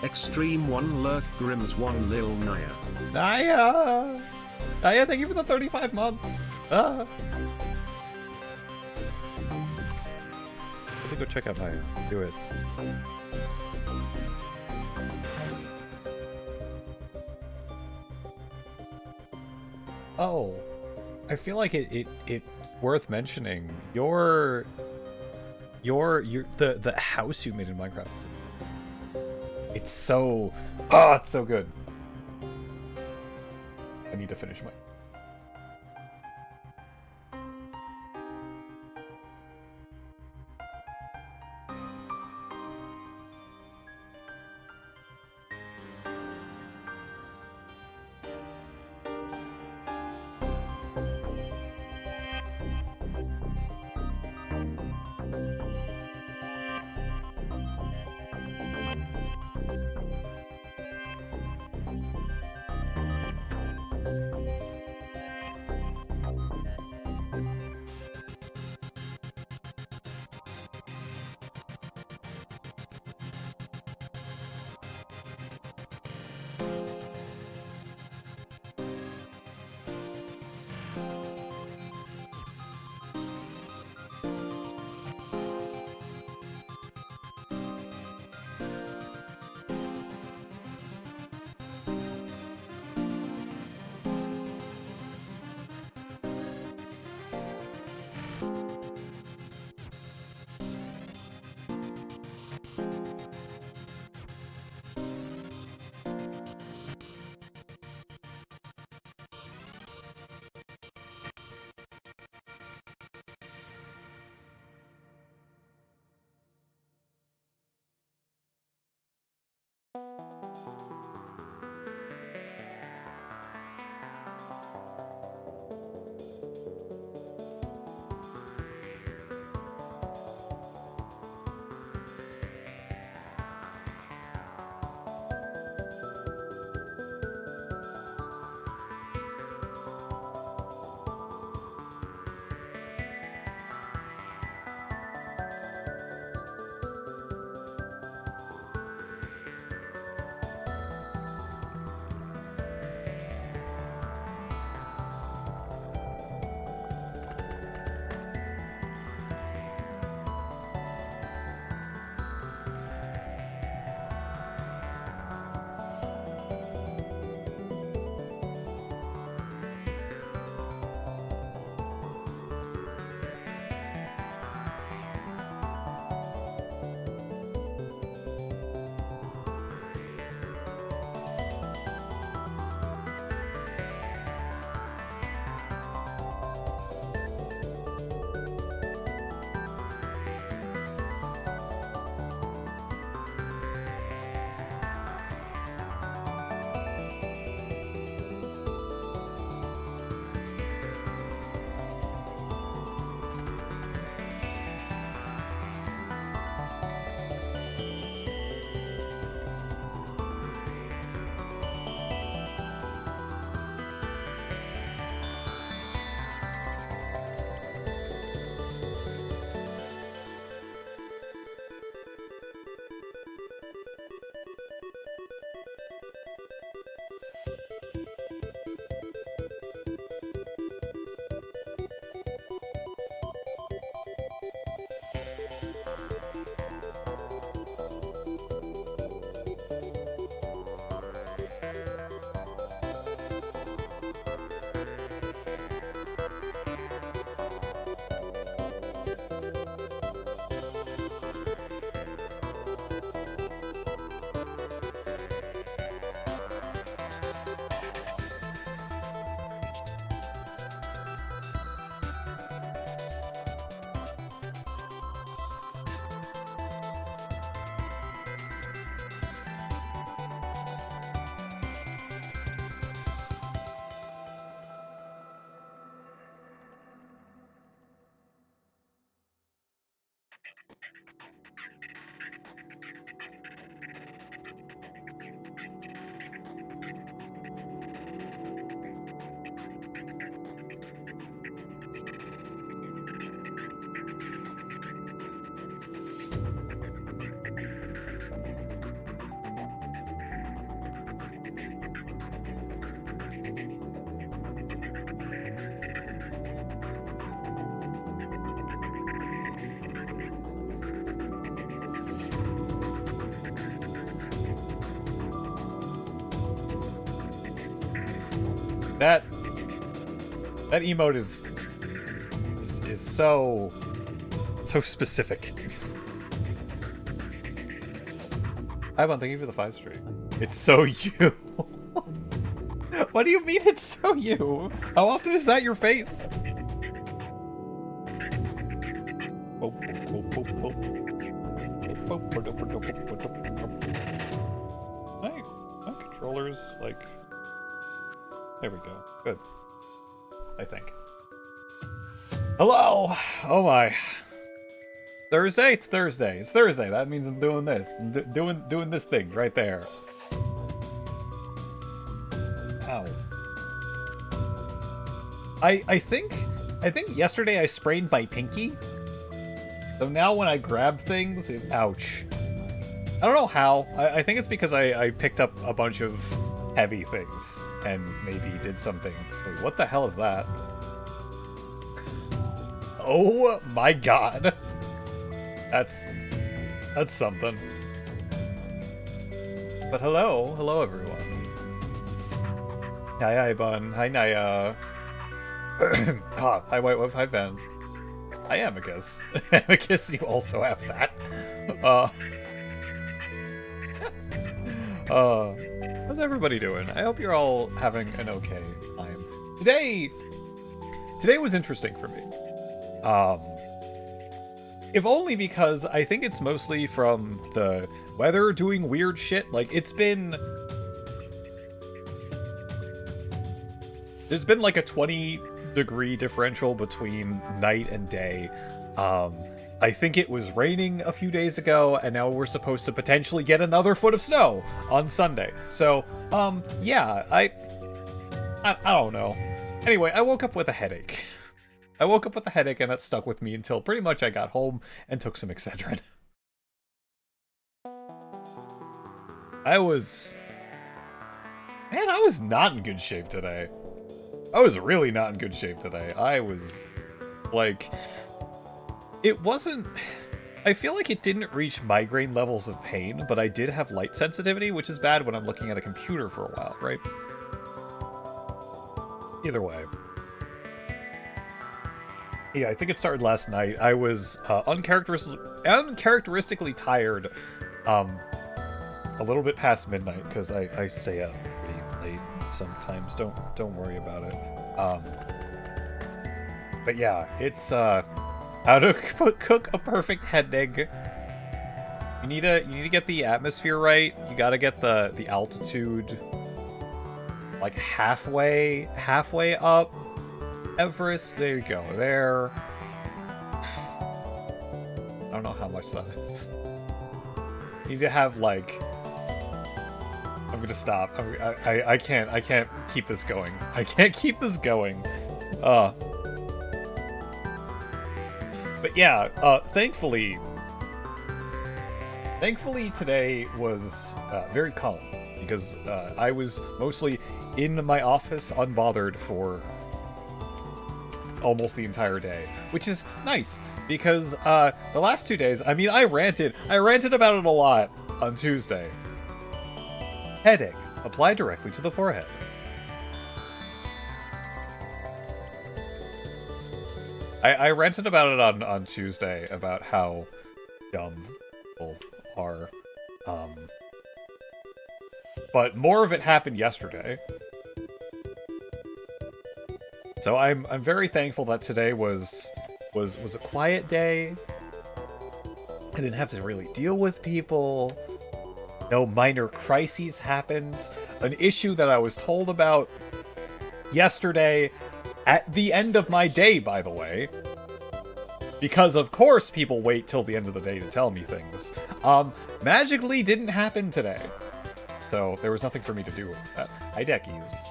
Extreme 1 Lurk Grims 1 Lil Naya. Naya! Naya, thank you for the 35 months! I have to go check out Naya. Do it. Oh, I feel like it's worth mentioning. The house you made in Minecraft. It's so good. I need to finish my. That emote is so specific. Ivan, thank you for the 5 streak. It's so you. What do you mean it's so you? How often is that your face? My controller's like... There we go. Good. I think. Hello! Oh my. Thursday? It's Thursday. It's Thursday. That means I'm doing this. I'm doing this thing right there. Ow. I think yesterday I sprained my pinky. So now when I grab things, ouch. I don't know how. I think it's because I picked up a bunch of heavy things and maybe did something. So what the hell is that? Oh my god. That's something. But hello everyone. Hi Bun, hi Naya. Hi White Wolf, hi Ben. Hi Amicus. Amicus, you also have that. How's everybody doing? I hope you're all having an okay time. Today was interesting for me. If only because I think it's mostly from the weather doing weird shit. Like, there's been like a 20-degree differential between night and day. I think it was raining a few days ago, and now we're supposed to potentially get another foot of snow on Sunday. So, yeah, I don't know. Anyway, I woke up with a headache. And that stuck with me until pretty much I got home and took some Excedrin. I was not in good shape today. I was really not in good shape today. I was, like... It wasn't... I feel like it didn't reach migraine levels of pain, but I did have light sensitivity, which is bad when I'm looking at a computer for a while, right? Either way. Yeah, I think it started last night. I was uncharacteristically tired a little bit past midnight, because I stay up pretty late sometimes. Don't worry about it. But yeah, it's... how to cook a perfect head egg. You need to get the atmosphere right. You gotta get the altitude like halfway up Everest. There you go. There. I don't know how much that is. You need to have like... I'm gonna stop. I can't keep this going. I can't keep this going. But yeah, thankfully today was very calm, because I was mostly in my office unbothered for almost the entire day, which is nice, because the last 2 days, I mean, I ranted about it a lot on Tuesday. Headache, apply directly to the forehead. I ranted about it on Tuesday about how dumb people are. But more of it happened yesterday. So I'm very thankful that today was a quiet day. I didn't have to really deal with people. No minor crises happened. An issue that I was told about yesterday at the end of my day, by the way. Because, of course, people wait till the end of the day to tell me things. Magically didn't happen today. So, there was nothing for me to do with that. Hi, Deckies.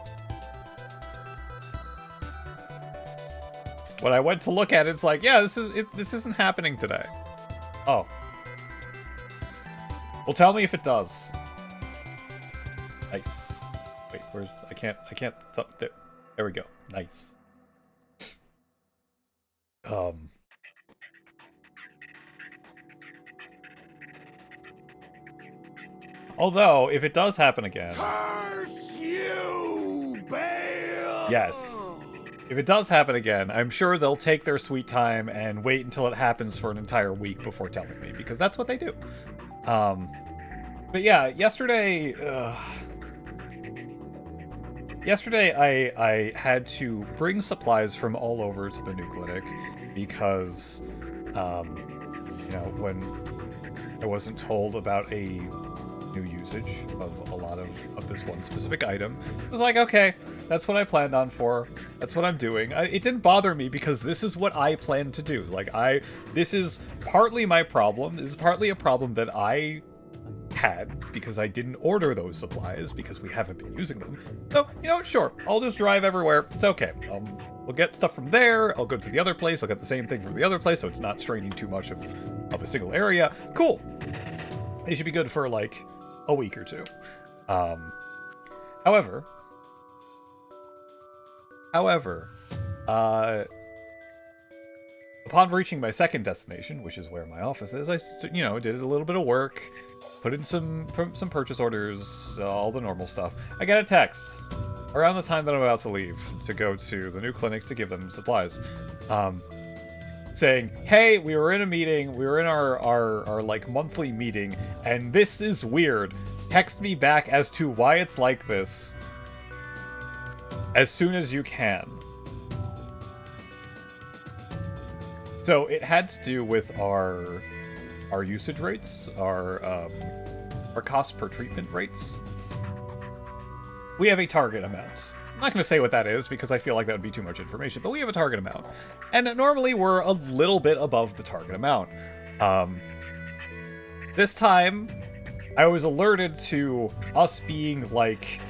When I went to look at it, it's like, yeah, this isn't happening today. Oh. Well, tell me if it does. Nice. Wait, where's... I can't... There we go. Nice. Although, if it does happen again... Curse you, Bale! Yes. If it does happen again, I'm sure they'll take their sweet time and wait until it happens for an entire week before telling me, because that's what they do. But yeah, yesterday I had to bring supplies from all over to the new clinic because, when I wasn't told about a new usage of a lot of this one specific item, I was like, okay, that's what I planned on for. That's what I'm doing. It didn't bother me because this is what I planned to do. This is partly my problem. This is partly a problem that I had because I didn't order those supplies because we haven't been using them. So, sure, I'll just drive everywhere. It's okay. We'll get stuff from there. I'll go to the other place. I'll get the same thing from the other place, so it's not straining too much of a single area. Cool. They should be good for like a week or two. However, upon reaching my second destination, which is where my office is, I did a little bit of work, put in some purchase orders, all the normal stuff. I get a text around the time that I'm about to leave to go to the new clinic to give them supplies, saying, "Hey, we were in a meeting. We were in our like monthly meeting, and this is weird. Text me back as to why it's like this as soon as you can." So it had to do with our usage rates, our cost per treatment rates. We have a target amount. I'm not going to say what that is because I feel like that would be too much information, but we have a target amount. And normally we're a little bit above the target amount. This time, I was alerted to us being like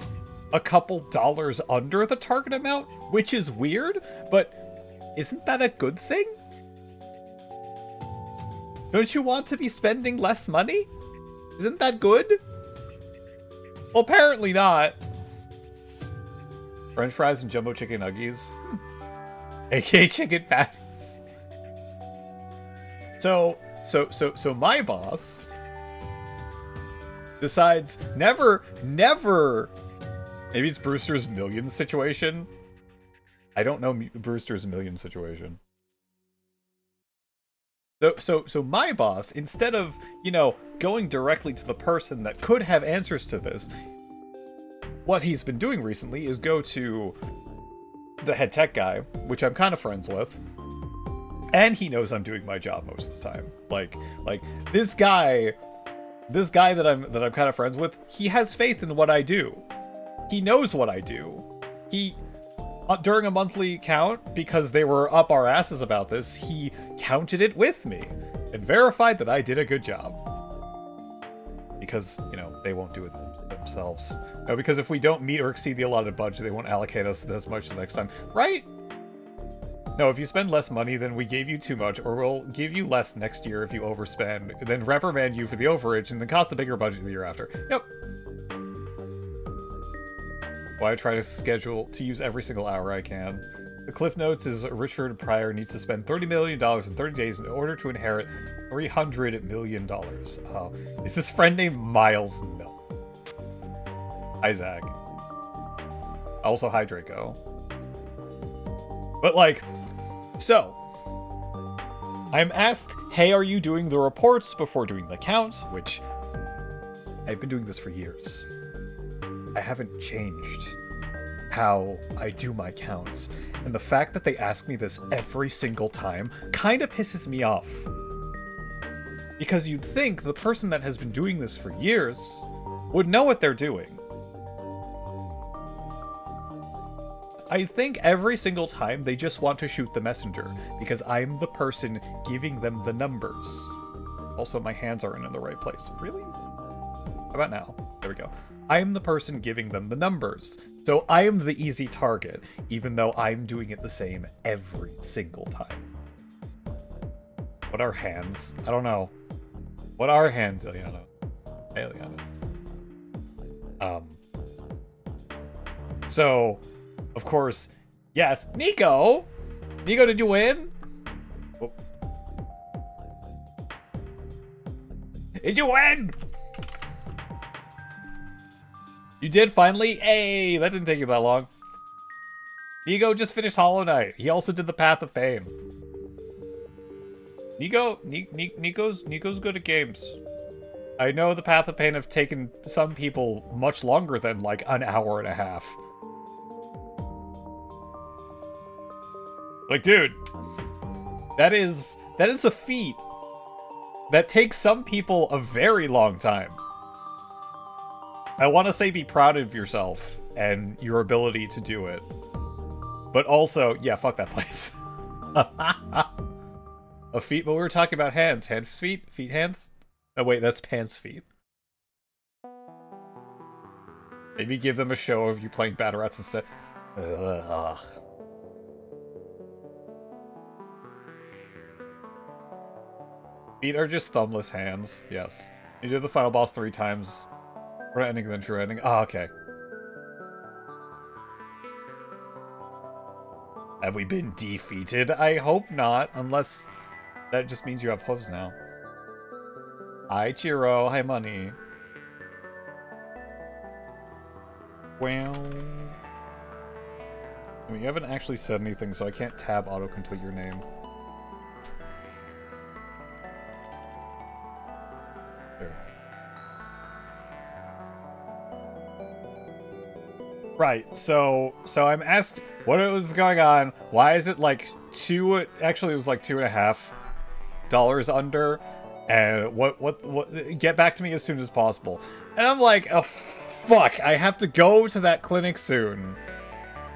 a couple dollars under the target amount, which is weird, but isn't that a good thing? Don't you want to be spending less money? Isn't that good? Well, apparently not. French fries and jumbo chicken nuggies. AKA chicken patties. So my boss decides never, maybe it's Brewster's Millions situation. I don't know Brewster's Millions situation. So my boss, instead of, going directly to the person that could have answers to this, what he's been doing recently is go to the head tech guy, which I'm kind of friends with, and he knows I'm doing my job most of the time. Like this guy that I'm kind of friends with, he has faith in what I do. He knows what I do. He, during a monthly count, because they were up our asses about this, he counted it with me and verified that I did a good job. Because, they won't do it themselves. No, because if we don't meet or exceed the allotted budget, they won't allocate us as much the next time. Right? No, if you spend less money, then we gave you too much, or we'll give you less next year if you overspend, then reprimand you for the overage, and then cost a bigger budget the year after. Yep. Why I try to use every single hour I can. The Cliff Notes is Richard Pryor needs to spend $30 million in 30 days in order to inherit $300 million. Is this friend named Miles? No. Hi, Zach. Also, hi, Draco. But, so, I'm asked, hey, are you doing the reports before doing the count? Which, I've been doing this for years. I haven't changed how I do my counts. And the fact that they ask me this every single time kind of pisses me off. Because you'd think the person that has been doing this for years would know what they're doing. I think every single time they just want to shoot the messenger, because I'm the person giving them the numbers. Also, my hands aren't in the right place. Really? How about now? There we go. I'm the person giving them the numbers. So I am the easy target, even though I'm doing it the same every single time. What are hands? I don't know. What are hands, Ileana? So, of course, yes. Nico! Nico, did you win? Oh. Did you win? You did finally? Hey, that didn't take you that long. Nico just finished Hollow Knight. He also did the Path of Fame. Nico's good at games. I know the Path of Pain have taken some people much longer than like an hour and a half. Like, dude, that is a feat that takes some people a very long time. I want to say be proud of yourself and your ability to do it. But also, yeah, fuck that place. A feet, but we were talking about hands. Hands, feet? Feet, hands? Oh, wait, that's pants, feet. Maybe give them a show of you playing Battle Rats instead. Ugh. Feet are just thumbless hands, yes. You do the final boss 3 times. Front ending, then true ending. Oh, okay. Have we been defeated? I hope not, unless that just means you have hooves now. Hi, Chiro. Hi, Money. Well... I mean, you haven't actually said anything, so I can't tab autocomplete your name. There. Right, so I'm asked what was going on. Why is it like actually it was like $2.50 under, and what get back to me as soon as possible. And I'm like, oh fuck, I have to go to that clinic soon.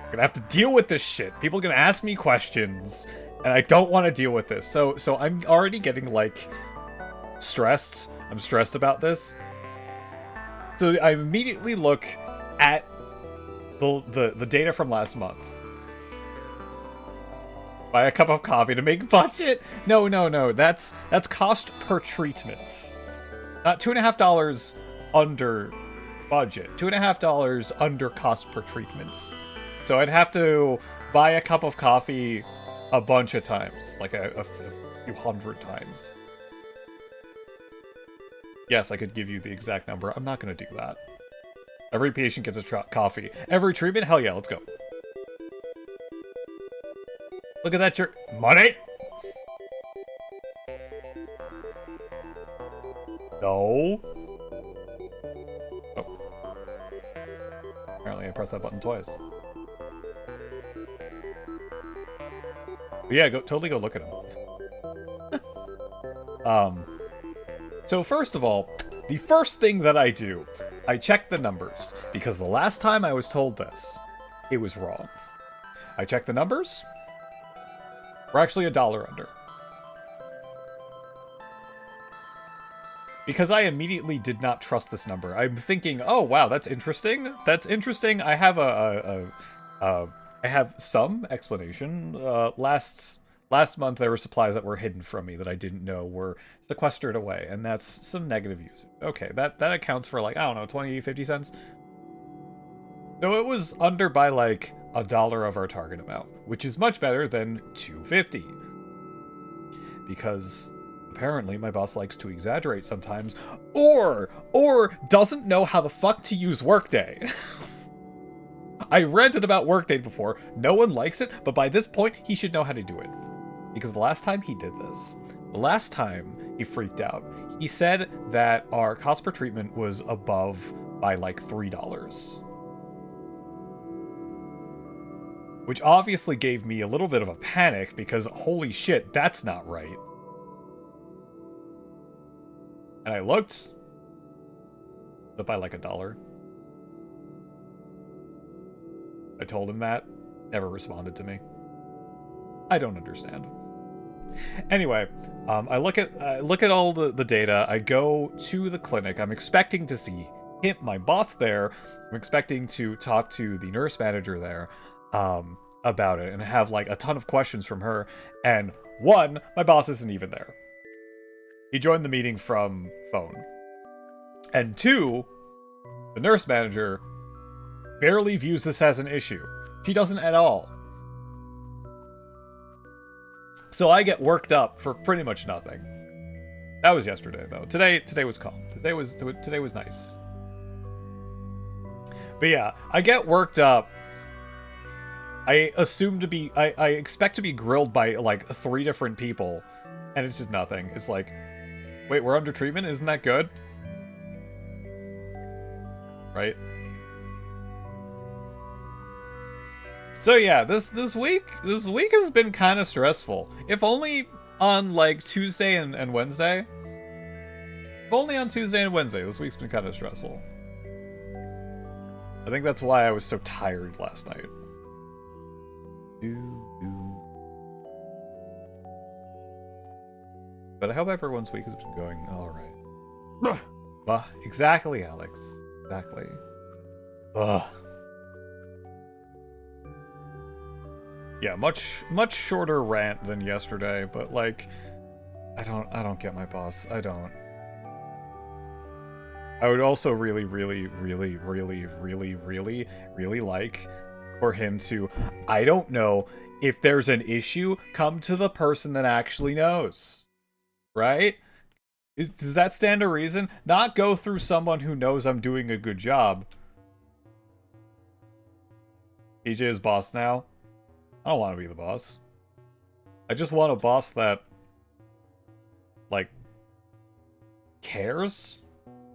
I'm gonna have to deal with this shit. People are gonna ask me questions, and I don't want to deal with this. So I'm already getting like stressed. I'm stressed about this. So I immediately look at the data from last month. Buy a cup of coffee to make budget? No. That's cost per treatment. Not $2.50 under budget. $2.50 under cost per treatment. So I'd have to buy a cup of coffee a bunch of times, like a few hundred times. Yes, I could give you the exact number. I'm not going to do that. Every patient gets a coffee. Every treatment? Hell yeah, let's go. Look at that jerk. Money! No. Oh. Apparently I pressed that button twice. But yeah, totally go look at him. So first of all, the first thing that I do, I check the numbers, because the last time I was told this, it was wrong. I check the numbers. We're actually $1 under. Because I immediately did not trust this number. I'm thinking, oh wow, that's interesting. That's interesting. I have I have some explanation. Last month there were supplies that were hidden from me that I didn't know were sequestered away, and that's some negative usage. Okay, that accounts for like, I don't know, 20, 50 cents. So it was under by like $1 of our target amount, which is much better than $2.50. Because apparently my boss likes to exaggerate sometimes, or doesn't know how the fuck to use Workday. I ranted about Workday before. No one likes it, but by this point he should know how to do it. Because the last time he did this, the last time he freaked out, he said that our cost per treatment was above by like $3. Which obviously gave me a little bit of a panic, because holy shit, that's not right. And I looked, up by like $1. I told him that, never responded to me. I don't understand. Anyway, I look at all the data. I go to the clinic. I'm expecting to see him, my boss there. I'm expecting to talk to the nurse manager there about it and have like a ton of questions from her. And one, my boss isn't even there. He joined the meeting from phone. And two, the nurse manager barely views this as an issue. She doesn't at all. So I get worked up for pretty much nothing. That was yesterday, though. Today was calm. Today was nice. But yeah, I get worked up I assume to be, I expect to be grilled by like 3 different people, and it's just nothing. It's like, wait, we're under treatment? Isn't that good? Right? So yeah, this week has been kind of stressful. If only on like Tuesday and Wednesday. If only on Tuesday and Wednesday, this week's been kind of stressful. I think that's why I was so tired last night. But I hope everyone's week has been going alright. Exactly, Alex. Exactly. Ugh. Yeah, much shorter rant than yesterday, but like, I don't get my boss. I don't. I would also really like for him to, I don't know, if there's an issue, come to the person that actually knows. Right? Does that stand to reason? Not go through someone who knows I'm doing a good job. PJ is boss now. I don't want to be the boss. I just want a boss that, like, cares?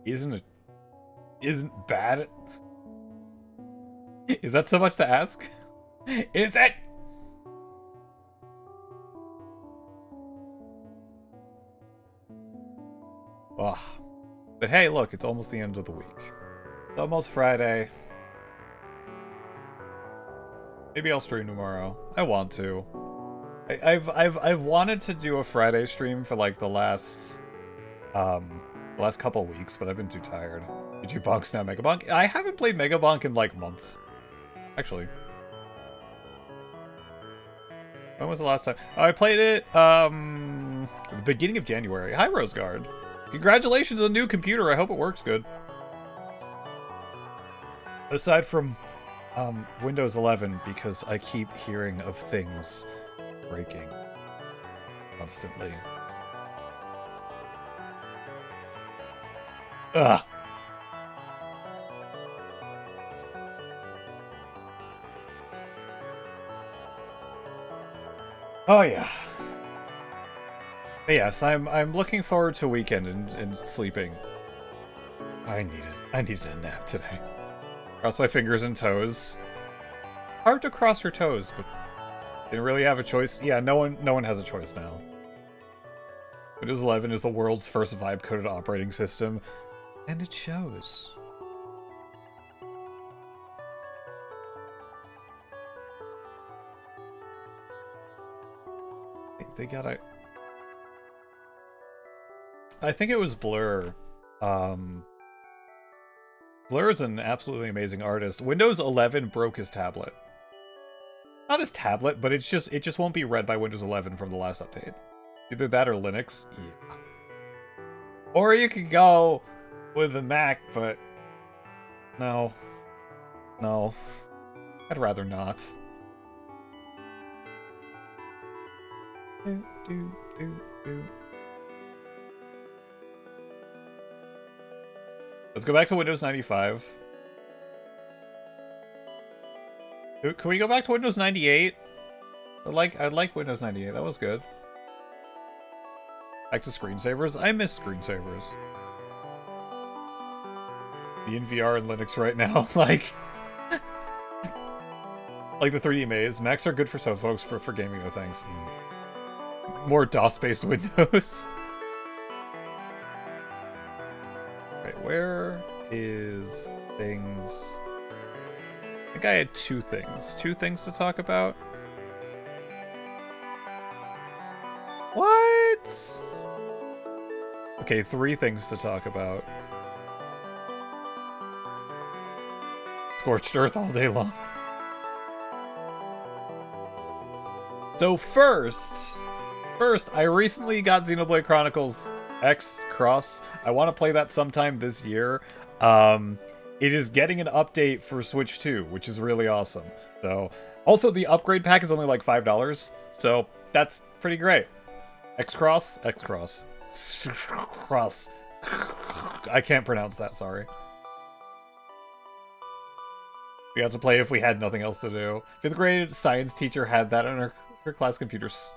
Isn't bad? Is that so much to ask? Is it? Ugh. But hey, look, it's almost the end of the week. It's almost Friday. Maybe I'll stream tomorrow. I want to. I've wanted to do a Friday stream for like the last couple weeks, but I've been too tired. Did you bonk now Mega Bonk? I haven't played Mega Bonk in like months. Actually. When was the last time? Oh, I played it the beginning of January. Hi Roseguard. Congratulations on a new computer. I hope it works good. Aside from Windows 11, because I keep hearing of things breaking constantly. Ugh. Oh yeah. But yes, I'm looking forward to weekend and sleeping. I needed a nap today. Cross my fingers and toes. Hard to cross your toes, but didn't really have a choice. Yeah, no one has a choice now. Windows 11 is the world's first vibe-coded operating system, and it shows. They gotta... I think it was Blur. Blur is an absolutely amazing artist. Windows 11 broke his tablet. Not his tablet, but it just won't be read by Windows 11 from the last update. Either that or Linux. Yeah. Or you could go with a Mac, but no. No. I'd rather not. Let's go back to Windows 95. Can we go back to Windows 98? I'd like Windows 98. That was good. Back to screensavers. I miss screensavers. Be in VR and Linux right now, like the 3D maze. Macs are good for some folks. For gaming, no thanks. More DOS-based Windows. Right, where is things? I think I had two things to talk about. What? Okay, 3 things to talk about. Scorched Earth all day long. So first, I recently got Xenoblade Chronicles X Cross. I want to play that sometime this year. It is getting an update for Switch 2, which is really awesome. So, also the upgrade pack is only like $5, so that's pretty great. X-Cross? X-Cross. Cross. I can't pronounce that, sorry. We had to play if we had nothing else to do. 5th grade science teacher had that on her class computers.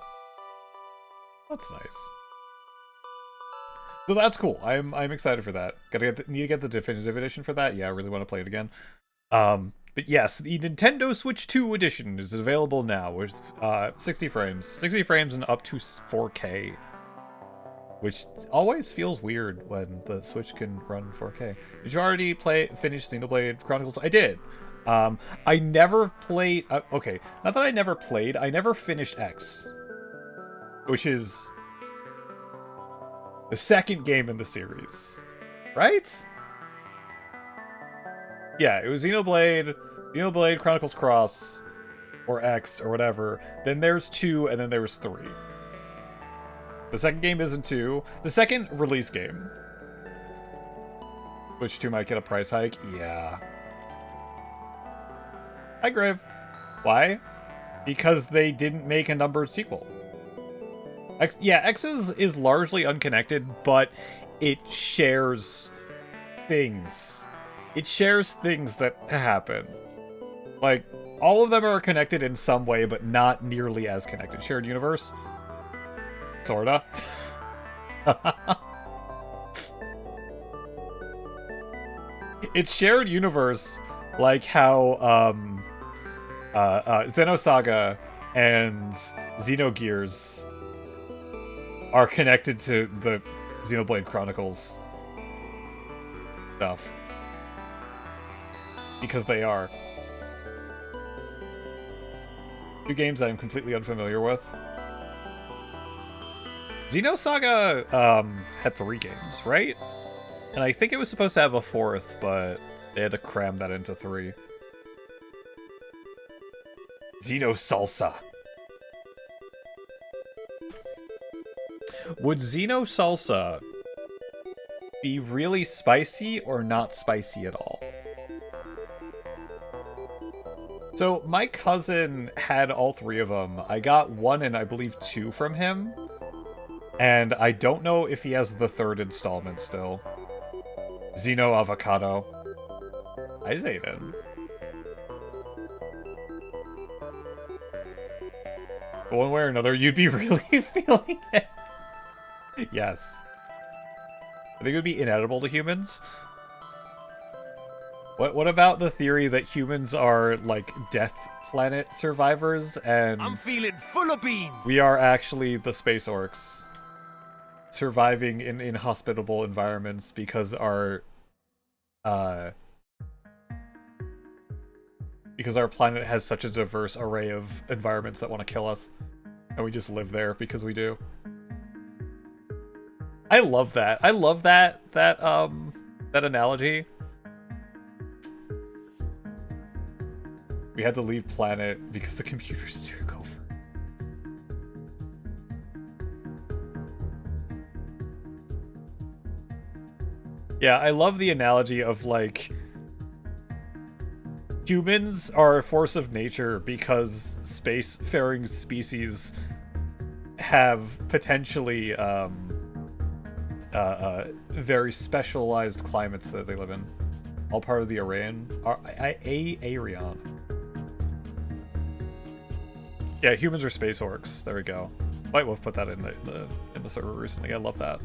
That's nice. So that's cool. I'm excited for that. Need to get the definitive edition for that. Yeah, I really want to play it again. But yes, the Nintendo Switch 2 edition is available now with 60 frames. 60 frames and up to 4K. Which always feels weird when the Switch can run 4K. Did you already finish Xenoblade Chronicles? I did. I never played... okay, not that I never played. I never finished X. Which is the second game in the series. Right? Yeah, it was Xenoblade Chronicles Cross, or X, or whatever. Then there's 2, and then there was 3. The second game isn't 2. The second release game. Which 2 might get a price hike? Yeah. Hi, Grave. Why? Because they didn't make a numbered sequel. X is largely unconnected, but it shares things. It shares things that happen. Like, all of them are connected in some way, but not nearly as connected. Shared universe? Sorta. It's shared universe, like how, Xenosaga and Xenogears are connected to the Xenoblade Chronicles stuff. Because they are. 2 games I'm completely unfamiliar with. Xenosaga had 3 games, right? And I think it was supposed to have a 4th, but they had to cram that into 3. Xenosalsa. Would Xenosalsa be really spicy or not spicy at all? So my cousin had all 3 of them. I got 1 and I believe 2 from him. And I don't know if he has the 3rd installment still. Xeno Avocado. Hi, Zayden. One way or another, you'd be really feeling it. Yes. I think it would be inedible to humans. What about the theory that humans are, like, death planet survivors, and... I'm feeling full of beans! We are actually the space orcs. Surviving in inhospitable environments because our planet has such a diverse array of environments that want to kill us, and we just live there because we do. I love that. I love that analogy. We had to leave planet because the computers took over. Yeah, I love the analogy of, like, humans are a force of nature because spacefaring species have potentially very specialized climates that they live in. All part of the Aryan. Aryan. Yeah, humans are space orcs. There we go. White Wolf put that in the server recently. I love that.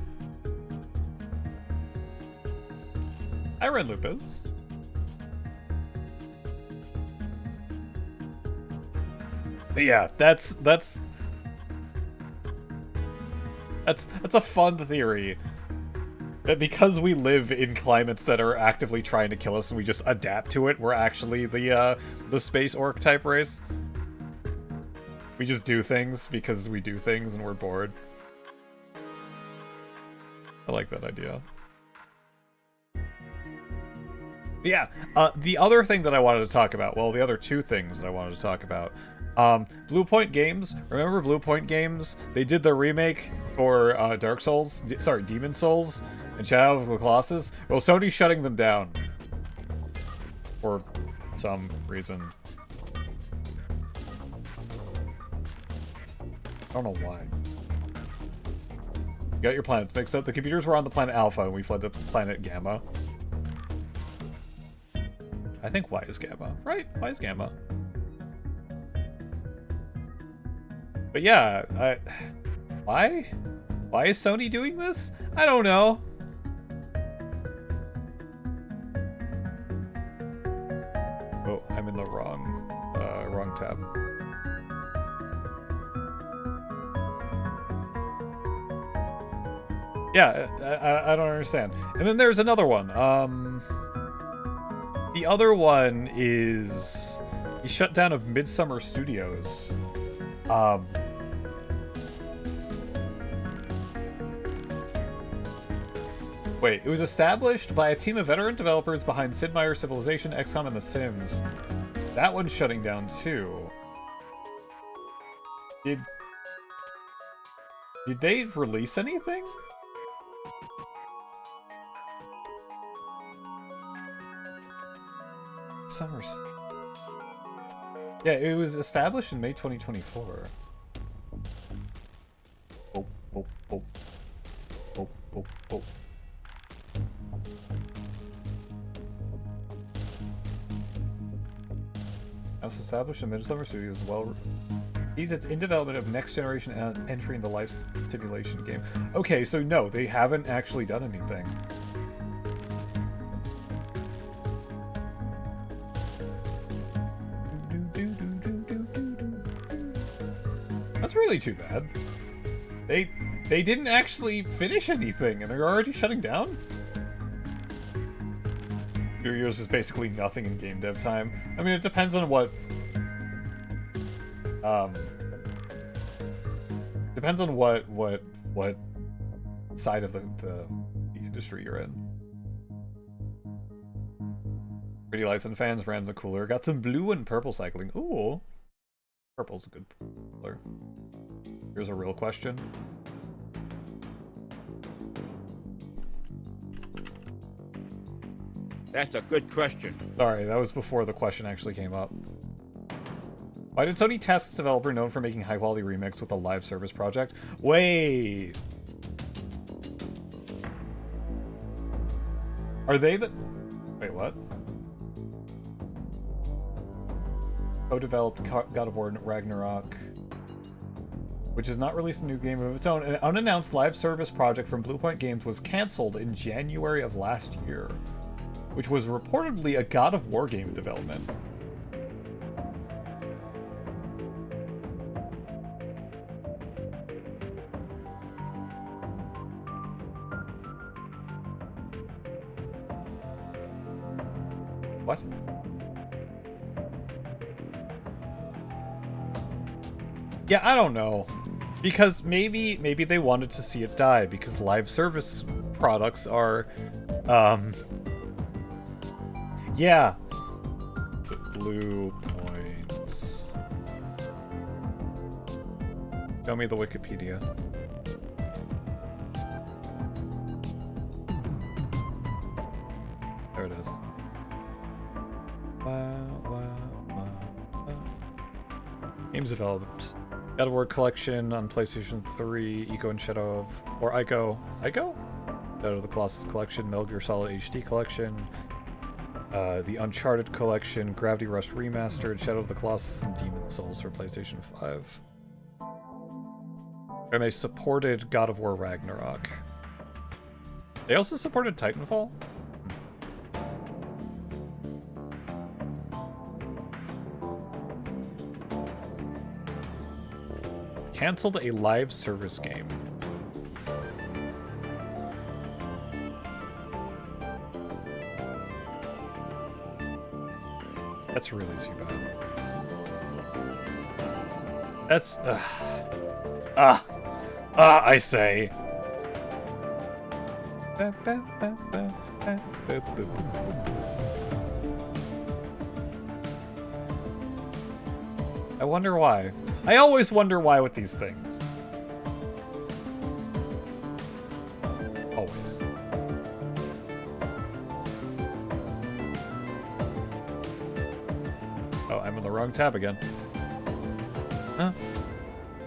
I ran Lupus. But yeah, that's a fun theory. That because we live in climates that are actively trying to kill us and we just adapt to it, we're actually the space orc type race. We just do things because we do things and we're bored. I like that idea. Yeah, the other thing that I wanted to talk about, well, the other 2 things that I wanted to talk about. Blue Point Games, remember Blue Point Games? They did the remake for Dark Souls, Demon Souls, and Shadow of the Colossus. Well, Sony's shutting them down. For some reason. I don't know why. You got your planets mixed up. The computers were on the planet Alpha, and we fled to planet Gamma. I think Y is gamma, right? Y is gamma. But yeah, why? Why is Sony doing this? I don't know. Oh, I'm in the wrong tab. Yeah, I don't understand. And then there's another one. The other one is the shutdown of Midsummer Studios. Wait, it was established by a team of veteran developers behind Sid Meier's Civilization, XCOM, and The Sims. That one's shutting down too. Did they release anything? Summers. Yeah, it was established in May 2024. Oh, oh, oh. Oh, oh, oh. Also established in Midsummer Studios as well. It's in development of next generation entry in the life simulation game. Okay, so no, they haven't actually done anything. That's really too bad. They didn't actually finish anything, and they're already shutting down? 2 years is basically nothing in game dev time. I mean, it depends on what... depends on what side of the industry you're in. Pretty lights and fans, Rams and cooler. Got some blue and purple cycling. Ooh. Purple's a good color. Here's a real question. That's a good question. Sorry, that was before the question actually came up. Why did Sony task its developer known for making high-quality remakes with a live service project? Wait! Are they the... Wait, what? Co-developed God of War Ragnarok, which has not released a new game of its own. An unannounced live service project from Bluepoint Games was cancelled in January of last year, which was reportedly a God of War game in development. What? Yeah, I don't know. Because maybe they wanted to see it die, because live service products are, yeah. Blue points. Show me the Wikipedia. There it is. Games development. God of War Collection on PlayStation 3, Ico and Shadow of... Or Ico... Ico? Shadow of the Colossus Collection, Metal Gear Solid HD Collection, the Uncharted Collection, Gravity Rush Remastered, Shadow of the Colossus, and Demon's Souls for PlayStation 5. And they supported God of War Ragnarok. They also supported Titanfall? Cancelled a live service game. That's really too bad. That's... I say. I wonder why. I always wonder why with these things. Always. Oh, I'm in the wrong tab again. Huh?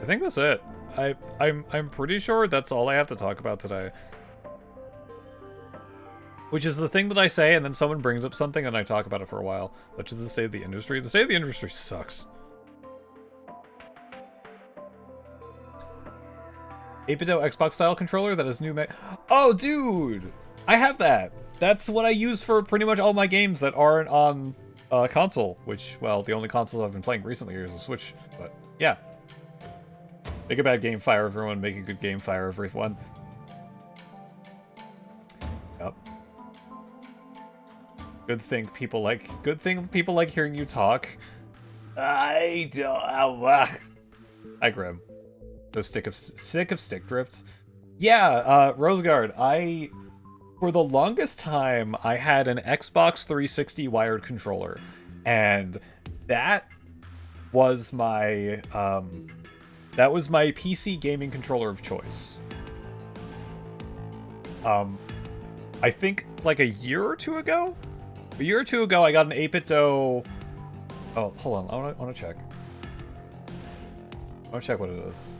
I think that's it. I'm pretty sure that's all I have to talk about today. Which is the thing that I say, and then someone brings up something, and I talk about it for a while. Such as the state of the industry. The state of the industry sucks. 8BitDo Xbox style controller that is new. Oh, dude! I have that. That's what I use for pretty much all my games that aren't on console. Which, well, the only consoles I've been playing recently is the Switch. But yeah, make a bad game, fire everyone. Make a good game, fire everyone. Yep. Good thing people like hearing you talk. I don't. Hi, Grim. So sick of stick drifts. Yeah, Roseguard. For the longest time, I had an Xbox 360 wired controller, and that was my PC gaming controller of choice. I think like a year or two ago, I got an 8BitDo. Oh, hold on. I want to check. I want to check what it is.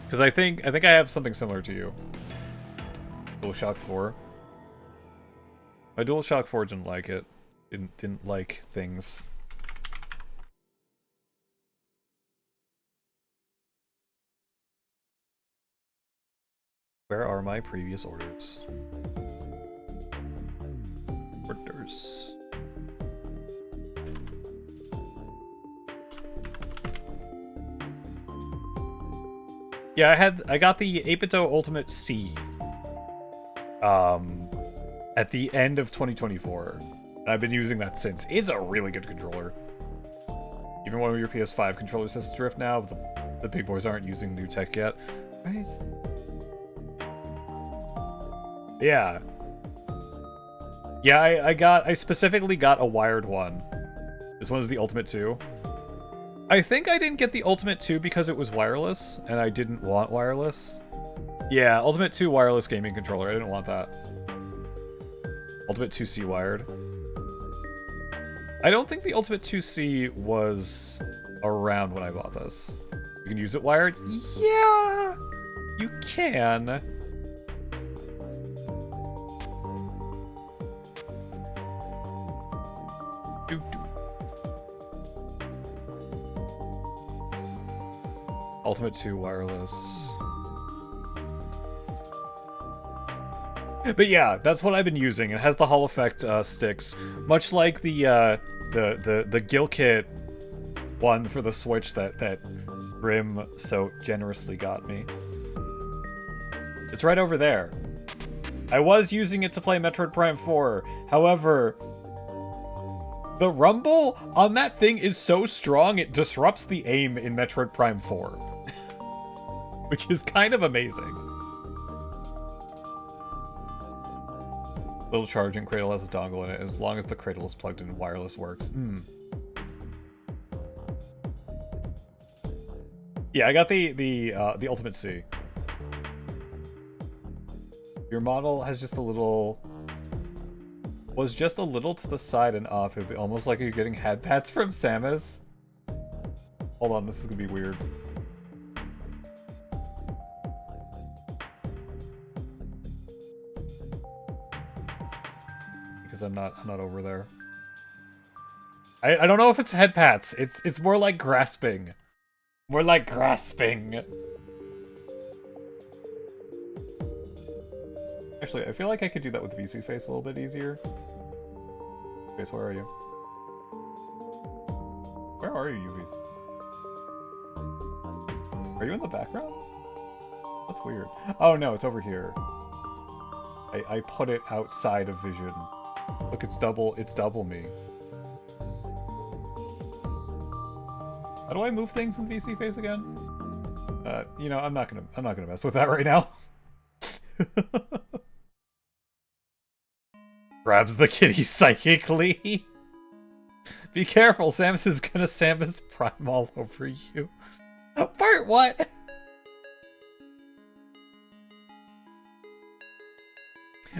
Because I think I have something similar to you. DualShock 4. My DualShock 4 didn't like it. Didn't like things. Where are my previous orders? Orders. Yeah, I got the 8BitDo Ultimate C. At the end of 2024. And I've been using that since. It's a really good controller. Even one of your PS5 controllers has drift now, but the big boys aren't using new tech yet. Right? Yeah. Yeah, I specifically got a wired one. This one is the Ultimate 2. I think I didn't get the Ultimate 2 because it was wireless, and I didn't want wireless. Yeah, Ultimate 2 wireless gaming controller. I didn't want that. Ultimate 2C wired. I don't think the Ultimate 2C was around when I bought this. You can use it wired? Yeah, you can. Ultimate 2 wireless. But yeah, that's what I've been using. It has the Hall effect sticks, much like the Gill Kit one for the Switch that Grim so generously got me. It's right over there. I was using it to play Metroid Prime 4. However, the rumble on that thing is so strong it disrupts the aim in Metroid Prime 4. Which is kind of amazing. Little charging cradle has a dongle in it, as long as the cradle is plugged in, wireless works. Yeah, I got the Ultimate C. Your model has just a little... was just a little to the side and off. It'd be almost like you're getting head pats from Samus. Hold on, this is gonna be weird. Because I'm not over there. I don't know if it's head pats. It's more like grasping. More like grasping. Actually, I feel like I could do that with VC Face a little bit easier. Face, where are you? Where are you, VC? Are you in the background? That's weird. Oh no, it's over here. I put it outside of vision. Look, it's double me. How do I move things in VC Face again? You know, I'm not gonna mess with that right now. Grabs the kitty psychically. Be careful, Samus is gonna Samus Prime all over you. Bart, what?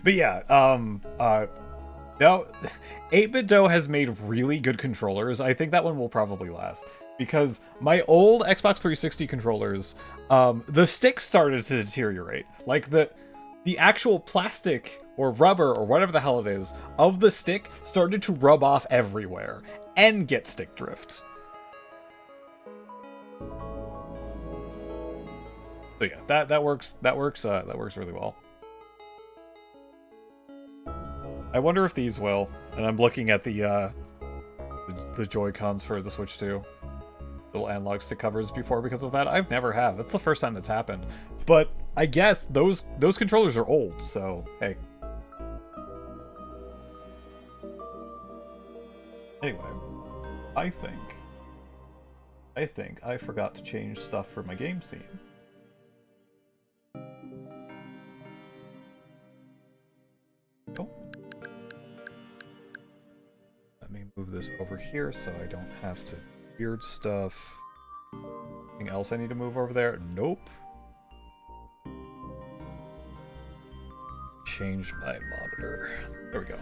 But yeah, no, 8BitDo has made really good controllers. I think that one will probably last. Because my old Xbox 360 controllers, the sticks started to deteriorate. Like, the actual plastic or rubber or whatever the hell it is of the stick started to rub off everywhere and get stick drift. So yeah, that works really well. I wonder if these will. And I'm looking at the Joy-Cons for the Switch 2. Little analog stick covers before because of that. I've never have. That's the first time that's happened. But I guess those controllers are old, so hey. Anyway, I think I forgot to change stuff for my game scene. Oh. Let me move this over here so I don't have to weird stuff. Anything else I need to move over there? Nope. Change my monitor. There we go.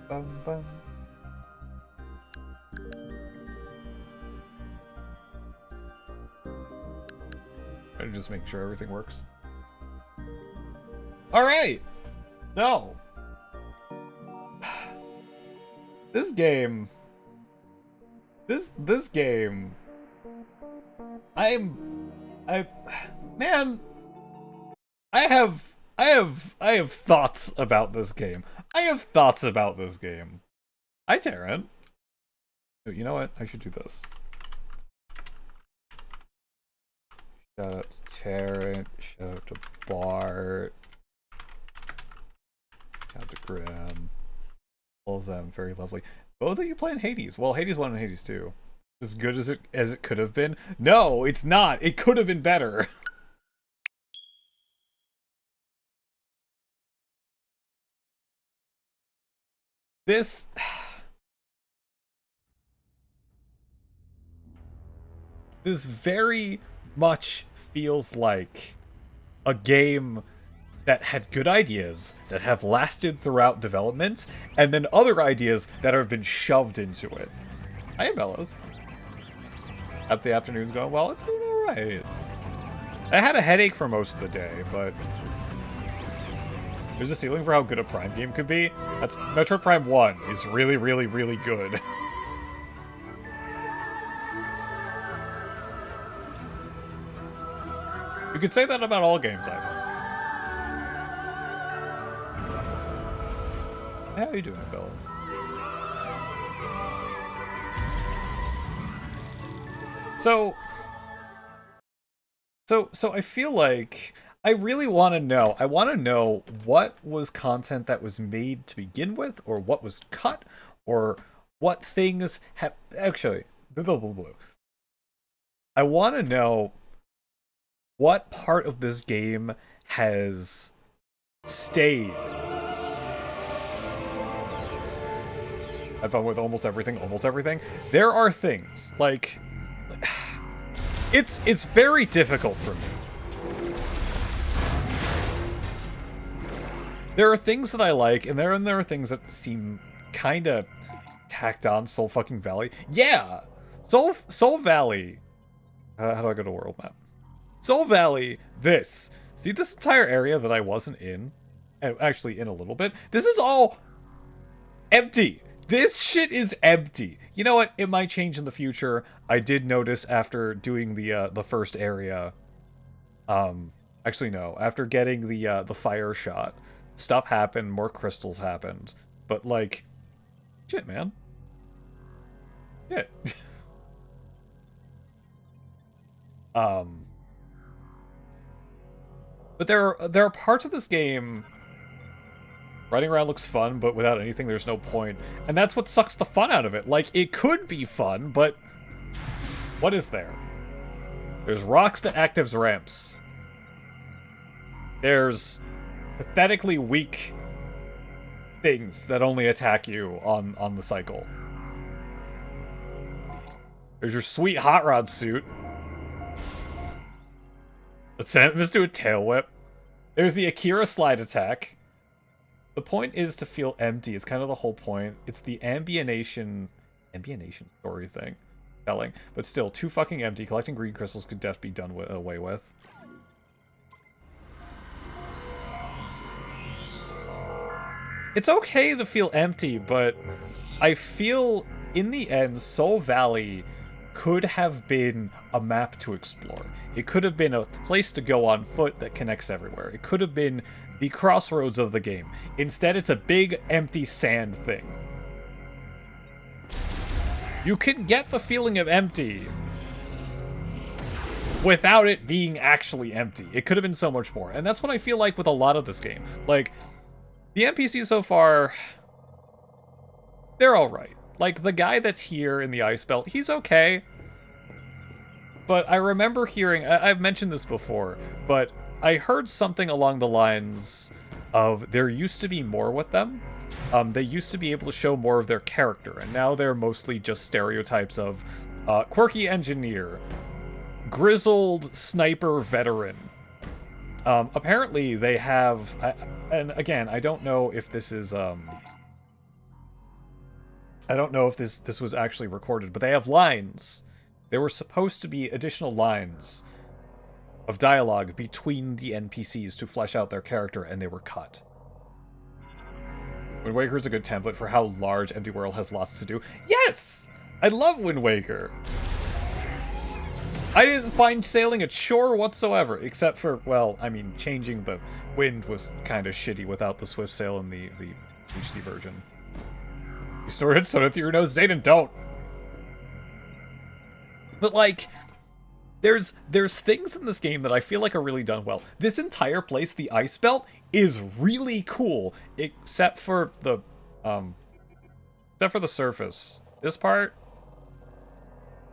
Bum. I'm just making sure everything works. All right. No. This game. Man. I have thoughts about this game. Hi, Taryn. Oh, you know what? I should do this. Shout out to Taryn. Shout out to Bart. Shout out to Grim. All of them, very lovely. Both of you playing Hades. Well, Hades 1 and Hades 2. As good as it could have been? No, it's not. It could have been better. This very much feels like a game that had good ideas that have lasted throughout development, and then other ideas that have been shoved into it. Hi, Bellas. Hope the afternoon's going well. It's going alright. I had a headache for most of the day, but there's a ceiling for how good a Prime game could be. That's Metroid Prime 1 is really, really, really good. You could say that about all games I've played. How are you doing, Bellas? So I feel like I really want to know. I want to know what was content that was made to begin with, or what was cut, or what things have actually. I want to know what part of this game has stayed. I've fun with almost everything. There are things like it's very difficult for me. There are things that I like, and there are things that seem kind of tacked on. Soul fucking Valley, yeah. Soul Valley. How do I go to world map? Soul Valley. See this entire area that I wasn't in, actually in a little bit. This is all empty. This shit is empty. You know what? It might change in the future. I did notice after doing the first area. Actually no. After getting the fire shot, stuff happened. More crystals happened. But like, shit, man. Shit. But there are parts of this game. Riding around looks fun, but without anything, there's no point. And that's what sucks the fun out of it. Like, it could be fun, but what is there? There's rocks that act as ramps. There's pathetically weak things that only attack you on the cycle. There's your sweet hot rod suit. Let's do a tail whip. There's the Akira slide attack. The point is to feel empty. It's kind of the whole point. It's the ambionation story thing. Telling. But still, too fucking empty. Collecting green crystals could definitely be done away with. it's okay to feel empty, but I feel in the end, Soul Valley could have been a map to explore. It could have been a place to go on foot that connects everywhere. It could have been the crossroads of the game. Instead, it's a big, empty sand thing. You can get the feeling of empty without it being actually empty. It could have been so much more. And that's what I feel like with a lot of this game. Like, the NPCs so far, they're alright. Like, the guy that's here in the Ice Belt, he's okay. But I remember hearing, I've mentioned this before, but I heard something along the lines of there used to be more with them. They used to be able to show more of their character, and now they're mostly just stereotypes of quirky engineer, grizzled sniper veteran. Apparently they have, and again, I don't know if this is, I don't know if this was actually recorded, but they have lines. There were supposed to be additional lines of dialogue between the NPCs to flesh out their character, and they were cut. Wind Waker is a good template for how large Empty World has lots to do. Yes! I love Wind Waker! I didn't find sailing a chore whatsoever, except for, well, I mean, changing the wind was kind of shitty without the Swift Sail in the HD version. You snort it so through your nose, Zayden, don't! But, like, there's things in this game that I feel like are really done well. This entire place, the Ice Belt, is really cool, except for the surface. This part,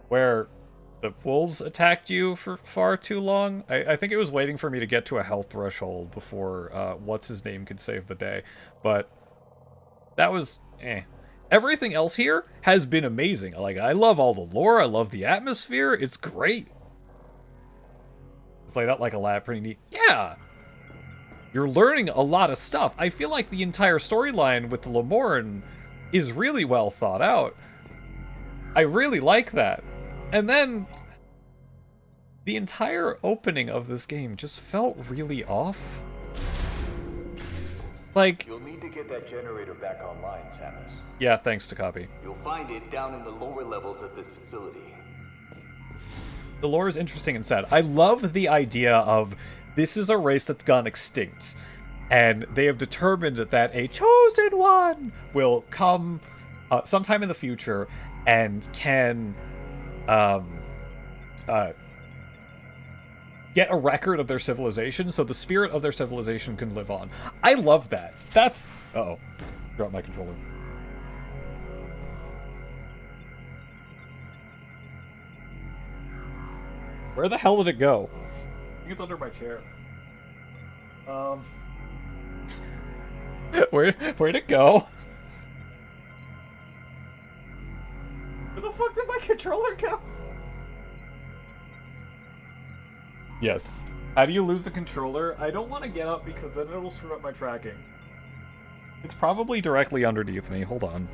where the wolves attacked you for far too long. I think it was waiting for me to get to a health threshold before what's-his-name could save the day. But that was eh. Everything else here has been amazing. Like, I love all the lore, I love the atmosphere, it's great. It's laid out like a lab, pretty neat. Yeah! You're learning a lot of stuff. I feel like the entire storyline with the Lemorne is really well thought out. I really like that. And then, the entire opening of this game just felt really off. Like, you'll need to get that generator back online, Samus. Yeah, thanks to copy. You'll find it down in the lower levels of this facility. The lore is interesting and sad. I love the idea of this is a race that's gone extinct, and they have determined that a chosen one will come sometime in the future and can get a record of their civilization, so the spirit of their civilization can live on. I love that. That's... Uh-oh. Drop my controller. Where the hell did it go? I think it's under my chair. Where'd it go? Where the fuck did my controller go? Yes. How do you lose a controller? I don't want to get up because then it'll screw up my tracking. It's probably directly underneath me. Hold on.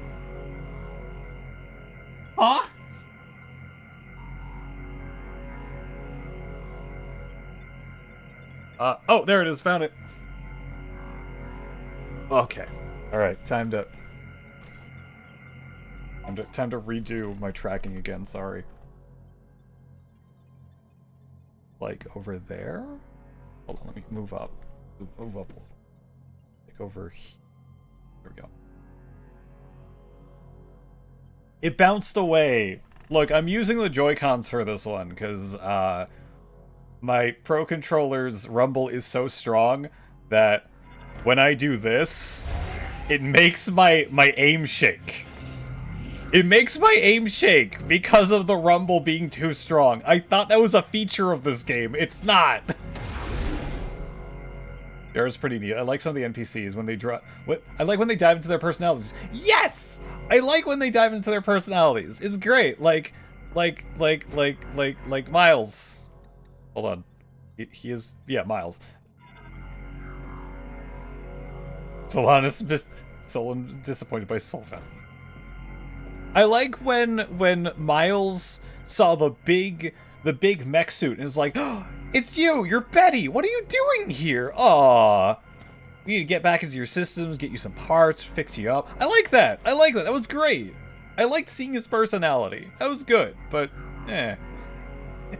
Huh? Oh, there it is. Found it. Okay. Alright, time to redo my tracking again, sorry. Like, over there? Hold on, let me move up. Move up a little. Like, over here. There we go. It bounced away! Look, I'm using the Joy-Cons for this one, because, my Pro Controller's rumble is so strong that when I do this, it makes my aim shake. It makes my aim shake because of the rumble being too strong. I thought that was a feature of this game. It's not. It's pretty neat. I like some of the NPCs when they I like when they dive into their personalities. Yes! I like when they dive into their personalities. It's great. Like Miles. Hold on. He is... Yeah, Miles. Solon is disappointed by Solvan. I like when Miles saw the big mech suit and is like, oh, it's you! You're Betty! What are you doing here? Aww. We need to get back into your systems, get you some parts, fix you up. I like that. I like that. That was great. I liked seeing his personality. That was good, but eh.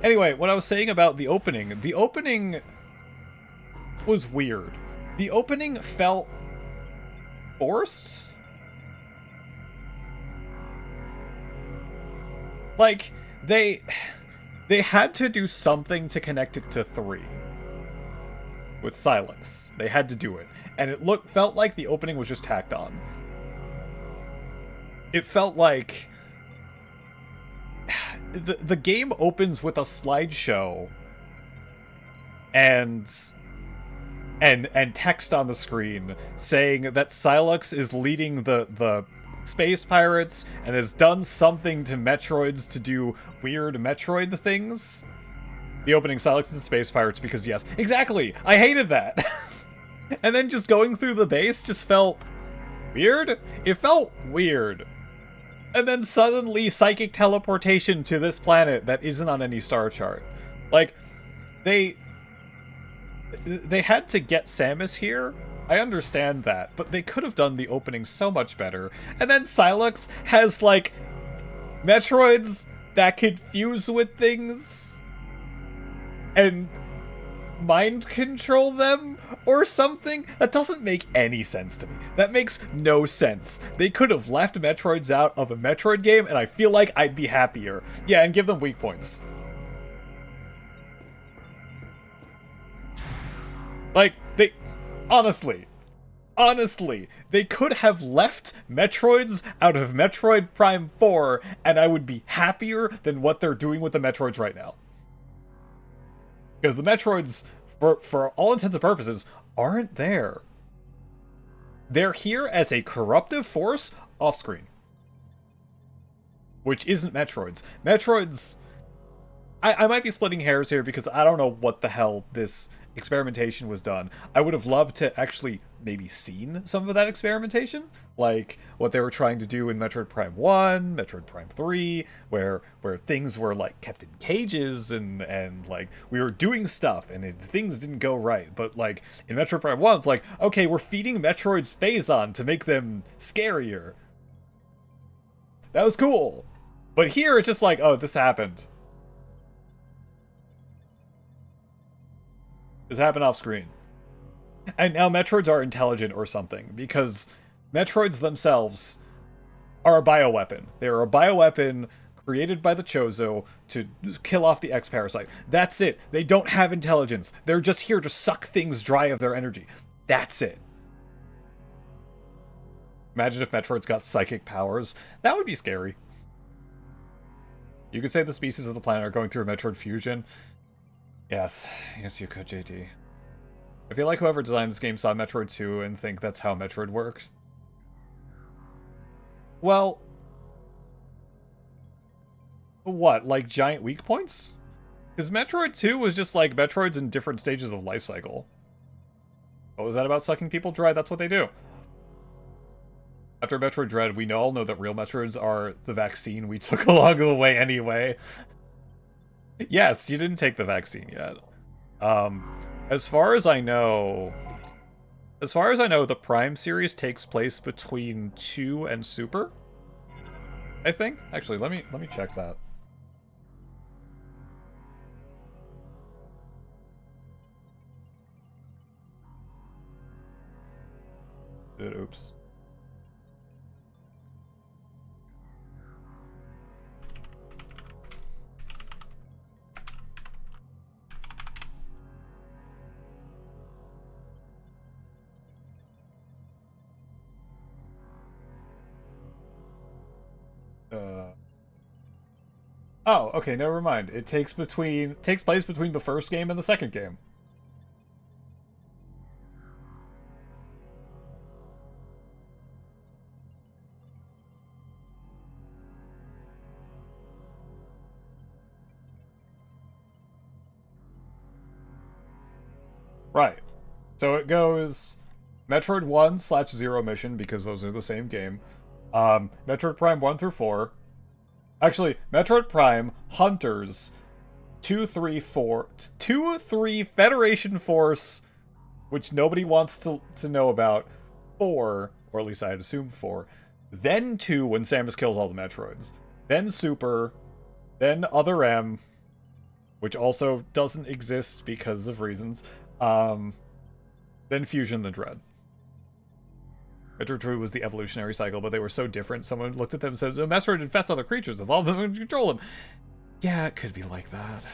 Anyway, what I was saying about the opening was weird. The opening felt forced. Like, they had to do something to connect it to 3. With Silex. They had to do it. And it felt like the opening was just tacked on. It felt like the game opens with a slideshow and text on the screen saying that Silex is leading the space pirates and has done something to Metroids to do weird Metroid things. The opening, Silex and space pirates, because yes, exactly, I hated that. And then just going through the base just felt weird. It felt weird. And then suddenly psychic teleportation to this planet that isn't on any star chart. Like, they had to get Samus here. I understand that, but they could have done the opening so much better. And then Silex has, like, Metroids that can fuse with things and mind control them or something. That doesn't make any sense to me. That makes no sense. They could have left Metroids out of a Metroid game and I feel like I'd be happier. Yeah, and give them weak points. Like, they... Honestly, they could have left Metroids out of Metroid Prime 4 and I would be happier than what they're doing with the Metroids right now. Because the Metroids, for all intents and purposes, aren't there. They're here as a corruptive force off-screen. Which isn't Metroids. Metroids... I might be splitting hairs here because I don't know what the hell this experimentation was done. I would have loved to actually maybe seen some of that experimentation, like what they were trying to do in Metroid Prime 1, Metroid Prime 3, where things were like kept in cages and like we were doing stuff and things didn't go right. But like in Metroid Prime 1, it's like, okay, we're feeding Metroids Phazon to make them scarier. That was cool. But here it's just like, oh, this happened. This happened off screen. And now Metroids are intelligent or something, because Metroids themselves are a bioweapon. They are a bioweapon created by the Chozo to kill off the X-Parasite. That's it. They don't have intelligence. They're just here to suck things dry of their energy. That's it. Imagine if Metroids got psychic powers. That would be scary. You could say the species of the planet are going through a Metroid fusion. Yes. Yes, you could, JD. I feel like whoever designed this game saw Metroid 2 and think that's how Metroid works. Well... What, like giant weak points? Because Metroid 2 was just like Metroids in different stages of life cycle. What was that about sucking people dry? That's what they do. After Metroid Dread, we all know that real Metroids are the vaccine we took along the way anyway. Yes, you didn't take the vaccine yet. As far as I know, the Prime series takes place between 2 and Super. I think. Actually, let me check that. Oops. Oh, okay, never mind. It takes place between the first game and the second game. Right. So it goes Metroid 1/0 mission, because those are the same game. Metroid Prime 1 through 4. Actually, Metroid Prime, Hunters, 2, 3, 4, 2, 3, Federation Force, which nobody wants to know about, 4, or at least I'd assume 4, then 2 when Samus kills all the Metroids, then Super, then Other M, which also doesn't exist because of reasons, then Fusion, then Dread. Metroid 2 was the evolutionary cycle, but they were so different, someone looked at them and said, "The Metroid infests other creatures, evolve them and control them." Yeah, it could be like that.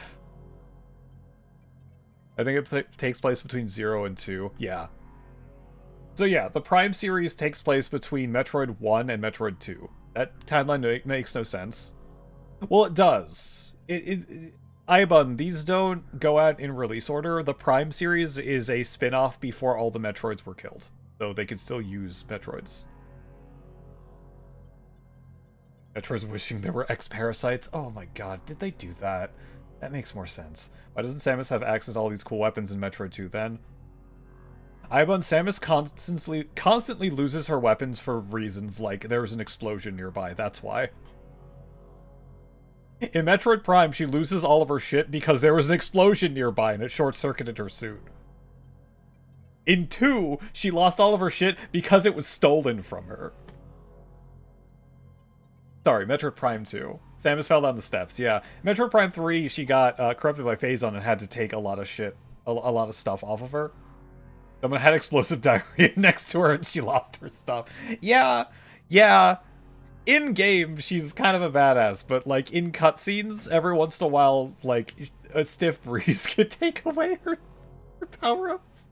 I think it takes place between 0 and 2. Yeah. So yeah, the Prime series takes place between Metroid 1 and Metroid 2. That timeline makes no sense. Well, it does. Ibun, these don't go out in release order. The Prime series is a spin-off before all the Metroids were killed. So they could still use Metroids. Metroid's wishing there were X-Parasites. Oh my god, did they do that? That makes more sense. Why doesn't Samus have access to all these cool weapons in Metroid 2 then? Ibun, Samus constantly loses her weapons for reasons like there's an explosion nearby, that's why. In Metroid Prime, she loses all of her shit because there was an explosion nearby and it short-circuited her suit. In 2, she lost all of her shit because it was stolen from her. Sorry, Metroid Prime 2. Samus fell down the steps, yeah. Metroid Prime 3, she got corrupted by Phazon and had to take a lot of shit, a lot of stuff off of her. Someone had explosive diarrhea next to her and she lost her stuff. Yeah. In-game, she's kind of a badass, but, like, in cutscenes, every once in a while, like, a stiff breeze could take away her power-ups.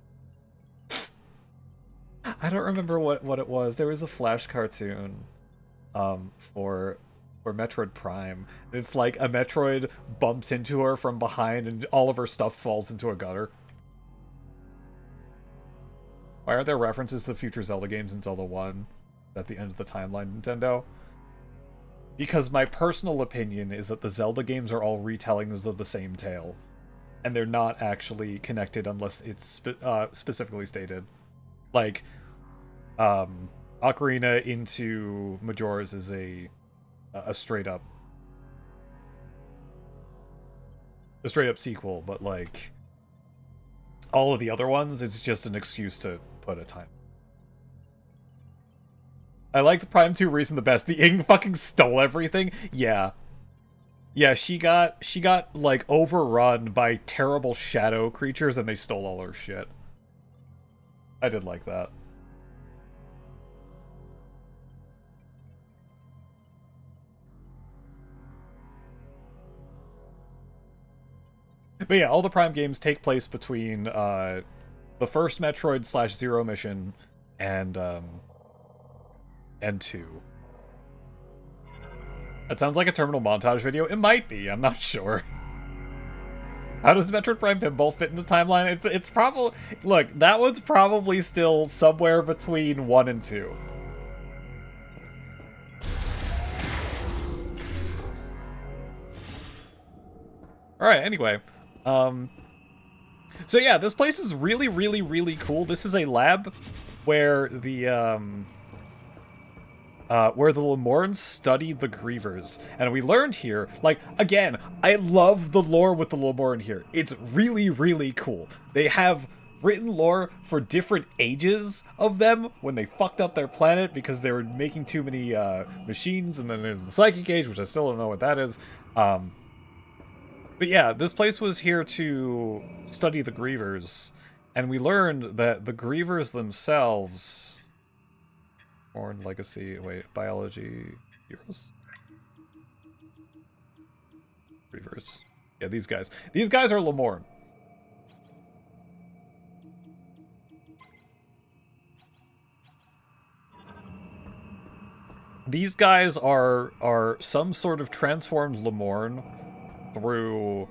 I don't remember what it was. There was a Flash cartoon for Metroid Prime. It's like a Metroid bumps into her from behind and all of her stuff falls into a gutter. Why aren't there references to future Zelda games in Zelda 1 at the end of the timeline, Nintendo? Because my personal opinion is that the Zelda games are all retellings of the same tale. And they're not actually connected unless it's specifically stated. Like, Ocarina into Majora's is a straight up sequel, but like all of the other ones, it's just an excuse to put a time. I like the Prime 2 reason the best. The Ing fucking stole everything. Yeah, she got like overrun by terrible shadow creatures and they stole all her shit. I did like that. But yeah, all the Prime games take place between the first Metroid / Zero mission and 2. That sounds like a terminal montage video. It might be. I'm not sure. How does Metroid Prime Pinball fit into the timeline? It's probably... Look, that one's probably still somewhere between 1 and 2. Alright, anyway. So yeah, this place is really, really, really cool. This is a lab where the Lemurns study the Grievers. And we learned here, like, again, I love the lore with the Lemurn here. It's really, really cool. They have written lore for different ages of them when they fucked up their planet because they were making too many machines, and then there's the Psychic Age, which I still don't know what that is. But yeah, this place was here to study the Grievers, and we learned that the Grievers themselves... Born Legacy, wait, Biology Heroes? Grievers. Yeah, these guys. These guys are Lemurn. These guys are some sort of transformed Lemurn through,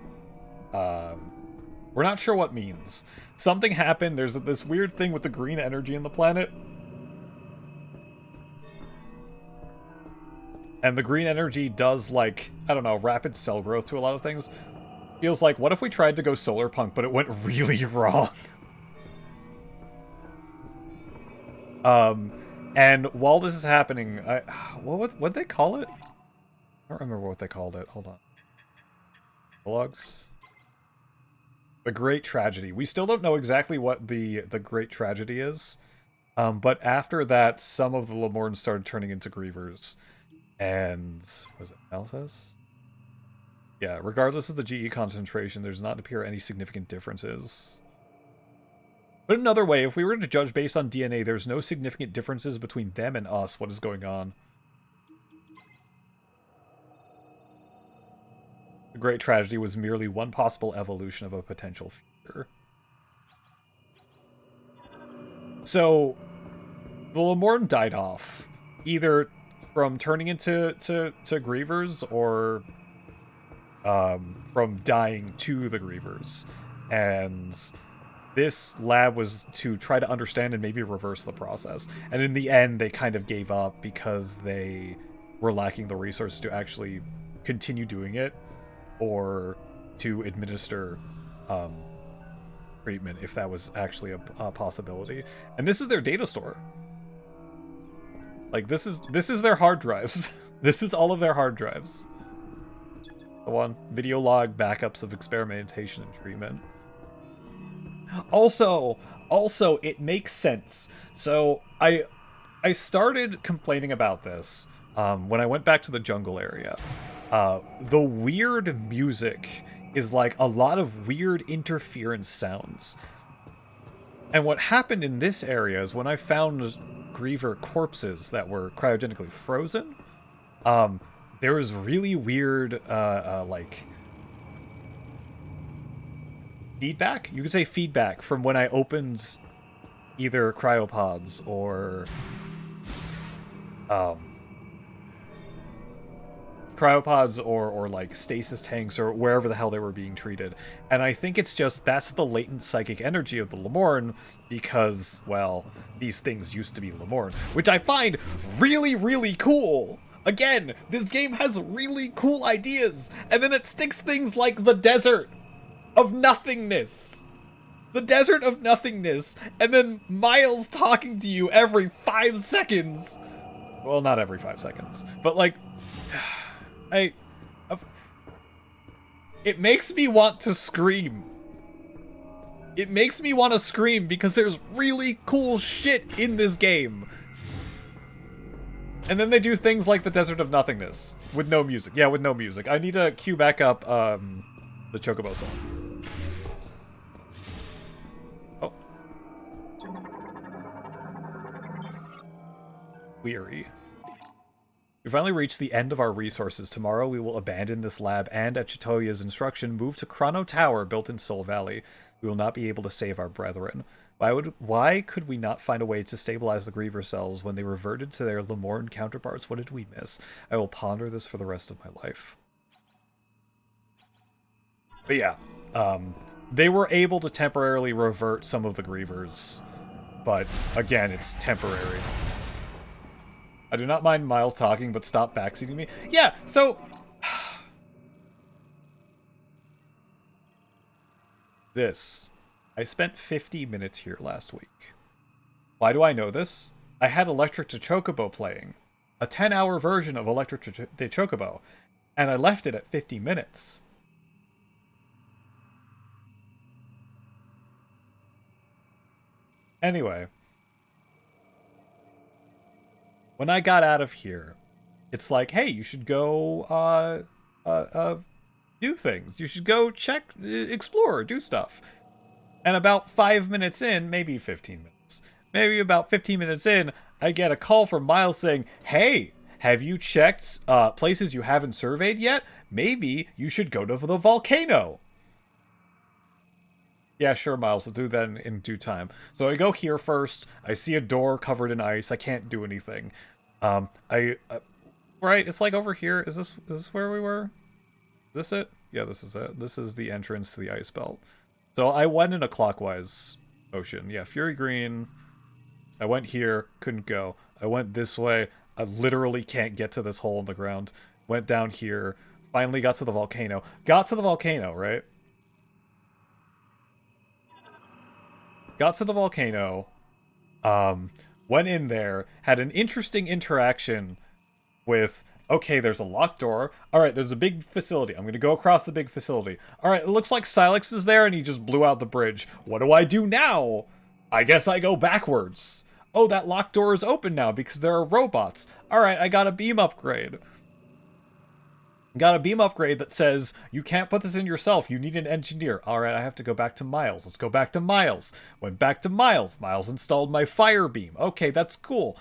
we're not sure what means. Something happened, there's this weird thing with the green energy in the planet. And the green energy does, like, I don't know, rapid cell growth to a lot of things. Feels like, what if we tried to go solar punk, but it went really wrong? And while this is happening, what'd they call it? I don't remember what they called it. Hold on. Logs? The Great Tragedy. We still don't know exactly what the Great Tragedy is. But after that, some of the Lemorns started turning into Grievers. And was it Malthus? Yeah, regardless of the GE concentration, there does not appear any significant differences. But another way, if we were to judge based on DNA, there's no significant differences between them and us. What is going on? The Great Tragedy was merely one possible evolution of a potential future. So, the Lemorn died off, either from turning into Grievers or from dying to the Grievers. And this lab was to try to understand and maybe reverse the process. And in the end, they kind of gave up because they were lacking the resources to actually continue doing it or to administer treatment if that was actually a possibility. And this is their data store. Like, this is their hard drives. This is all of their hard drives. Go on. Video log backups of experimentation and treatment. Also, it makes sense. So I started complaining about this when I went back to the jungle area. The weird music is like a lot of weird interference sounds. And what happened in this area is when I found Griever corpses that were cryogenically frozen, there was really weird like feedback? You could say feedback from when I opened either cryopods or like stasis tanks or wherever the hell they were being treated. And I think it's just that's the latent psychic energy of the Lemorn because, well, these things used to be Lemorn, which I find really, really cool. Again, this game has really cool ideas, and then it sticks things like the desert of nothingness. The desert of nothingness, and then Miles talking to you every 5 seconds. Well, not every 5 seconds, but like, it makes me want to scream. It makes me want to scream because there's really cool shit in this game. And then they do things like the Desert of Nothingness with no music. Yeah, with no music. I need to cue back up the Chocobo song. Oh. Weary. We finally reached the end of our resources. Tomorrow we will abandon this lab and, at Chitoya's instruction, move to Chrono Tower built in Soul Valley. We will not be able to save our brethren. Why could we not find a way to stabilize the Griever cells when they reverted to their Lemorn counterparts? What did we miss? I will ponder this for the rest of my life. But yeah, they were able to temporarily revert some of the Grievers, but again, it's temporary. I do not mind Miles talking, but stop backseating me. Yeah, so this. I spent 50 minutes here last week. Why do I know this? I had Electric to Chocobo playing. A 10-hour version of Electric to Chocobo. And I left it at 50 minutes. Anyway. When I got out of here, it's like, hey, you should go, do things. You should go check, explore, do stuff. And about 5 minutes in, maybe 15 minutes, maybe about 15 minutes in, I get a call from Miles saying, hey, have you checked places you haven't surveyed yet? Maybe you should go to the volcano. Yeah, sure, Miles, I'll do that in due time. So I go here first. I see a door covered in ice. I can't do anything. Right, it's like over here. Is this where we were? Is this it? Yeah, this is it. This is the entrance to the ice belt. So I went in a clockwise motion. Yeah, Fury Green. I went here, couldn't go. I went this way. I literally can't get to this hole in the ground. Went down here. Finally got to the volcano. Got to the volcano, right? Got to the volcano. Went in there. Had an interesting interaction with Okay, there's a locked door. Alright, there's a big facility. I'm gonna go across the big facility. Alright, it looks like Silex is there and he just blew out the bridge. What do I do now? I guess I go backwards. Oh, that locked door is open now because there are robots. Alright, I got a beam upgrade. Got a beam upgrade that says, you can't put this in yourself, you need an engineer. Alright, I have to go back to Miles. Let's go back to Miles. Went back to Miles. Miles installed my fire beam. Okay, that's cool.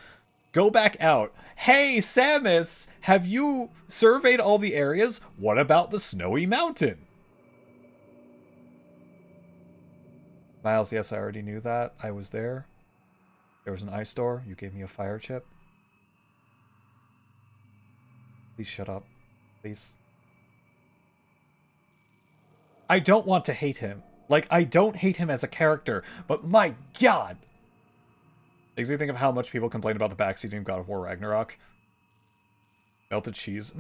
Go back out. Hey, Samus, have you surveyed all the areas? What about the snowy mountain? Miles, yes, I already knew that. I was there. There was an ice door. You gave me a fire chip. Please shut up. Please. I don't want to hate him. Like, I don't hate him as a character, but my god! Makes me think of how much people complain about the backseat in God of War Ragnarok. Melted cheese.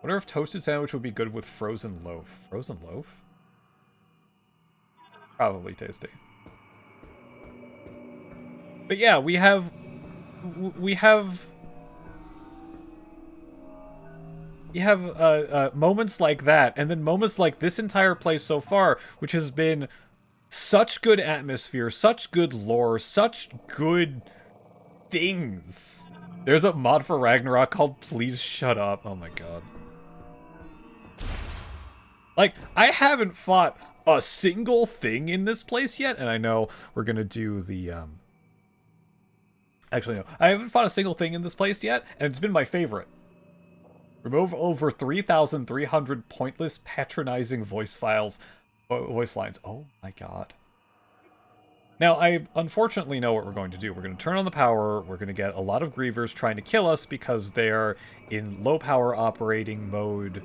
Wonder if toasted sandwich would be good with frozen loaf. Frozen loaf? Probably tasty. But yeah, we have moments like that, and then moments like this entire place so far, which has been such good atmosphere, such good lore, such good things. There's a mod for Ragnarok called Please Shut Up. Oh my god. Like, I haven't fought a single thing in this place yet, and I know we're gonna do the, Actually, no. I haven't fought a single thing in this place yet, and it's been my favorite. Remove over 3,300 pointless, patronizing voice lines. Oh my god. Now, I unfortunately know what we're going to do. We're going to turn on the power, we're going to get a lot of grievers trying to kill us because they're in low power operating mode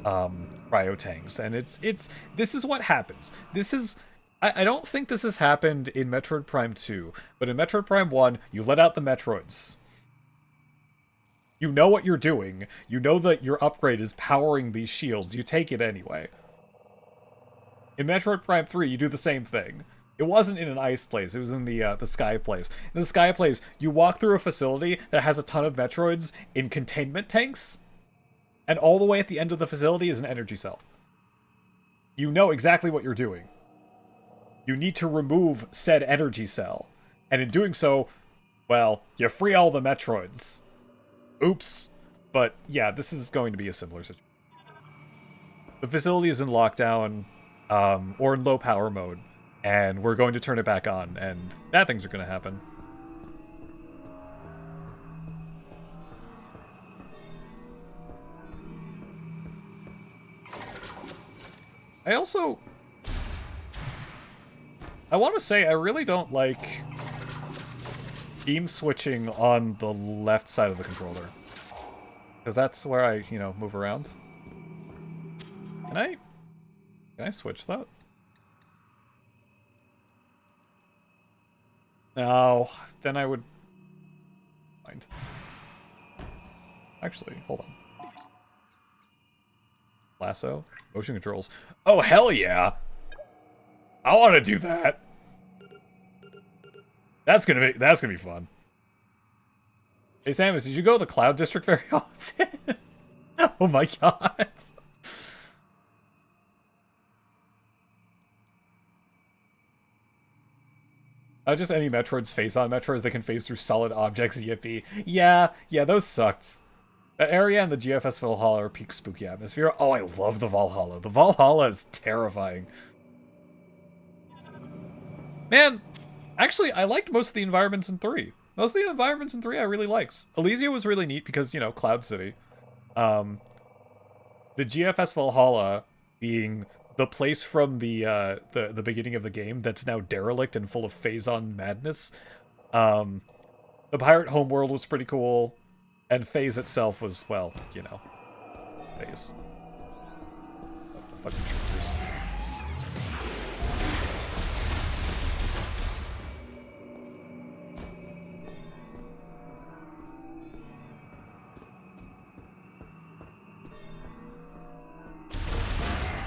cryo tanks. And this is what happens. This is... I don't think this has happened in Metroid Prime 2, but in Metroid Prime 1, you let out the Metroids. You know what you're doing. You know that your upgrade is powering these shields. You take it anyway. In Metroid Prime 3, you do the same thing. It wasn't in an ice place. It was in the sky place. In the sky place, you walk through a facility that has a ton of Metroids in containment tanks, and all the way at the end of the facility is an energy cell. You know exactly what you're doing. You need to remove said energy cell. And in doing so, well, you free all the Metroids. Oops. But yeah, this is going to be a similar situation. The facility is in lockdown, or in low power mode, and we're going to turn it back on, and bad things are going to happen. I want to say I really don't like beam switching on the left side of the controller. Because that's where I, move around. Can I switch that? No, then I would mind. Actually, hold on. Lasso? Motion controls. Oh, hell yeah! I want to do that! That's gonna be fun. Hey Samus, did you go to the Cloud District very often? Oh my god. Just any Metroids face-on Metroids that can phase through solid objects, yippee. Yeah, those sucked. That area and the GFS Valhalla are peak spooky atmosphere. Oh, I love the Valhalla. The Valhalla is terrifying. Man, actually, I liked most of the environments in 3. Most of the environments in 3 I really liked. Elysia was really neat because, Cloud City. The GFS Valhalla being the place from the beginning of the game that's now derelict and full of phase-on madness. The pirate homeworld was pretty cool, and Phase itself was, well, Phase. Oh, the fucking troopers.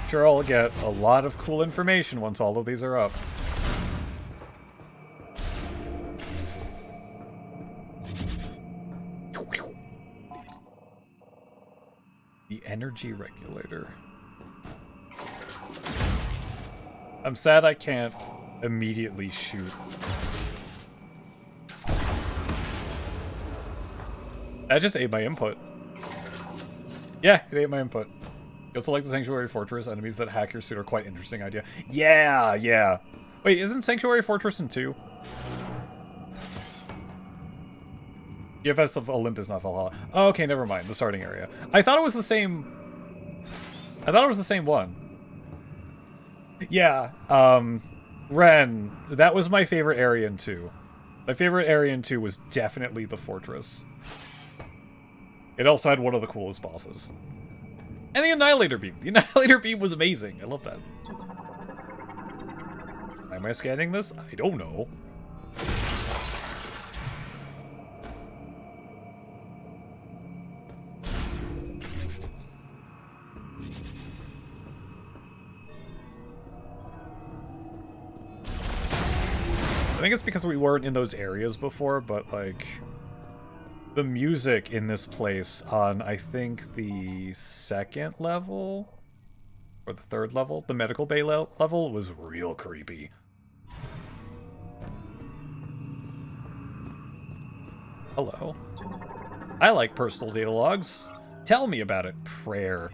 Sure, I'll get a lot of cool information once all of these are up. energy regulator. I'm sad I can't immediately shoot. That just ate my input. Yeah, it ate my input. You also like the Sanctuary Fortress. Enemies that hack your suit are quite interesting idea. Yeah, yeah. Wait, isn't Sanctuary Fortress in 2? GFS of Olympus, not Valhalla. Oh, okay, never mind. The starting area. I thought it was the same... I thought it was the same one. Yeah, Ren, that was my favorite area in 2. My favorite area in 2 was definitely the fortress. It also had one of the coolest bosses. And the Annihilator Beam. The Annihilator Beam was amazing. I love that. Am I scanning this? I don't know. I think it's because we weren't in those areas before, but, like, the music in this place on, I think, the 2nd level? Or the 3rd level? The medical bay level was real creepy. Hello. I like personal data logs. Tell me about it, prayer.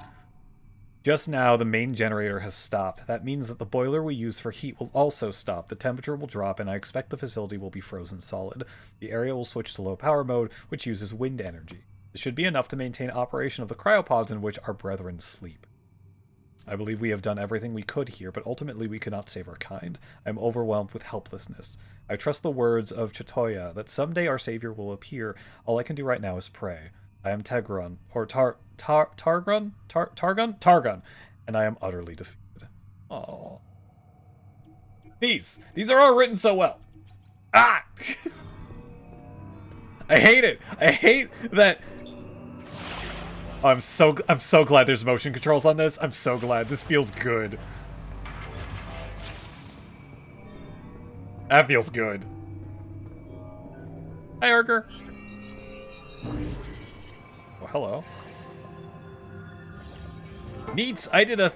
Just now, the main generator has stopped. That means that the boiler we use for heat will also stop. The temperature will drop, and I expect the facility will be frozen solid. The area will switch to low power mode, which uses wind energy. This should be enough to maintain operation of the cryopods in which our brethren sleep. I believe we have done everything we could here, but ultimately we cannot save our kind. I am overwhelmed with helplessness. I trust the words of Chatoya, that someday our savior will appear. All I can do right now is pray. I am Tegron, or Targon, and I am utterly defeated. Oh, these are all written so well. Ah, I hate it. I hate that. Oh, I'm so glad there's motion controls on this. I'm so glad. This feels good. That feels good. Hi, Arker. Oh, hello. Neat! I did a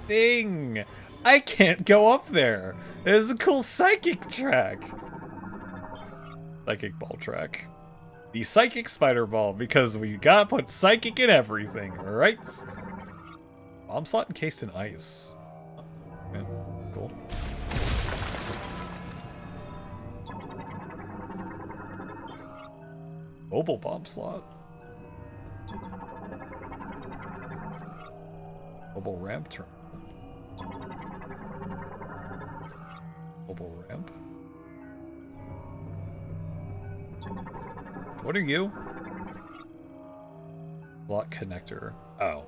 thing! I can't go up there! There's a cool psychic track! Psychic ball track. The psychic spider ball, because we gotta put psychic in everything, right? Bomb slot encased in ice. Okay, cool. Mobile bomb slot. Mobile ramp turn. Mobile ramp. What are you? Block connector. Oh.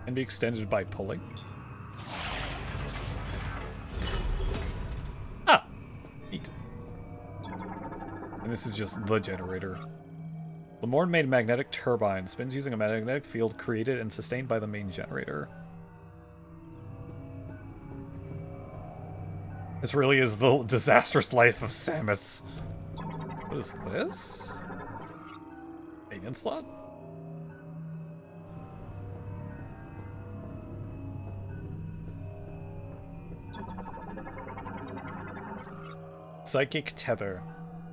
Can be extended by pulling. Ah! Neat. And this is just the generator. Lamorne made a magnetic turbine. Spins using a magnetic field created and sustained by the main generator. This really is the disastrous life of Samus. What is this? Maintenance slot? Psychic tether.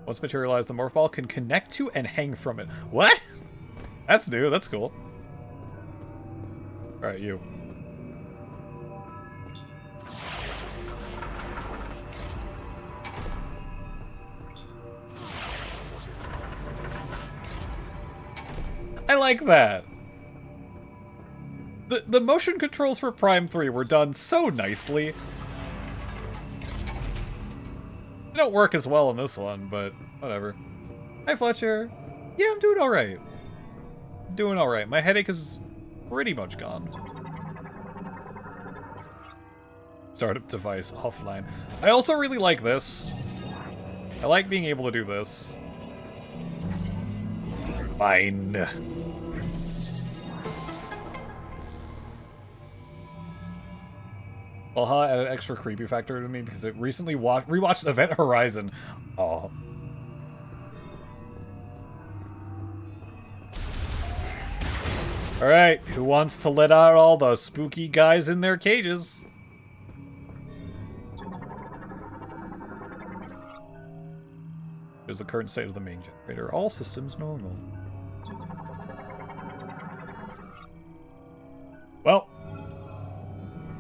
Once materialized, the morph ball can connect to and hang from it. What? That's new. That's cool. Alright, you. I like that. The motion controls for Prime 3 were done so nicely. They don't work as well in this one, but whatever. Hi, Fletcher. Yeah, I'm doing alright. Doing alright. My headache is pretty much gone. Startup device offline. I also really like this. I like being able to do this. Fine. Valhalla added an extra creepy factor to me because it recently rewatched Event Horizon. Oh. Alright, who wants to let out all the spooky guys in their cages? Here's the current state of the main generator. All systems normal. Well,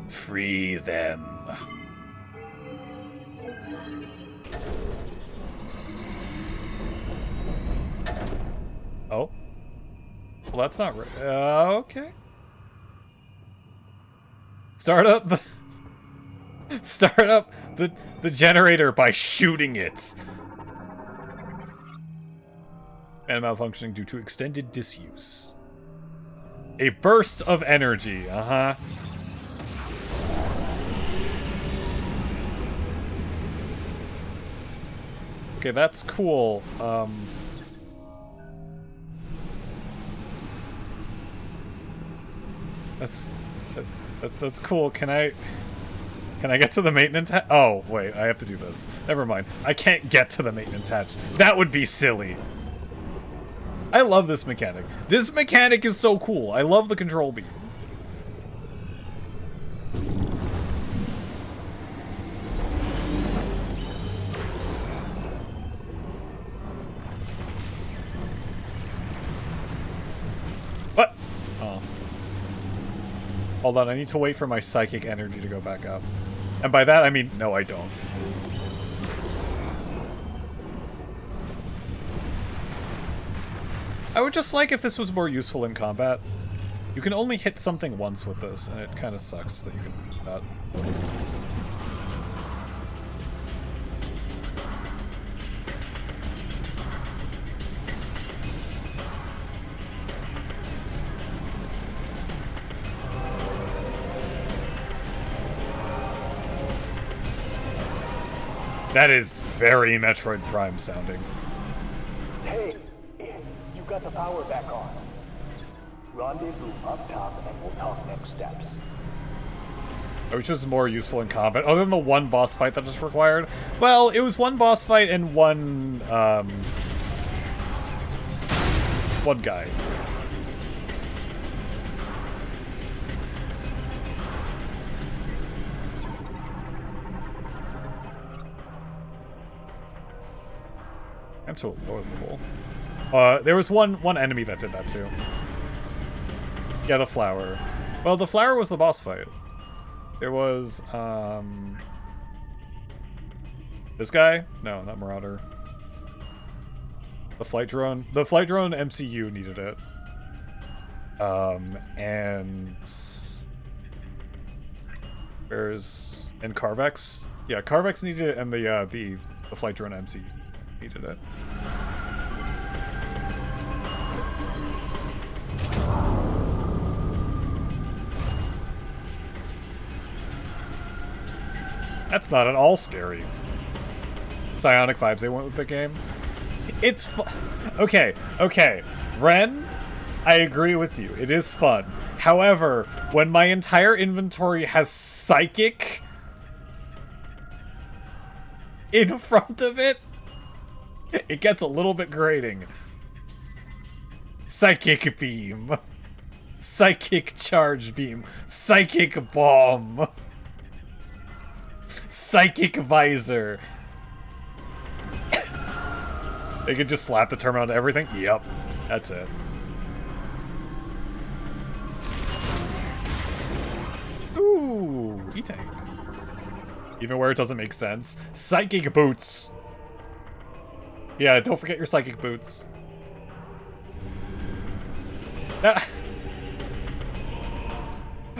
free them. Oh. Well, that's not right. Okay. Start up the generator by shooting it. And malfunctioning due to extended disuse. A burst of energy. Uh-huh. Okay, that's cool. That's cool. Can I get to the maintenance hatch? Oh, wait, I have to do this. Never mind. I can't get to the maintenance hatch. That would be silly. I love this mechanic. This mechanic is so cool. I love the control beam. What? Oh. Hold on, I need to wait for my psychic energy to go back up. And by that, I mean, no, I don't. I would just like if this was more useful in combat. You can only hit something once with this, and it kind of sucks that you can do that. That is very Metroid Prime sounding. Hey, you got the power back on. Rendezvous up top and we'll talk next steps. Which was more useful in combat, other than the one boss fight that was required. Well, it was one boss fight and one guy. I'm so low level. There was one enemy that did that too. Yeah, the flower. Well, the flower was the boss fight. There was, this guy? No, not Marauder. The flight drone. The flight drone MCU needed it. And... And Carvex? Yeah, Carvex needed it, and the flight drone MCU needed it. That's not at all scary. Psionic vibes they went with the game. It's okay. Ren, I agree with you. It is fun. However, when my entire inventory has psychic in front of it, it gets a little bit grating. Psychic beam. Psychic charge beam. Psychic bomb. Psychic visor. They could just slap the terminal to everything? Yep. That's it. Ooh, E-Tank. Even where it doesn't make sense. Psychic boots. Yeah, don't forget your psychic boots.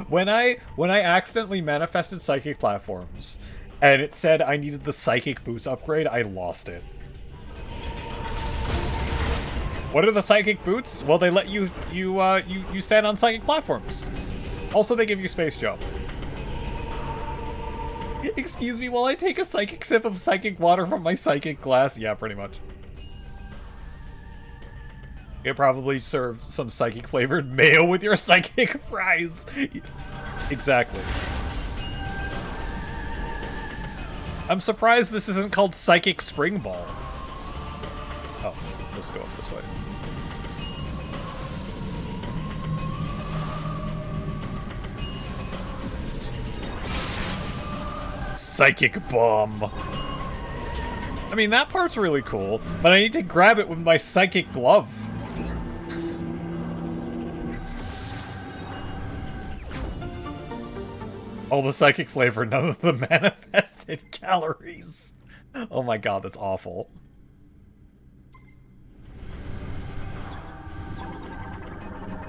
When I accidentally manifested psychic platforms, and it said I needed the psychic boots upgrade, I lost it. What are the psychic boots? Well, they let you stand on psychic platforms. Also, they give you space jump. Excuse me while I take a psychic sip of psychic water from my psychic glass. Yeah, pretty much. You probably serve some psychic flavored mayo with your psychic fries. Exactly. I'm surprised this isn't called Psychic Spring Ball. Oh, let's go up this way. psychic bomb. I mean, that part's really cool, but I need to grab it with my psychic glove. All the psychic flavor, none of the manifested calories. Oh my god, that's awful.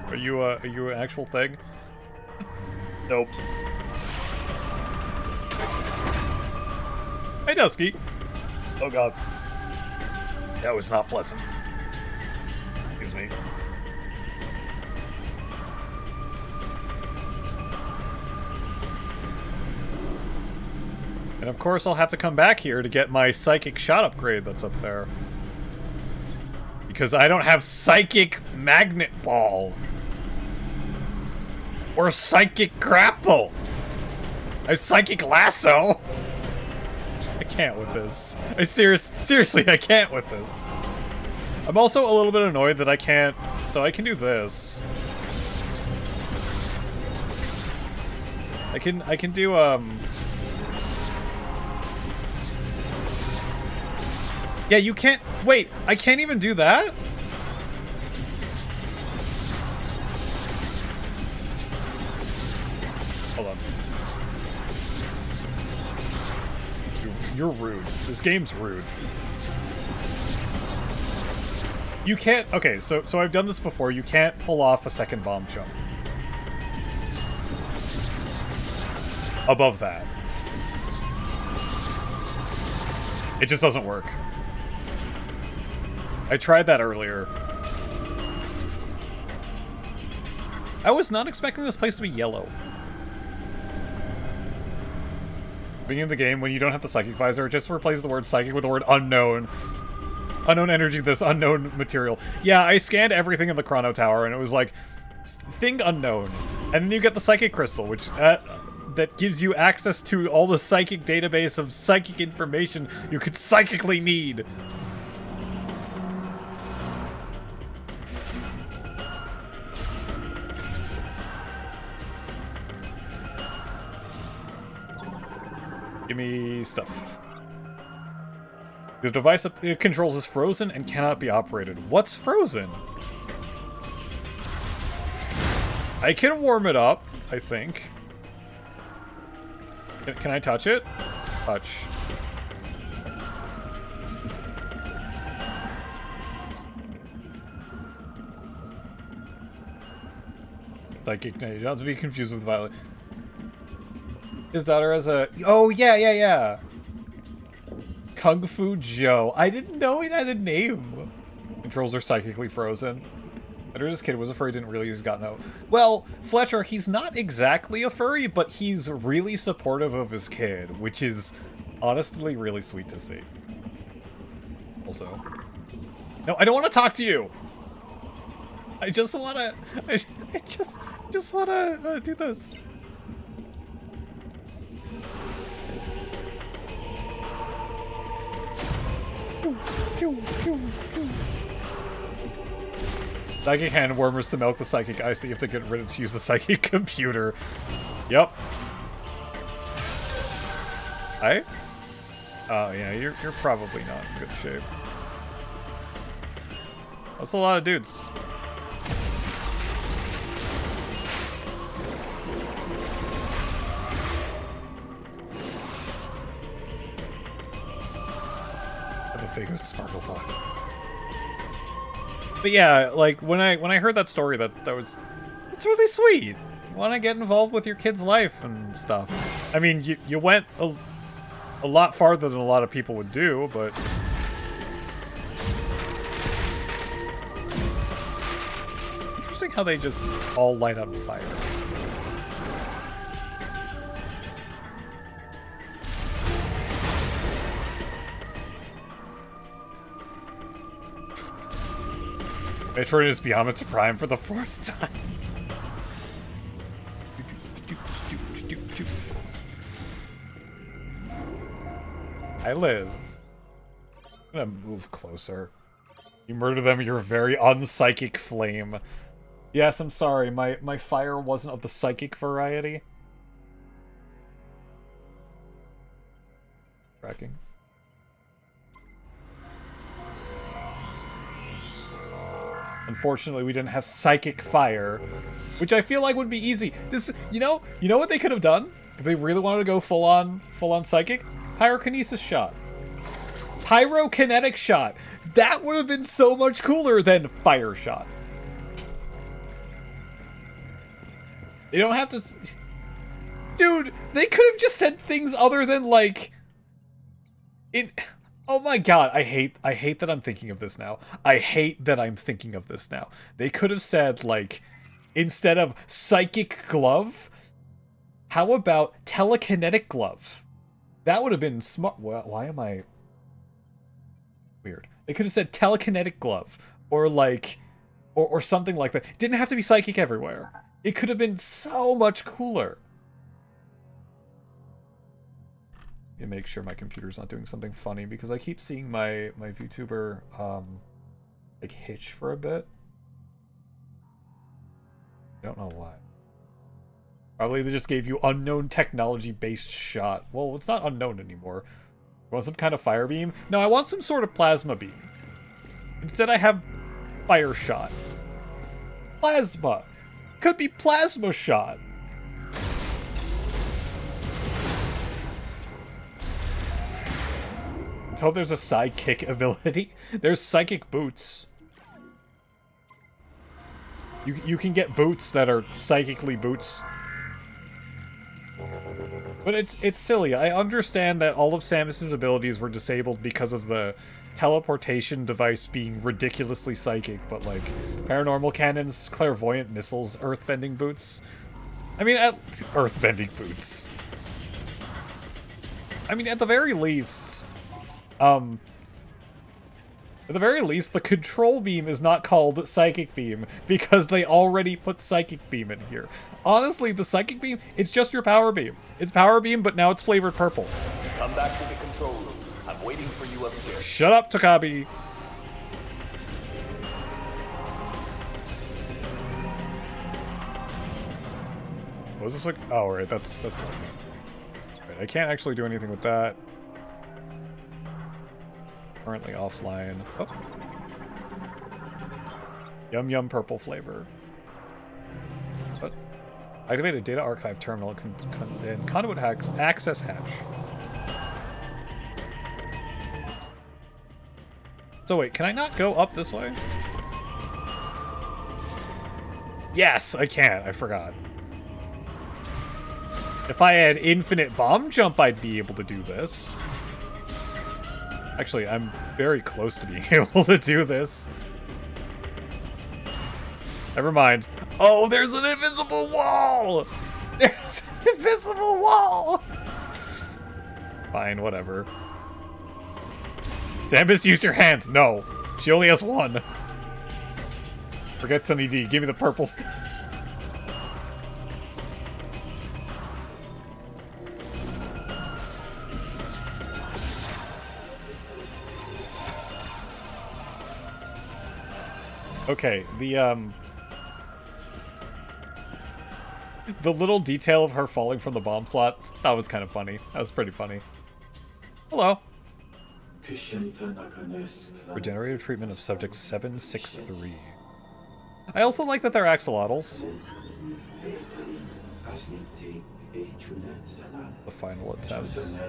Are you an actual thing? Nope. Hey, Dusky. Oh god. That was not pleasant. Excuse me. And of course I'll have to come back here to get my psychic shot upgrade that's up there. Because I don't have psychic magnet ball. Or psychic grapple. I have psychic lasso. I can't with this. Seriously, I can't with this. I'm also a little bit annoyed that I can't... So I can do this. I can do, Yeah, you can't... Wait, I can't even do that? Hold on. You're rude. This game's rude. You can't... Okay, so I've done this before. You can't pull off a second bomb jump. Above that. It just doesn't work. I tried that earlier. I was not expecting this place to be yellow. Beginning of the game, when you don't have the psychic visor, it just replaces the word psychic with the word unknown. Unknown energy, this unknown material. Yeah, I scanned everything in the Chrono Tower, and it was like, thing unknown. And then you get the psychic crystal, which that gives you access to all the psychic database of psychic information you could psychically need. Give me stuff. The device it controls is frozen and cannot be operated. What's frozen? I can warm it up, I think. Can I touch it? Touch. Psychic, no, you don't have to be confused with Violet. His daughter has a... Oh, yeah. Kung Fu Joe. I didn't know it had a name. Controls are psychically frozen. This kid was a furry, didn't really use got no. Well, Fletcher, he's not exactly a furry, but he's really supportive of his kid, which is honestly really sweet to see. Also. No, I don't want to talk to you! I just want to... I just want to do this. Psychic hand warmers to milk the psychic ice. You have to get rid of to use the psychic computer. Yep. Oh yeah, you're probably not in good shape. That's a lot of dudes. Fago Sparkle talk. But yeah, like when I heard that story, it's really sweet. You want to get involved with your kid's life and stuff. I mean, you went a lot farther than a lot of people would do, but interesting how they just all light on fire. Metroid is beyond Metroid Prime for the 4th time. Hi, Liz. I'm gonna move closer. You murder them, you're a very unpsychic flame. Yes, I'm sorry, my fire wasn't of the psychic variety. tracking. Unfortunately, we didn't have Psychic Fire, which I feel like would be easy. This, you know what they could have done if they really wanted to go full on Psychic? Pyrokinesis shot. Pyrokinetic shot. That would have been so much cooler than Fire shot. They don't have to... Dude, they could have just said things other than, like... Oh my god, I hate that I'm thinking of this now. I hate that I'm thinking of this now. They could have said, like, instead of Psychic Glove, how about Telekinetic Glove? That would have been smart. Well, why am I... Weird. They could have said Telekinetic Glove, or like... Or something like that. It didn't have to be Psychic everywhere. It could have been so much cooler. To make sure my computer's not doing something funny, because I keep seeing my VTuber like hitch for a bit. I don't know why. Probably they just gave you unknown technology based shot. Well, it's not unknown anymore. You want some kind of fire beam? No, I want some sort of plasma beam. Instead I have fire shot. Plasma! Could be plasma shot. Let's hope there's a sidekick ability. There's psychic boots. You can get boots that are psychically boots. But it's silly. I understand that all of Samus's abilities were disabled because of the teleportation device being ridiculously psychic, but like paranormal cannons, clairvoyant missiles, earthbending boots. I mean, earthbending boots. I mean, at the very least, the control beam is not called Psychic Beam because they already put Psychic Beam in here. Honestly, the Psychic Beam, it's just your Power Beam. It's Power Beam, but now it's flavored purple. Come back to the control room. I'm waiting for you upstairs. Shut up, Takabi. What was this like? Oh, right, that's right, I can't actually do anything with that. Currently offline. Oh. Yum yum purple flavor. What? Activate a data archive terminal and conduit access hatch. So wait, can I not go up this way? Yes, I can. I forgot. If I had infinite bomb jump, I'd be able to do this. Actually, I'm very close to being able to do this. Never mind. Oh, there's an invisible wall! There's an invisible wall! Fine, whatever. Samus, use your hands. No. She only has one. Forget Sunny D. Give me the purple stuff. Okay, the little detail of her falling from the bomb slot, that was kind of funny. That was pretty funny. Hello. Regenerative treatment of subject 763. I also like that they're axolotls. The final attempts.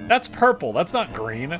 That's purple, that's not green.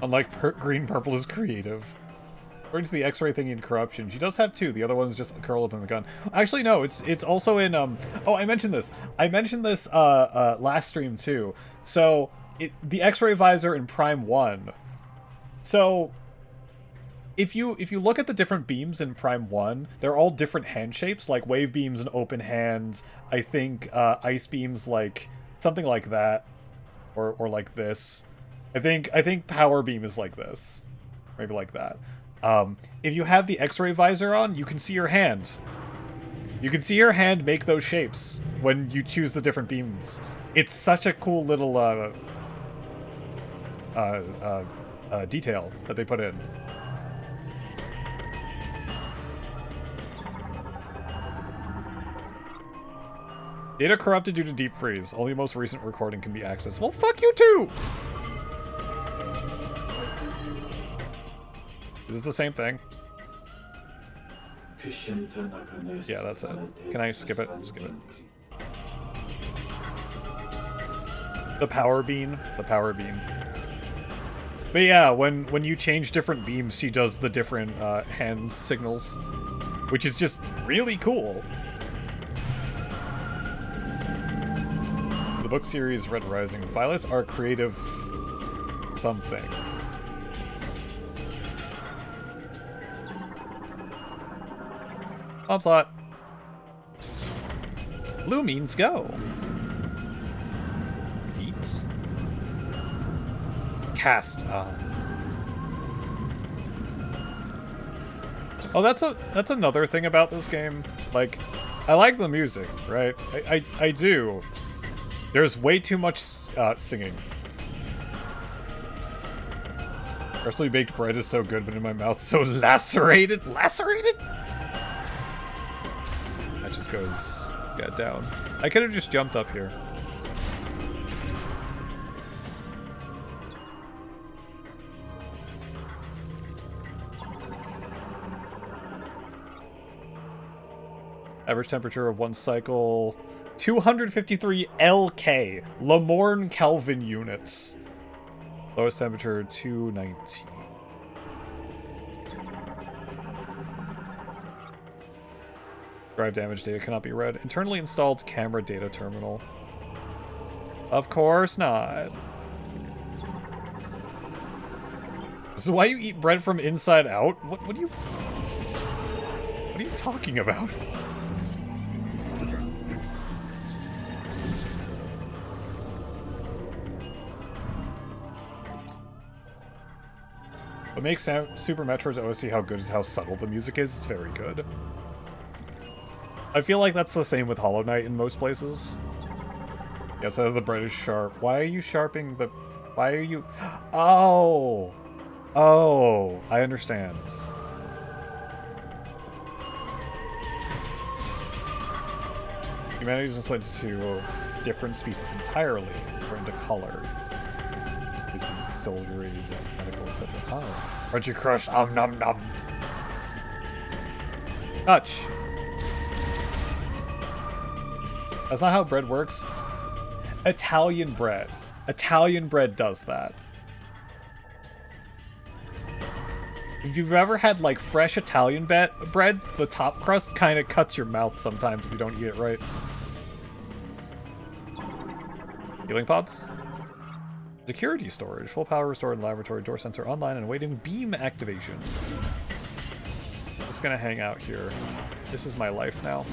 Unlike green, purple is creative. According to the X-ray thingy in Corruption, she does have two. The other one's just curl up in the gun. Actually, no. It's also in Oh, I mentioned this. I mentioned this last stream too. So the X-ray visor in Prime 1. So if you look at the different beams in Prime 1, they're all different hand shapes, like wave beams and open hands. I think ice beams like something like that, or like this. I think power beam is like this, maybe like that. If you have the X-ray visor on, you can see your hand. You can see your hand make those shapes when you choose the different beams. It's such a cool little detail that they put in. Data corrupted due to deep freeze. Only most recent recording can be accessed. Well, fuck you too! Is this the same thing? Yeah, that's it. Can I skip it? Skip it. The power beam. The power beam. But yeah, when you change different beams, she does the different hand signals, which is just really cool. The book series Red Rising. Violets are creative something. Bomb slot. Blue means go. Eat. Cast. Oh, that's another thing about this game. Like, I like the music, right? I do. There's way too much singing. Freshly baked bread is so good, but in my mouth so lacerated. Lacerated? That just goes down. I could have just jumped up here. Average temperature of one cycle, 253 LK, Lamorne Kelvin units. Lowest temperature, 219. Drive damage data cannot be read. Internally installed camera data terminal. Of course not. This is why you eat bread from inside out? What are you talking about? What makes Super Metroid's OST how good is how subtle the music is. It's very good. I feel like that's the same with Hollow Knight in most places. Yeah, so the bread is sharp. Why are you sharpening the... Why are you... Oh! Oh, I understand. Humanity is split into different species entirely, according to color. These being soldiery, medical, etc. Oh. Crunchy Crush, nom nom. Touch. That's not how bread works. Italian bread. Italian bread does that. If you've ever had, like, fresh Italian bread, the top crust kind of cuts your mouth sometimes if you don't eat it right. Healing pods? Security storage. Full power restored in laboratory. Door sensor online and awaiting beam activation. Just gonna hang out here. This is my life now.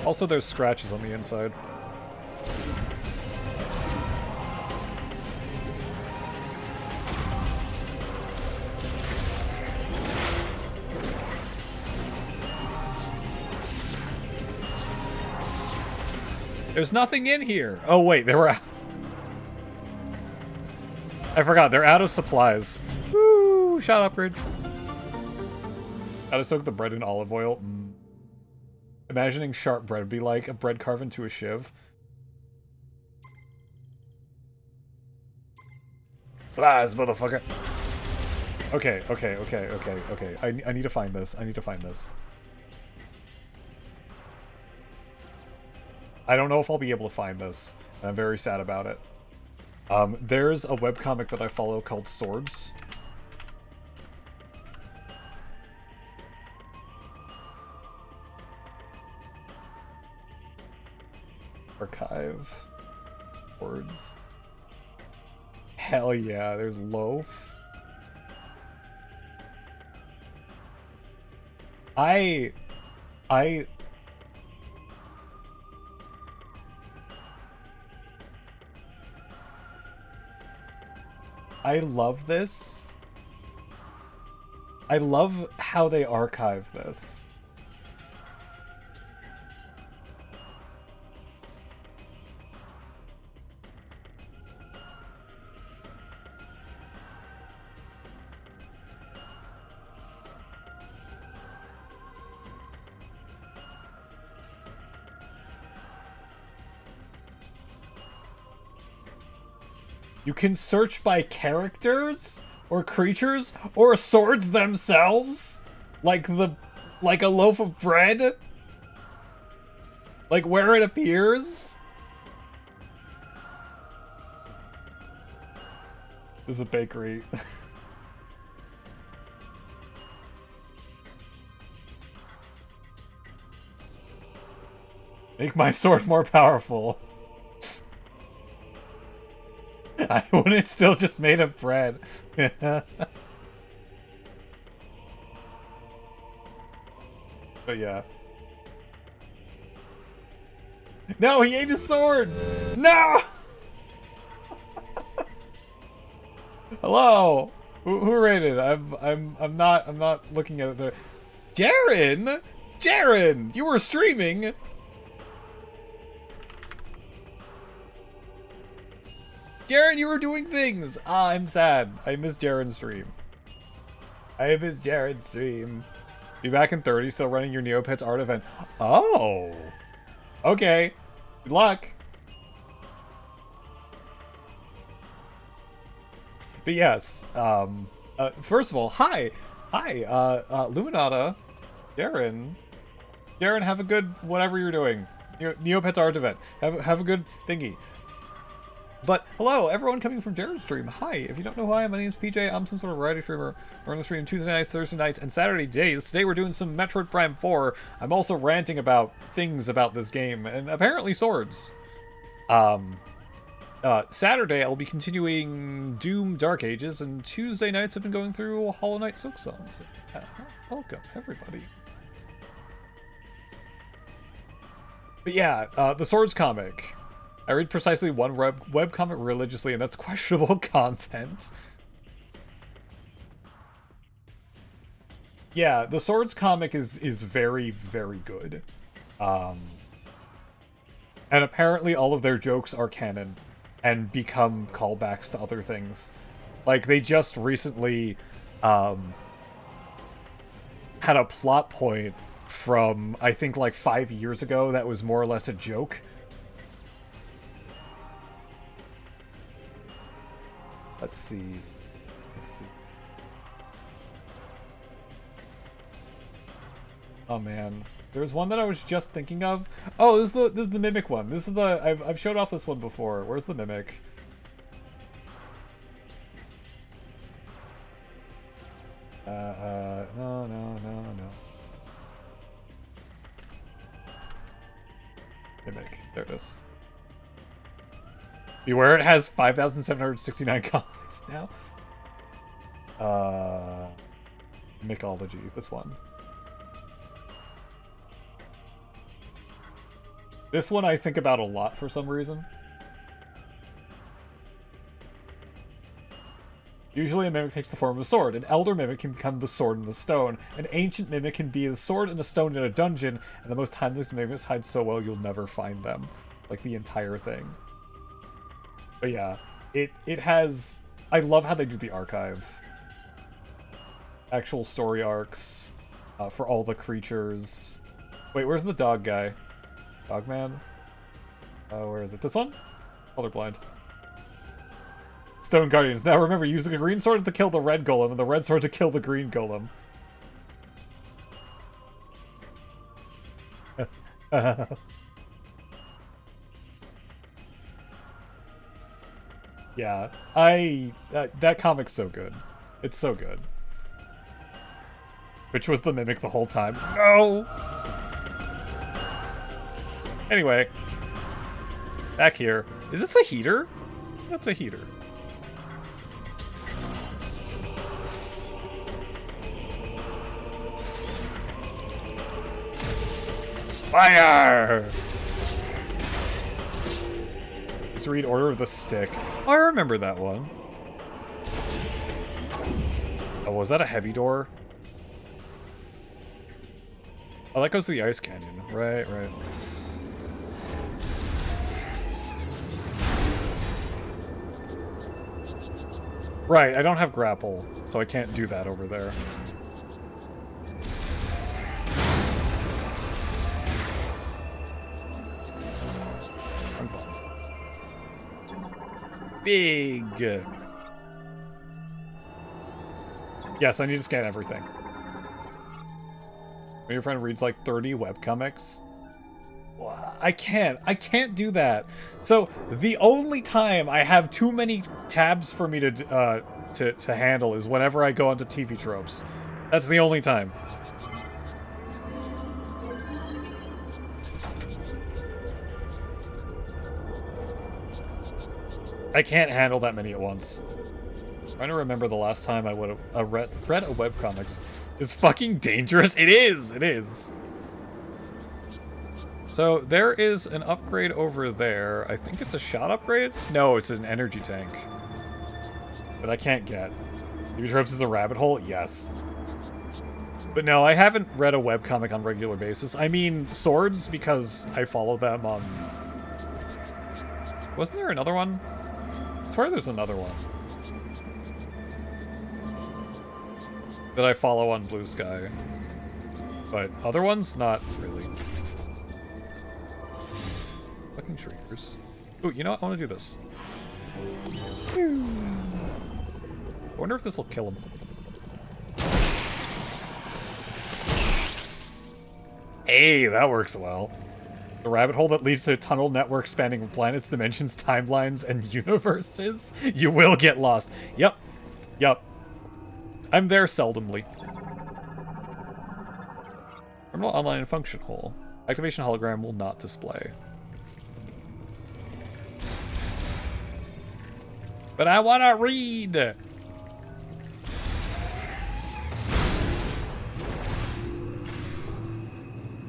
Also, there's scratches on the inside. There's nothing in here. Oh, wait, they were out. I forgot, they're out of supplies. Woo, shot upgrade. How to soak the bread in olive oil. Imagining sharp bread would be like a bread carved into a shiv. Lies, motherfucker. Okay. I need to find this. I need to find this. I don't know if I'll be able to find this, and I'm very sad about it. There's a webcomic that I follow called Swords. Archive. Words. Hell yeah, there's Loaf. I love this. I love how they archive this. You can search by characters or creatures or swords themselves, like a loaf of bread, like where it appears. This is a bakery. Make my sword more powerful. I wouldn't still just made of bread. But yeah. No, he ate his sword! No! Hello! Who rated? I'm not looking at it. Jaren! Jaren! You were streaming! Jaren, you were doing things! Ah, I'm sad. I miss Jaren's stream. I miss Jaren's stream. Be back in 30, still running your Neopets art event. Oh! Okay. Good luck. But yes, first of all, hi! Hi, Luminata, Jaren. Jaren, have a good whatever you're doing. Neopets art event. Have a good thingy. But hello, everyone coming from Jared's stream. Hi, if you don't know who I am, my name is PJ. I'm some sort of variety streamer. We're on the stream Tuesday nights, Thursday nights, and Saturday days. Today we're doing some Metroid Prime 4. I'm also ranting about things about this game, and apparently swords. Saturday I'll be continuing Doom Dark Ages, and Tuesday nights I've been going through Hollow Knight Silksong. So, welcome, everybody. But yeah, the Swords comic. I read precisely one webcomic religiously, and that's questionable content. Yeah, the Swords comic is very, very good. And apparently all of their jokes are canon and become callbacks to other things. Like, they just recently had a plot point from, I think, like 5 years ago that was more or less a joke. Let's see. Oh man, there's one that I was just thinking of. Oh, this is the Mimic one. This is the I've showed off this one before. Where's the Mimic? No. Mimic. There it is. Beware, it has 5,769 comments now. Mycology, this one. This one I think about a lot for some reason. Usually a mimic takes the form of a sword. An elder mimic can become the sword in the stone. An ancient mimic can be a sword and a stone in a dungeon, and the most timeless mimics hide so well you'll never find them. Like, the entire thing. But yeah, it has... I love how they do the archive. Actual story arcs for all the creatures. Wait, where's the dog guy? Dogman? Where is it? This one? Colorblind. Stone Guardians. Now remember, using a green sword to kill the red golem and the red sword to kill the green golem. Yeah, that comic's so good. It's so good. Which was the Mimic the whole time. No! Anyway. Back here. Is this a heater? That's a heater. Fire! Just read Order of the Stick. Oh, I remember that one. Oh, was that a heavy door? Oh, that goes to the Ice Canyon. Right, right. Right, I don't have grapple, so I can't do that over there. I'm bummed. Big! Yes, I need to scan everything. When your friend reads like 30 webcomics, I can't do that. So the only time I have too many tabs for me to handle is whenever I go onto TV tropes. That's the only time. I can't handle that many at once. I'm trying to remember the last time I would have read a webcomics. It's fucking dangerous. It is. It is. So there is an upgrade over there. I think it's a shot upgrade? No, it's an energy tank. That I can't get. TV tropes is a rabbit hole? Yes. But no, I haven't read a webcomic on a regular basis. I mean, Swords, because I follow them on... Wasn't there another one? I swear there's another one. That I follow on Blue Sky. But other ones? Not really. Fucking shriekers. Ooh, you know what? I want to do this. I wonder if this will kill him. Hey, that works well. The rabbit hole that leads to a tunnel network spanning planets, dimensions, timelines, and universes. You will get lost. Yep. Yep. I'm there seldomly. Terminal online function hole. Activation hologram will not display. But I want to read!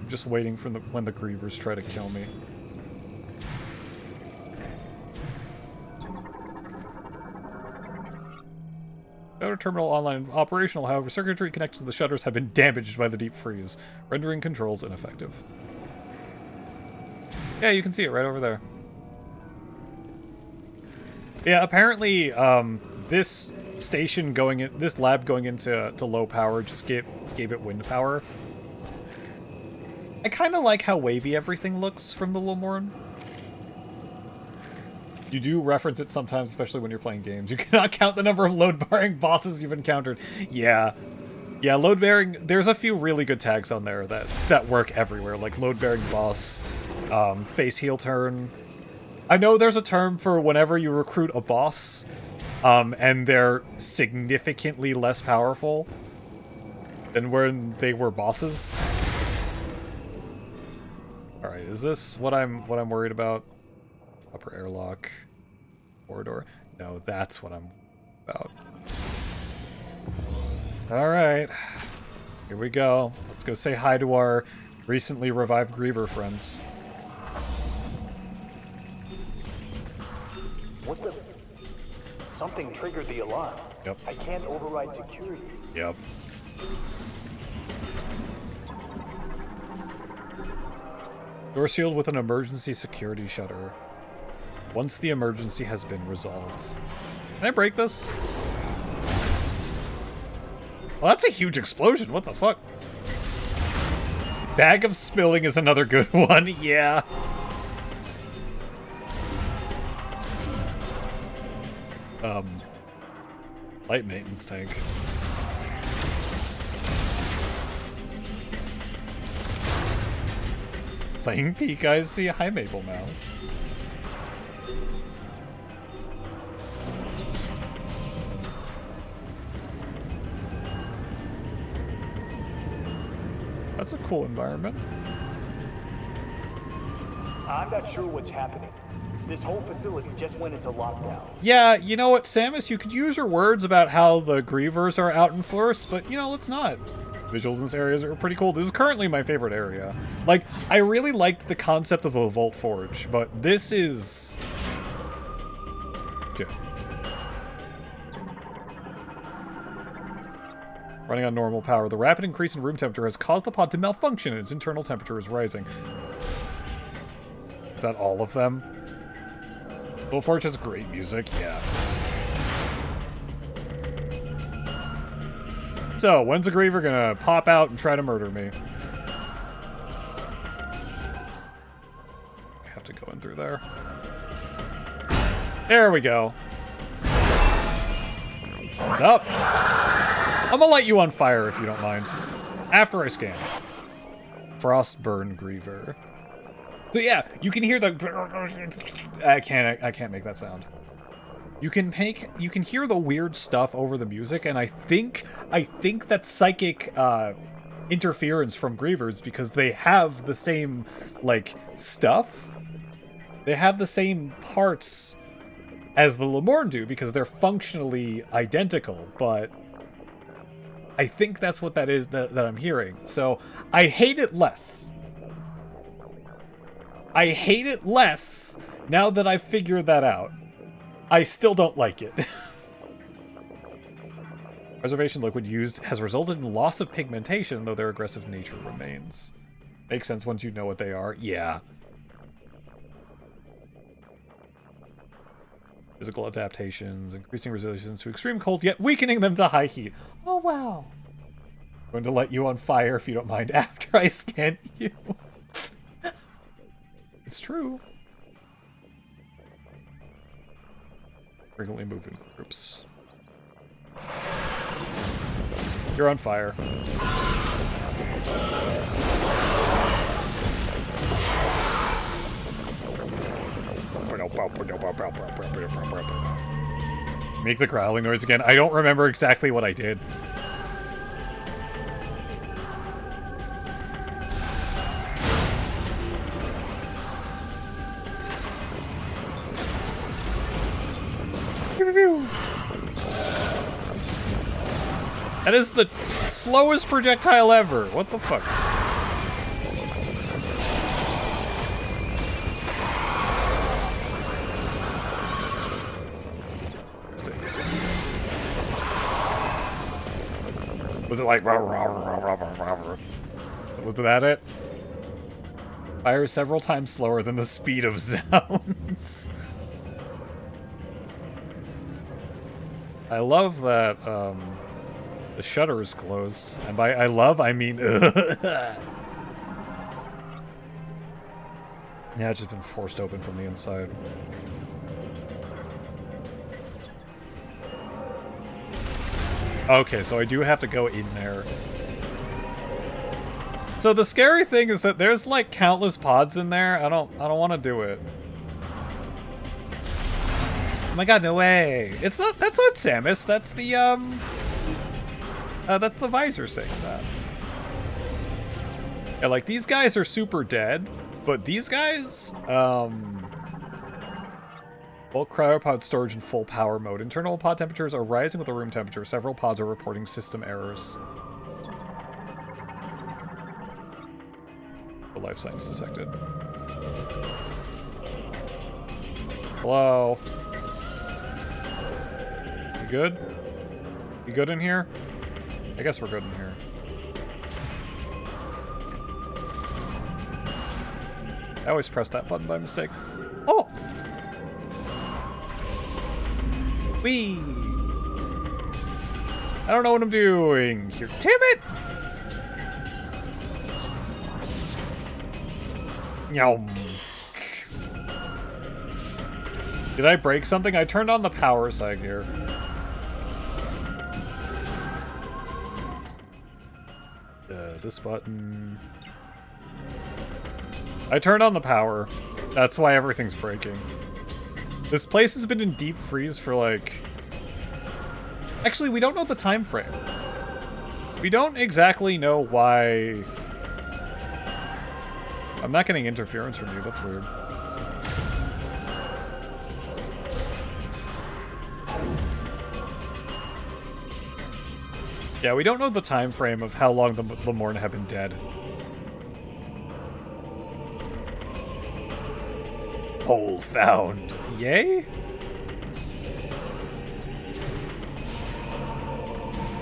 Just waiting for when the grievers try to kill me. Shutter terminal online operational, however, circuitry connected to the shutters have been damaged by the deep freeze, rendering controls ineffective. Yeah, you can see it right over there. Yeah, apparently, this station going in, this lab going into low power just gave it wind power. I kind of like how wavy everything looks from the Lemorn. You do reference it sometimes, especially when you're playing games. You cannot count the number of load-bearing bosses you've encountered. Yeah. Yeah, load-bearing... There's a few really good tags on there that work everywhere, like load-bearing boss, face heel turn. I know there's a term for whenever you recruit a boss, and they're significantly less powerful than when they were bosses. Alright, is this what I'm worried about? Upper airlock. Corridor. No, that's what I'm about. Alright. Here we go. Let's go say hi to our recently revived Griever friends. What the... Something triggered the alarm. Yep. I can't override security. Yep. Door sealed with an emergency security shutter. Once the emergency has been resolved. Can I break this? Well, that's a huge explosion. What the fuck? Bag of spilling is another good one. Yeah. Light maintenance tank. Playing Peak Eyes, see hi Maple Mouse. That's a cool environment. I'm not sure what's happening. This whole facility just went into lockdown. Yeah, you know what, Samus, you could use your words about how the Grievers are out in force, but, you know, let's not. Visuals in this area are pretty cool. This is currently my favorite area. Like, I really liked the concept of the Vault Forge, but this is... good. Running on normal power, the rapid increase in room temperature has caused the pod to malfunction and its internal temperature is rising. Is that all of them? Vault Forge has great music, yeah. So, when's the Griever gonna pop out and try to murder me? I have to go in through there. There we go. What's up? I'm gonna light you on fire if you don't mind. After I scan. Frostburn Griever. So yeah, you can hear the... I can't make that sound. You can hear the weird stuff over the music, and I think that's psychic interference from Grievers because they have the same like stuff. They have the same parts as the Lemorn do because they're functionally identical, but I think that's what that is that I'm hearing. So I hate it less. I hate it less now that I've figured that out. I still don't like it. Preservation liquid used has resulted in loss of pigmentation, though their aggressive nature remains. Makes sense once you know what they are. Yeah. Physical adaptations, increasing resilience to extreme cold, yet weakening them to high heat. Oh, wow. I'm going to light you on fire, if you don't mind, after I scan you. It's true. Frequently moving groups. You're on fire. Make the growling noise again. I don't remember exactly what I did. That is the slowest projectile ever. What the fuck? Was it like... Was that it? Fires several times slower than the speed of sounds. I love that, the shutter is closed. And by I love, I mean... Yeah, it's just been forced open from the inside. Okay, so I do have to go in there. So the scary thing is that there's like countless pods in there. I don't want to do it. Oh my god, no way. It's not, that's not Samus, that's the visor saying that. Yeah, like these guys are super dead, but these guys, bulk cryopod storage in full power mode. Internal pod temperatures are rising with the room temperature. Several pods are reporting system errors. The life signs detected. Hello? You good? You good in here? I guess we're good in here. I always press that button by mistake. Oh! Whee! I don't know what I'm doing here. Damn it! Yum. Did I break something? I turned on the power side here. This button. I turned on the power. That's why everything's breaking. This place has been in deep freeze for like... Actually, we don't know the time frame. We don't exactly know why... I'm not getting interference from you, that's weird. Yeah, we don't know the time frame of how long the Lemorn have been dead. Hole found. Yay?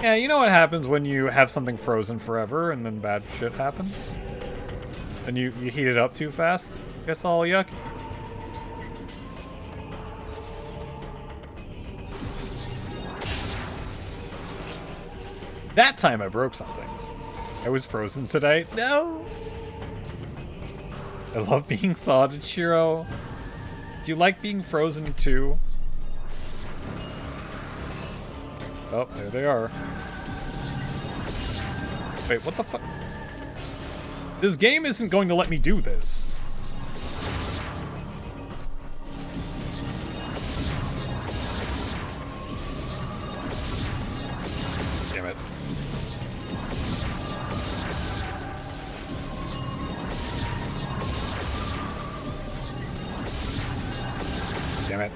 Yeah, you know what happens when you have something frozen forever and then bad shit happens? And you heat it up too fast? Gets all yucky. That time I broke something. I was frozen today. No! I love being thawed, Shiro. Do you like being frozen too? Oh, there they are. Wait, what the fuck? This game isn't going to let me do this. Damn it. Damn it.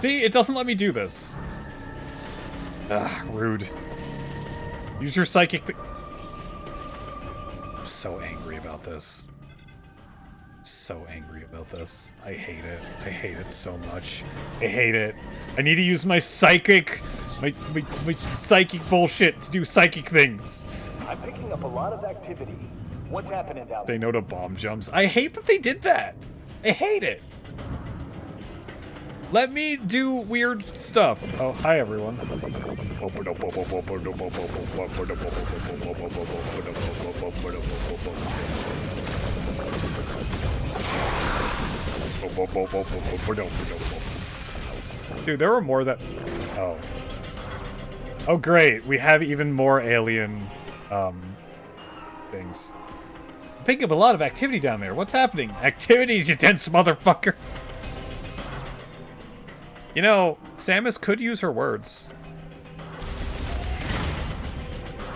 See, it doesn't let me do this. Ah, rude. Use your psychic I'm so angry about this. So angry about this. I hate it. I hate it so much. I hate it. I need to use my psychic my psychic bullshit to do psychic things. I'm picking up a lot of activity. What's happening down there? Say no to bomb jumps. I hate that they did that. I hate it. Let me do weird stuff. Oh, hi everyone. Dude, there were more that... Oh. Oh, great. We have even more alien, things. I'm picking up a lot of activity down there. What's happening? Activities, you dense motherfucker! You know, Samus could use her words.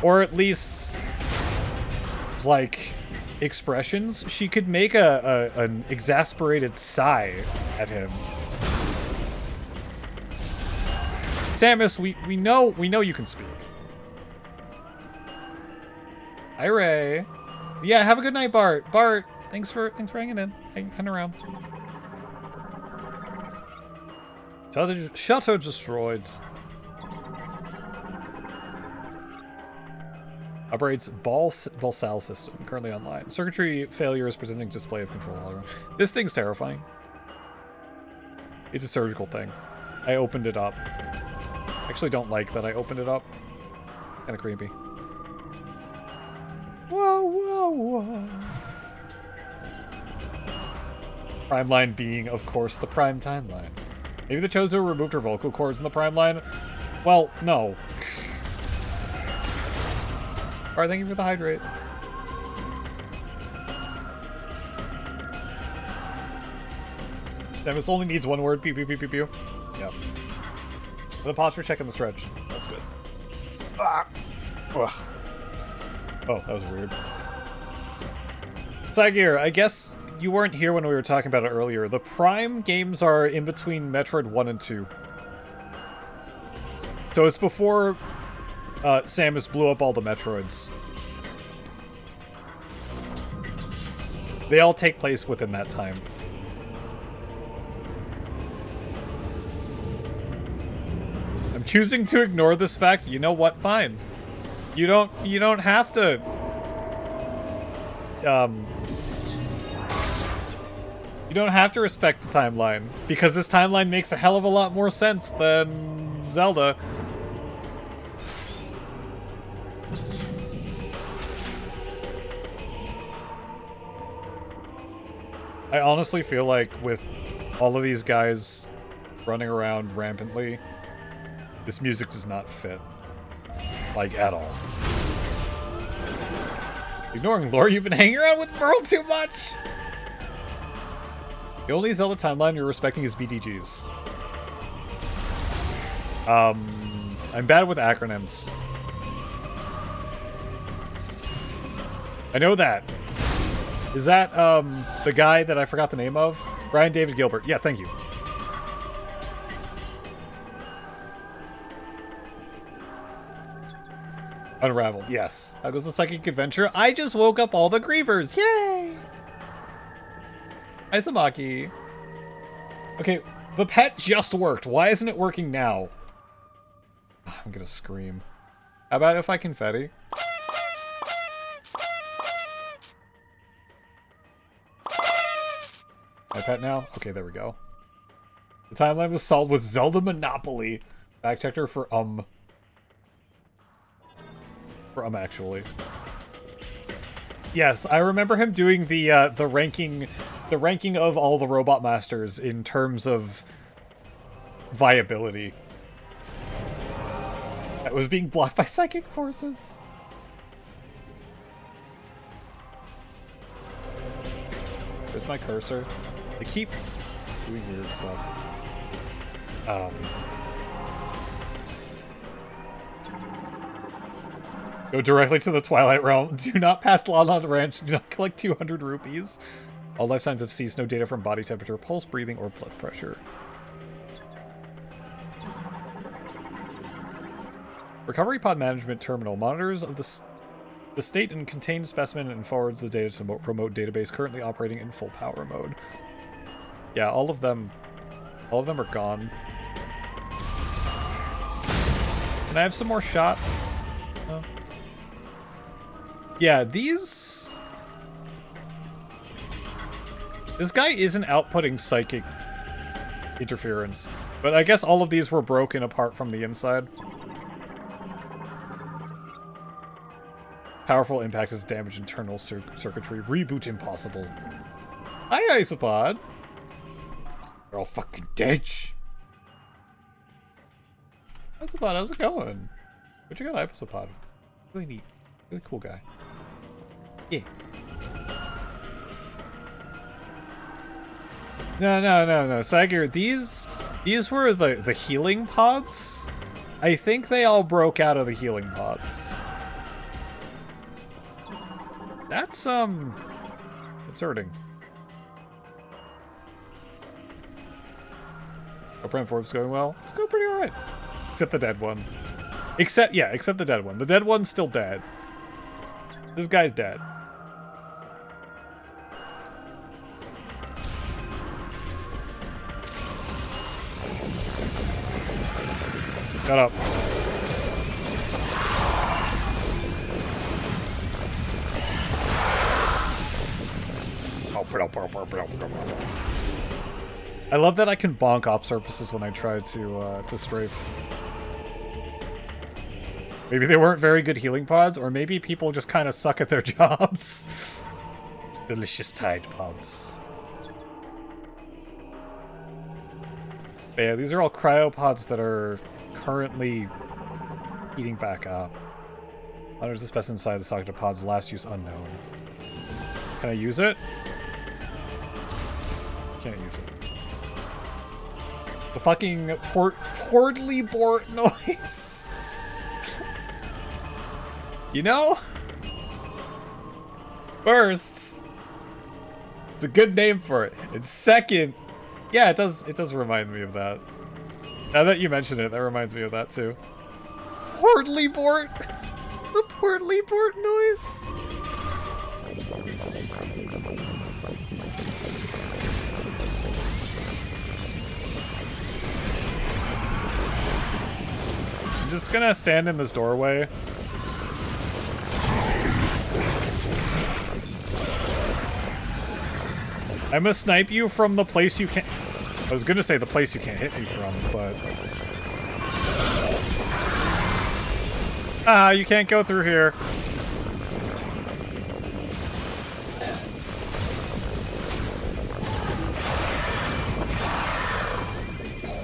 Or at least, like, expressions. She could make an exasperated sigh at him. Samus, we know you can speak. Hi, Ray. Yeah, have a good night, Bart. Bart, thanks for hanging in. Hang around. Shutter destroyed. Operates Balsal system, currently online. Circuitry failure is presenting display of control hologram. This thing's terrifying. It's a surgical thing. I opened it up. Actually don't like that I opened it up. Kinda creepy. Whoa, whoa, whoa. Prime line being, of course, the prime timeline. Maybe the Chozo removed her vocal cords in the prime line? Well, no. Alright, thank you for the hydrate. Samus only needs one word, pew pew pew pew pew. Yep. The posture check and the stretch. That's good. Ah. Ugh. Oh, that was weird. Saigir, I guess you weren't here when we were talking about it earlier. The Prime games are in between Metroid 1 and 2. So it's before Samus blew up all the Metroids. They all take place within that time. I'm choosing to ignore this fact. You know what? Fine. You don't have to you don't have to respect the timeline, because this timeline makes a hell of a lot more sense than Zelda. I honestly feel like with all of these guys running around rampantly, this music does not fit. Like, at all. Ignoring lore, you've been hanging around with Merle too much! The only Zelda timeline you're respecting is BDGs. I'm bad with acronyms. I know that. Is that, the guy that I forgot the name of? Brian David Gilbert. Yeah, thank you. Unraveled, yes. How goes the psychic adventure? I just woke up all the grievers. Yay! Isomaki. Okay, the pet just worked. Why isn't it working now? I'm gonna scream. How about if I confetti? My pet now? Okay, there we go. The timeline was solved with Zelda Monopoly. Fact checker for actually. Yes, I remember him doing the ranking of all the robot masters in terms of viability. That was being blocked by psychic forces. There's my cursor. They keep doing weird stuff. Go directly to the Twilight Realm. Do not pass Lon Lon Ranch. Do not collect 200 rupees. All life signs have ceased. No data from body temperature, pulse, breathing, or blood pressure. Recovery Pod Management Terminal monitors of the state and contained specimen and forwards the data to remote database currently operating in full power mode. Yeah, all of them are gone. Can I have some more shot? Oh. Yeah, this guy isn't outputting psychic interference, but I guess all of these were broken apart from the inside. Powerful impact has damaged internal circuitry. Reboot impossible. Hi, Isopod. They're all fucking dead. Isopod, how's it going? What you got, Isopod? Really neat. Really cool guy. Yeah. No. Sagar, these were the healing pods. I think they all broke out of the healing pods. That's concerning. Our Prime 4 is going well. It's going pretty alright. Except the dead one. Except the dead one. The dead one's still dead. This guy's dead. Shut up. I love that I can bonk off surfaces when I try to strafe. Maybe they weren't very good healing pods, or maybe people just kind of suck at their jobs. Delicious Tide pods. But yeah, these are all cryopods that are currently heating back up. There's a specimen inside the socket of pods. Last use unknown. Can I use it? Can't use it. The fucking portly bort noise. You know? First, it's a good name for it. And second, yeah, it does remind me of that. Now that you mention it, that reminds me of that too. Portly bort. The portly bort noise. I'm just gonna stand in this doorway. I'm gonna snipe you from the place you can't... I was gonna say the place you can't hit me from, but... Ah, you can't go through here.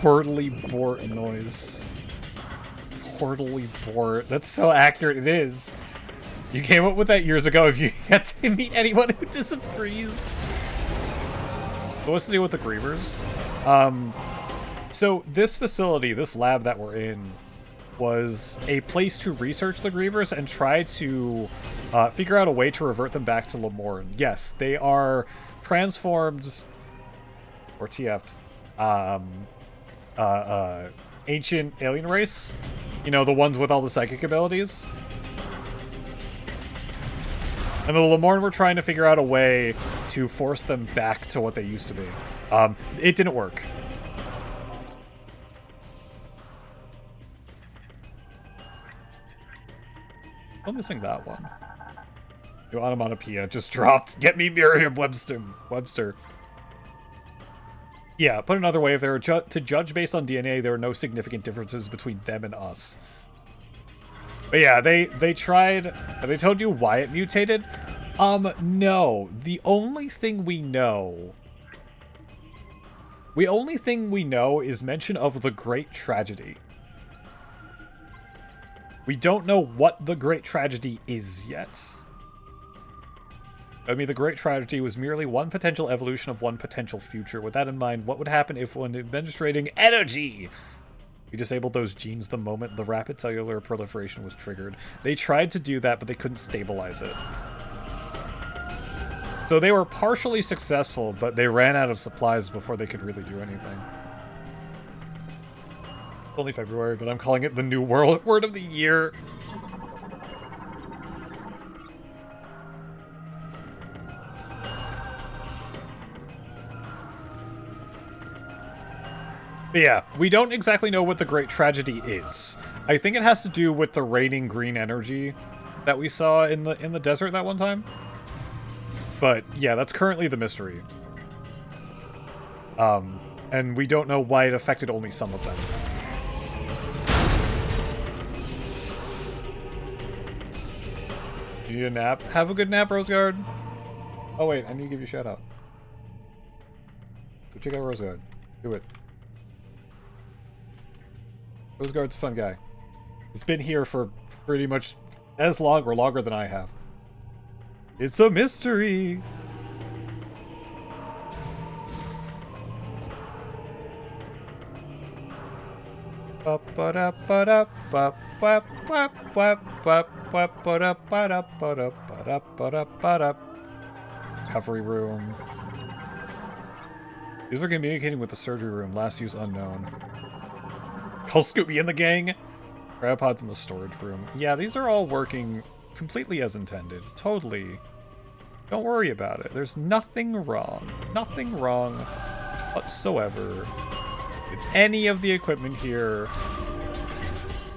Portly bort noise. Portly bort. That's so accurate, it is. You came up with that years ago if you had to meet anyone who disagrees. What's the deal with the grievers? So this facility, this lab that we're in, was a place to research the grievers and try to figure out a way to revert them back to Lemorn. Yes, they are transformed, or TF'd, ancient alien race. You know, the ones with all the psychic abilities. And the Lemorn were trying to figure out a way to force them back to what they used to be. It didn't work. I'm missing that one. New onomatopoeia just dropped. Get me Merriam-Webster. Yeah, put another way, if they were to judge based on DNA, there were no significant differences between them and us. But yeah, they tried. Have they told you why it mutated? No. The only thing we know is mention of the Great Tragedy. We don't know what the Great Tragedy is yet. I mean, the Great Tragedy was merely one potential evolution of one potential future. With that in mind, what would happen if, when administrating energy, we disabled those genes the moment the rapid cellular proliferation was triggered? They tried to do that, but they couldn't stabilize it. So they were partially successful, but they ran out of supplies before they could really do anything. It's only February, but I'm calling it the new word of the year. But yeah, we don't exactly know what the Great Tragedy is. I think it has to do with the raining green energy that we saw in the desert that one time. But yeah, that's currently the mystery. And we don't know why it affected only some of them. You need a nap? Have a good nap, Roseguard. Oh wait, I need to give you a shout out. Go check out Roseguard. Do it. Roseguard's a fun guy. He's been here for pretty much as long or longer than I have. It's a mystery. Recovery room. These were communicating with the surgery room. Last use unknown. Call Scooby and the gang. Cryopod's in the storage room. Yeah, these are all working completely as intended. Totally. Don't worry about it. There's nothing wrong. Nothing wrong whatsoever with any of the equipment here,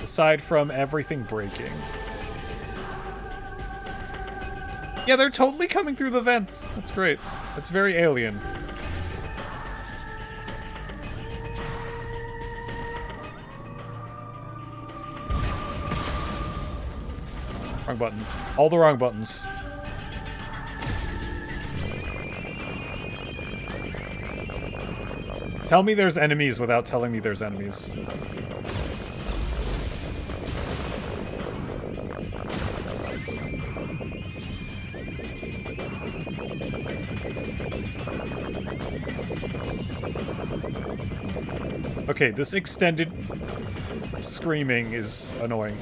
aside from everything breaking. Yeah, they're totally coming through the vents. That's great. That's very alien. Wrong button. All the wrong buttons. Tell me there's enemies without telling me there's enemies. Okay, this extended screaming is annoying.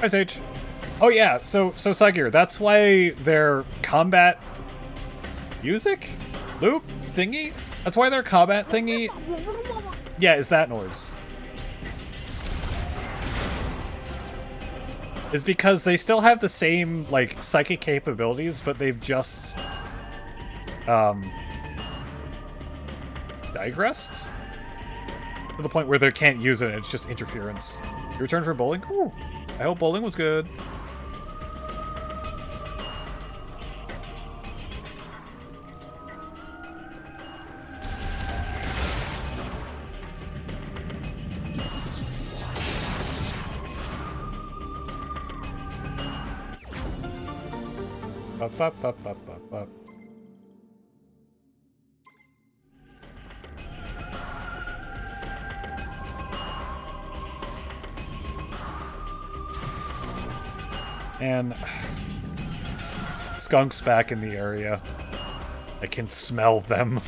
Hi, Sage. Oh yeah, so Saigir, that's why their combat music loop thingy. That's why their combat thingy. Yeah, is that noise? Is because they still have the same like psychic capabilities, but they've just digressed to the point where they can't use it. It's just interference. You returned for bowling? Ooh, I hope bowling was good. Up, up, up, up, up, up. And skunks back in the area. I can smell them.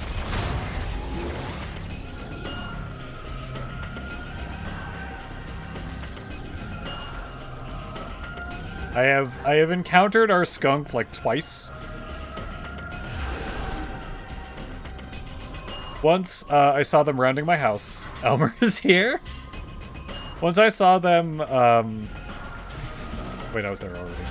I have encountered our skunk like twice. Once I saw them rounding my house. Elmer is here. Once I saw them. Wait, I was there already.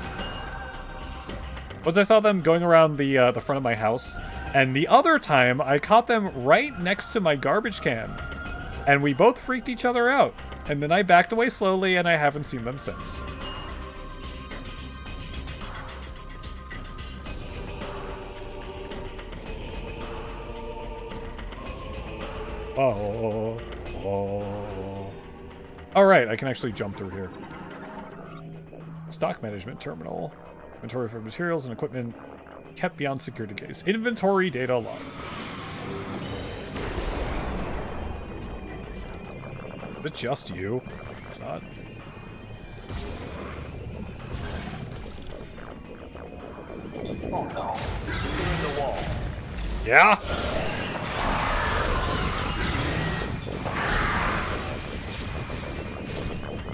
Once I saw them going around the front of my house, and the other time I caught them right next to my garbage can, and we both freaked each other out. And then I backed away slowly, and I haven't seen them since. Oh. Alright, I can actually jump through here. Stock management terminal. Inventory for materials and equipment kept beyond security gates. Inventory data lost. Is it just you? It's not. Oh no. In the wall. Yeah?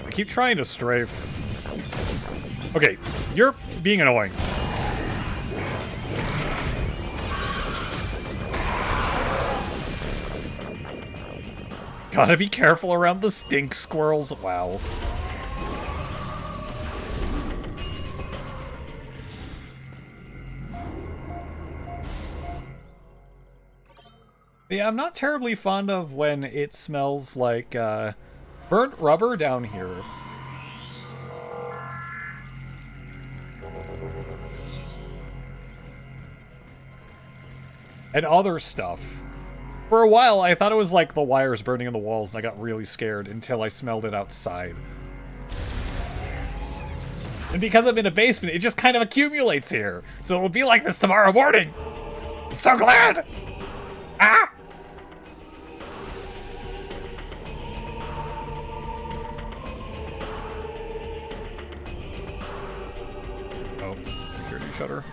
I keep trying to strafe. Okay, you're being annoying. Gotta be careful around the stink squirrels. Wow. Yeah, I'm not terribly fond of when it smells like burnt rubber down here. And other stuff. For a while, I thought it was like the wires burning in the walls, and I got really scared until I smelled it outside. And because I'm in a basement, it just kind of accumulates here. So it will be like this tomorrow morning. I'm so glad! Ah! Oh, security shutter.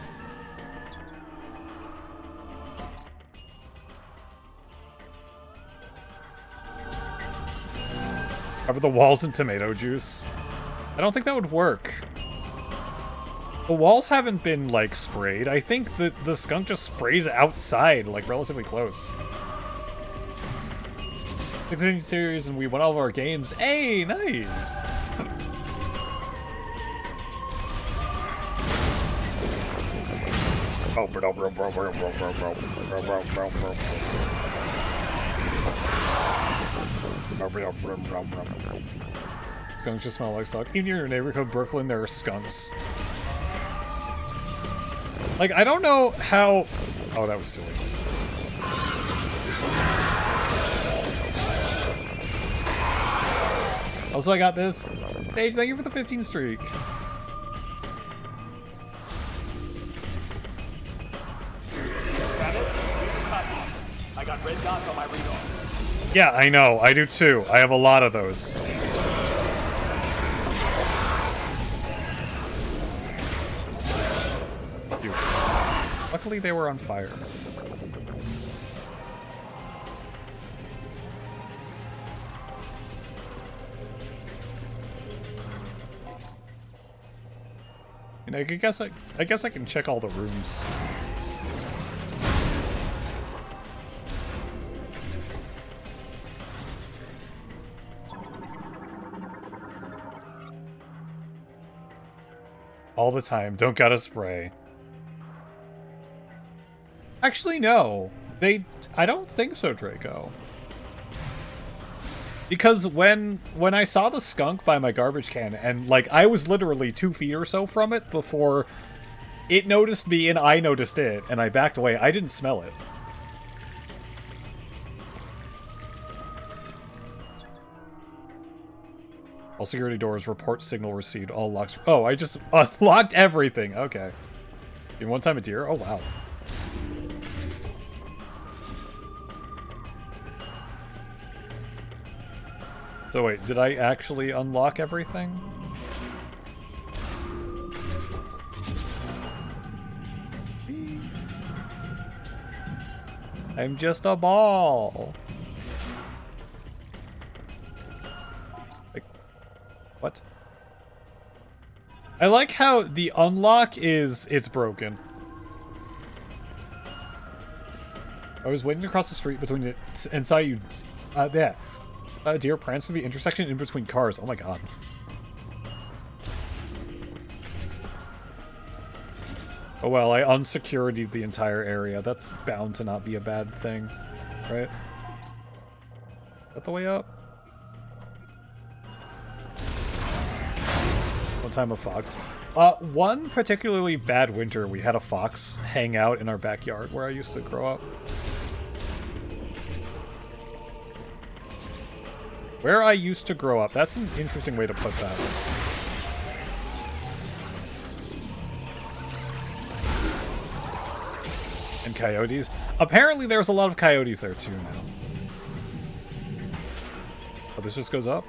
Cover the walls in tomato juice. I don't think that would work. The walls haven't been, like, sprayed. I think that the skunk just sprays outside, like, relatively close. Continued series, and we won all of our games. Hey, nice! Skunks just smell like suck. Even in your neighborhood, Brooklyn, there are skunks. Like, I don't know how... Oh, that was silly. Also, I got this. Paige, thank you for the 15 streak. I got red dots on my radar. Yeah, I know. I do too. I have a lot of those. Phew. Luckily, they were on fire. And I guess I can check all the rooms. All the time. Don't gotta spray. Actually, no. I don't think so, Draco. Because when I saw the skunk by my garbage can, and, like, I was literally 2 feet or so from it before it noticed me and I noticed it, and I backed away, I didn't smell it. All security doors, report signal received, all locks. Oh, I just unlocked everything. Okay. In one time a deer? Oh, wow. So wait, did I actually unlock everything? I'm just a ball. Like, what? I like how the unlock is it's broken. I was waiting across the street between it and saw you. Yeah. Deer prance through the intersection in between cars. Oh my god. Oh well, I unsecurity'd the entire area. That's bound to not be a bad thing, right? Is that the way up? One time a fox. One particularly bad winter, we had a fox hang out in our backyard where I used to grow up. Where I used to grow up. That's an interesting way to put that. And coyotes. Apparently there's a lot of coyotes there too now. Oh, this just goes up?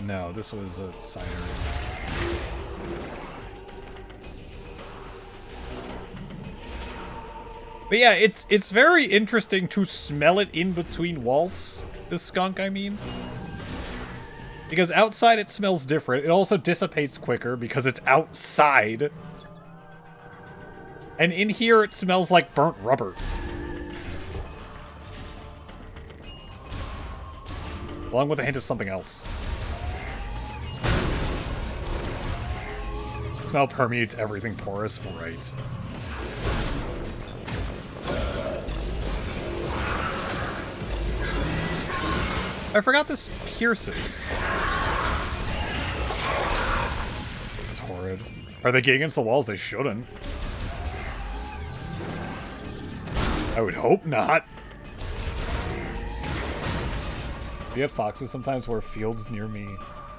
No, this was a side area. But yeah, it's very interesting to smell it in between walls. This skunk, I mean. Because outside it smells different. It also dissipates quicker because it's outside. And in here it smells like burnt rubber. Along with a hint of something else. Smell permeates everything porous, right. I forgot this pierces. It's horrid. Are they getting against the walls? They shouldn't. I would hope not. We have foxes sometimes where fields near me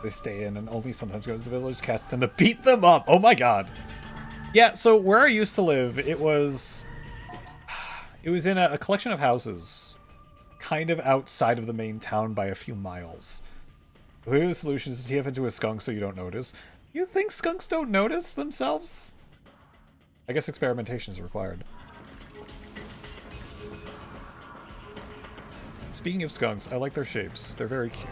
they stay in and only sometimes go to the village. Cats tend to beat them up. Oh my god. Yeah, so where I used to live, it was in a collection of houses kind of outside of the main town by a few miles. Clearly the solution is to TF into a skunk so you don't notice. You think skunks don't notice themselves? I guess experimentation is required. Speaking of skunks, I like their shapes. They're very cute.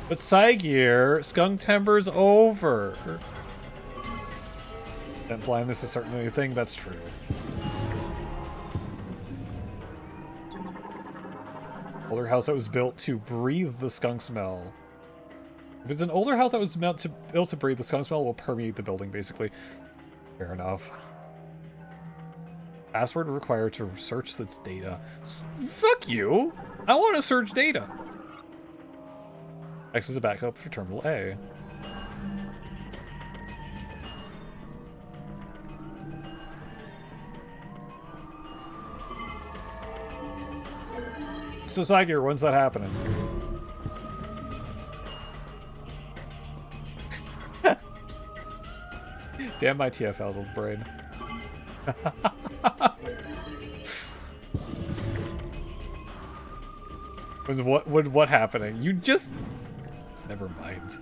But Psygear, skunk timber's over. And blindness is certainly a thing, that's true. Older house that was built to breathe the skunk smell. If it's an older house that was built to breathe, the skunk smell will permeate the building, basically. Fair enough. Password required to search its data. Fuck you! I want to search data! X is a backup for Terminal A. So Psygear, when's that happening? Damn my TFL little brain. What happening? You just... Never mind.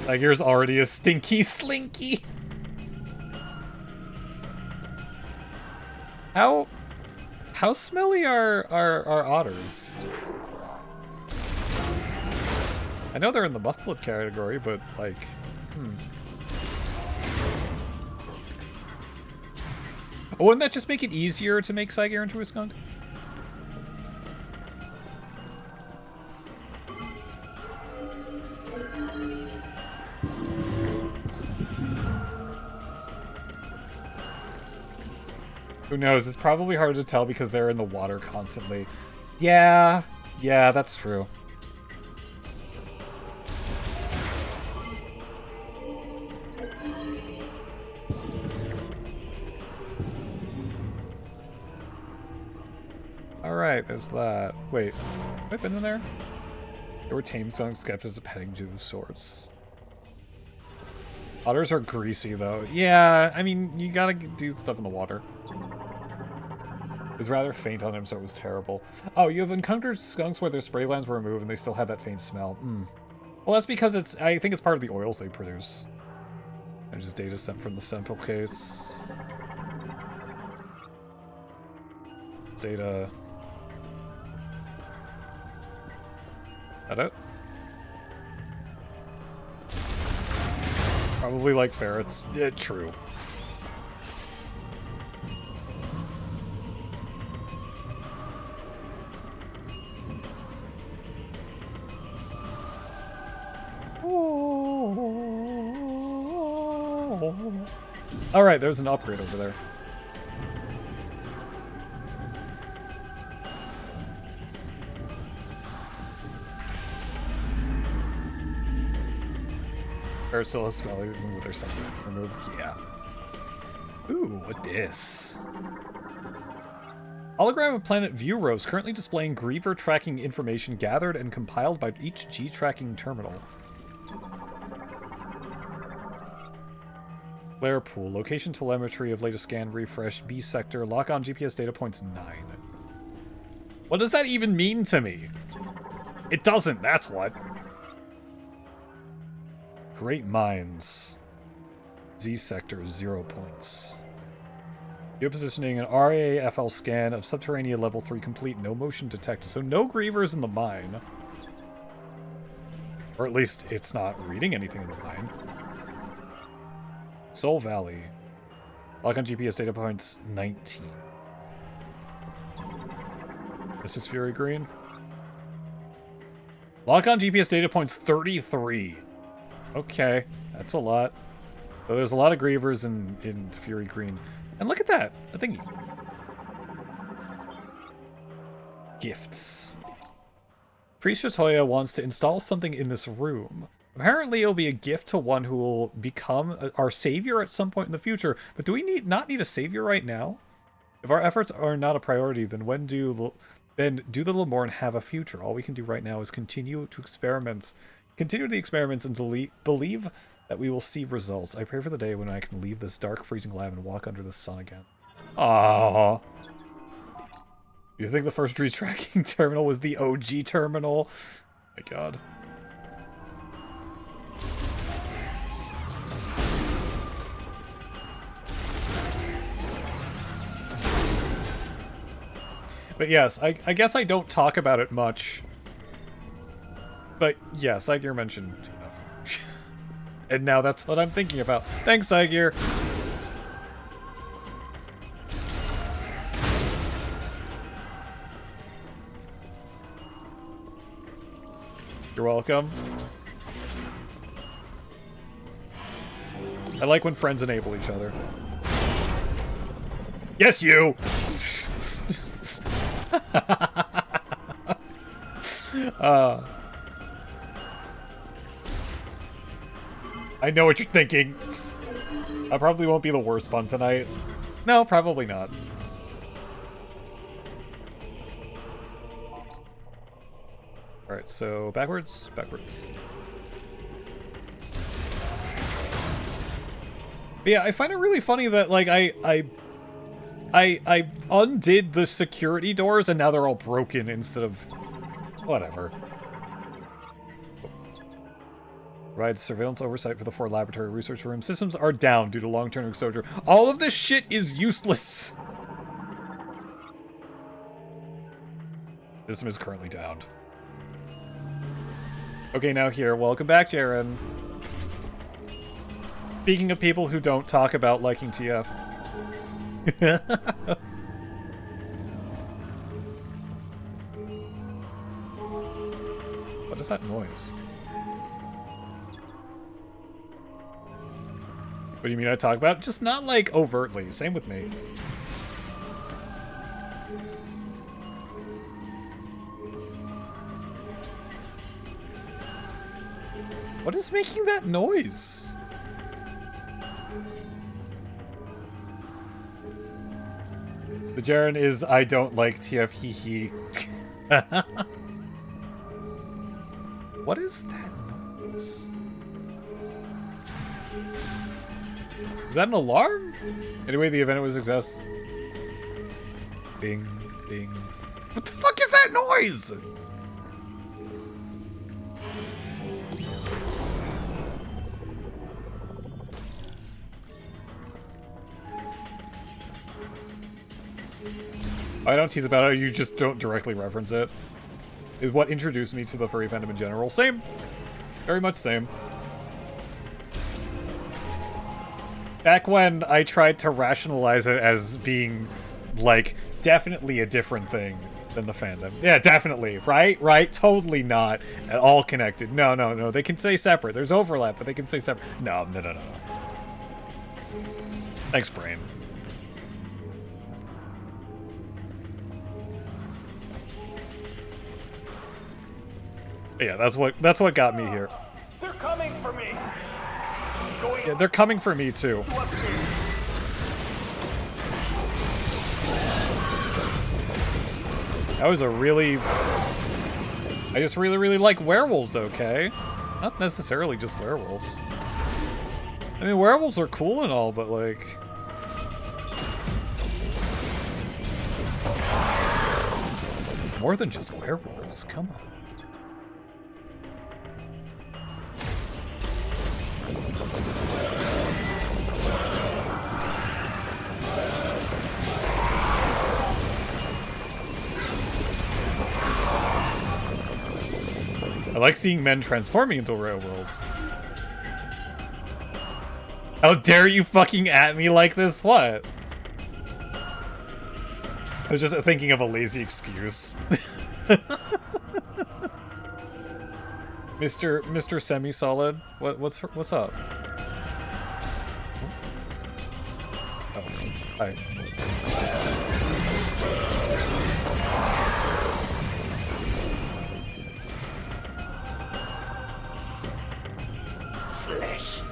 Tiger's already a stinky slinky. How smelly are otters? I know they're in the mustard category, but like, Wouldn't that just make it easier to make Psygear into a skunk? Who knows? It's probably hard to tell because they're in the water constantly. Yeah, that's true. Alright, there's that. Wait, have I been in there? There were tame skunks kept as a petting zoo of sorts. Otters are greasy, though. Yeah, I mean, you gotta do stuff in the water. It was rather faint on him, so it was terrible. Oh, you have encountered skunks where their spray glands were removed and they still have that faint smell. Well, that's because I think it's part of the oils they produce. And just data sent from the sample case. Data. That it? Probably like ferrets. Yeah, true. Alright, there's an upgrade over there. Or still a smell even with their something removed. Yeah. Ooh, what this? Hologram of planet View Rose currently displaying Griever tracking information gathered and compiled by each G tracking terminal. Flare pool. Location telemetry of latest scan refresh. B sector. Lock on GPS data points 9. What does that even mean to me? It doesn't, that's what. Great Minds. Z sector, 0 points. Geopositioning an RAFL scan of subterranean level 3 complete. No motion detected. So no grievers in the mine. Or at least it's not reading anything in the mine. Soul Valley. Lock on GPS data points 19. This is Fury Green. Lock on GPS data points 33. Okay, that's a lot. So there's a lot of grievers in Fury Green. And look at that, a thingy. Gifts. Priest Shatoya wants to install something in this room. Apparently it'll be a gift to one who will become our savior at some point in the future. But do we not need a savior right now? If our efforts are not a priority, then do the Lemorn have a future? All we can do right now is continue the experiments and believe that we will see results. I pray for the day when I can leave this dark, freezing lab and walk under the sun again. Aww. You think the first Drees tracking terminal was the OG terminal? My god. But yes, I guess I don't talk about it much. But yes, Cygear mentioned enough. And now that's what I'm thinking about. Thanks, Cygear! You're welcome. I like when friends enable each other. Yes, you! I know what you're thinking. I probably won't be the worst one tonight. No, probably not. Alright, so backwards, backwards. But yeah, I find it really funny that, like, I undid the security doors and now they're all broken instead of... whatever. Provides surveillance oversight for the 4 laboratory research rooms. Systems are down due to long-term exposure. All of this shit is useless! System is currently downed. Okay, now here. Welcome back, Jaren. Speaking of people who don't talk about liking TF. What is that noise? What do you mean I talk about it? Just not, like, overtly. Same with me. What is making that noise? The Jaren is, I don't like TF, hee hee. What is that noise? Is that an alarm? Anyway, the event was a success. Bing, bing. What the fuck is that noise? I don't tease about it, you just don't directly reference it. Is what introduced me to the furry fandom in general. Same. Very much same. Back when I tried to rationalize it as being, like, definitely a different thing than the fandom. Yeah, definitely. Right? Right? Totally not at all connected. No, no, no. They can stay separate. There's overlap, but they can stay separate. No, no, no, no. Thanks, Brain. Yeah, that's what got me here. They're coming for me. Yeah, they're coming for me too. That was a really... I just really, really like werewolves, okay? Not necessarily just werewolves. I mean, werewolves are cool and all, but like... It's more than just werewolves, come on. I like seeing men transforming into werewolves. How dare you fucking at me like this? What? I was just thinking of a lazy excuse. Mr. Semi-Solid, what's up? Oh, hi. Flesh.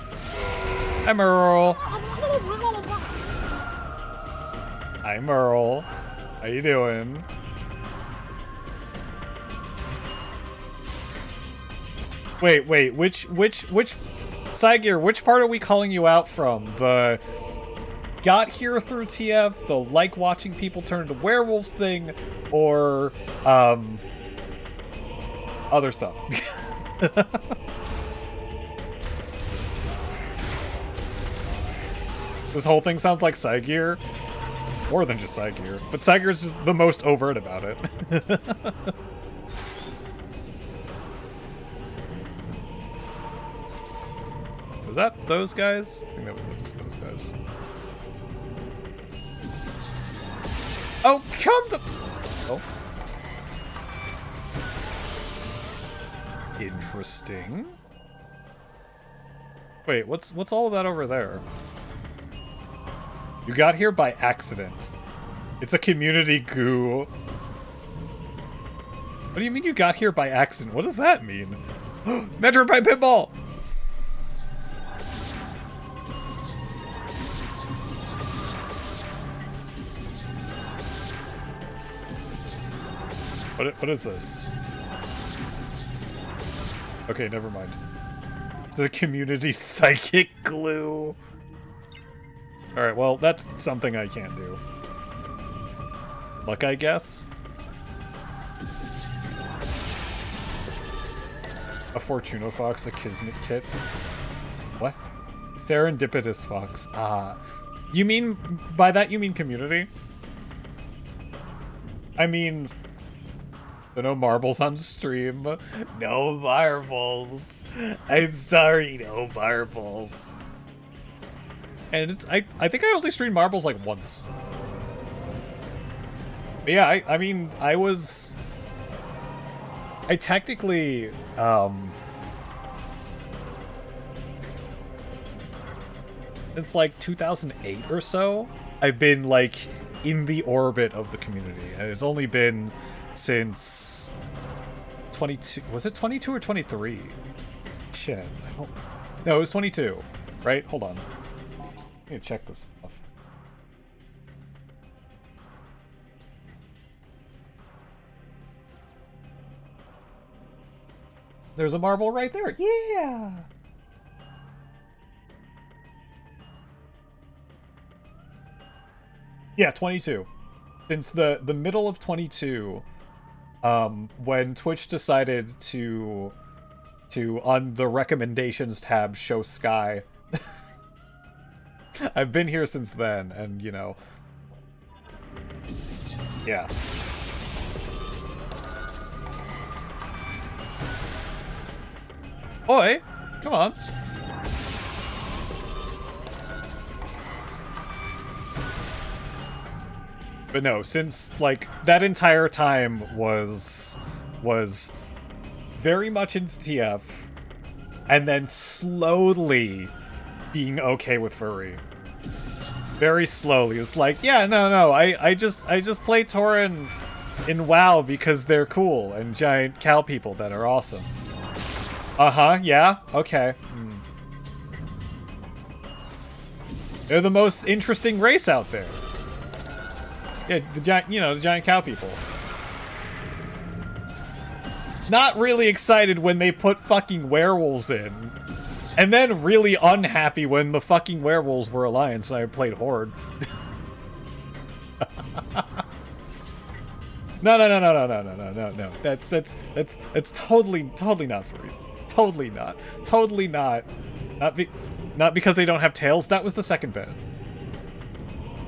I'm Earl. I'm Earl. How you doing? Wait, which side gear, which part are we calling you out from? The got here through TF, the like watching people turn into werewolves thing, or other stuff? This whole thing sounds like side gear. More than just side gear. But side gear is just the most overt about it. Was that those guys? I think that was those guys. Oh, come the... Oh. Interesting. Wait, what's all of that over there? You got here by accident. It's a community goo. What do you mean you got here by accident? What does that mean? Metroid Prime Pinball! What is this? Okay, never mind. It's a community psychic glue. Alright, well, that's something I can't do. Luck, I guess? A Fortuna Fox, a Kismet Kit. What? Serendipitous Fox. Ah. You mean, by that you mean community? I mean... So no marbles on stream. No marbles. I'm sorry, no marbles. And it's, I think I only streamed marbles like once. But yeah, I mean, I technically, since like 2008 or so, I've been like in the orbit of the community. And it's only been since 22, was it 22 or 23? Shit, I don't, no, it was 22, right? Hold on. I need to check this stuff. There's a marble right there. Yeah. Yeah, 22. Since the middle of 22, when Twitch decided to on the recommendations tab show Sky. I've been here since then, and you know, Yeah. Oi! Come on. But no, since, like, that entire time was very much into TF, and then slowly being okay with furry. Very slowly. It's like, yeah, no, I just play Tauren in WoW because they're cool, and giant cow people that are awesome. Uh-huh, yeah, okay. They're the most interesting race out there. Yeah, the giant cow people. Not really excited when they put fucking werewolves in. And then really unhappy when the fucking werewolves were Alliance and I played Horde. No. That's totally not for real. Totally not. Not because they don't have tails. That was the second bit.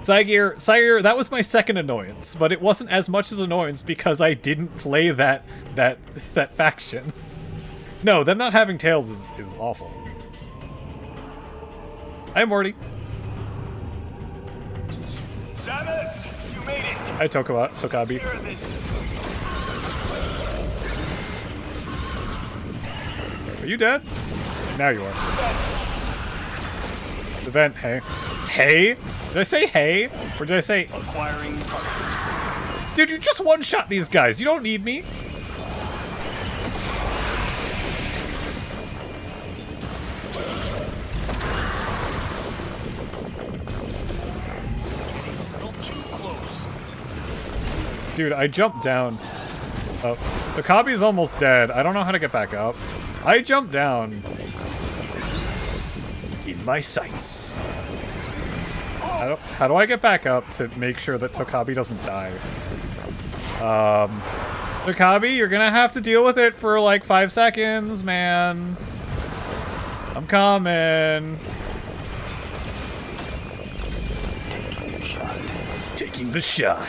Saigir, that was my second annoyance, but it wasn't as much as annoyance because I didn't play that faction. No, them not having tails is awful. Hi, Morty. Samus, you made it. Hi, Tokabi. Hear this. Are you dead? Now you are. The vent, hey. Hey? Did I say hey? Or did I say... Acquiring target. Dude, you just one-shot these guys. You don't need me. Dude, I jumped down. Oh, the copy's almost dead. I don't know how to get back up. I jumped down. In my sights. How do I get back up to make sure that Tokabi doesn't die? Tokabi, you're gonna have to deal with it for like 5 seconds, man. I'm coming. Taking the shot.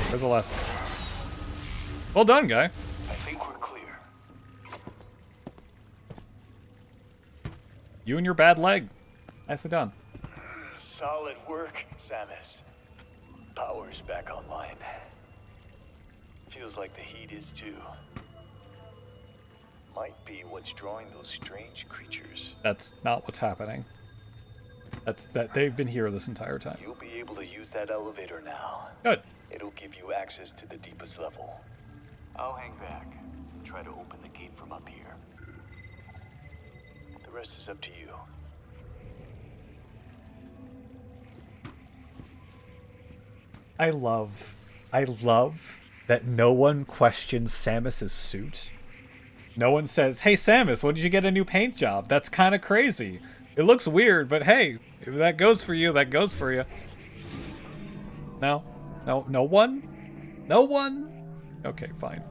Where's the last one? Well done, guy. I think we're clear. You and your bad leg. Nicely done. Solid work, Samus. Power's back online. Feels like the heat is too. Might be what's drawing those strange creatures. That's not what's happening. That they've been here this entire time. You'll be able to use that elevator now. Good. It'll give you access to the deepest level. I'll hang back and try to open the gate from up here. The rest is up to you. I love that no one questions Samus's suit. No one says, "Hey Samus, when did you get a new paint job? That's kind of crazy. It looks weird, but hey, if that goes for you, that goes for you." No one? No one? Okay, fine.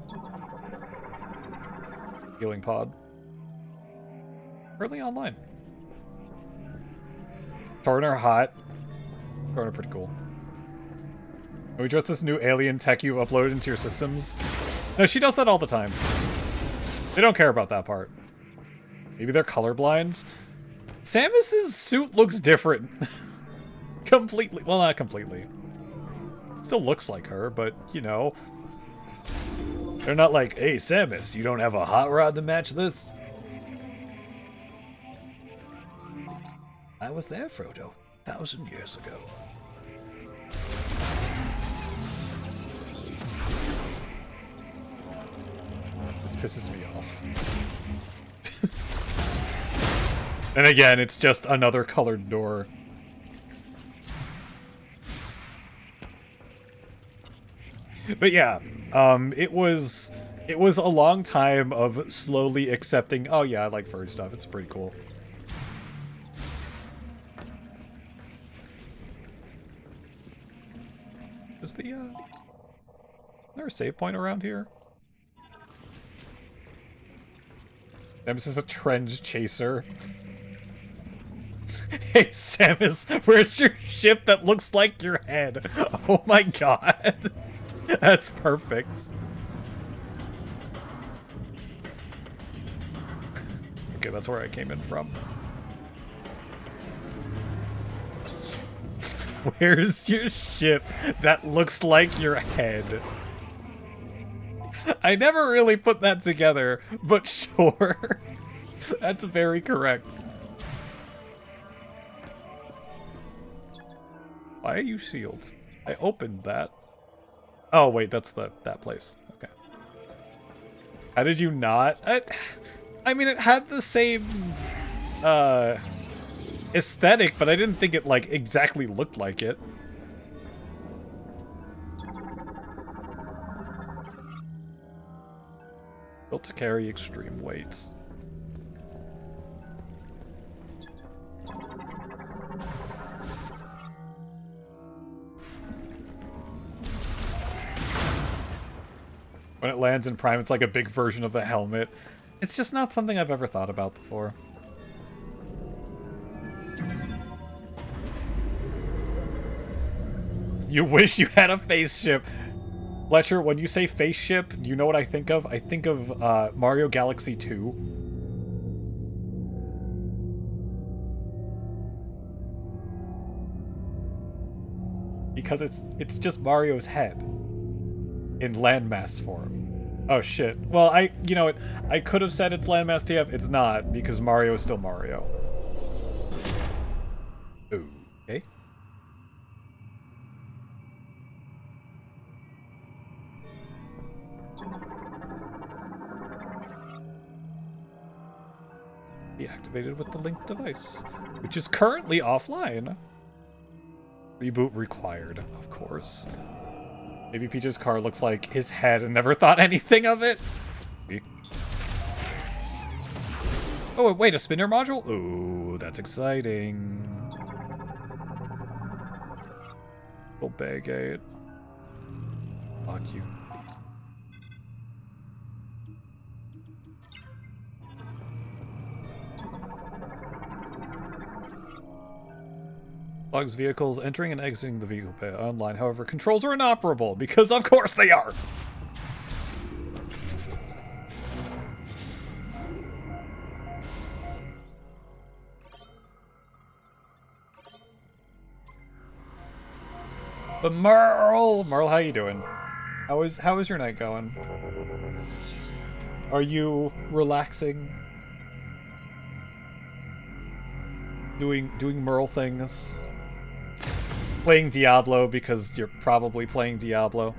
Healing pod. Early online. Tauren are hot. Tauren are pretty cool. Can we trust this new alien tech you uploaded into your systems? No, she does that all the time. They don't care about that part. Maybe they're colorblind. Samus's suit looks different. Completely. Well, not completely. Still looks like her, but, you know. They're not like, "Hey, Samus, you don't have a hot rod to match this?" I was there, Frodo, 1,000 years ago. This pisses me off. And again, it's just another colored door. But yeah, it was a long time of slowly accepting, oh yeah, I like furry stuff, it's pretty cool. Is there a save point around here? Nemesis is a trend chaser. Hey Samus, where's your ship that looks like your head? Oh my god. That's perfect. Okay, that's where I came in from. Where's your ship that looks like your head? I never really put that together, but sure. That's very correct. Why are you sealed? I opened that. Oh wait, that's that place. Okay. How did you not? I mean, it had the same aesthetic, but I didn't think it like exactly looked like it. Built to carry extreme weights. When it lands in Prime, it's like a big version of the helmet. It's just not something I've ever thought about before. You wish you had a face ship. Fletcher, when you say face ship, do you know what I think of? I think of Mario Galaxy 2. Because it's just Mario's head in landmass form. Oh shit. Well, you know what? I could have said it's landmass TF. It's not, because Mario is still Mario. Okay. Be activated with the linked device, which is currently offline. Reboot required, of course. Maybe Peach's car looks like his head and never thought anything of it. Oh, wait, a spinner module? Ooh, that's exciting. Obey gate. Fuck you. Logs vehicles entering and exiting the vehicle bay online. However, controls are inoperable because of course they are. But Merle, how you doing? How is your night going? Are you relaxing? Doing Merle things? Playing Diablo because you're probably playing Diablo.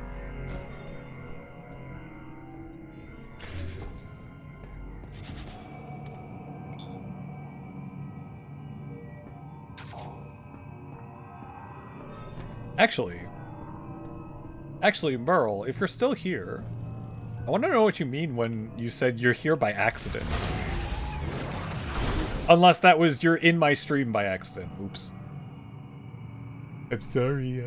Actually, Merle, if you're still here, I want to know what you mean when you said you're here by accident. Unless that was you're in my stream by accident. Oops. I'm sorry.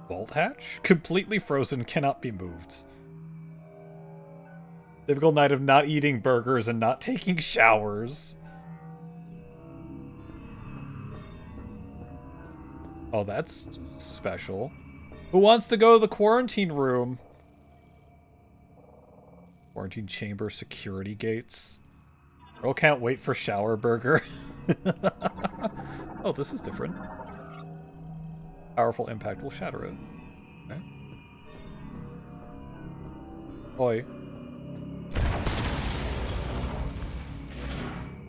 Bolt hatch? Completely frozen, cannot be moved. Typical night of not eating burgers and not taking showers. Oh, that's special. Who wants to go to the quarantine room? Quarantine chamber security gates. Girl can't wait for shower burger. Oh, this is different. Powerful impact will shatter it. Okay. Oi.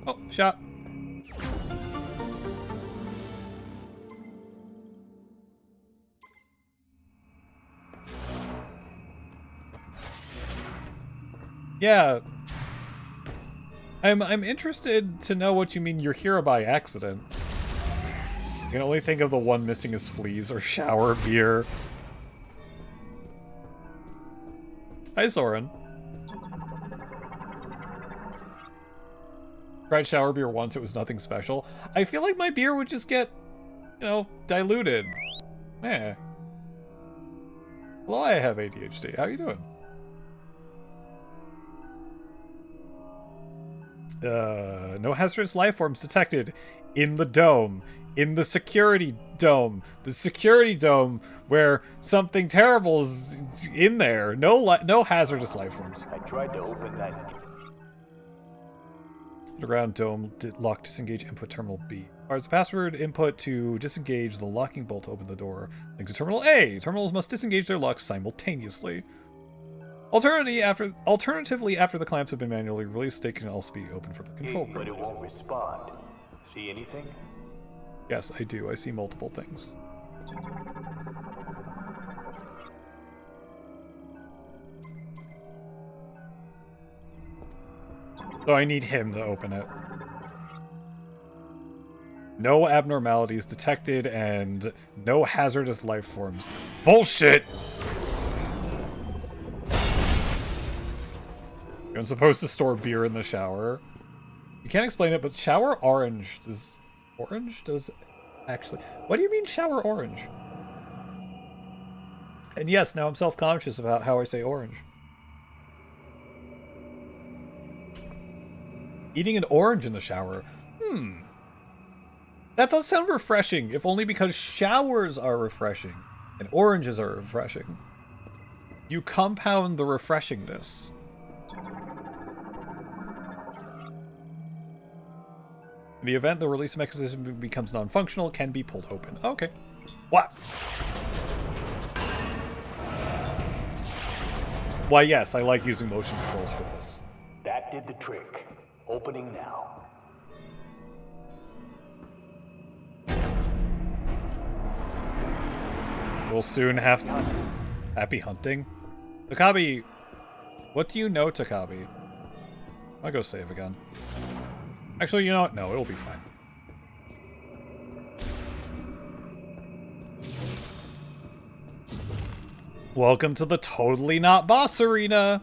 Oh, shot. Yeah. I'm interested to know what you mean you're here by accident. I can only think of the one missing is fleas or shower beer. Hi, Soren. Tried shower beer once, it was nothing special. I feel like my beer would just get you know, diluted. Yeah. Well, I have ADHD. How you doing? No hazardous life forms detected in the dome. In the security dome. The security dome where something terrible is in there. No hazardous life forms. I tried to open that. Underground dome lock disengage input terminal B. Requires the password input to disengage the locking bolt to open the door. Link to terminal A. Terminals must disengage their locks simultaneously. Alternatively, after the clamps have been manually released, they can also be opened from the control room. But it won't respond. See anything? Yes, I do. I see multiple things. So I need him to open it. No abnormalities detected and no hazardous life forms. Bullshit! You're supposed to store beer in the shower. You can't explain it, but shower orange does... Orange does actually... What do you mean shower orange? And yes, now I'm self-conscious about how I say orange. Eating an orange in the shower. That does sound refreshing, if only because showers are refreshing and oranges are refreshing. You compound the refreshingness. In the event the release mechanism becomes non-functional, it can be pulled open. Okay. What? Why, yes, I like using motion controls for this. That did the trick. Opening now. We'll soon have happy hunting. Takabi, what do you know, Takabi? I'll go save again. Actually, you know what? No, it'll be fine. Welcome to the totally not boss arena!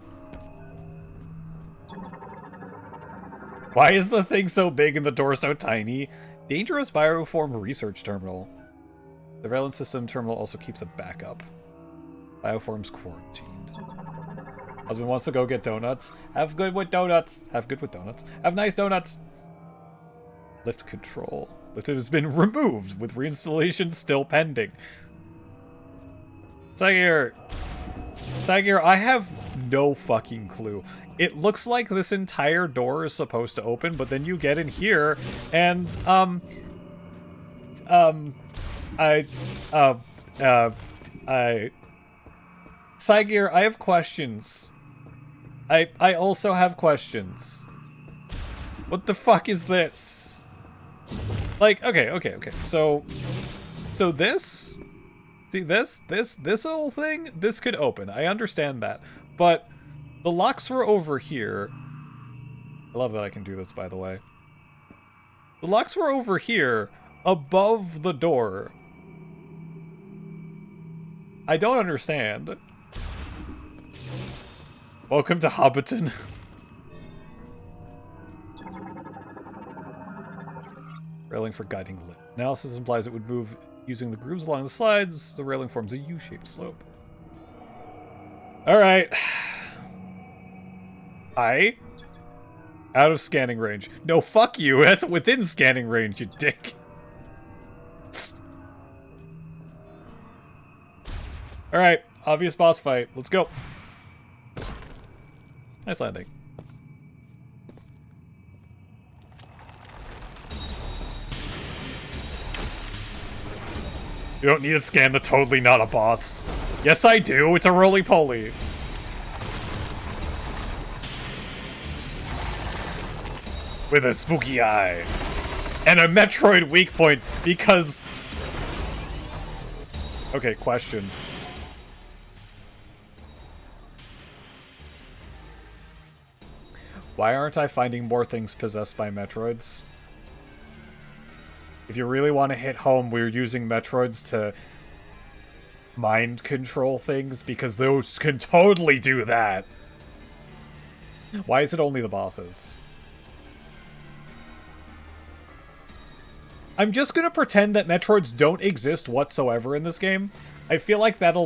Why is the thing so big and the door so tiny? Dangerous bioform research terminal. Surveillance system terminal also keeps a backup. Bioforms quarantined. Husband wants to go get donuts. Have good with donuts. Have good with donuts. Have nice donuts. Lift control. Lift has been removed with reinstallation still pending. Tiger, I have no fucking clue. It looks like this entire door is supposed to open, but then you get in here and Saigir, I have questions. I also have questions. What the fuck is this? Like, okay. So this, see this whole thing, this could open. I understand that, but the locks were over here. I love that I can do this, by the way. The locks were over here, above the door. I don't understand. Welcome to Hobbiton. Railing for guiding lift. Analysis implies it would move using the grooves along the sides. The railing forms a U-shaped slope. Alright. Out of scanning range. No, fuck you. That's within scanning range, you dick. Alright. Obvious boss fight. Let's go. Nice landing. You don't need to scan the totally not a boss. Yes, I do. It's a roly-poly. With a spooky eye. And a Metroid weak point because... Okay, question. Why aren't I finding more things possessed by Metroids? If you really want to hit home, we're using Metroids to mind control things, because those can totally do that. Why is it only the bosses? I'm just gonna pretend that Metroids don't exist whatsoever in this game. I feel like Oh,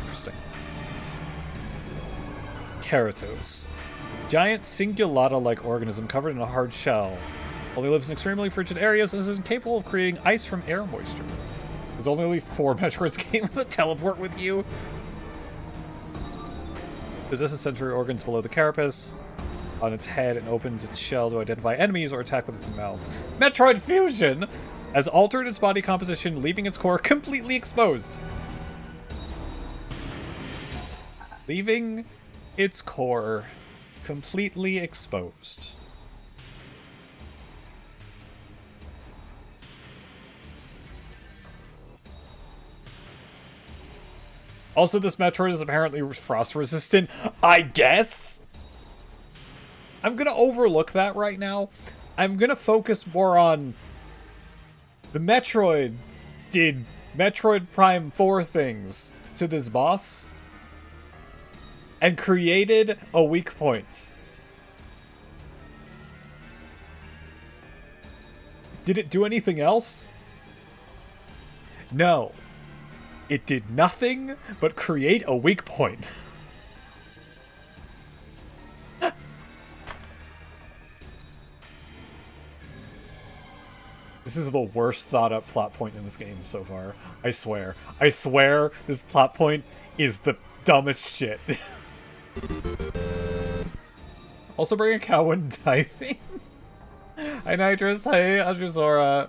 interesting. Keratos. Giant cingulata-like organism covered in a hard shell. Only lives in extremely frigid areas and is incapable of creating ice from air moisture. There's only 4 Metroids games that teleport with you. Possesses sensory organs below the carapace. On its head and opens its shell to identify enemies or attack with its mouth. Metroid Fusion has altered its body composition, leaving its core completely exposed. Leaving its core completely exposed. Also, this Metroid is apparently frost resistant, I guess? I'm gonna overlook that right now. I'm gonna focus more on the Metroid did Metroid Prime 4 things to this boss and created a weak point. Did it do anything else? No. It did nothing but create a weak point. This is the worst thought up plot point in this game so far. I swear. I swear this plot point is the dumbest shit. Also bring a cow when diving. Hi Nitrous, hi Ashuzora.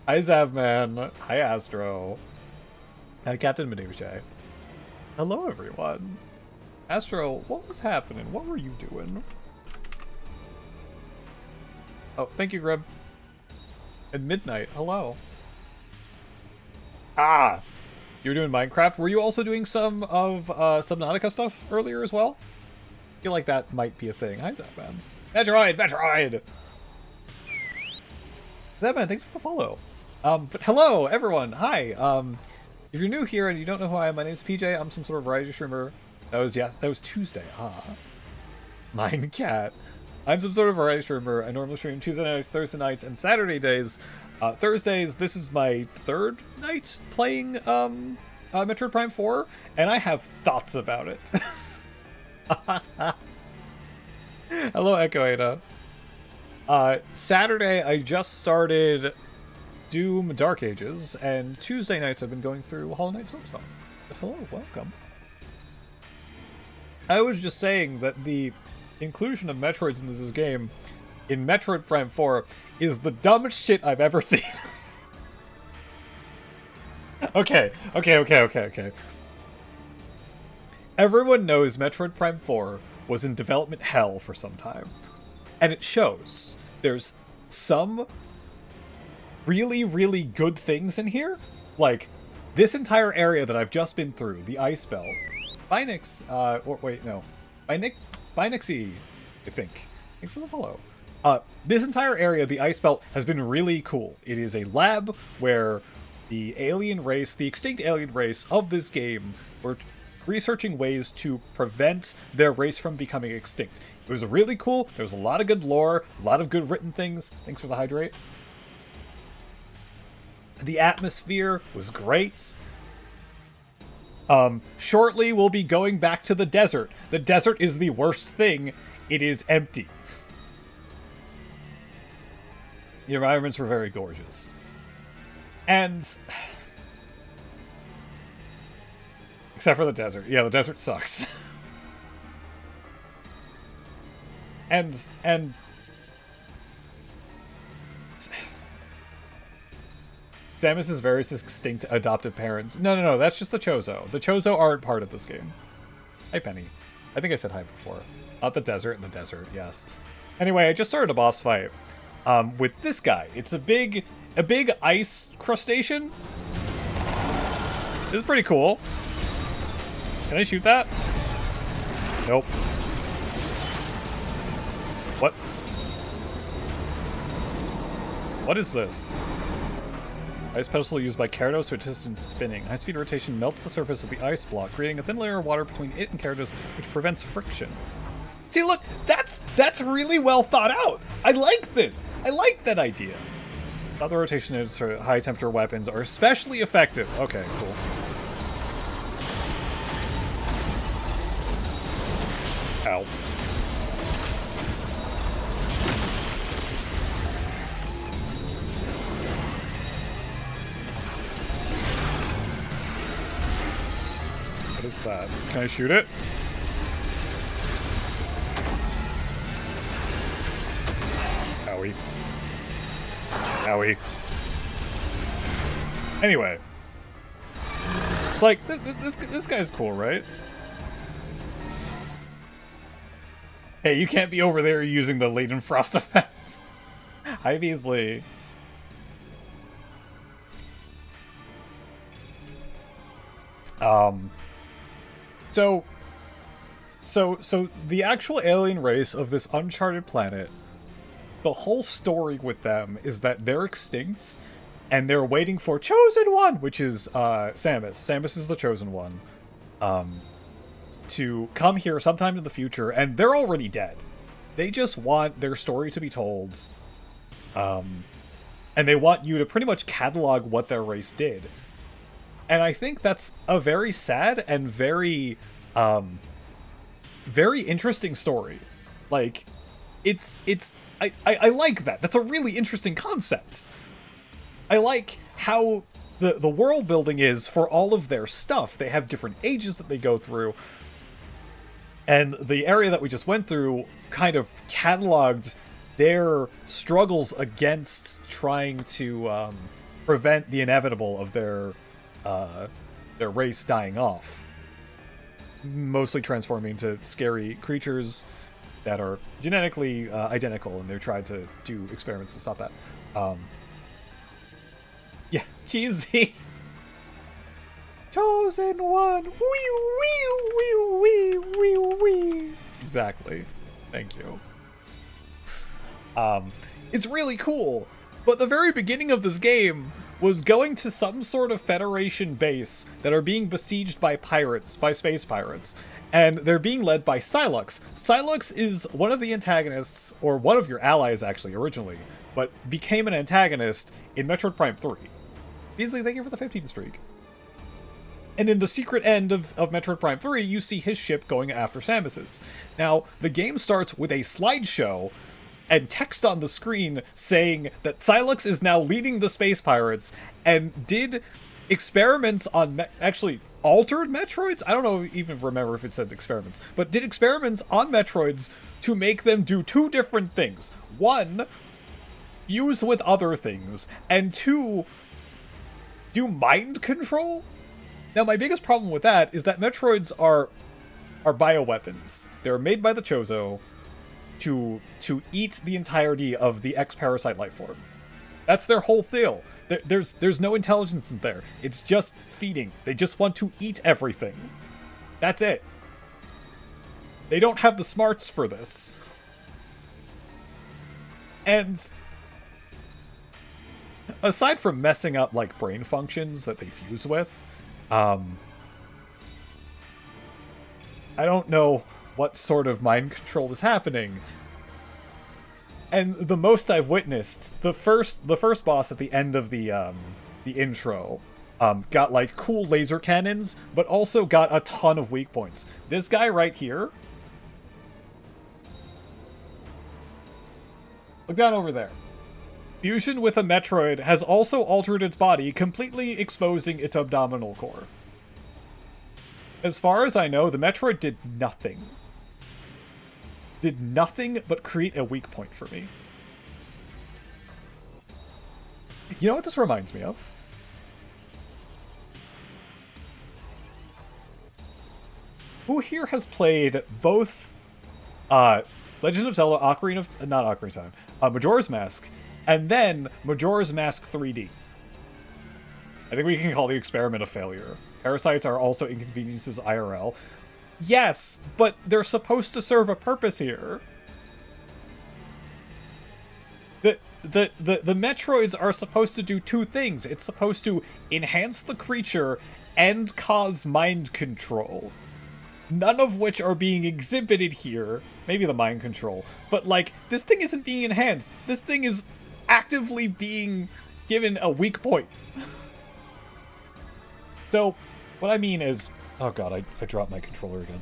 Hi Zavman. Hi Astro. Hi Captain Minusha. Hello everyone. Astro, what was happening? What were you doing? Oh, thank you, Grib. And Midnight, hello. Ah! You were doing Minecraft. Were you also doing some of Subnautica stuff earlier as well? I feel like that might be a thing. Hi, Zapman. Metroid! Metroid! Zapman, thanks for the follow. But hello, everyone. Hi. If you're new here and you don't know who I am, my name's PJ. I'm some sort of variety streamer. That was Tuesday. Ah. Mine cat. I'm some sort of variety streamer. I normally stream Tuesday nights, Thursday nights, and Saturday days. Thursdays, this is my 3rd night playing Metroid Prime 4, and I have thoughts about it. Hello, Echo Ada. Saturday, I just started Doom Dark Ages, and Tuesday nights I've been going through Hollow Knight Silksong. But hello, welcome. I was just saying that the inclusion of Metroids in this game in Metroid Prime 4 is the dumbest shit I've ever seen. Okay. Everyone knows Metroid Prime 4 was in development hell for some time. And it shows. There's some really, really good things in here. Like, this entire area that I've just been through, the Ice Belt. Binix, Binixy, I think. Thanks for the follow. This entire area, the Ice Belt, has been really cool. It is a lab where the alien race, the extinct alien race of this game, were researching ways to prevent their race from becoming extinct. It was really cool. There was a lot of good lore, a lot of good written things. Thanks for the hydrate. The atmosphere was great. Shortly, we'll be going back to the desert. The desert is the worst thing. It is empty. The environments were very gorgeous. And... except for the desert. Yeah, the desert sucks. and... Samus's various extinct adoptive parents. No, that's just the Chozo. The Chozo aren't part of this game. Hi, Penny. I think I said hi before. Not the desert, yes. Anyway, I just started a boss fight with this guy. It's a big ice crustacean. This is pretty cool. Can I shoot that? Nope. What? What is this? Ice pedestal used by Keratos to assist in spinning. High-speed rotation melts the surface of the ice block, creating a thin layer of water between it and Keratos, which prevents friction. See, look, that's really well thought out. I like this. I like that idea. Other rotation is for high temperature weapons are especially effective. Okay, cool. Ow. What is that? Can I shoot it? Owie. Owie. Anyway. Like, this guy's cool, right? Hey, you can't be over there using the latent frost effects. Hi, Beasley. So the actual alien race of this uncharted planet, the whole story with them is that they're extinct, and they're waiting for Chosen One, which is Samus. Samus is the Chosen One. To come here sometime in the future, and they're already dead. They just want their story to be told. And they want you to pretty much catalog what their race did. And I think that's a very sad and very interesting story. Like, I like that. That's a really interesting concept. I like how the world building is for all of their stuff. They have different ages that they go through. And the area that we just went through kind of cataloged their struggles against trying to prevent the inevitable of their race dying off. Mostly transforming into scary creatures that are genetically identical, and they're trying to do experiments to stop that. Yeah, cheesy. Chosen One. Wee wee wee wee wee wee. Exactly. Thank you. It's really cool. But the very beginning of this game was going to some sort of Federation base that are being besieged by pirates, by space pirates, and they're being led by Sylux. Sylux is one of the antagonists, or one of your allies actually, originally, but became an antagonist in Metroid Prime 3. Beasley, thank you for the 15 streak. And in the secret end of Metroid Prime 3, you see his ship going after Samus's. Now, the game starts with a slideshow and text on the screen saying that Sylux is now leading the space pirates and did experiments on, actually, altered Metroids? I don't know, even remember if it says experiments, but did experiments on Metroids to make them do two different things. One, fuse with other things, and two, do mind control? Now, my biggest problem with that is that Metroids are bioweapons. They're made by the Chozo to eat the entirety of the X-Parasite life form. That's their whole deal. There's no intelligence in there. It's just feeding. They just want to eat everything. That's it. They don't have the smarts for this. And aside from messing up, like, brain functions that they fuse with, I don't know what sort of mind control is happening. And the most I've witnessed, the first boss at the end of the intro, got, like, cool laser cannons, but also got a ton of weak points. This guy right here, look down over there. Fusion with a Metroid has also altered its body, completely exposing its abdominal core. As far as I know, the Metroid did nothing. Did nothing but create a weak point for me. You know what this reminds me of? Who here has played both Legend of Zelda Majora's Mask, and then Majora's Mask 3D? I think we can call the experiment a failure. Parasites are also inconveniences IRL. Yes, but they're supposed to serve a purpose here. The Metroids are supposed to do two things. It's supposed to enhance the creature and cause mind control. None of which are being exhibited here, maybe the mind control. But, like, this thing isn't being enhanced. This thing is actively being given a weak point. So, what I mean is... Oh god, I dropped my controller again.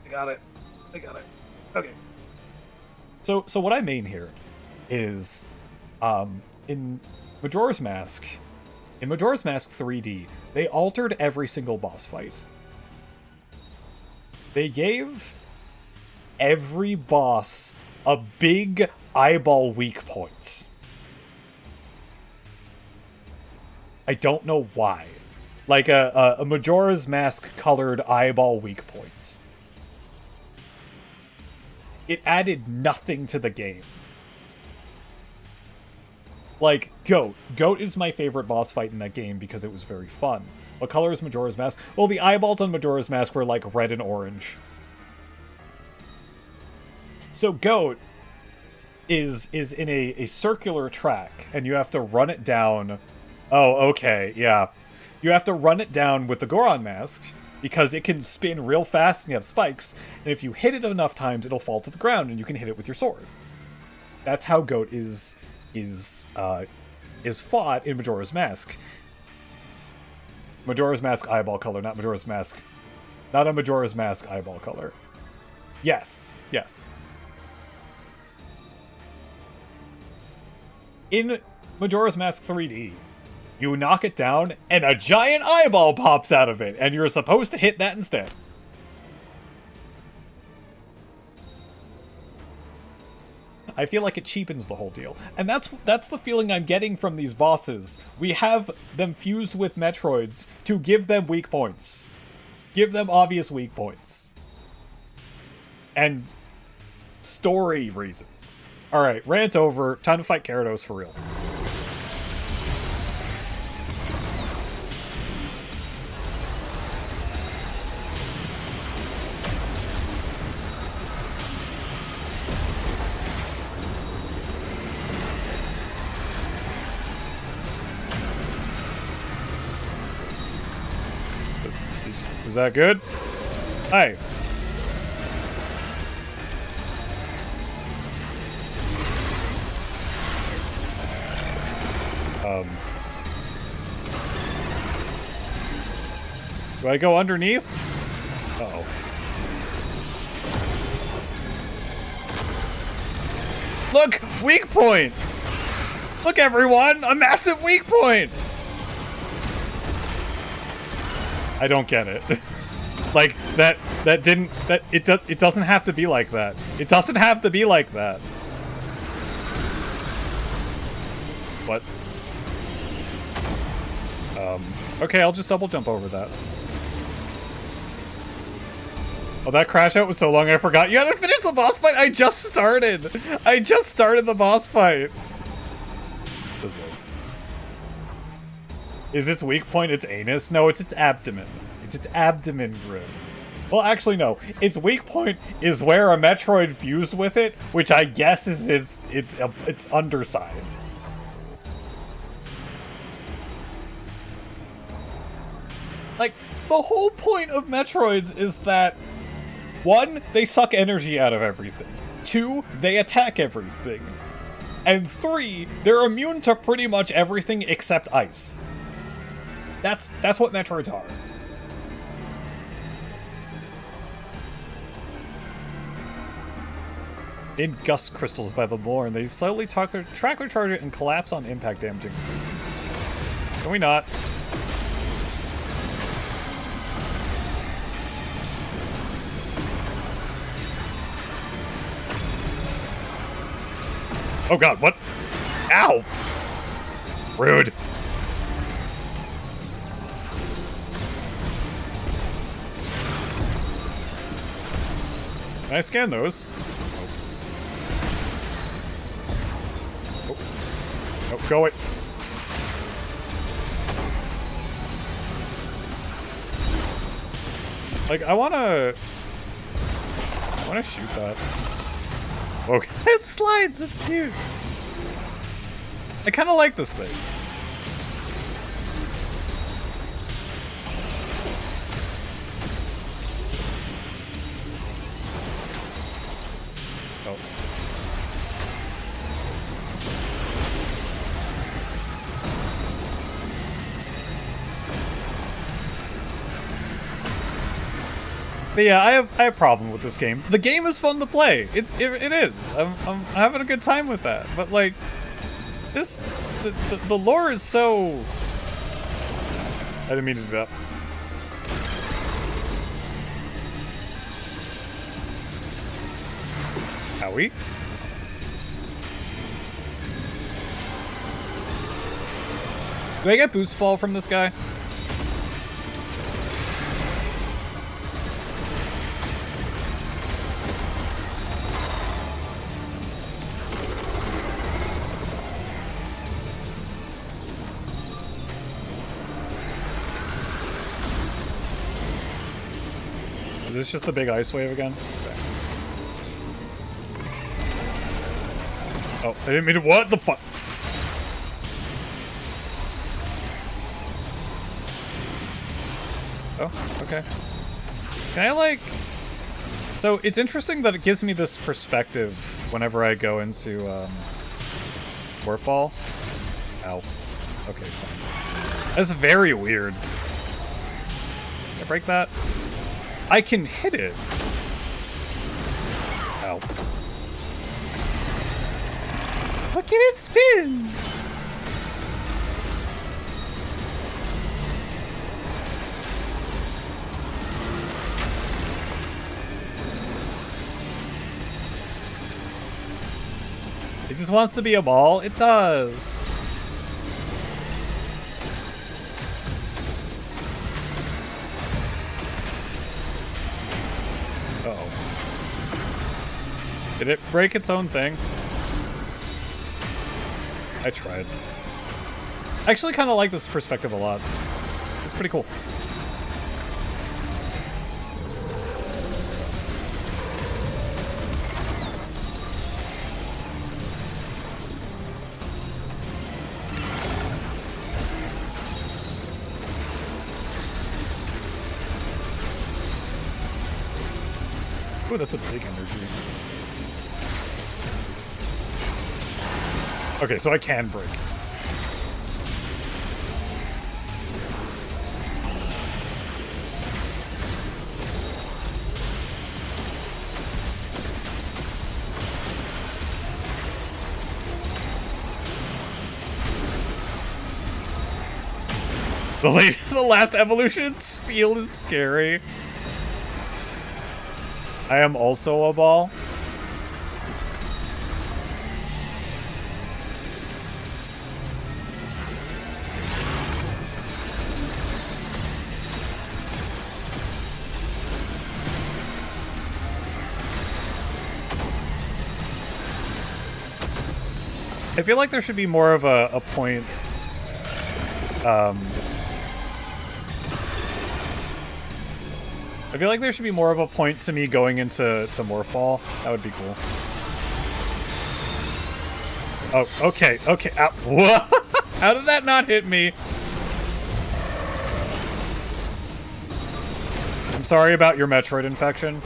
I got it. Okay. So what I mean here is, in Majora's Mask 3D, they altered every single boss fight. They gave every boss a big eyeball weak point. I don't know why. Like a Majora's Mask colored eyeball weak point. It added nothing to the game. Like, Goat. Goat is my favorite boss fight in that game because it was very fun. What color is Majora's Mask? Well, the eyeballs on Majora's Mask were like red and orange. So Goat is in a circular track, and you have to run it down. Oh, okay, yeah. You have to run it down with the Goron mask, because it can spin real fast and you have spikes, and if you hit it enough times, it'll fall to the ground, and you can hit it with your sword. That's how Goat is fought in Majora's Mask. Majora's Mask eyeball color, not Majora's Mask. Not a Majora's Mask eyeball color. Yes. In Majora's Mask 3D, you knock it down, and a giant eyeball pops out of it, and you're supposed to hit that instead. I feel like it cheapens the whole deal. And that's the feeling I'm getting from these bosses. We have them fused with Metroids to give them weak points. Give them obvious weak points. And story reasons. Alright, rant over. Time to fight Gyarados for real. Is that good? Hi. Do I go underneath? Uh-oh. Look! Weak point! Look, everyone! A massive weak point! I don't get it. Like, it doesn't have to be like that. It doesn't have to be like that. What? Okay, I'll just double jump over that. Oh, that crash out was so long I forgot. You gotta finish the boss fight! I just started the boss fight! What is this? Is its weak point its anus? No, it's its abdomen. It's its abdomen grid. Well, actually, no. Its weak point is where a Metroid fused with it, which I guess is its underside. Like, the whole point of Metroids is that, 1, they suck energy out of everything. 2, they attack everything. And 3, they're immune to pretty much everything except ice. That's what Metroids are. In gust crystals by the Morn, they slowly track their target and collapse on impact, damaging. Can we not? Oh god, what? Ow! Rude. Can I scan those? Oh. Oh, show it. Like, I wanna shoot that. Okay, it slides, it's cute. I kinda like this thing. But yeah, I have a problem with this game. The game is fun to play. It is. I'm having a good time with that. But like, the lore is so. I didn't mean to do that. Owie. Do I get boost fall from this guy? Is this just the big ice wave again? Okay. Oh, I didn't mean to. What the fuck? Oh, okay. Can I, like... So, it's interesting that it gives me this perspective whenever I go into, Warp Ball. Ow. Okay, fine. That's very weird. Can I break that? I can hit it. Ow. Look at it spin! It just wants to be a ball? It does. Uh-oh. Did it break its own thing? I tried. I actually kind of like this perspective a lot. It's pretty cool. Ooh, that's a big energy. Okay, so I can break. The last evolution's field is scary. I am also a ball. I feel like there should be more of a point. I feel like there should be more of a point to me going into Morph Ball. That would be cool. Oh, okay, okay. Ow. What? How did that not hit me? I'm sorry about your Metroid infection.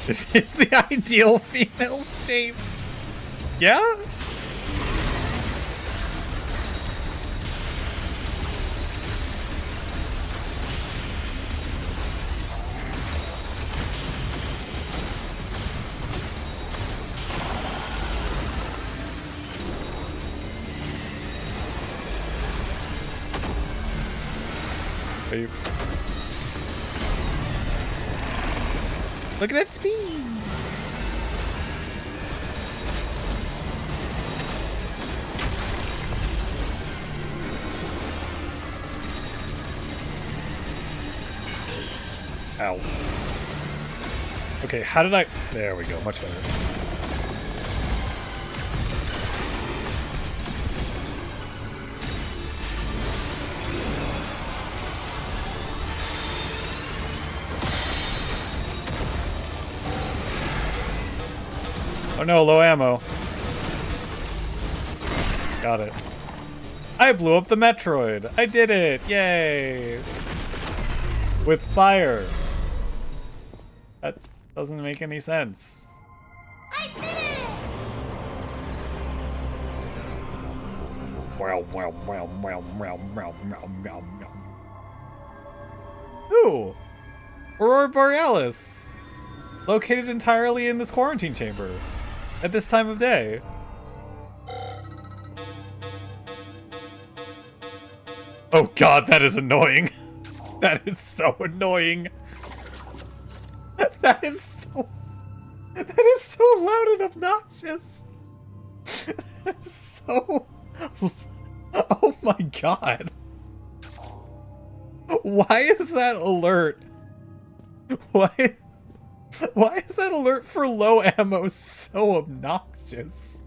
This is the ideal female shape. Yeah? Are you... Look at that speed! Ow. Okay, how did I... There we go, much better. Oh no, low ammo. Got it. I blew up the Metroid. I did it. Yay. With fire. That doesn't make any sense. I did it! Ooh! Aurora Borealis! Located entirely in this quarantine chamber. At this time of day. Oh god, that is annoying. That is so annoying. That is so loud and obnoxious. That is so... Oh my god. Why is that alert? Why is that alert for low ammo so obnoxious?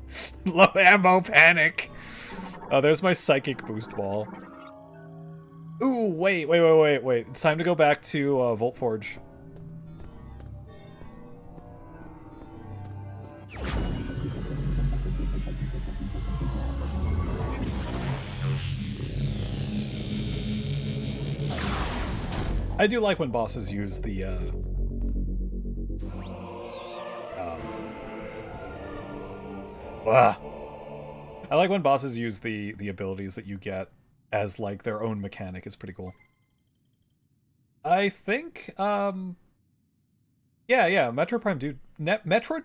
Low ammo panic. Oh, there's my psychic boost ball. Ooh, wait. It's time to go back to Volt Forge. I do like when bosses use the, I like when bosses use the abilities that you get as, like, their own mechanic. It's pretty cool. I think, yeah, Metroid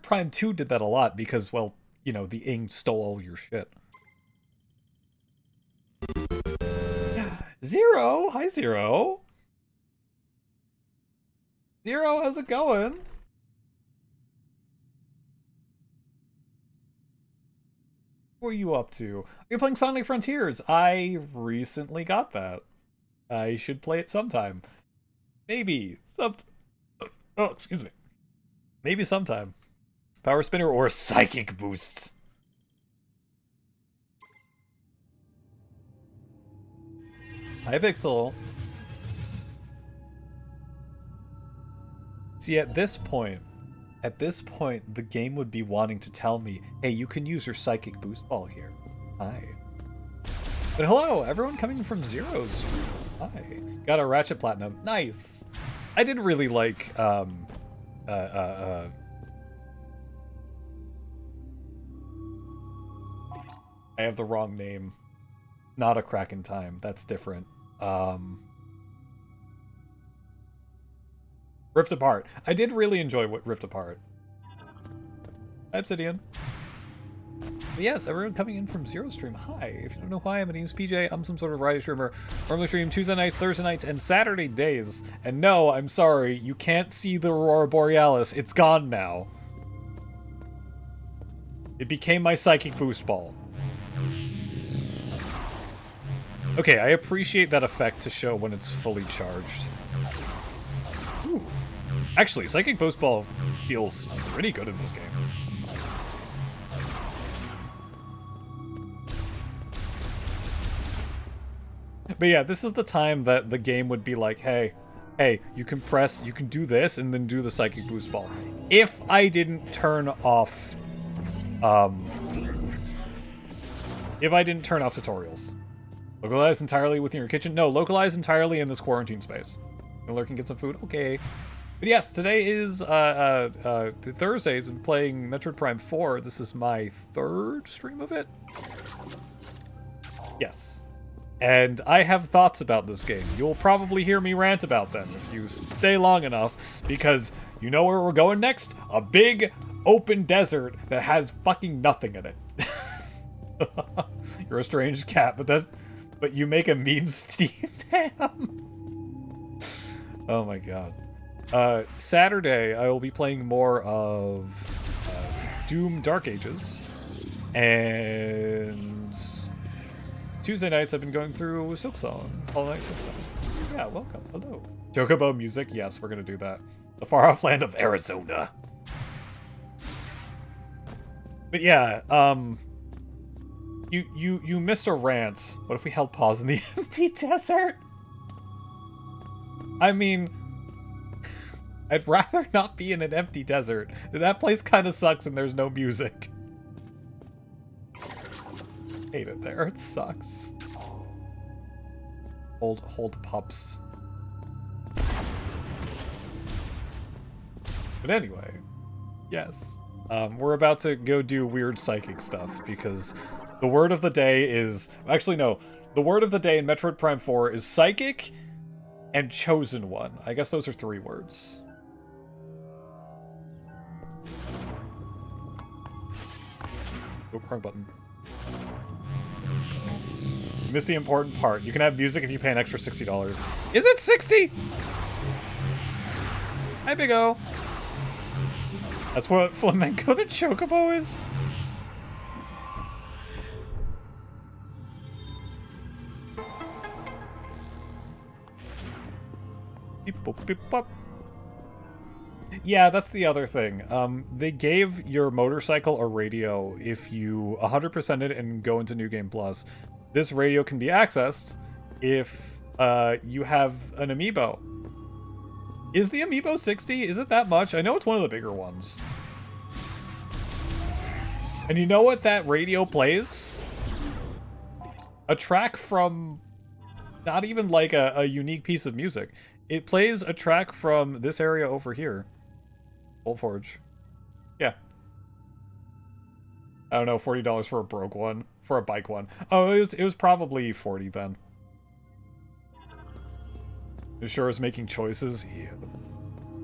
Prime 2 did that a lot because, well, you know, the Ing stole all your shit. Zero! Hi, Zero! Zero, how's it going? What are you up to? You're playing Sonic Frontiers. I recently got that. I should play it sometime. Maybe. Oh, excuse me. Maybe sometime. Power Spinner or Psychic Boosts. Hi, Pixel. See, at this point, the game would be wanting to tell me, hey, you can use your Psychic Boost Ball here. Hi. But hello, everyone coming from Zero's. Hi. Got a Ratchet Platinum. Nice. I did really like, I have the wrong name. Not a Crack in Time. That's different. Rift Apart. I did really enjoy Rift Apart. Hi, Obsidian. But yes, everyone coming in from Zero Stream. Hi. If you don't know who I am, my name's PJ. I'm some sort of variety streamer. Normally stream Tuesday nights, Thursday nights, and Saturday days. And no, I'm sorry, you can't see the Aurora Borealis. It's gone now. It became my Psychic Boost Ball. Okay, I appreciate that effect to show when it's fully charged. Ooh. Actually, Psychic Boost Ball feels pretty good in this game. But yeah, this is the time that the game would be like, hey, you can do this and then do the Psychic Boost Ball. If I didn't turn off, tutorials. Localize entirely within your kitchen? No, localize entirely in this quarantine space. You lurk and get some food? Okay. But yes, today is Thursdays. I'm playing Metroid Prime 4. This is my third stream of it. Yes. And I have thoughts about this game. You'll probably hear me rant about them if you stay long enough, because you know where we're going next? A big open desert that has fucking nothing in it. You're a strange cat, but you make a mean steamed ham. Oh my god. Saturday, I will be playing more of Doom Dark Ages. And Tuesday nights, I've been going through Silksong. All night Silksong. Yeah, welcome. Hello. Chocobo music? Yes, we're gonna do that. The far-off land of Arizona. But yeah, You missed a rant. What if we held pause in the empty desert? I mean, I'd rather not be in an empty desert. That place kind of sucks and there's no music. Hate it there. It sucks. Hold pups. But anyway, yes. We're about to go do weird psychic stuff because the word of the day is... Actually, no. The word of the day in Metroid Prime 4 is psychic and chosen one. I guess those are 3 words. Oh, wrong button. You missed the important part. You can have music if you pay an extra $60. Is it 60? Hi, Big O. That's what Flamenco the Chocobo is? Beep, boop, beep, bop. Yeah, that's the other thing. They gave your motorcycle a radio if you 100% it and go into New Game Plus. This radio can be accessed if you have an amiibo. Is the amiibo 60? Is it that much? I know it's one of the bigger ones. And you know what that radio plays? A track from not even like a unique piece of music. It plays a track from this area over here. Old Forge. Yeah. I don't know, $40 for a broke one. For a bike one. Oh, it was probably 40 then. It sure is making choices. Yeah.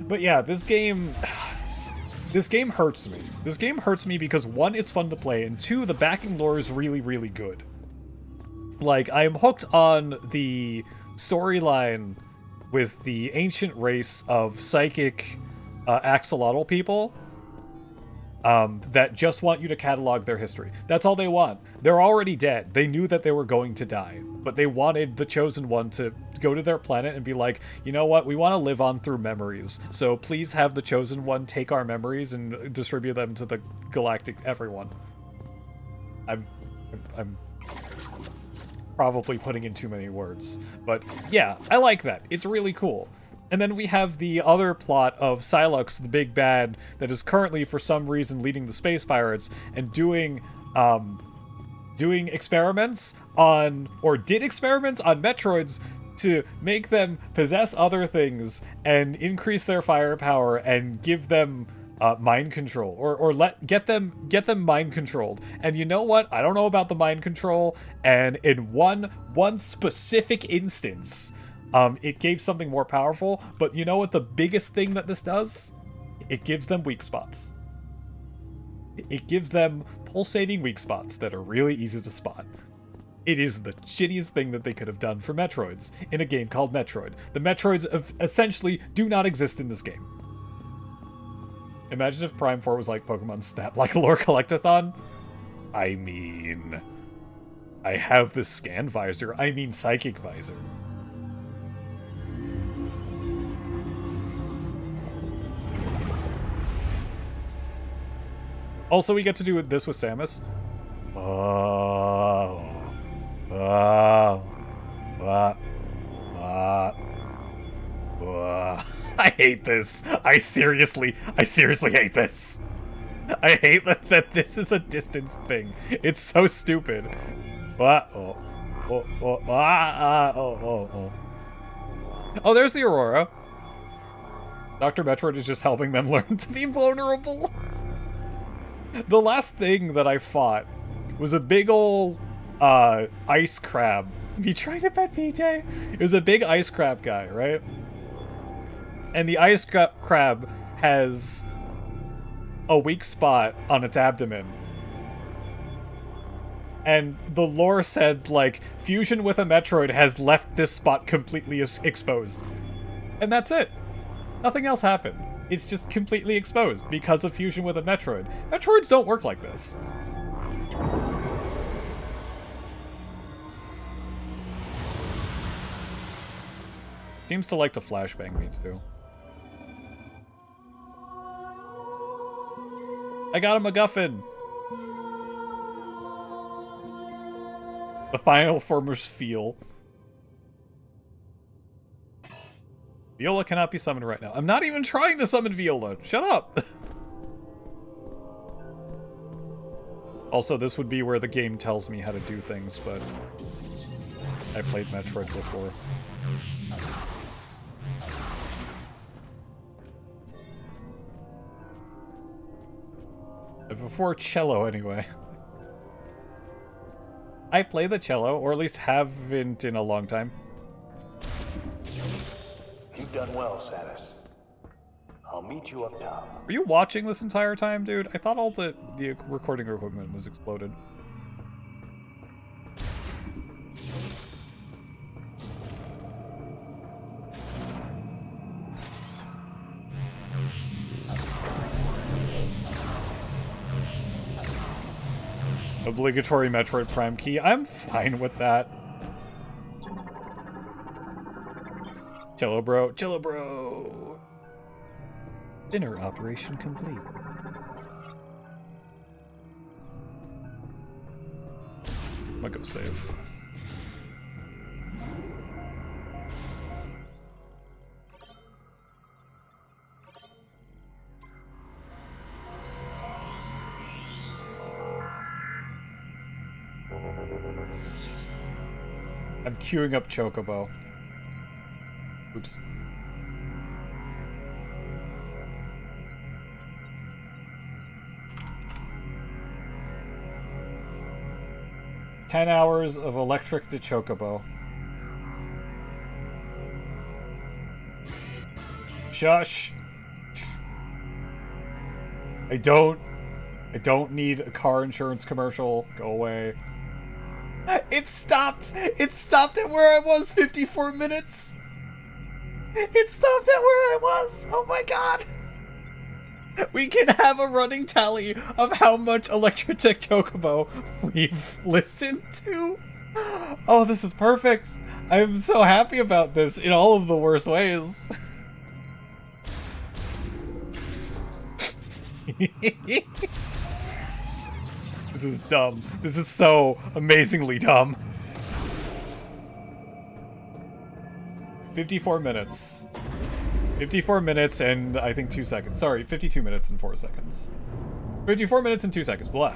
But yeah, this game hurts me. This game hurts me because 1, it's fun to play, and 2, the backing lore is really, really good. Like, I am hooked on the storyline with the ancient race of psychic axolotl people that just want you to catalog their history. That's all they want. They're already dead. They knew that they were going to die, but they wanted the Chosen One to go to their planet and be like, you know what, we want to live on through memories, so please have the Chosen One take our memories and distribute them to the galactic everyone. I'm probably putting in too many words, but yeah, I like that. It's really cool. And then we have the other plot of Silux, the big bad, that is currently, for some reason, leading the space pirates and doing experiments on, or did experiments on Metroids to make them possess other things and increase their firepower and give them mind control, or get them mind controlled. And you know what? I don't know about the mind control. And in one specific instance, it gave something more powerful. But you know what? The biggest thing that this does, it gives them weak spots. It gives them pulsating weak spots that are really easy to spot. It is the shittiest thing that they could have done for Metroids in a game called Metroid. The Metroids essentially do not exist in this game. Imagine if Prime 4 was like Pokemon Snap, like a lore collectathon. I mean, I have the scan visor. I mean psychic visor. Also, we get to do this with Samus. I hate this. I seriously hate this. I hate that this is a distance thing. It's so stupid. Oh, there's the Aurora. Dr. Metroid is just helping them learn to be vulnerable. The last thing that I fought was a big ol' ice crab. You trying to pet PJ? It was a big ice crab guy, right? And the ice crab has a weak spot on its abdomen. And the lore said, like, fusion with a Metroid has left this spot completely exposed. And that's it. Nothing else happened. It's just completely exposed because of fusion with a Metroid. Metroids don't work like this. Seems to like to flashbang me too. I got a MacGuffin! The final former's feel. Viola cannot be summoned right now. I'm not even trying to summon Viola. Shut up. Also, this would be where the game tells me how to do things, but I played Metroid before. Before cello, anyway. I play the cello, or at least haven't in a long time. You've done well, Samus. I'll meet you up top. Were you watching this entire time, dude? I thought all the recording equipment was exploded. Obligatory Metroid Prime key. I'm fine with that. Cello bro. Cello bro. Dinner operation complete. I'm gonna go save. I'm queuing up Chocobo. Oops. $10 hours of electric to Chocobo. Shush. I don't need a car insurance commercial. Go away. It stopped! It stopped at where I was 54 minutes! It stopped at where I was! Oh my god! We can have a running tally of how much Electric Chocobo we've listened to. Oh, this is perfect! I'm so happy about this in all of the worst ways. This is dumb. This is so amazingly dumb. 54 minutes. 54 minutes and I think 2 seconds. Sorry, 52 minutes and 4 seconds. 54 minutes and 2 seconds. Blah.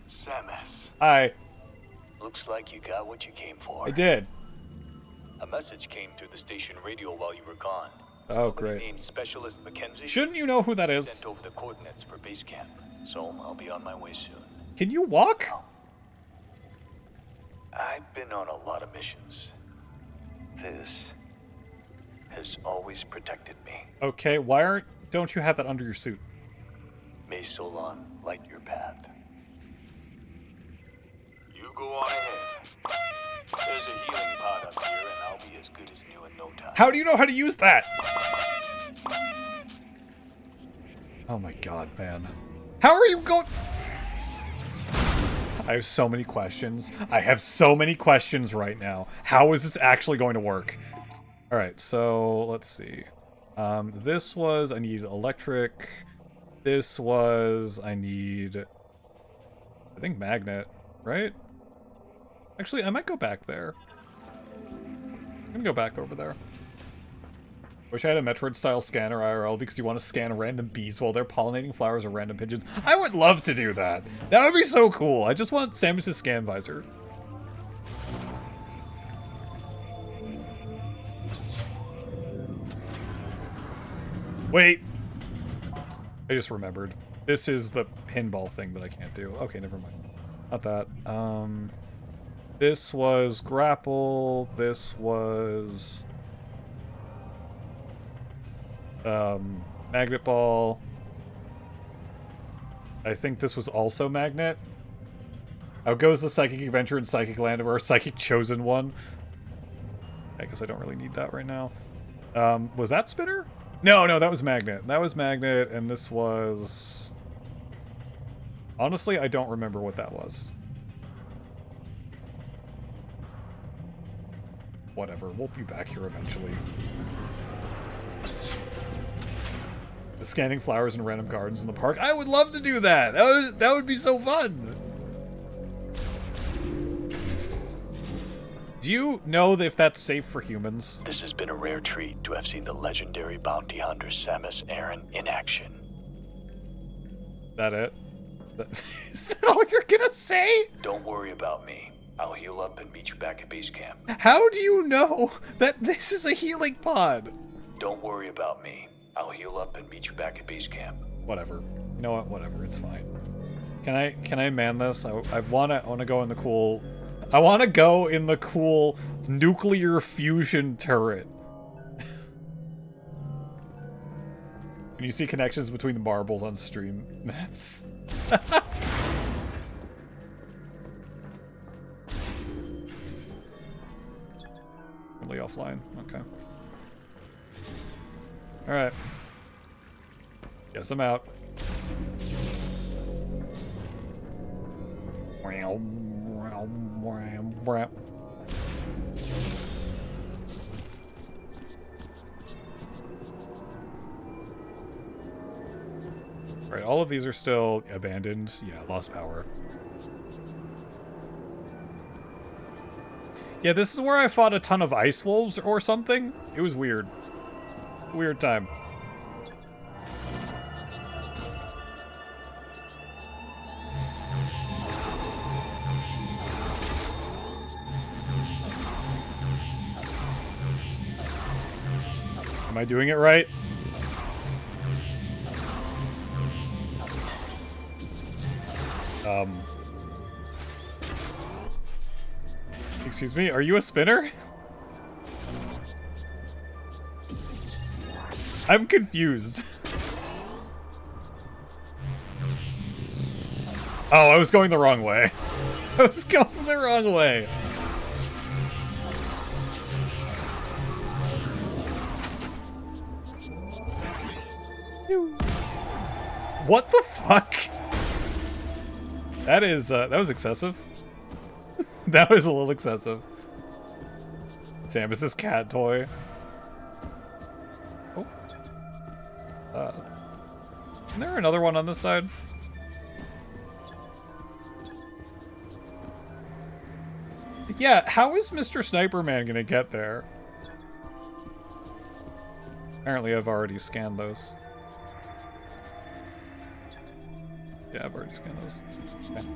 Samus. Hi. Looks like you got what you came for. I did. A message came through the station radio while you were gone. Oh, great. Named Specialist Mackenzie. Shouldn't you know who that is? Sent over the coordinates for base camp, so I'll be on my way soon. Can you walk? I've been on a lot of missions. This has always protected me. Okay, don't you have that under your suit? May Solon light your path. You go on ahead. There's a healing pod up here, and I'll be as good as new in no time. How do you know how to use that? Oh my god, man. How are you going? I have so many questions. I have so many questions right now. How is this actually going to work? Alright, so let's see. This was, I need electric. This was, I need, I think magnet, right? Actually, I might go back there. I'm gonna go back over there. Wish I had a Metroid-style scanner IRL because you want to scan random bees while they're pollinating flowers or random pigeons. I would love to do that. That would be so cool. I just want Samus's scan visor. Wait. I just remembered. This is the pinball thing that I can't do. Okay, never mind. Not that. This was grapple. This was... magnet ball. I think this was also magnet. How goes the Psychic Adventure and Psychic Land of our Psychic Chosen One? I guess I don't really need that right now. Was that spinner? No, that was magnet. That was magnet, and this was... Honestly, I don't remember what that was. Whatever, we'll be back here eventually. Scanning flowers in random gardens in the park. I would love to do that! That would be so fun! Do you know if that's safe for humans? This has been a rare treat to have seen the legendary bounty hunter Samus Aran in action. That it? Is that all you're gonna say? Don't worry about me. I'll heal up and meet you back at base camp. How do you know that this is a healing pod? Don't worry about me. I'll heal up and meet you back at base camp. Whatever. You know what? Whatever. It's fine. Can I man this? I wanna go in the cool. I wanna go in the cool nuclear fusion turret. Can you see connections between the marbles on stream maps? Really offline. Okay. All right. Guess I'm out. Right, all of these are still abandoned. Yeah, lost power. Yeah, this is where I fought a ton of ice wolves or something. It was weird. Weird time. Am I doing it right? Excuse me, are you a spinner? I'm confused. Oh, I was going the wrong way. I was going the wrong way. What the fuck? That was excessive. That was a little excessive. Samus's cat toy. Oh. Isn't there another one on this side? Yeah, how is Mr. Sniper Man gonna get there? Apparently I've already scanned those. Yeah, I've already scanned those. Okay.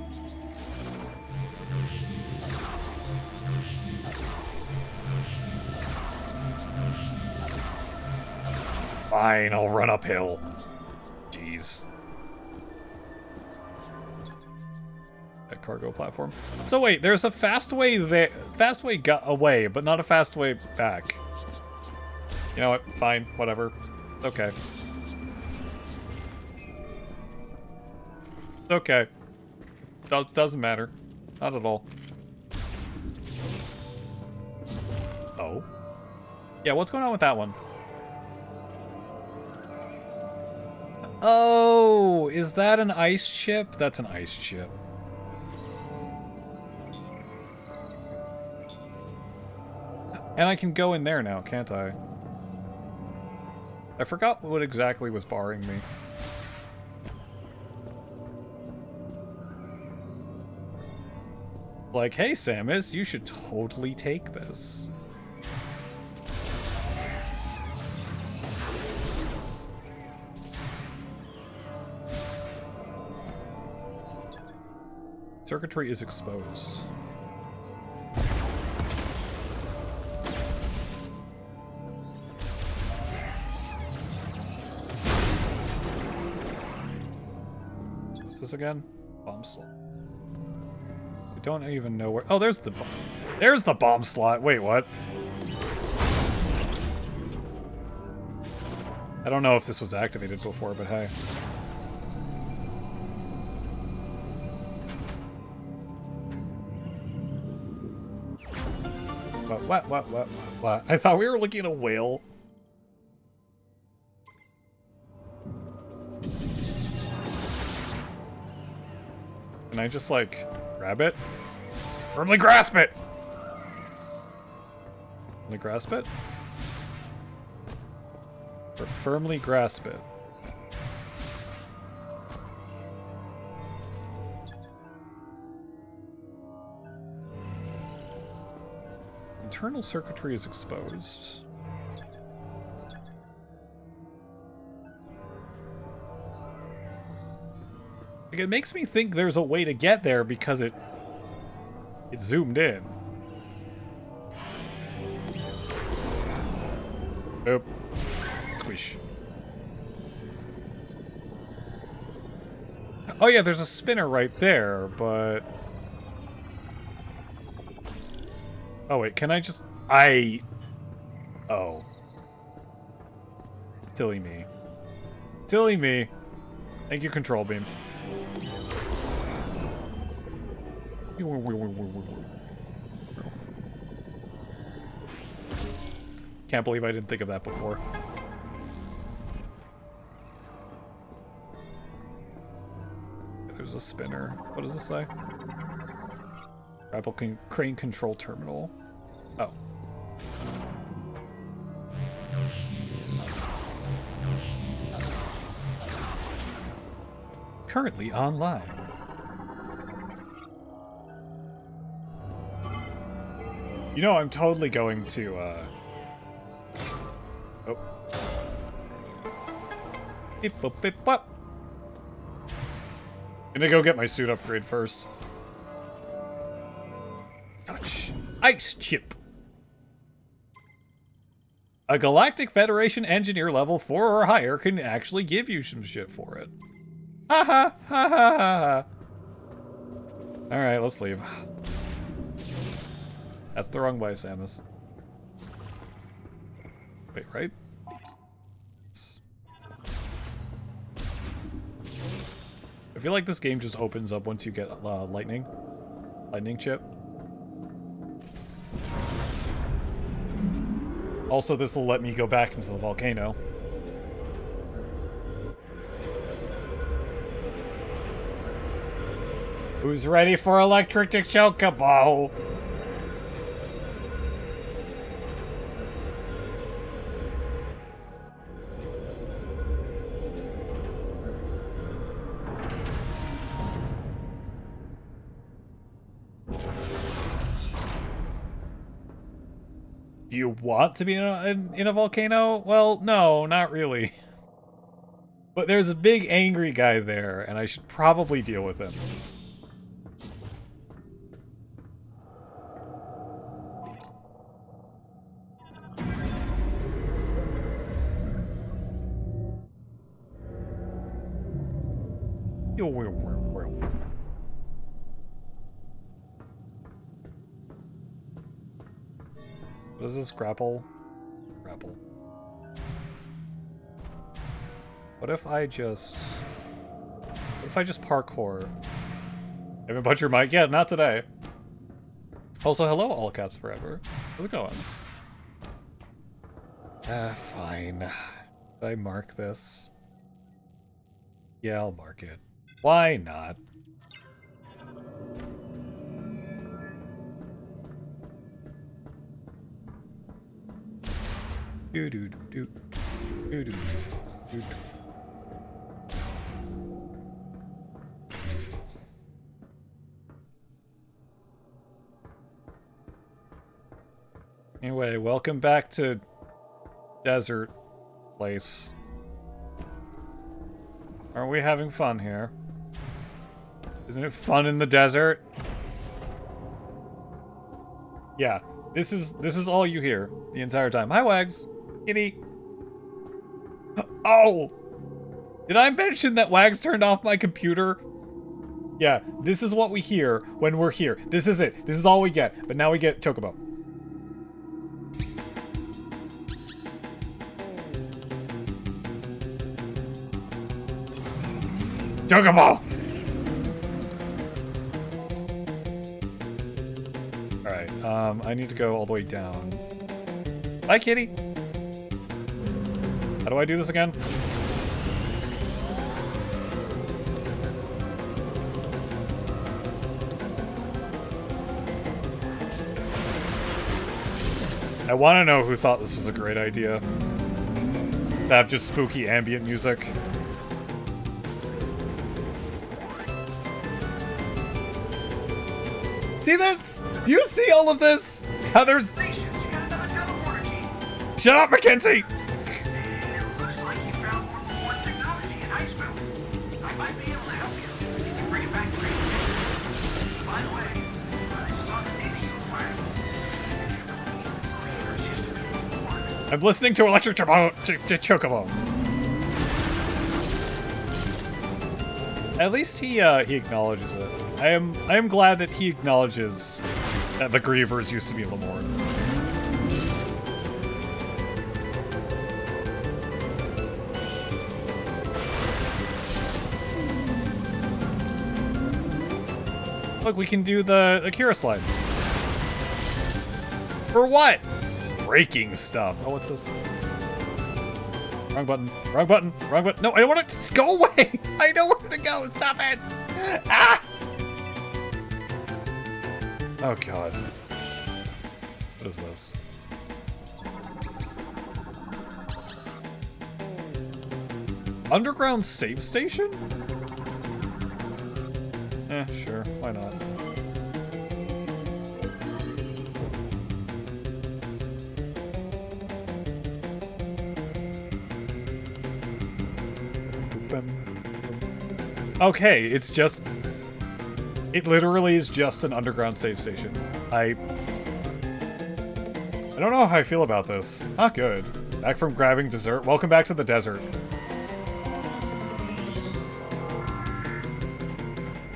Fine, I'll run uphill. Jeez. That cargo platform. So wait, there's a fast way there. Fast way got away, but not a fast way back. You know what? Fine, whatever. Okay. Okay. Doesn't matter. Not at all. Oh. Yeah, what's going on with that one? Oh, is that an ice chip? That's an ice chip. And I can go in there now, can't I? I forgot what exactly was barring me. Like, hey, Samus, you should totally take this. Circuitry is exposed. What's this again? Bomb slot. I don't even know where. Oh, there's the bomb. There's the bomb slot. Wait, what? I don't know if this was activated before, but hey. What? I thought we were looking at a whale. Can I just, like, grab it? Firmly grasp it! Firmly grasp it? Firmly grasp it. Internal circuitry is exposed. Like, it makes me think there's a way to get there because it zoomed in. Oop. Squish. Oh yeah, there's a spinner right there, but... Oh wait, can I just... Oh. Silly me. Silly me. Thank you, Control Beam. Can't believe I didn't think of that before. There's a spinner. What does this say? Grapple crane control terminal. Oh. Currently online. You know, I'm totally going to, Oh. Beep, boop, beep, bop. Gonna go get my suit upgrade first. Touch. Ice chip. A Galactic Federation engineer level 4 or higher can actually give you some shit for it. Ha ha ha ha ha. Alright, let's leave. That's the wrong way, Samus. Wait, right? I feel like this game just opens up once you get lightning chip. Also, this will let me go back into the volcano. Who's ready for electric chocobo? Do you want to be in a volcano? Well, no, not really. But there's a big angry guy there, and I should probably deal with him. What is this? Grapple? Grapple. What if I just parkour? Haven't bumped your mic yet? Not today. Also, hello, All Caps Forever. How's it going? Fine. Did I mark this? Yeah, I'll mark it. Why not? Do do do do do do. Anyway, welcome back to Desert Place. Aren't we having fun here? Isn't it fun in the desert? Yeah, this is all you hear the entire time. Hi, Wags. Kitty. Oh! Did I mention that Wags turned off my computer? Yeah, this is what we hear when we're here. This is it. This is all we get. But now we get Chocobo. Chocobo! Alright, I need to go all the way down. Bye, kitty! How do I do this again? I want to know who thought this was a great idea. To have just spooky ambient music. See this? Do you see all of this? How there's... Shut up, Mackenzie! Looks like you found more technology in Ice Mountain. I might be able to help you. You can bring it back to me. By the way, I saw the data you acquired. I'm listening to Electric Chocobo. At least he acknowledges it. I am glad that he acknowledges that the Grievers used to be Lamorn. Look, we can do the Akira slide. For what? Breaking stuff. Oh, what's this? Wrong button. Wrong button. Wrong button. No, I don't want to go away. I know where to go. Stop it. Ah! Oh, God. What is this? Underground save station? Sure. Why not? Okay, it's just... It literally is just an underground save station. I don't know how I feel about this. Not good. Back from grabbing dessert. Welcome back to the desert.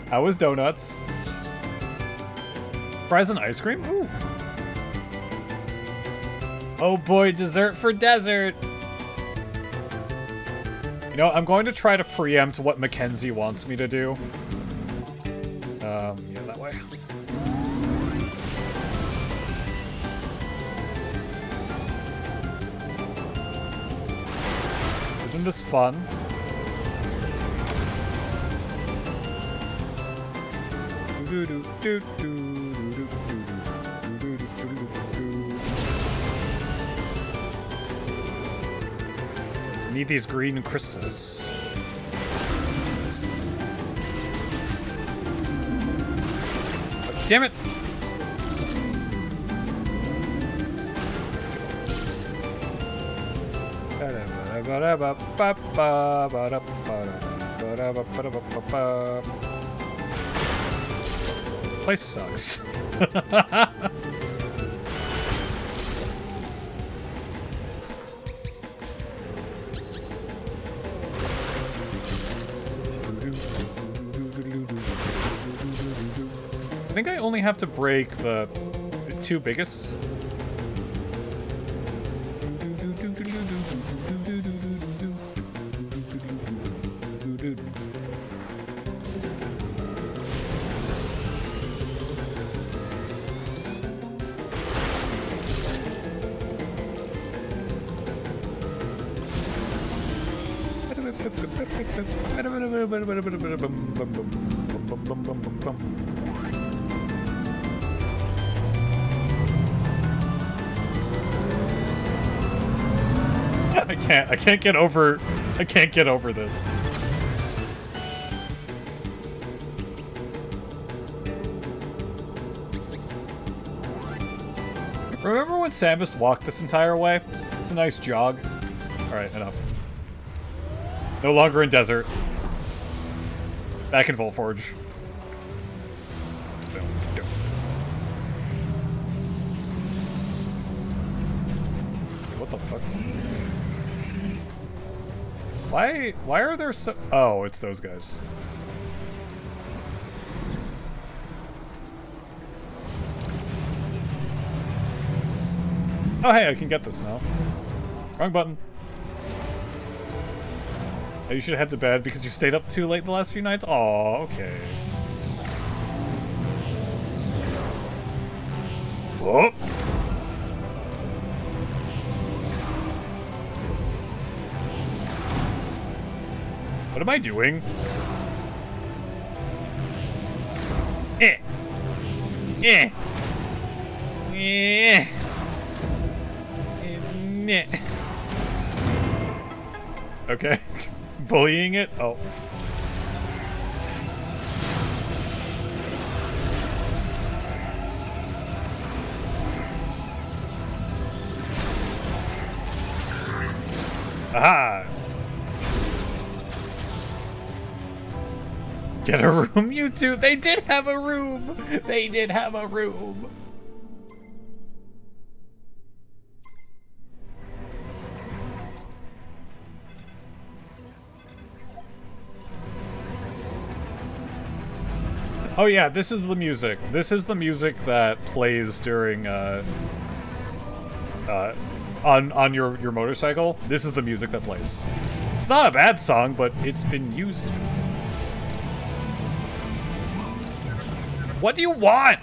How was donuts? Fries and ice cream? Ooh. Oh boy, dessert for desert! You know, I'm going to try to preempt what Mackenzie wants me to do. Yeah, that way. Isn't this fun? Need these green crystals. Damn it! Place sucks. I think I only have to break the two biggest. I can't get over this. Remember when Samus walked this entire way? It's a nice jog. Alright, enough. No longer in desert. Back in Volforge. What the fuck? Why are there so... Oh, it's those guys. Oh, hey, I can get this now. Wrong button. Oh, you should head to bed because you stayed up too late the last few nights? Aw, okay. Whoop! What am I doing? Eh! Eh! Eh! Eh! Okay. Bullying it? Oh. Aha! Get a room, you two? They did have a room! They did have a room! Oh yeah, this is the music. This is the music that plays during on your motorcycle. This is the music that plays. It's not a bad song, but it's been used before. What do you want?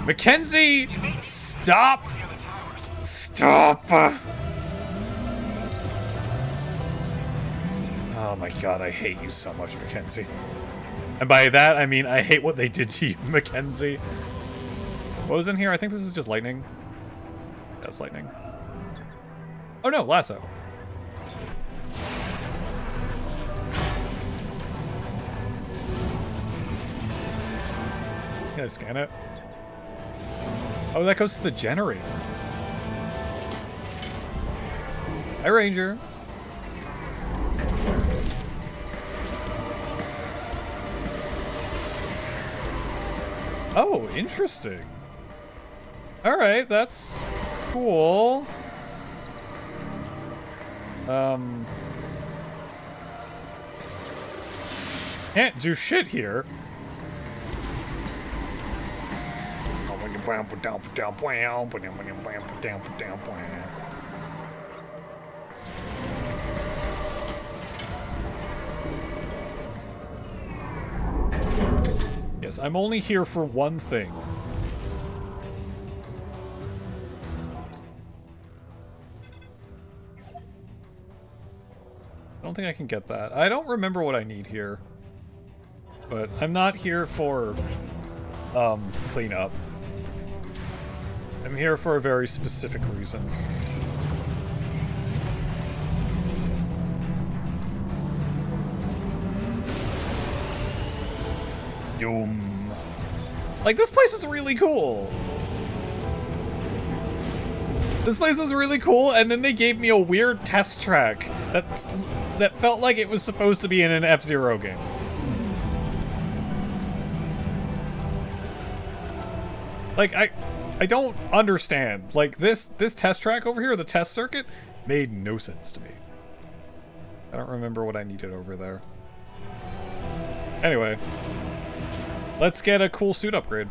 Mackenzie, stop! Stop! Oh my god, I hate you so much, Mackenzie. And by that, I mean I hate what they did to you, Mackenzie. What was in here? I think this is just lightning. That's lightning. Oh no, lasso. Can I scan it? Oh, that goes to the generator. Hi, Ranger. Oh, interesting. Alright, that's cool. Can't do shit here. Yes, I'm only here for one thing. I don't think I can get that. I don't remember what I need here. But I'm not here for cleanup. I'm here for a very specific reason. Doom. Like, this place is really cool. This place was really cool, and then they gave me a weird test track that felt like it was supposed to be in an F-Zero game. Like, I don't understand. Like, this test track over here, the test circuit, made no sense to me. I don't remember what I needed over there. Anyway. Let's get a cool suit upgrade.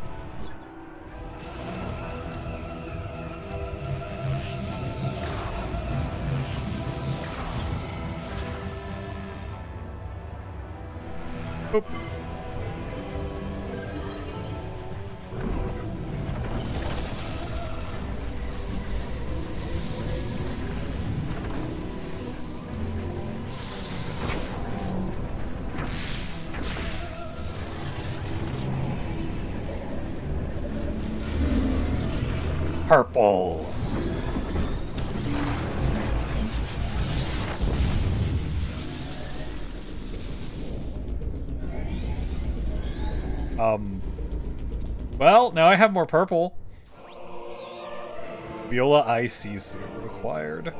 Oop. Purple. Well, now I have more purple. Viola IC suit required.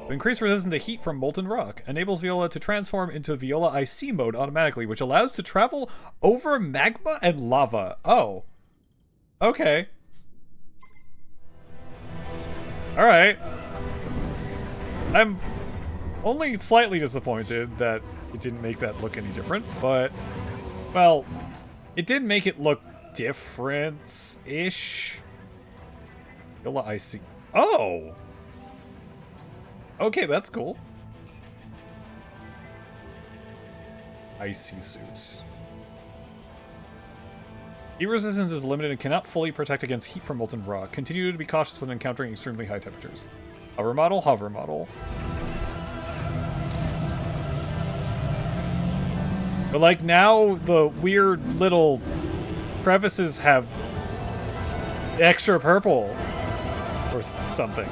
Increased resistance to heat from molten rock. Enables Viola to transform into Viola IC mode automatically, which allows to travel over magma and lava. Oh. Okay. Alright. I'm only slightly disappointed that it didn't make that look any different, but, well, it did make it look different-ish. Viola IC. Oh! Okay, that's cool. IC suits. Heat resistance is limited and cannot fully protect against heat from molten rock. Continue to be cautious when encountering extremely high temperatures. Hover model, hover model. But like now the weird little crevices have extra purple or something.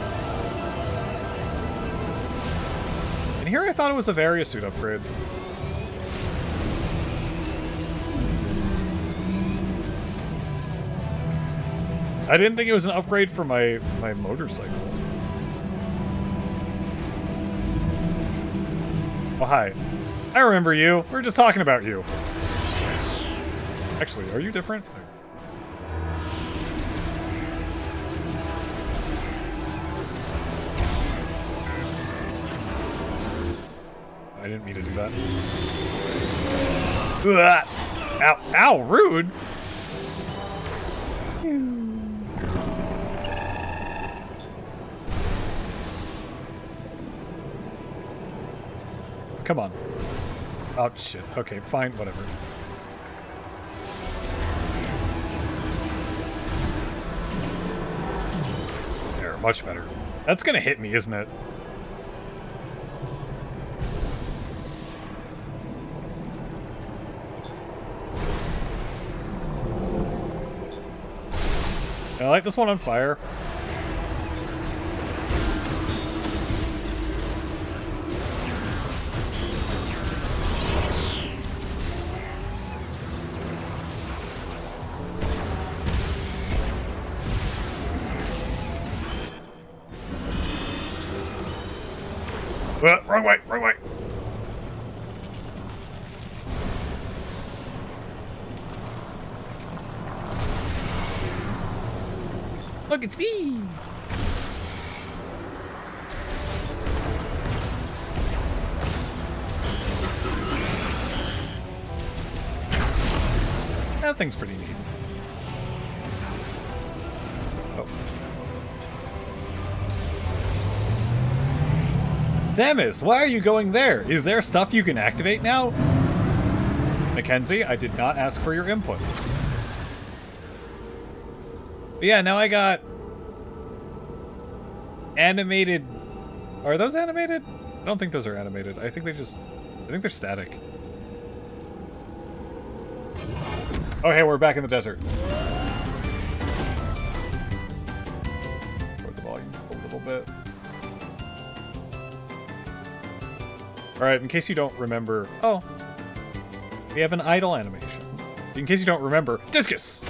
And here I thought it was a Varia suit upgrade. I didn't think it was an upgrade for my motorcycle. Oh, hi. I remember you. We were just talking about you. Actually, are you different? I didn't mean to do that. Ugh. Ow, ow, rude. Come on. Oh, shit. Okay, fine, whatever. There, much better. That's gonna hit me, isn't it? I like this one on fire. Wrong way, wrong way. Look, it's me. That thing's pretty neat. Oh. Samus, why are you going there? Is there stuff you can activate now? Mackenzie, I did not ask for your input. But yeah, now I got animated. Are those animated? I don't think those are animated. I think they're static. Oh, hey, we're back in the desert. Lower the volume a little bit. Alright, in case you don't remember... Oh. We have an idle animation. In case you don't remember... Discus!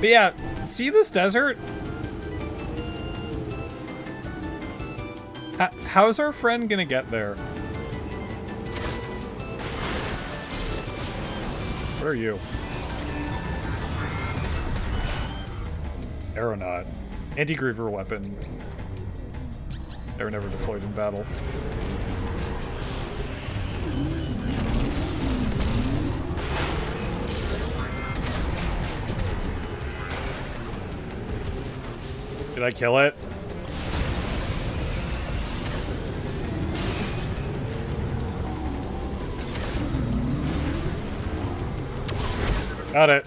But yeah, see this desert? How's our friend gonna get there? What are you? Aeronaut. Anti-griever weapon. They were never deployed in battle. Did I kill it? Got it.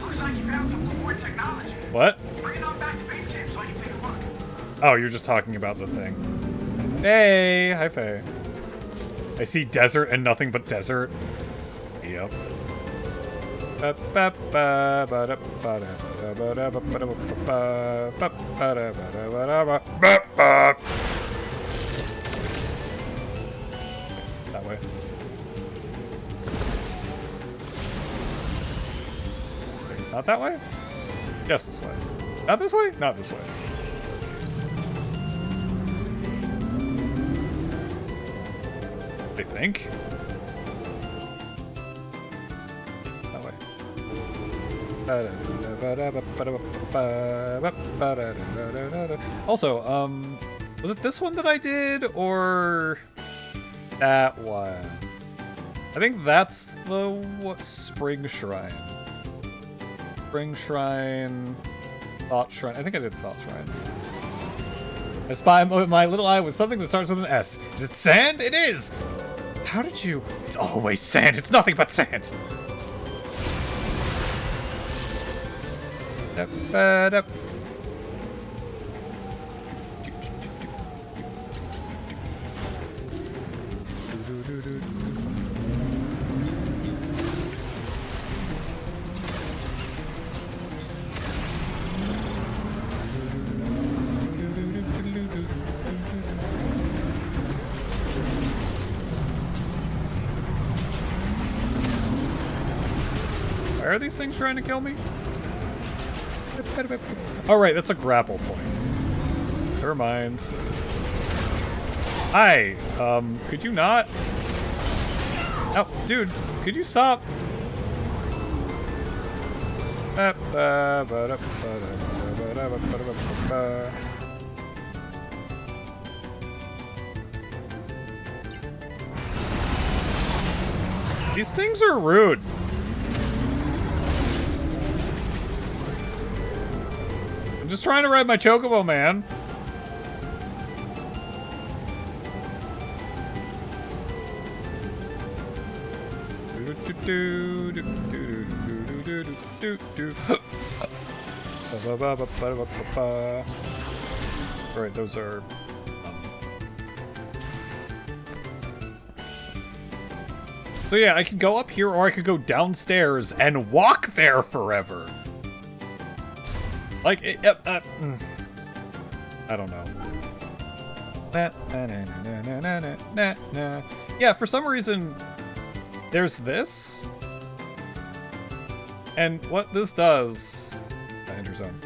Looks like you found some reward technology. What? Bring it on back to base camp so I can take a look. Oh, you're just talking about the thing. Hey, hi Faye. I see desert and nothing but desert. Yep. That way. Not that way? Yes, this way. Not this way? Not this way. I think. That way. Also, was it this one that I did, or that one? I think that's the Spring Shrine. Spring Shrine, Thought Shrine. I think I did Thought Shrine. I spy my little eye with something that starts with an S. Is it sand? It is! How did you... It's always sand. It's nothing but sand. Why are these things trying to kill me? Oh, right, that's a grapple point. Never mind. Hi, could you not? Oh, dude, could you stop? These things are rude. I'm just trying to ride my chocobo, man. Alright, those are... So yeah, I could go up here or I could go downstairs and walk there forever. Like, I don't know. Yeah, for some reason, there's this. And what this does... Enter zone.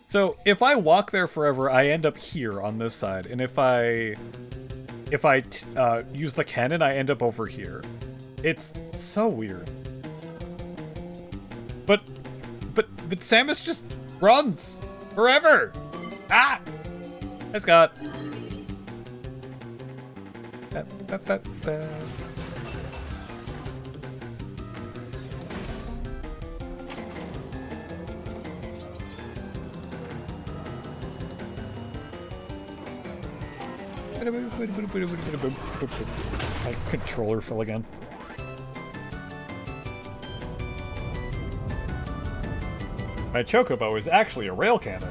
So, if I walk there forever, I end up here on this side. And if I use the cannon, I end up over here. It's so weird. But Samus just runs forever. Ah! Hi, Scott. My controller fell again. My chocobo is actually a rail cannon.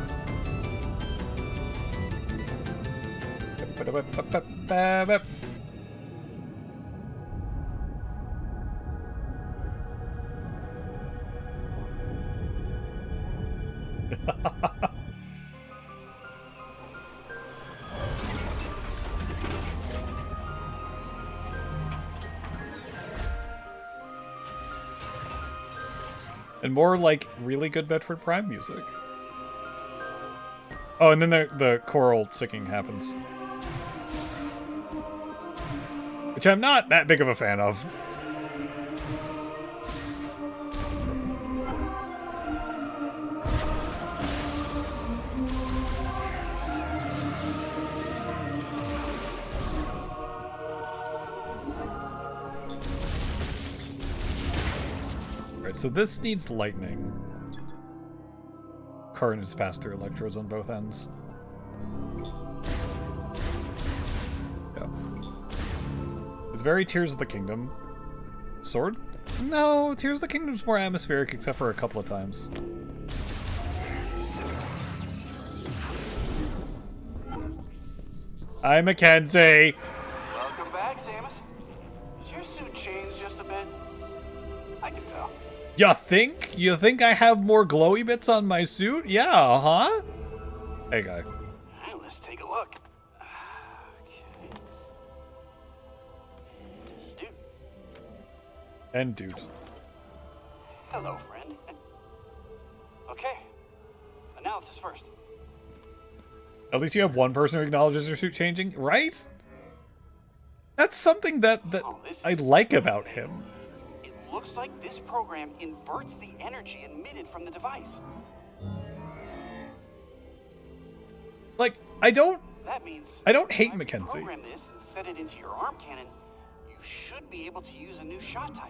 And more, like, really good Metroid Prime music. Oh, and then the choral singing happens. Which I'm not that big of a fan of. So this needs lightning. Current is passed through electrodes on both ends. Yeah. It's very Tears of the Kingdom. Sword? No, Tears of the Kingdom's more atmospheric except for a couple of times. Hi, Mackenzie. Welcome back, Samus. Did your suit change just a bit? I can tell. You think? You think I have more glowy bits on my suit? Yeah, huh? Hey, guy. Alright, let's take a look. Okay. Dude. And dude. Hello, friend. Okay. Analysis first. At least you have one person who acknowledges your suit changing, right? That's something that I like about him. It looks like this program inverts the energy emitted from the device. Like, That means I don't hate if Mackenzie. Program this and set it into your arm cannon. You should be able to use a new shot type.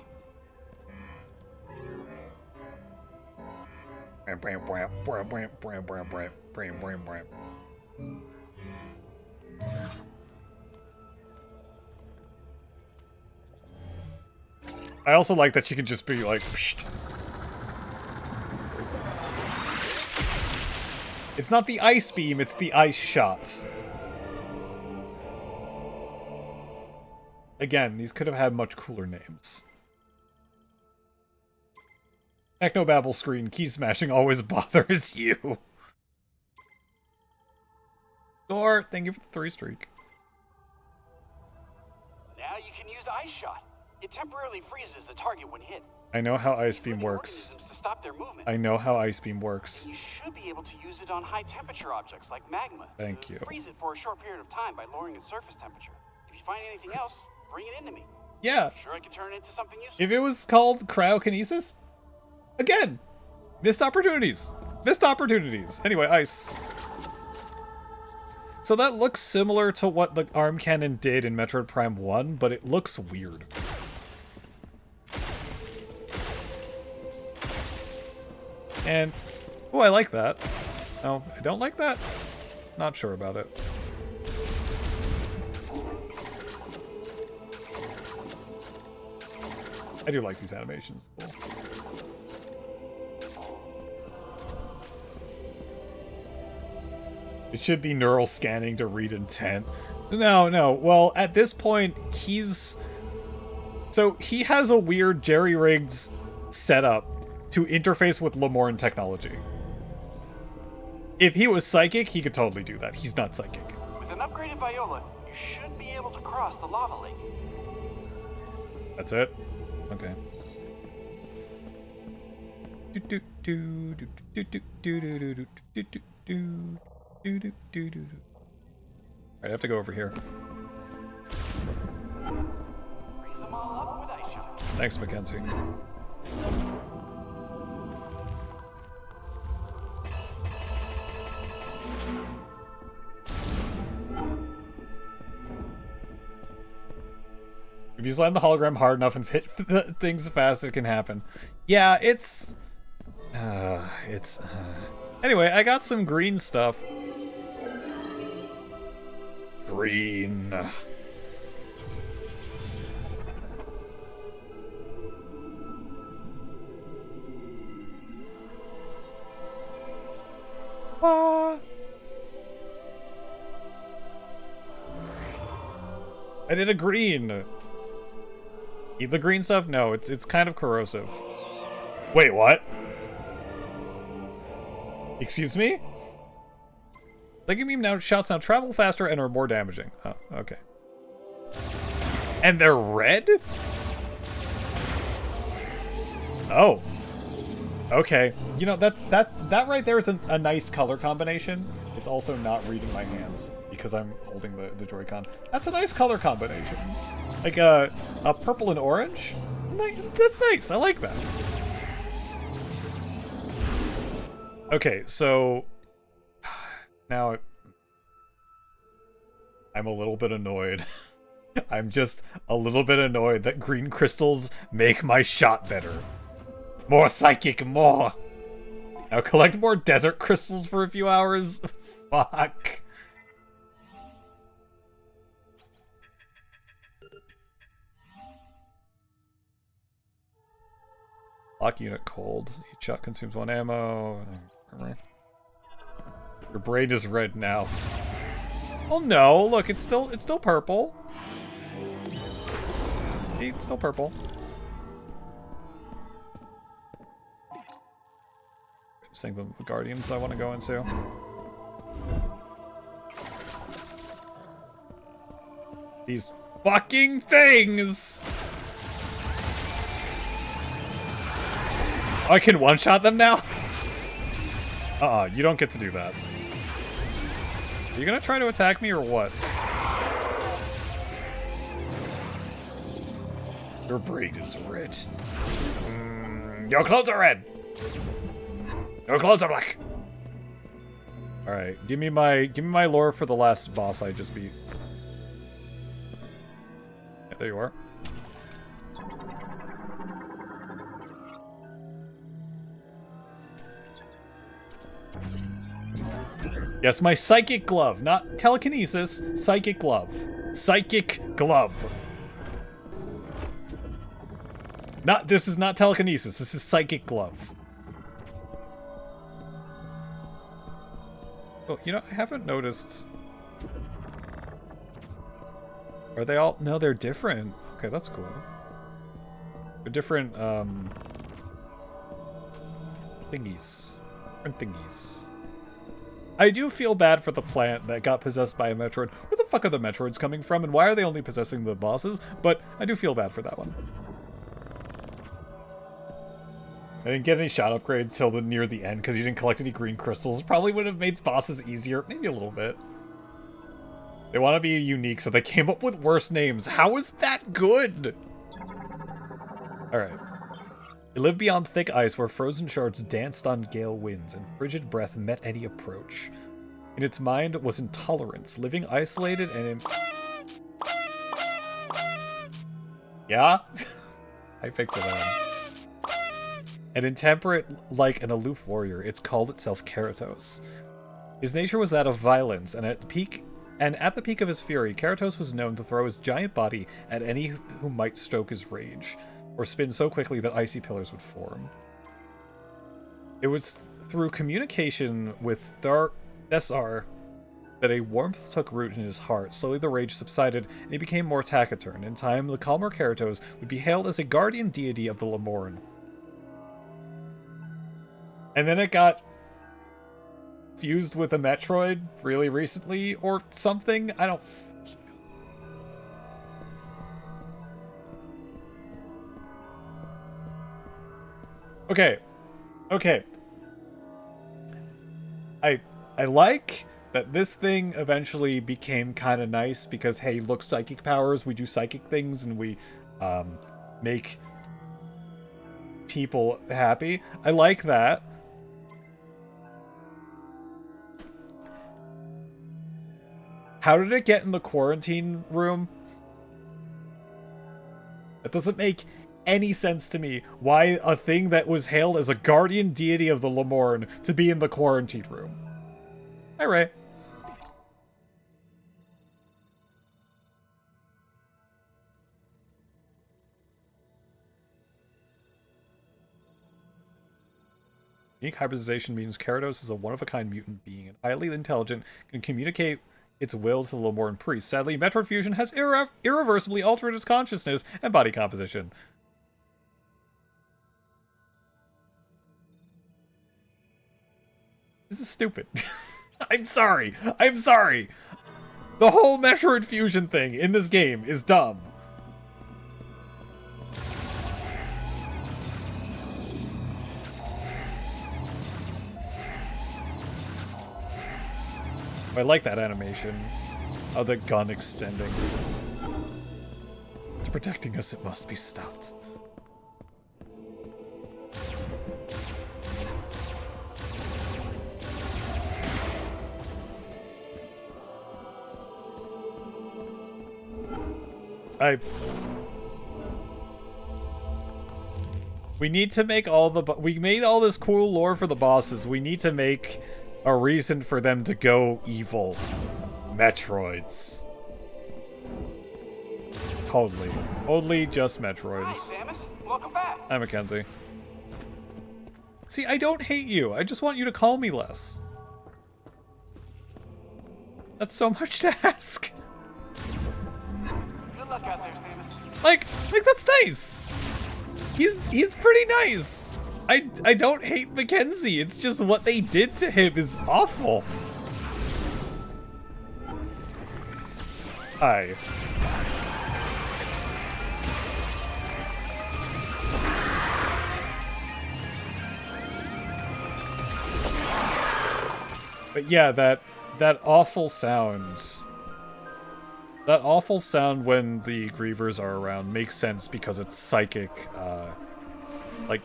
I also like that she can just be like, psht. It's not the ice beam, it's the ice shots. Again, these could have had much cooler names. Technobabble screen, key smashing always bothers you. Or, thank you for the 3 streak. Now you can use Ice Shot. It temporarily freezes the target when hit. I know how ice These beam living works. organisms to stop their movement. I know how ice beam works. You should be able to use it on high temperature objects like magma. Thank to you. Freeze it for a short period of time by lowering its surface temperature. If you find anything else, bring it into me. Yeah. Sure I could turn it into something useful. If it was called cryokinesis, again, missed opportunities. Missed opportunities. Anyway, ice. So that looks similar to what the arm cannon did in Metroid Prime 1, but it looks weird. And, oh, I like that. No, I don't like that. Not sure about it. I do like these animations. Cool. It should be neural scanning to read intent. No. Well, at this point, he's... So, he has a weird jerry-rigged setup to interface with Lemurian technology. If he was psychic, he could totally do that. He's not psychic. With an upgraded Viola, you should be able to cross the lava lake. That's it? Okay. Alright, I have to go over here. Freeze them all up with ice shot. Thanks, Mackenzie. If you slam the hologram hard enough and hit things fast, it can happen. Yeah, it's... Anyway, I got some green stuff. Green. I did a green. Eat the green stuff? No, it's kind of corrosive. Wait, what? Excuse me? Lightning beam now shots now travel faster and are more damaging. Oh, okay. And they're red? Oh. Okay. You know, that right there is a nice color combination. It's also not reading my hands because I'm holding the Joy-Con. That's a nice color combination. Like a purple and orange? That's nice. I like that. Okay, so now I'm a little bit annoyed. I'm just a little bit annoyed that green crystals make my shot better. More psychic, more! Now collect more desert crystals for a few hours? Fuck. Lock unit cold. Each shot consumes 1 ammo. Your brain is red now. Oh no! Look, it's still purple. See, it's still purple. Saying the Guardians I want to go into. These fucking things! Oh, I can one-shot them now? You don't get to do that. Are you gonna try to attack me or what? Your brain is red. Your clothes are red! Your clothes are black! Alright, give me my lore for the last boss I just beat. Yeah, there you are. Yes, my psychic glove, not telekinesis, psychic glove. Psychic glove. This is not telekinesis, this is psychic glove. Oh, you know, I haven't noticed. Are they all? No, they're different. Okay, that's cool. They're different, thingies. Different thingies. I do feel bad for the plant that got possessed by a Metroid. Where the fuck are the Metroids coming from, and why are they only possessing the bosses? But I do feel bad for that one. I didn't get any shot upgrades till near the end because you didn't collect any green crystals. Probably would have made bosses easier, maybe a little bit. They want to be unique, so they came up with worse names. How is that good? Alright. It lived beyond thick ice where frozen shards danced on gale winds and frigid breath met any approach. In its mind was intolerance, living isolated and Yeah? I fix it on. And intemperate like an aloof warrior, it called itself Keratos. His nature was that of violence, and at the peak of his fury, Keratos was known to throw his giant body at any who might stoke his rage, or spin so quickly that icy pillars would form. It was through communication with Thessar that a warmth took root in his heart. Slowly the rage subsided, and he became more taciturn. In time, the calmer Keratos would be hailed as a guardian deity of the Lemorn. And then it got fused with a Metroid really recently, or something? I don't fucking know. Okay. I like that this thing eventually became kind of nice because, hey, look, psychic powers, we do psychic things and we make people happy. I like that. How did it get in the quarantine room? That doesn't make any sense to me. Why a thing that was hailed as a guardian deity of the Lemorn to be in the quarantine room. Hi, Ray. Unique hybridization means Keratos is a one-of-a-kind mutant being and highly intelligent, can communicate its will to the Lemorn priest. Sadly, Metroid Fusion has irreversibly altered its consciousness and body composition. This is stupid. I'm sorry. The whole Metroid Fusion thing in this game is dumb. I like that animation of the gun extending. It's protecting us, it must be stopped. We need to make we made all this cool lore for the bosses. We need to make a reason for them to go evil. Metroids. Totally just Metroids. Hi, Samus. Welcome back. Hi, Mackenzie. See, I don't hate you. I just want you to call me less. That's so much to ask. Good luck out there, Samus. Like that's nice. He's pretty nice. I don't hate Mackenzie. It's just what they did to him is awful. Hi. But yeah, that awful sound. That awful sound when the Grievers are around makes sense because it's psychic. Like,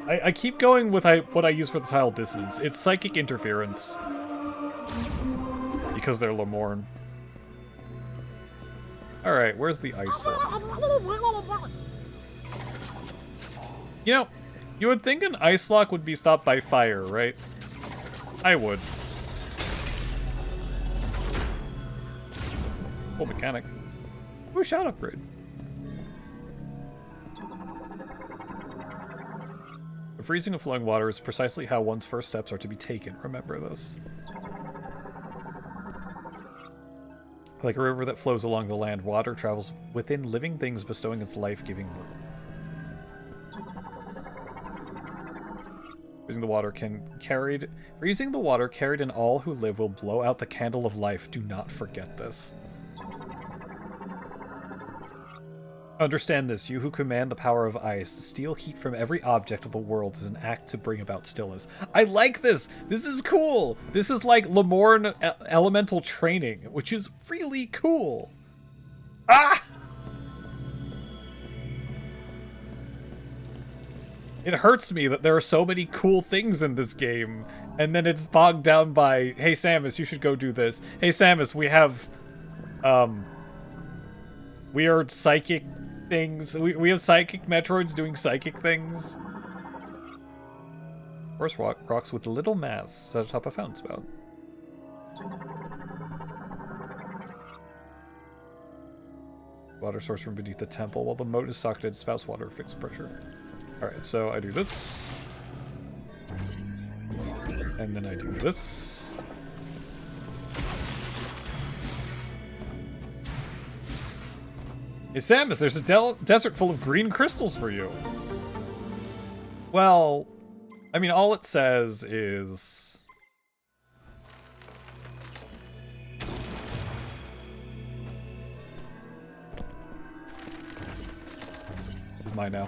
I keep going with what I use for the title Dissonance. It's psychic interference. Because they're Lemorn. Alright, where's the ice hole? You know, you would think an ice lock would be stopped by fire, right? I would. Cool mechanic. Ooh, shot upgrade. The freezing of flowing water is precisely how one's first steps are to be taken. Remember this. Like a river that flows along the land, water travels within living things, bestowing its life-giving work. Freezing the water carried in all who live will blow out the candle of life. Do not forget this. Understand this, you who command the power of ice. To steal heat from every object of the world is an act to bring about stillness. I like this! This is cool! This is like Lemorn elemental training, which is really cool. Ah! It hurts me that there are so many cool things in this game, and then it's bogged down by, hey Samus, you should go do this. Hey Samus, we have, weird psychic things. We have psychic Metroids doing psychic things. Force rocks with little mass at the top of fountain spout. Water source from beneath the temple. While the moat is socketed, spouts water at fixed pressure. Alright, so I do this. And then I do this. Hey Samus, there's a desert full of green crystals for you. Well, I mean, all it says is... It's mine now.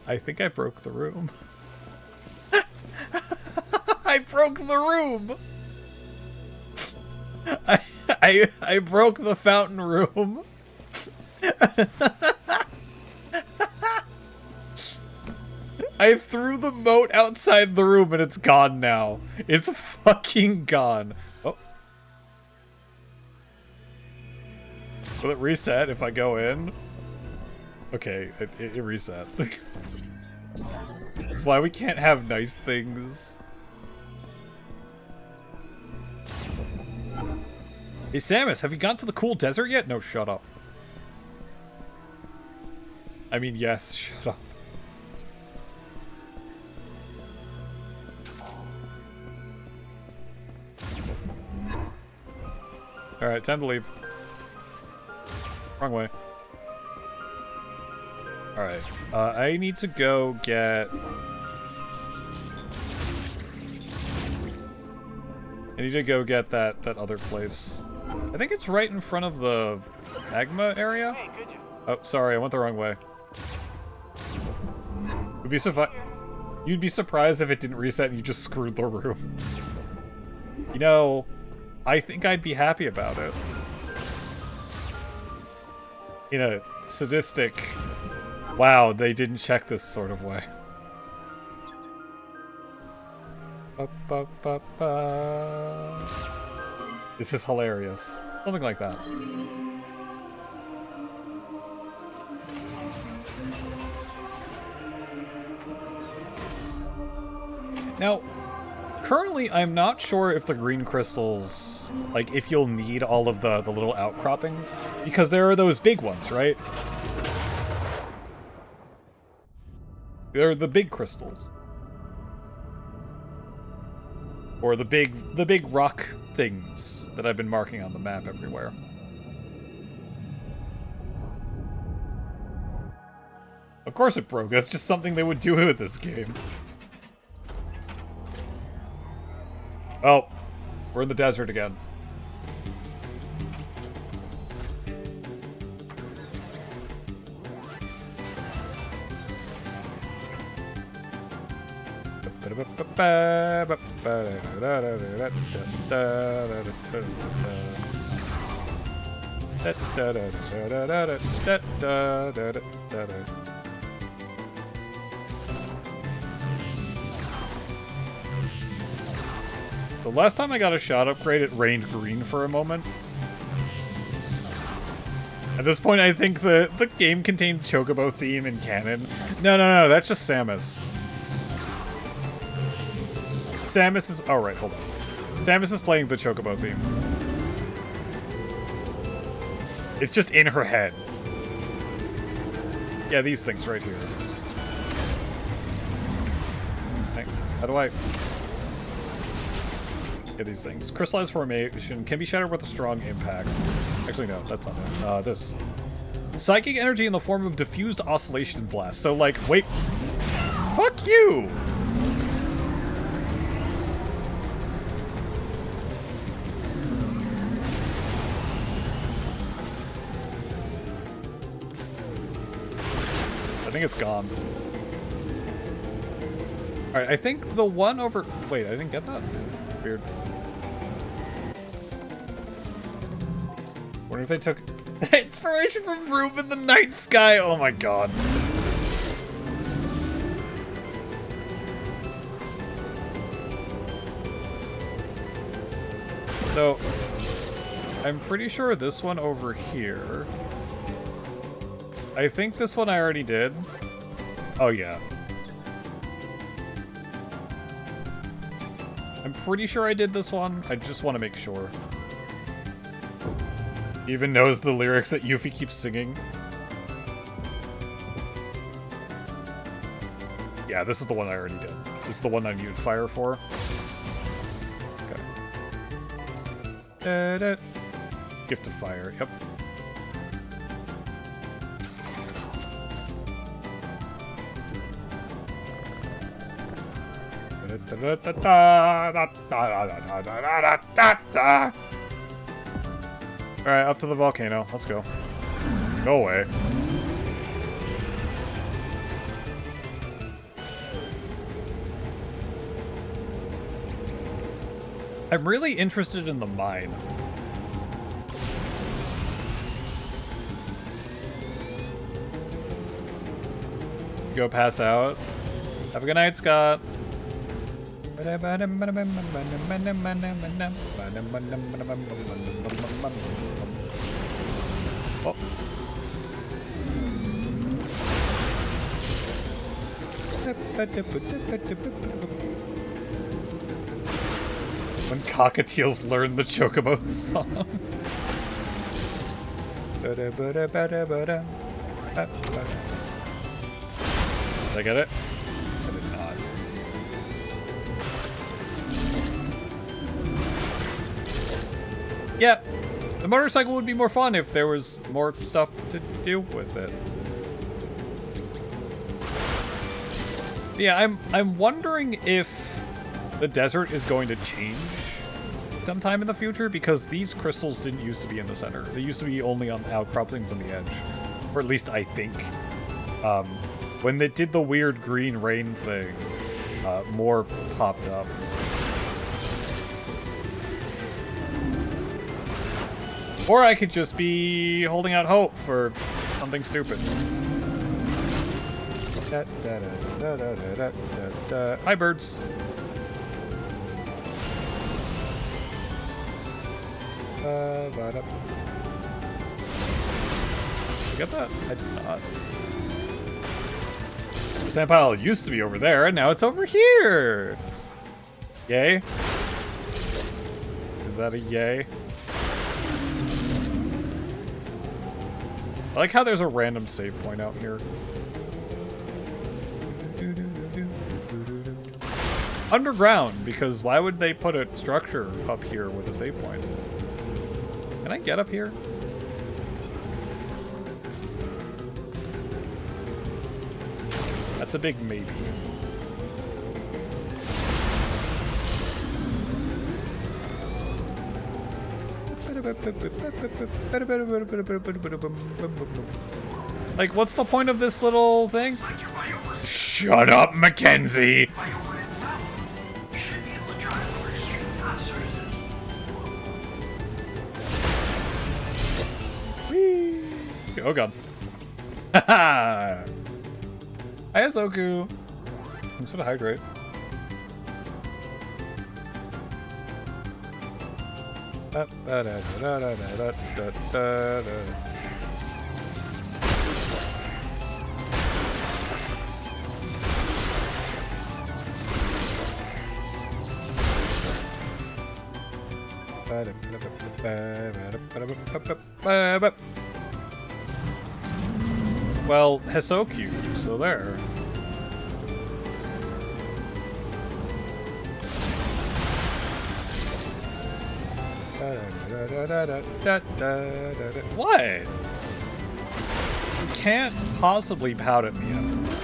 I think I broke the room. I broke the room! I broke the fountain room. I threw the moat outside the room and it's gone now. It's fucking gone. Oh. Will it reset if I go in? Okay, it reset. That's why we can't have nice things. Hey Samus, have you gone to the cool desert yet? No, shut up. I mean, yes, shut up. Alright, time to leave. Wrong way. Alright, I need to go get... I need to go get that other place. I think it's right in front of the magma area? Hey, could you? Oh, sorry, I went the wrong way. You'd be surprised if it didn't reset and you just screwed the room. You know, I think I'd be happy about it. In a sadistic, wow, they didn't check this sort of way. This is hilarious. Something like that. Now, currently I'm not sure if the green crystals, like if you'll need all of the little outcroppings, because there are those big ones, right? They're the big crystals. Or the big rock things that I've been marking on the map everywhere. Of course it broke. That's just something they would do with this game. Oh, we're in the desert again. The last time I got a shot upgrade, it rained green for a moment. At this point, I think the game contains Chocobo theme and canon. No, that's just Samus. Samus is... Oh, right, hold on. Samus is playing the Chocobo theme. It's just in her head. Yeah, these things right here. How do I... Yeah, these things. Crystallized formation can be shattered with a strong impact. Actually, no, that's not it. This. Psychic energy in the form of diffused oscillation blast. So, like, wait. Fuck you! I think it's gone. Alright, I think the one over... Wait, I didn't get that? Weird. wonder if they took inspiration from Room in the Night Sky. Oh my god. So, I'm pretty sure this one over here. I think this one I already did. Oh yeah. I'm pretty sure I did this one. I just want to make sure. He even knows the lyrics that Yuffie keeps singing. Yeah, this is the one I already did. This is the one I needed fire for. Okay. Gift of fire, yep. Alright, up to the volcano. Let's go. Go away. I'm really interested in the mine. Go pass out. Have a good night, Scott. Oh. When cockatiels learn the Chocobo song. Did I get it? I did not. Yeah, the motorcycle would be more fun if there was more stuff to do with it. Yeah, I'm wondering if the desert is going to change sometime in the future, because these crystals didn't used to be in the center. They used to be only on outcroppings on the edge. Or at least I think. When they did the weird green rain thing, more popped up. Or I could just be holding out hope for something stupid. Hi, birds. You get that? I did not. The sand pile used to be over there, and now it's over here! Yay? Is that a yay? I like how there's a random save point out here. Underground, because why would they put a structure up here with a save point? Can I get up here? That's a big maybe. Like, what's the point of this little thing? Shut up, Mackenzie! Whee! Oh god. Haha! Hi, Asoku! Thanks for the hydrate. Well, Hisoku, so there. What? You can't possibly pout at me after that.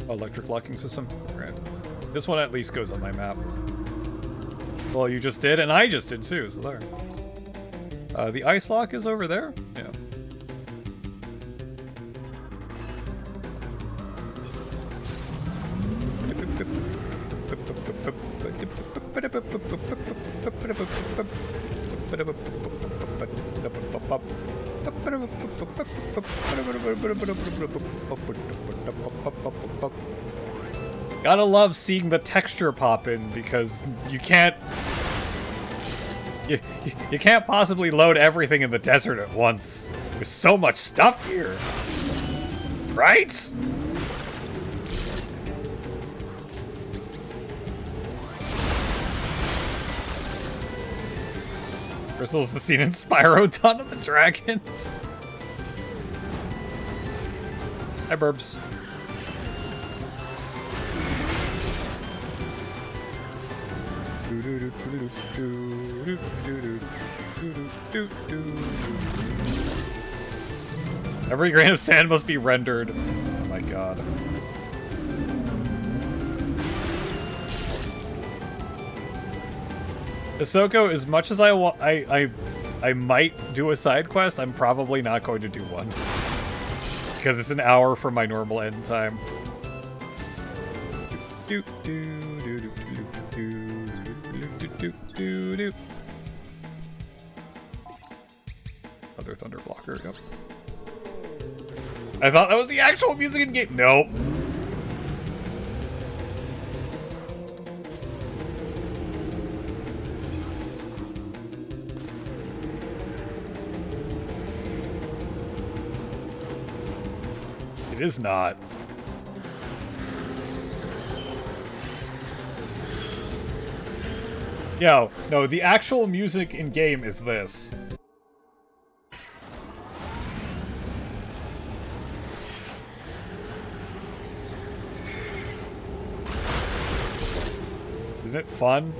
Electric locking system? Right. This one at least goes on my map. Well, you just did, and I just did too, so there. The ice lock is over there? Yeah. Gotta love seeing the texture pop in because you can't you can't possibly load everything in the desert at once. There's so much stuff here. Right? Bristles the scene in Spyro Dawn of the Dragon. Hi, Burbs. Every grain of sand must be rendered. Oh my god. Ahsoka, as much as I might do a side quest, I'm probably not going to do one. Because it's an hour from my normal end time. Other thunder blocker, yep. I thought that was the actual music in game. Nope. It is not. Yo, no, the actual music in game is this. Isn't it fun?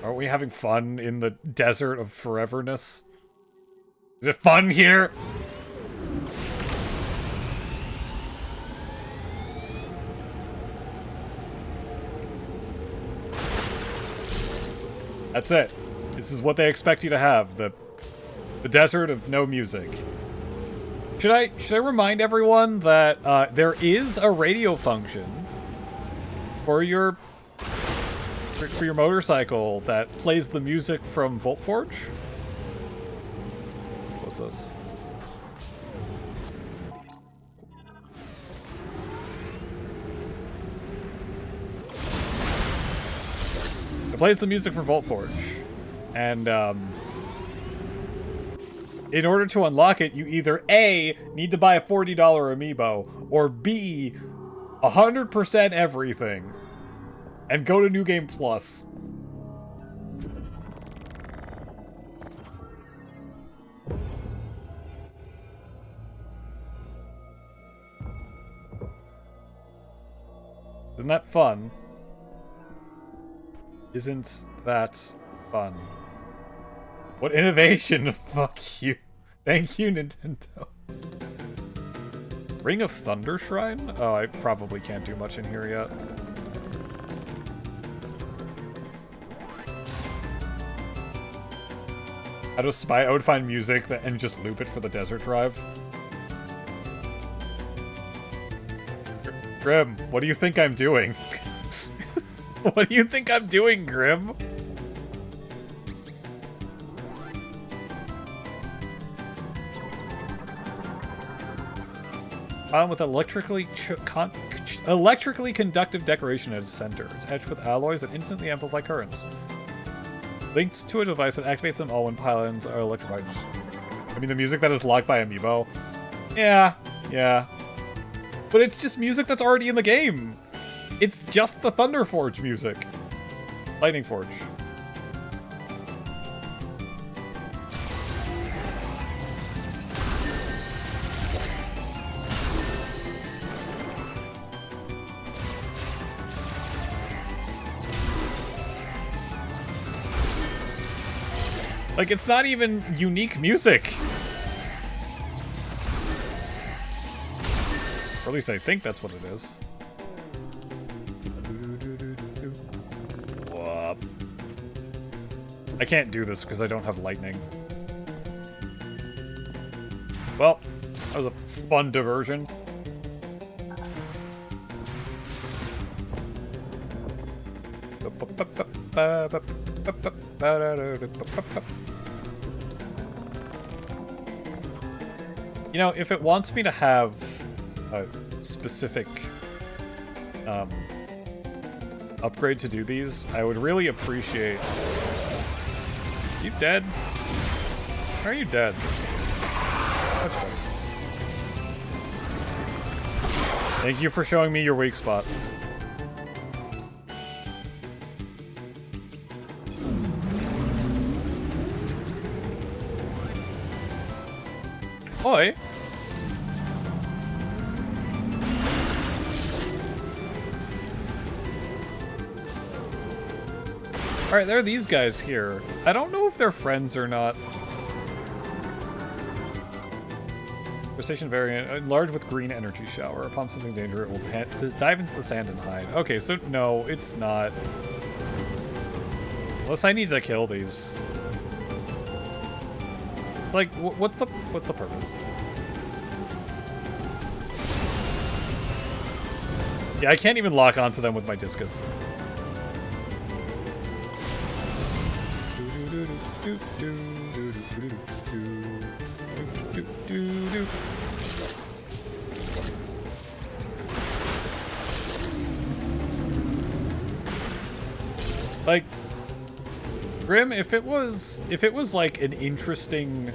Aren't we having fun in the desert of foreverness? Is it fun here? That's it. This is what they expect you to have. The desert of no music. Should I remind everyone that there is a radio function for your motorcycle that plays the music from Volt Forge? What's this? It plays the music for Volt Forge, and in order to unlock it, you either A, need to buy a $40 amiibo, or B, 100% everything, and go to New Game Plus. Isn't that fun? Isn't that fun? What innovation? Fuck you. Thank you, Nintendo. Ring of Thunder Shrine? Oh, I probably can't do much in here yet. I would find music and just loop it for the desert drive. Grim, what do you think I'm doing? What do you think I'm doing, Grim? With electrically conductive decoration at its center. It's etched with alloys that instantly amplify currents. Linked to a device that activates them all when pylons are electrified. I mean, the music that is locked by Amiibo. Yeah. But it's just music that's already in the game. It's just the Thunder Forge music. Lightning Forge. Like, it's not even unique music. Or at least I think that's what it is. Whoop. I can't do this because I don't have lightning. Well, that was a fun diversion. You know, if it wants me to have a specific upgrade to do these, I would really appreciate... You dead? Are you dead? Okay. Thank you for showing me your weak spot. Oi! Alright, there are these guys here. I don't know if they're friends or not. Station variant, enlarged with green energy shower. Upon sensing danger, it will dive into the sand and hide. Okay, so no, it's not. Unless I need to kill these. It's like, what's the purpose? Yeah, I can't even lock onto them with my discus. Like, Grim, if it was like an interesting...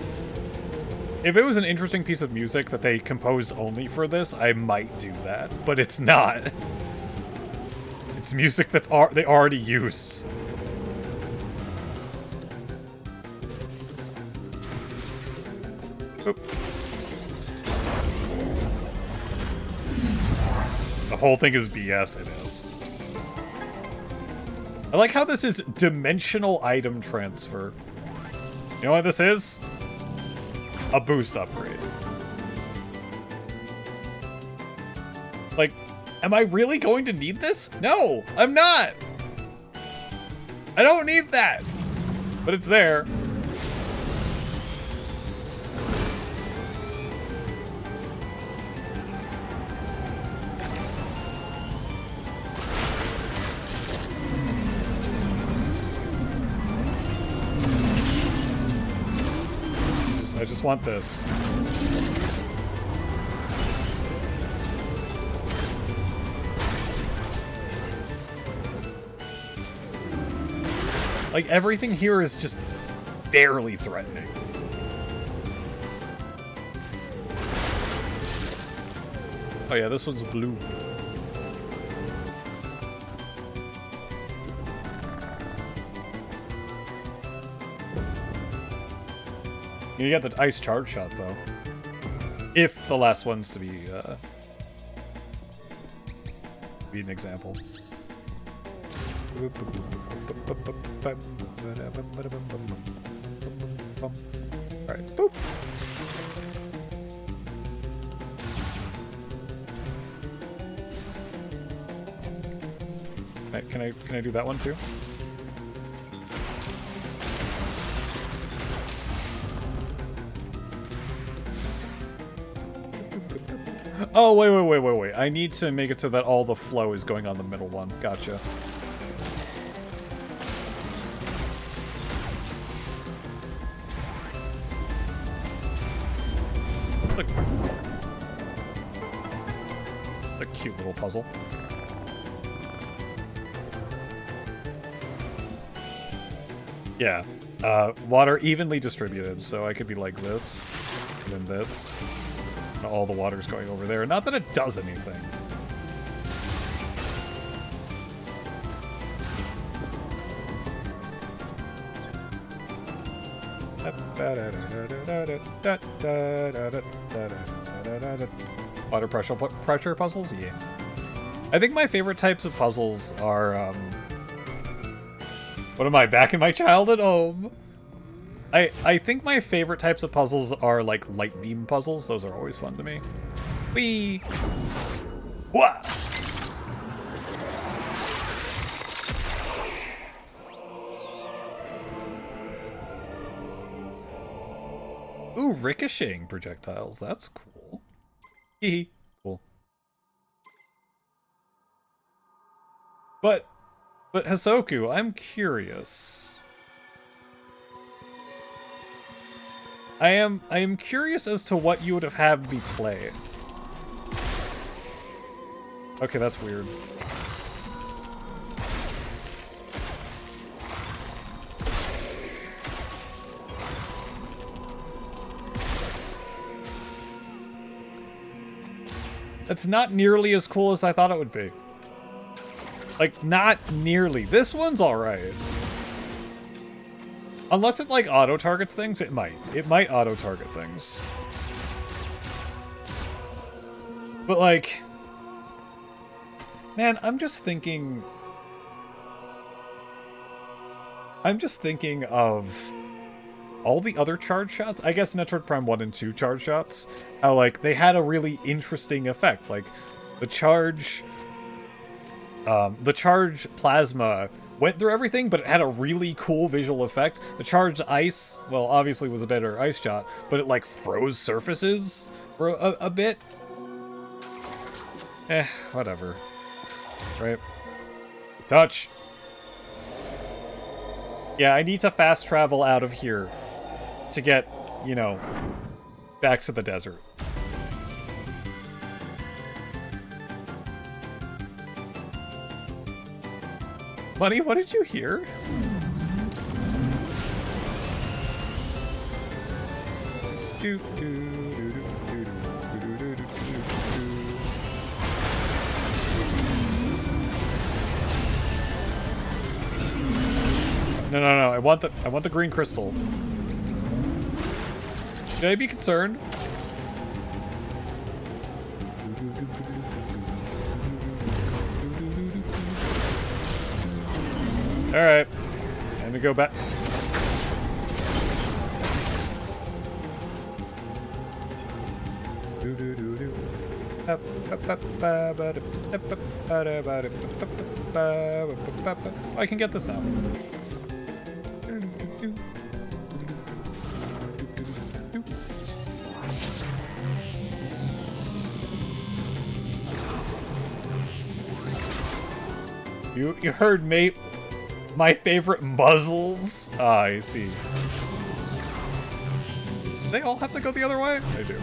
If it was an interesting piece of music that they composed only for this, I might do that. But it's not. It's music that they already use. Oop. The whole thing is BS, it is. I like how this is dimensional item transfer. You know what this is? A boost upgrade. Like, am I really going to need this? No, I'm not! I don't need that! But it's there. I just want this. Like, everything here is just barely threatening. Oh yeah, this one's blue. You got the ice charge shot, though. If the last one's to be an example. Alright, boop. Alright, can I do that one too? Oh, wait. I need to make it so that all the flow is going on the middle one. Gotcha. It's a cute little puzzle. Yeah. Water evenly distributed, so I could be like this, and then this. All the water's going over there. Not that it does anything. Water pressure puzzles? Yeah. I think my favorite types of puzzles are, what am I, back in my childhood home? I think my favorite types of puzzles are like light beam puzzles. Those are always fun to me. Whee! Wah! Ooh, ricocheting projectiles. That's cool. Hee. Cool. But But Hisoku, I'm curious. I am curious as to what you would have had me play. Okay, that's weird. That's not nearly as cool as I thought it would be. Like, not nearly. This one's alright. Unless it, like, auto-targets things, it might. It might auto-target things. But, like... Man, I'm just thinking of all the other charge shots. I guess Metroid Prime 1 and 2 charge shots. How, like, they had a really interesting effect. Like, the charge plasma went through everything, but it had a really cool visual effect. The charged ice, well, obviously was a better ice shot, but it, like, froze surfaces for a bit. Whatever. Right? Touch! Yeah, I need to fast travel out of here to get, you know, back to the desert. Buddy, what did you hear? No, I want the green crystal. Should I be concerned? Alright. Time to go back. I can get this now. You heard, mate. My favorite muzzles? Ah, I see. Do they all have to go the other way? They do.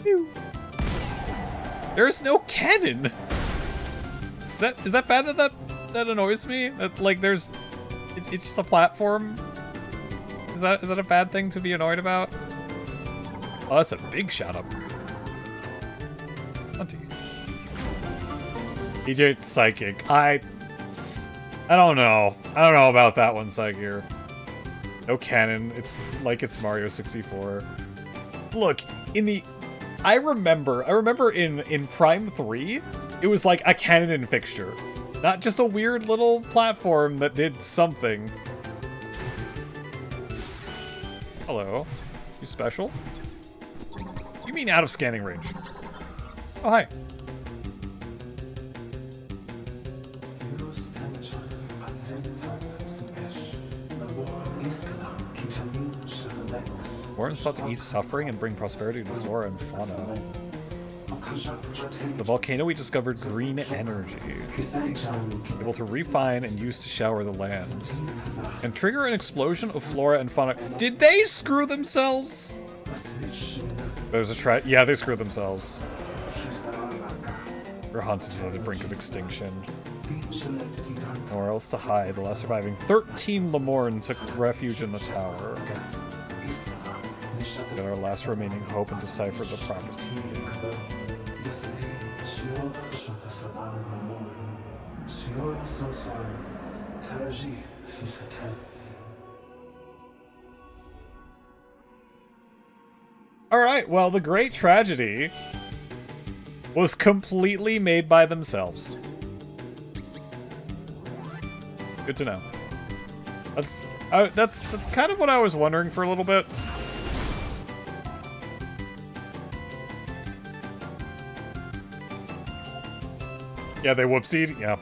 Phew. There's no cannon! Is that bad that annoys me? That, like, there's... It's just a platform? Is that a bad thing to be annoyed about? Oh, that's a big shot upgrade. Hunty. EJ Psychic. I don't know. I don't know about that one, Psygear. No cannon. It's like it's Mario 64. Look, I remember in Prime 3, it was like a cannon and fixture. Not just a weird little platform that did something. Hello. You special? You mean out of scanning range? Oh, hi. Warren sought to ease suffering and bring prosperity to flora and fauna. The volcano we discovered green energy, able to refine and use to shower the lands, and trigger an explosion of flora and fauna. Did they screw themselves? There's a yeah, they screwed themselves. We're haunted to the brink of extinction. Nowhere else to hide. The last surviving 13 Lemorn took refuge in the tower. Got our last remaining hope and deciphered the prophecy. Alright, well, the Great Tragedy was completely made by themselves. Good to know. That's kind of what I was wondering for a little bit. Yeah, they whoopsied? Yeah.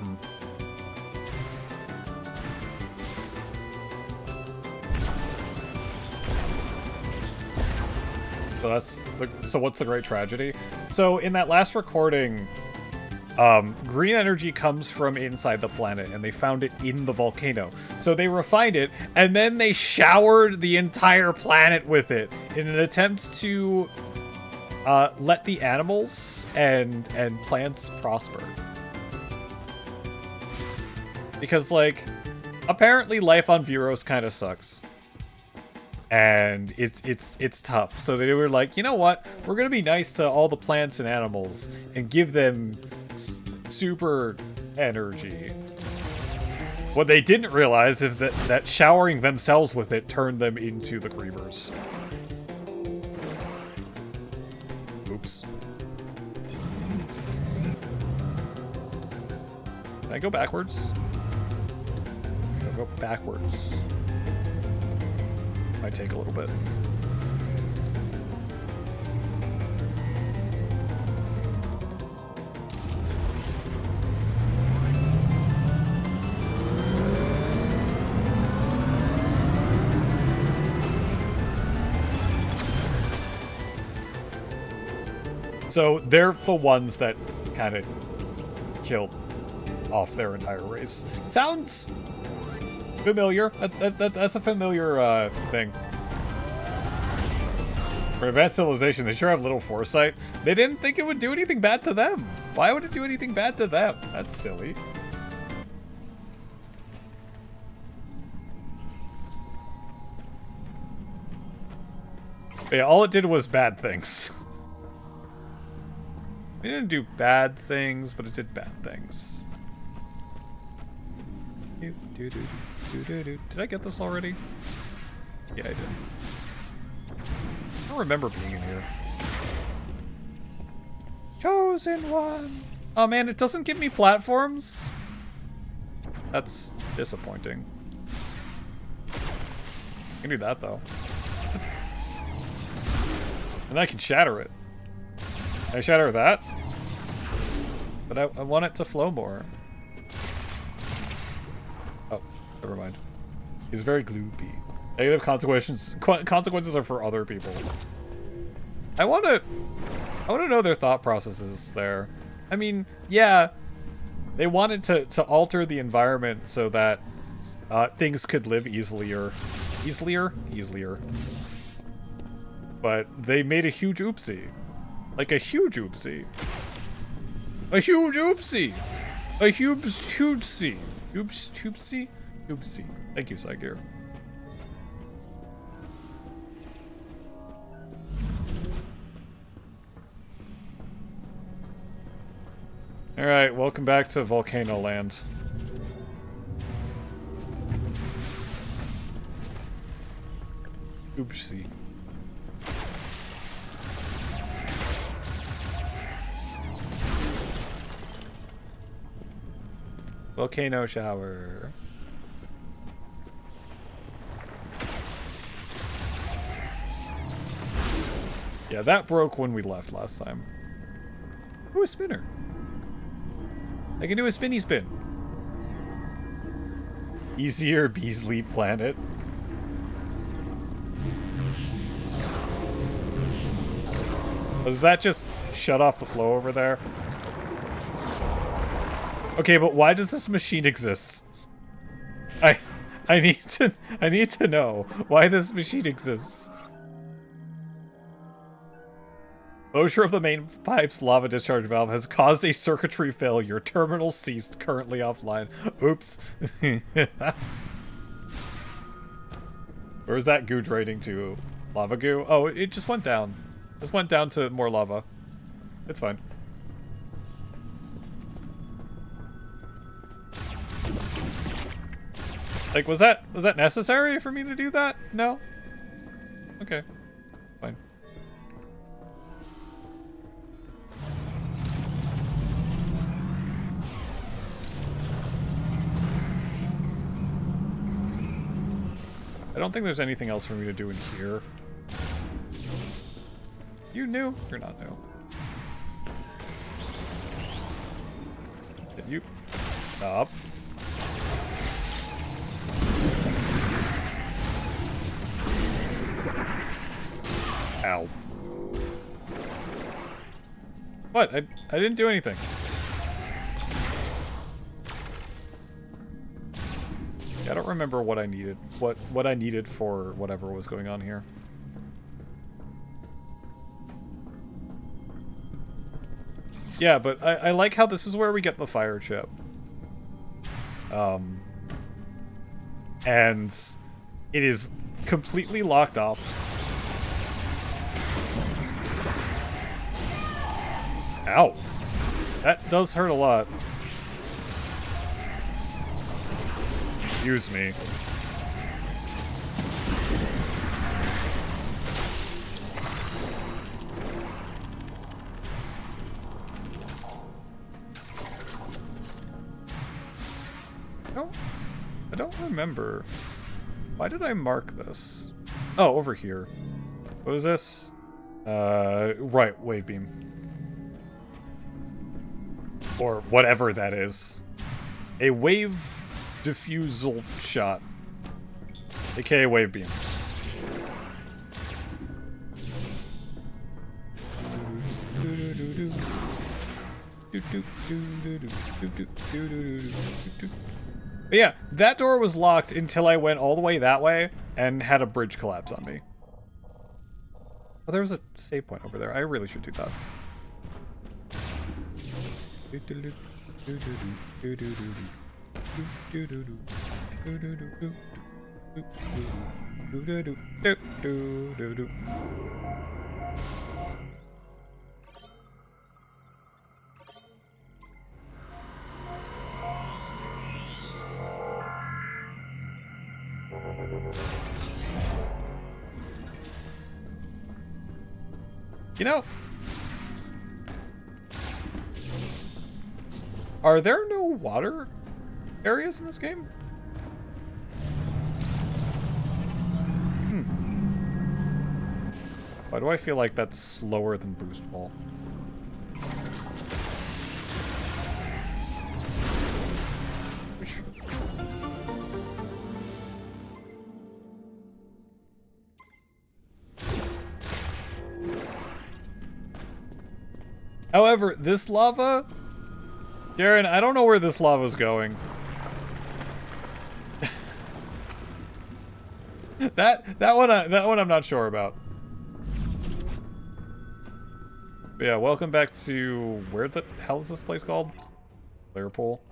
So what's the great tragedy? So in that last recording, green energy comes from inside the planet, and they found it in the volcano. So they refined it, and then they showered the entire planet with it in an attempt to let the animals and plants prosper. Because, like, apparently life on Vuros kind of sucks. And it's tough. So they were like, you know what? We're gonna be nice to all the plants and animals and give them super energy. What they didn't realize is that showering themselves with it turned them into the Grievers. Oops. Can I go backwards? I'll go backwards. Might take a little bit. So they're the ones that kind of killed off their entire race. Sounds familiar. That's a familiar thing. For advanced civilization, they sure have little foresight. They didn't think it would do anything bad to them. Why would it do anything bad to them? That's silly. But yeah, all it did was bad things. It didn't do bad things, but it did bad things. Did I get this already? Yeah, I did. I don't remember being in here. Chosen one! Oh man, it doesn't give me platforms? That's disappointing. I can do that though. And I can shatter it. Can I shatter that? But I want it to flow more. Oh, never mind. He's very gloopy. Negative consequences are for other people. I want to know their thought processes there. I mean, yeah, they wanted to alter the environment so that things could live easier. But they made a huge oopsie. Like a huge oopsie. A huge oopsie! A huge oopsie. Oopsie? Oopsie. Thank you, Psygear. Alright, welcome back to Volcano Land. Oopsie. Volcano shower. Yeah, that broke when we left last time. Ooh, a spinner. I can do a spinny spin. Easier Beasley planet. Does that just shut off the flow over there? Okay, but why does this machine exist? I need to know why this machine exists. Closure of the main pipe's lava discharge valve has caused a circuitry failure. Terminal ceased, currently offline. Oops. Where is that goo draining to? Lava goo? Oh, it just went down. Just went down to more lava. It's fine. Like, was that necessary for me to do that? No? Okay. Fine. I don't think there's anything else for me to do in here. You new? You're not new. Can you stop? Ow. What? I didn't do anything. I don't remember what I needed. What I needed for whatever was going on here. Yeah, but I like how this is where we get the fire chip. And it is completely locked off. Ow. That does hurt a lot. Excuse me. I don't remember. Why did I mark this? Oh, over here. What is this? Right, wave beam. Or whatever that is. A wave diffusal shot. AKA wave beam. But yeah, that door was locked until I went all the way that way and had a bridge collapse on me. Oh, there was a save point over there. I really should do that. You know, are there no water areas in this game? Why do I feel like that's slower than Boost Ball? However, this lava, Darren, I don't know where this lava's going. that one I'm not sure about. But yeah, welcome back to where the hell is this place called? Liverpool.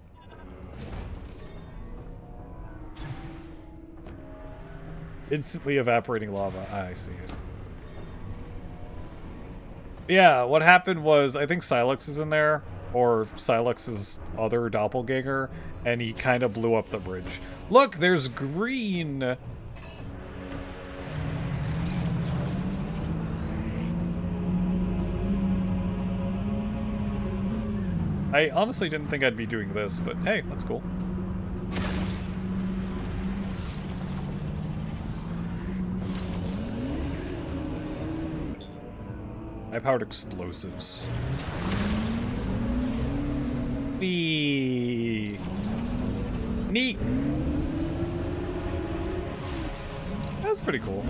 Instantly evaporating lava. Ah, I see. Yeah, what happened was, I think Silex is in there, or Silex's other doppelganger, and he kind of blew up the bridge. Look, there's green! I honestly didn't think I'd be doing this, but hey, that's cool. High-powered explosives. Neat. That's pretty cool.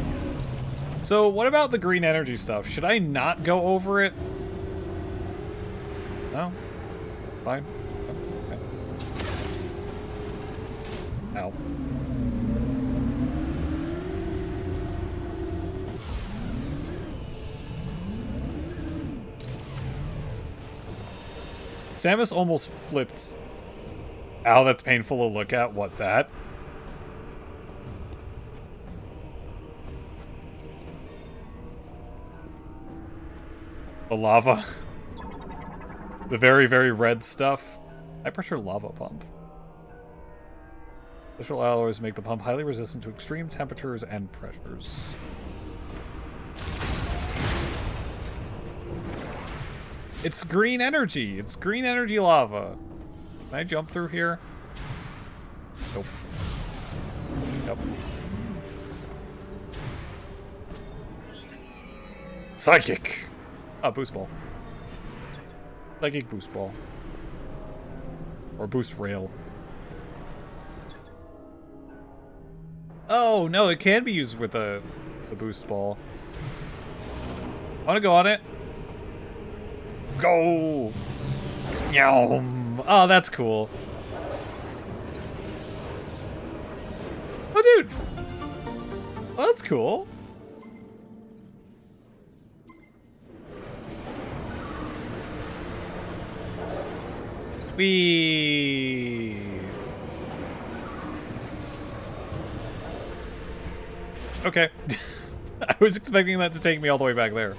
So, what about the green energy stuff? Should I not go over it? No? Fine. Okay. Ow. Samus almost flipped. Ow, that's painful to look at. What, that? The lava. The very, very red stuff. High pressure lava pump. Special alloys make the pump highly resistant to extreme temperatures and pressures. It's green energy. It's green energy lava. Can I jump through here? Nope. Nope. Psychic. Ah, boost ball. Psychic boost ball. Or boost rail. Oh, no, it can be used with the boost ball. I want to go on it. Go! Yum! Oh, that's cool. Oh, dude! Oh, that's cool. Whee! Okay. I was expecting that to take me all the way back there.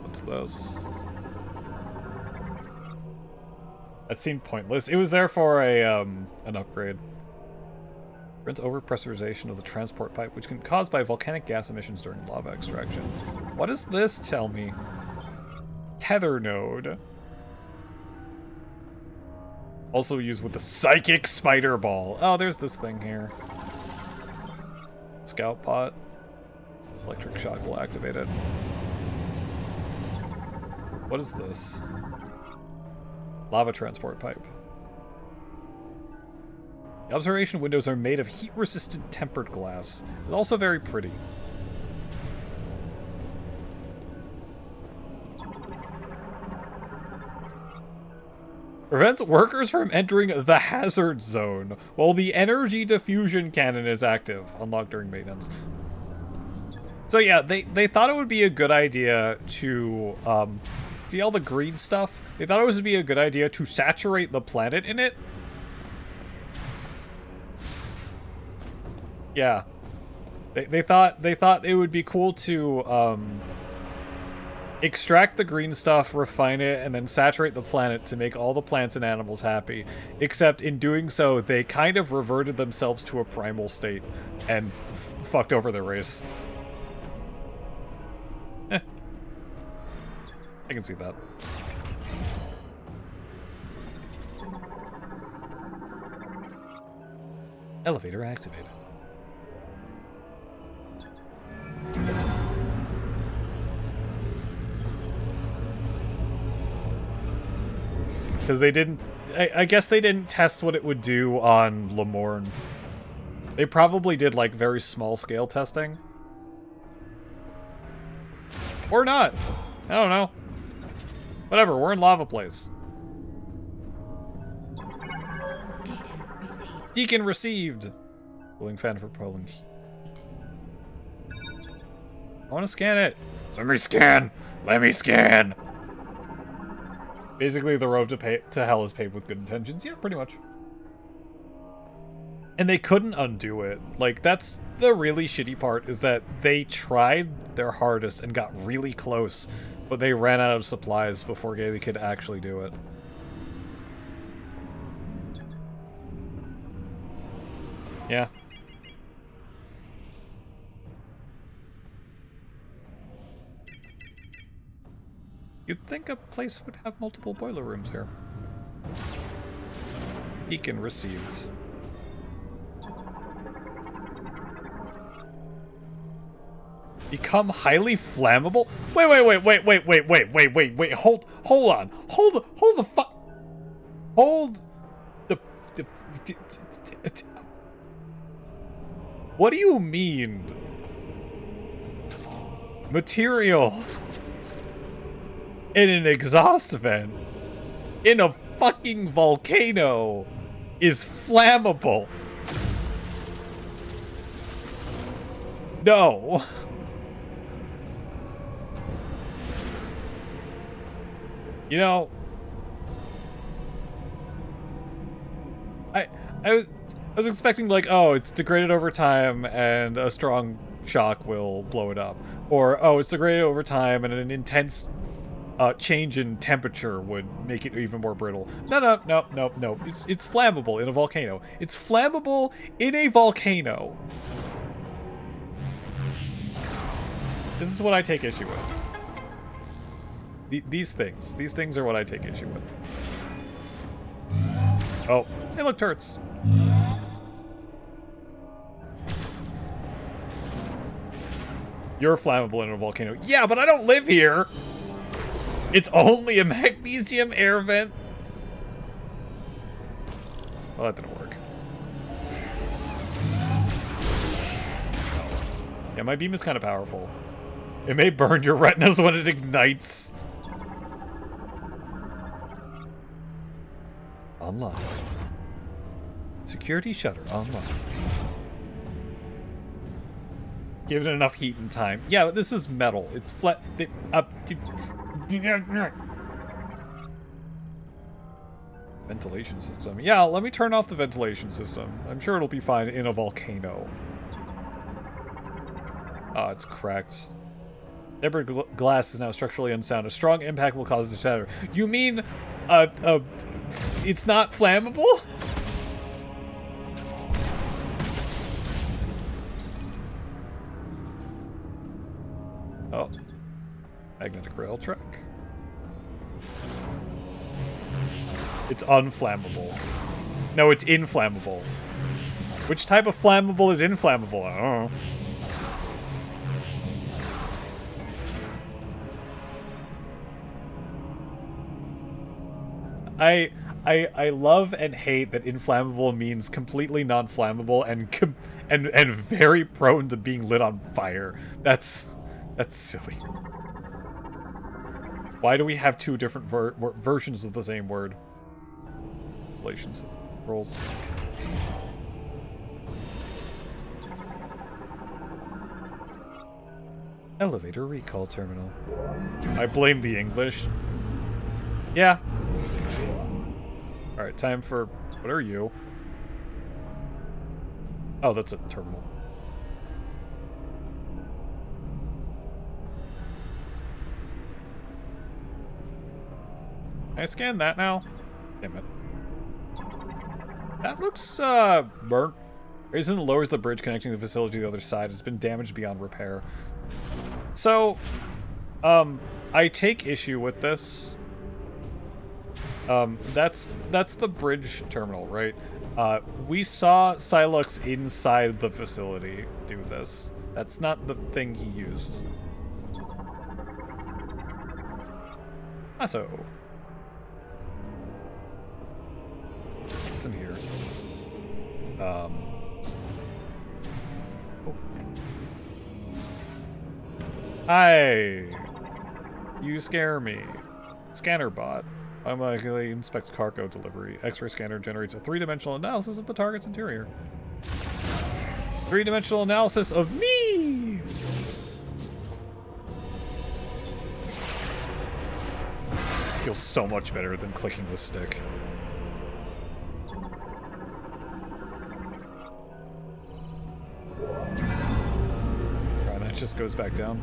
What's this? That seemed pointless. It was there for a an upgrade. Prevents overpressurization of the transport pipe, which can be caused by volcanic gas emissions during lava extraction. What does this tell me? Tether node. Also used with the psychic spider ball. Oh, there's this thing here. Scout pot. Electric shock will activate it. What is this? Lava transport pipe. The observation windows are made of heat-resistant tempered glass. It's also very pretty. Prevents workers from entering the hazard zone while the energy diffusion cannon is active. Unlocked during maintenance. So yeah, they thought it would be a good idea to, see all the green stuff? They thought it would be a good idea to saturate the planet in it. Yeah. They thought it would be cool to, extract the green stuff, refine it, and then saturate the planet to make all the plants and animals happy. Except in doing so, they kind of reverted themselves to a primal state and fucked over the race. I can see that. Elevator activated. Because they didn't... I guess they didn't test what it would do on Lemorne. They probably did, like, very small-scale testing. Or not. I don't know. Whatever, we're in Lava Place. Deacon received! Cooling fan for Poland. I want to scan it. Let me scan! Let me scan! Basically, the road to hell is paved with good intentions. Yeah, pretty much. And they couldn't undo it. Like, that's the really shitty part, is that they tried their hardest and got really close, but they ran out of supplies before they could actually do it. Yeah. You'd think a place would have multiple boiler rooms here. Beacon received. Become highly flammable? Wait, hold on. Hold the fuck. Hold the what do you mean? Material in an exhaust vent in a fucking volcano is flammable. No. You know, I was expecting, like, oh, it's degraded over time and a strong shock will blow it up. Or, oh, it's degraded over time and an intense change in temperature would make it even more brittle. No. It's flammable in a volcano. It's flammable in a volcano. This is what I take issue with. These things are what I take issue with. Oh, hey, look, turrets. You're flammable in a volcano. Yeah, but I don't live here. It's only a magnesium air vent. Well, that didn't work. Yeah, my beam is kind of powerful. It may burn your retinas when it ignites. Online. Security shutter online. Give it enough heat and time. Yeah, but this is metal. It's flat. Ventilation system. Yeah, let me turn off the ventilation system. I'm sure it'll be fine in a volcano. Oh, it's cracked. Tempered glass is now structurally unsound. A strong impact will cause it to shatter. You mean, it's not flammable? Oh. Magnetic rail track. It's unflammable. No, it's inflammable. Which type of flammable is inflammable? I don't know. I love and hate that inflammable means completely non-flammable and very prone to being lit on fire. That's silly. Why do we have two different versions of the same word? Translations rolls. Elevator recall terminal. I blame the English. Yeah. Alright, time for... What are you? Oh, that's a terminal. Can I scan that now? Damn it. That looks, burnt. Reason that lowers the bridge connecting the facility to the other side has been damaged beyond repair. So, I take issue with this. That's the bridge terminal, right? We saw Silux inside the facility do this. That's not the thing he used. So. What's in here? Oh. Hi! You scare me. Scanner bot. Automatically inspects cargo delivery. X-ray scanner generates a three-dimensional analysis of the target's interior. Three-dimensional analysis of me! Feels so much better than clicking the stick. Alright, that just goes back down.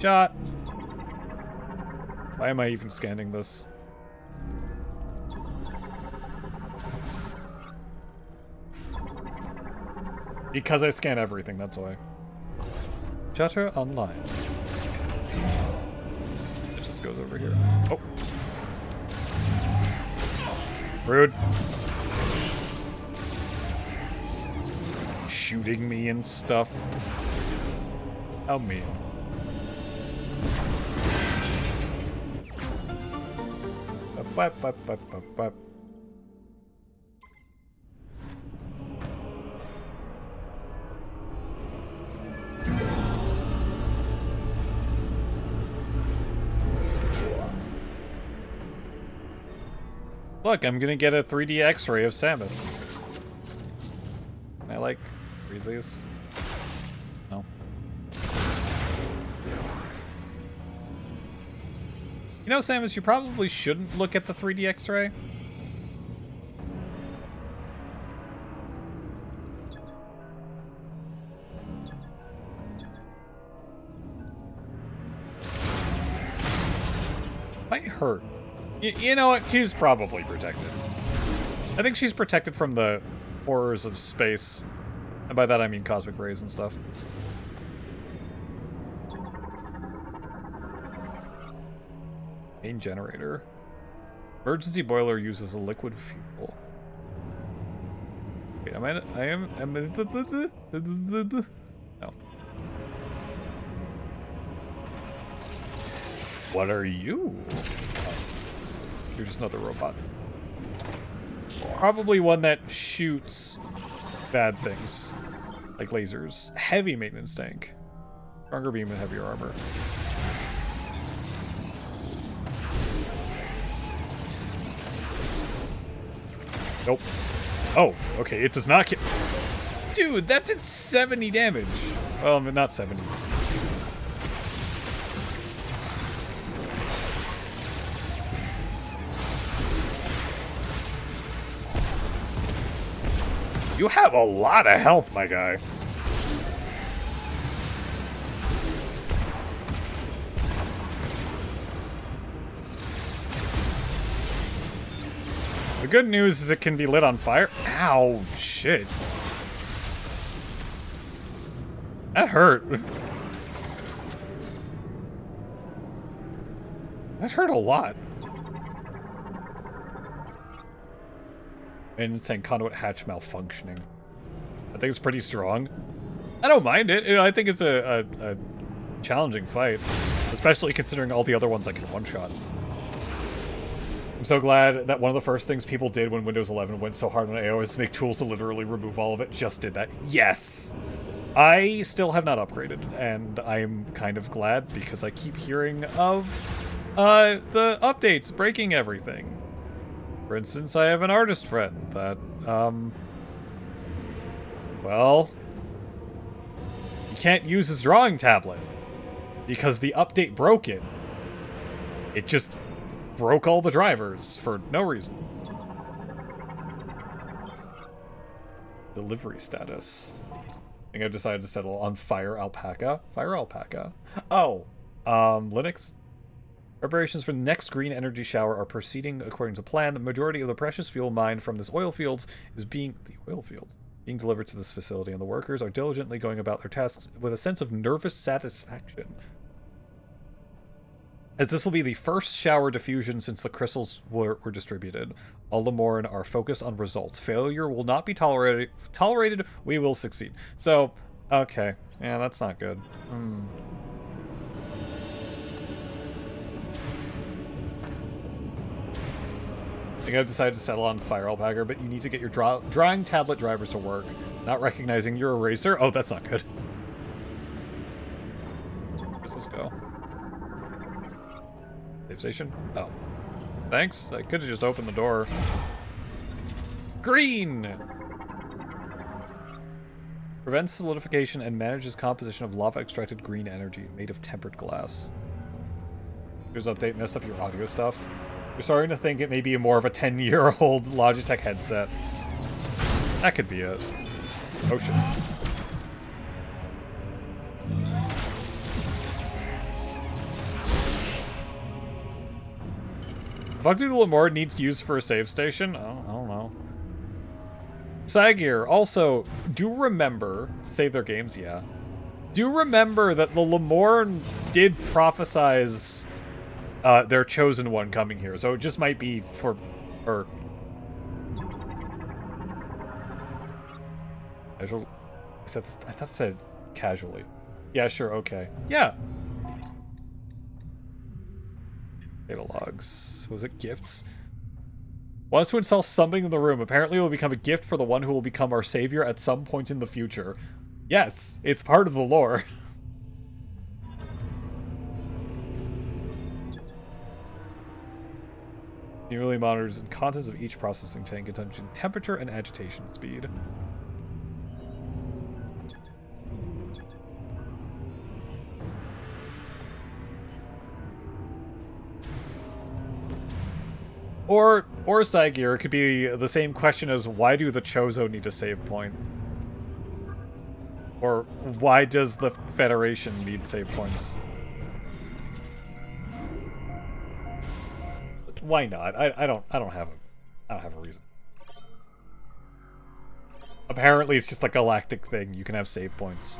Shot! Why am I even scanning this? Because I scan everything, that's why. Shutter online. It just goes over here. Oh. Rude. Shooting me and stuff. How mean. Look, I'm gonna get a 3D X-ray of Samus. Can I, like, freeze these? No. You know, Samus, you probably shouldn't look at the 3D X-ray. Might hurt. You know what? She's probably protected. I think she's protected from the horrors of space. And by that I mean cosmic rays and stuff. Main generator. Emergency boiler uses a liquid fuel. Wait, I am no. What are you? Oh, you're just another robot. Probably one that shoots bad things. Like lasers. Heavy maintenance tank. Stronger beam and heavier armor. Nope. Oh, okay, it does not kill. Dude, that did 70 damage. Well, not 70. You have a lot of health, my guy. The good news is it can be lit on fire. Ow, shit. That hurt. That hurt a lot. And it's saying conduit hatch malfunctioning. I think it's pretty strong. I don't mind it. I think it's a challenging fight, especially considering all the other ones I can one-shot. I'm so glad that one of the first things people did when Windows 11 went so hard on AO is to make tools to literally remove all of it. Just did that. Yes! I still have not upgraded, and I'm kind of glad because I keep hearing of the updates breaking everything. For instance, I have an artist friend that, well, he can't use his drawing tablet because the update broke it. It just broke all the drivers for no reason. Delivery status. I think I've decided to settle on Fire Alpaca. Fire Alpaca. Oh, Linux. Preparations for the next green energy shower are proceeding according to plan. The majority of the precious fuel mined from this oil fields is being delivered to this facility, and the workers are diligently going about their tasks with a sense of nervous satisfaction. As this will be the first shower diffusion since the crystals were distributed, all the more are focused on results. Failure will not be tolerated. We will succeed. So, okay. Yeah, that's not good. I think I've decided to settle on Fire Alpaca, but you need to get your drawing tablet drivers to work. Not recognizing your eraser? Oh, that's not good. Where does this go? Save station? Oh. Thanks. I could have just opened the door. Green! Prevents solidification and manages composition of lava-extracted green energy made of tempered glass. Here's update, messed up your audio stuff. You're starting to think it may be more of a 10-year-old Logitech headset. That could be it. Oh shit. The fuck do Lamore need to use for a save station? I don't know. Sagir, also, do remember to save their games, yeah. Do remember that the Lamorne did prophesize their chosen one coming here, so it just might be for her. Casual. I thought it said casually. Yeah, sure, okay. Yeah. Data logs. Was it gifts? Wants to install something in the room. Apparently it will become a gift for the one who will become our savior at some point in the future. Yes, it's part of the lore. Continually monitors the contents of each processing tank, attention, temperature, and agitation speed. Or Sagir, it could be the same question as why do the Chozo need a save point? Or why does the Federation need save points? Why not? I don't have a reason. Apparently it's just a galactic thing. You can have save points.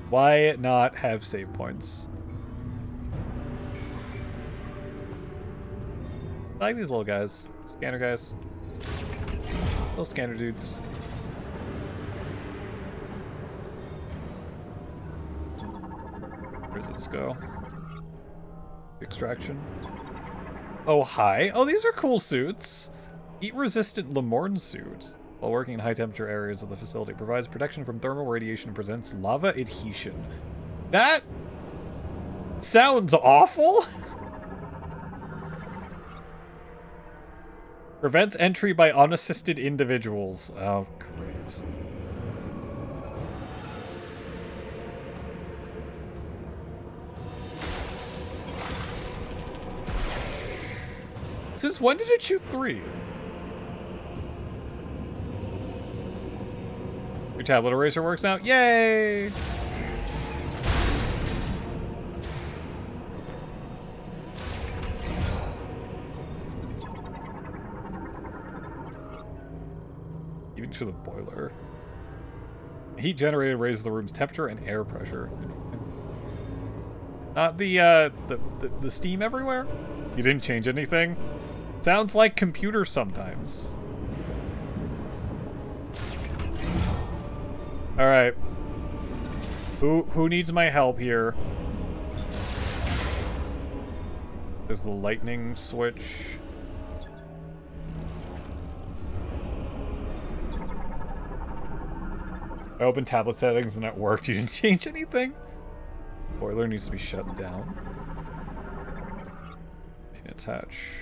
Why not have save points? I like these little guys. Scanner guys. Little scanner dudes. Where does this go? Extraction. Oh, hi. Oh, these are cool suits. Heat-resistant Lamorne suit. While working in high-temperature areas of the facility, provides protection from thermal radiation and presents lava adhesion. That sounds awful. Prevents entry by unassisted individuals. Oh, great. Since when did it shoot 3? Your tablet eraser works now? Yay! Even to the boiler. A heat generator raises the room's temperature and air pressure. Not the steam everywhere? You didn't change anything? Sounds like computers sometimes. Alright. Who needs my help here? There's the lightning switch. I opened tablet settings and it worked. You didn't change anything? Boiler needs to be shut down. And attach.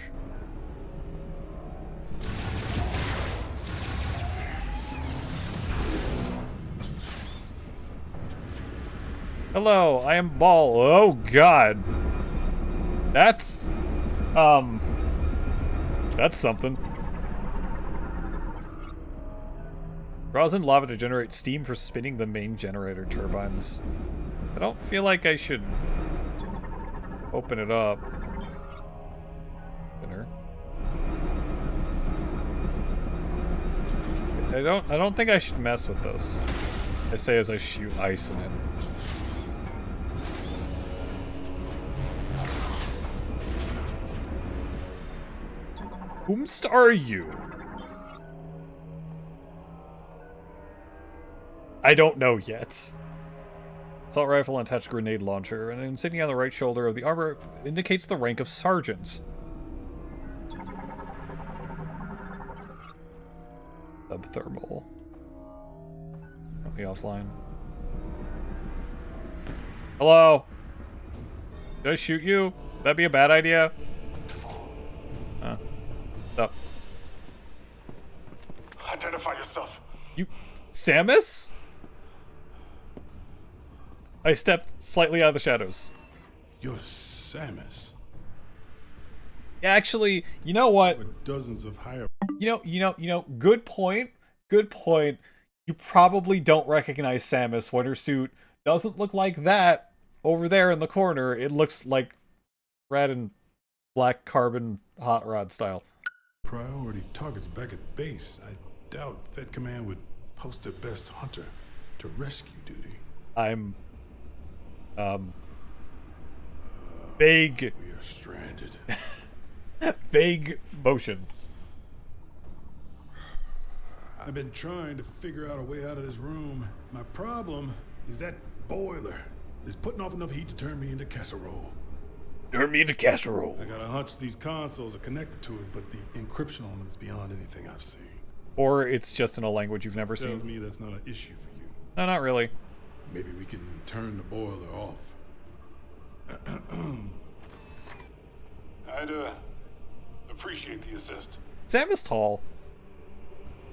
Hello, I am Ball. Oh god. That's something. Draws in lava to generate steam for spinning the main generator turbines. I don't feel like I should open it up. Spinner. I don't think I should mess with this. I say as I shoot ice in it. Whomst are you? I don't know yet. Assault rifle and attached grenade launcher. An insignia on the right shoulder of the armor indicates the rank of sergeant. Subthermal. Okay, offline. Hello? Did I shoot you? That'd be a bad idea? Huh. Up. Identify yourself. You... Samus? I stepped slightly out of the shadows. You're Samus. Actually, you know what? With dozens of higher... You know, good point. Good point. You probably don't recognize Samus when her suit doesn't look like that over there in the corner. It looks like red and black carbon hot rod style. Priority targets back at base. I doubt Fed Command would post their best hunter to rescue duty. I'm vague. We are stranded. Vague motions. I've been trying to figure out a way out of this room. My problem is that boiler is putting off enough heat to turn me into casserole. Turn me into casserole. I got a hunch these consoles are connected to it, but the encryption on them is beyond anything I've seen. Or it's just in a language you've never Tells seen. me that's not an issue for you. No, not really. Maybe we can turn the boiler off. I'd appreciate the assist. Sam is tall.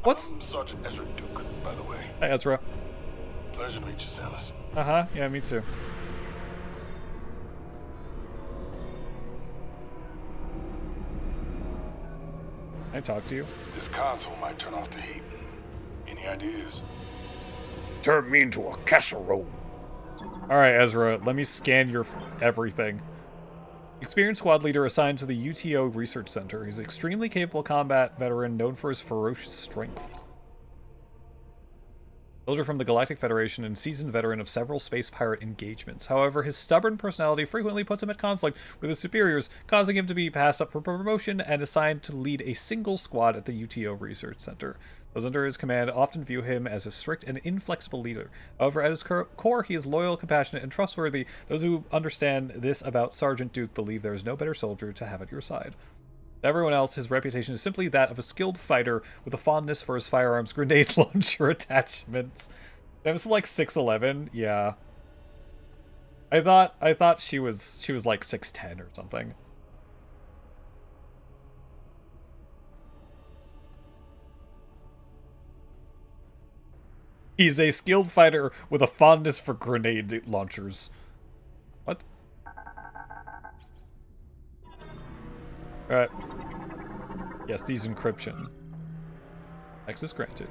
What's... I'm Sergeant Ezra Duke, by the way. Hi, Ezra. Pleasure to meet you, Samus. Uh-huh. Yeah, me too. Can I talk to you? This console might turn off the heat. Any ideas? Turn me into a casserole. Alright, Ezra, let me scan your everything. Experienced squad leader assigned to the UTO Research Center. He's an extremely capable combat veteran known for his ferocious strength. Soldier from the Galactic Federation and seasoned veteran of several space pirate engagements. However, his stubborn personality frequently puts him at conflict with his superiors, causing him to be passed up for promotion and assigned to lead a single squad at the UTO Research Center. Those under his command often view him as a strict and inflexible leader. However, at his core, he is loyal, compassionate, and trustworthy. Those who understand this about Sergeant Duke believe there is no better soldier to have at your side. To everyone else, his reputation is simply that of a skilled fighter with a fondness for his firearms grenade launcher attachments. That was like 6'11", yeah. I thought she was like 6'10" or something. He's a skilled fighter with a fondness for grenade launchers. What? Alright. Yes, these encryption. Access granted.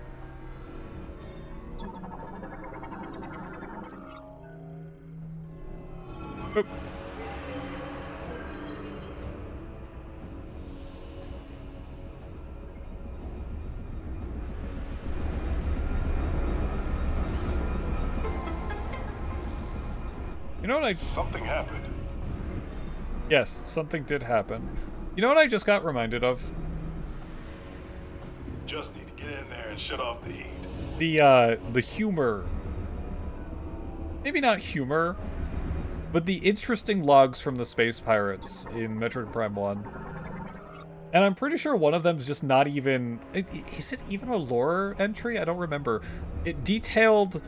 Oop. You know what Something happened. Yes, something did happen. You know what I just got reminded of? Just need to get in there and shut off the heat. The humor. Maybe not humor, but the interesting logs from the space pirates in Metroid Prime 1. And I'm pretty sure one of them is just not even... Is it even a lore entry? I don't remember. It detailed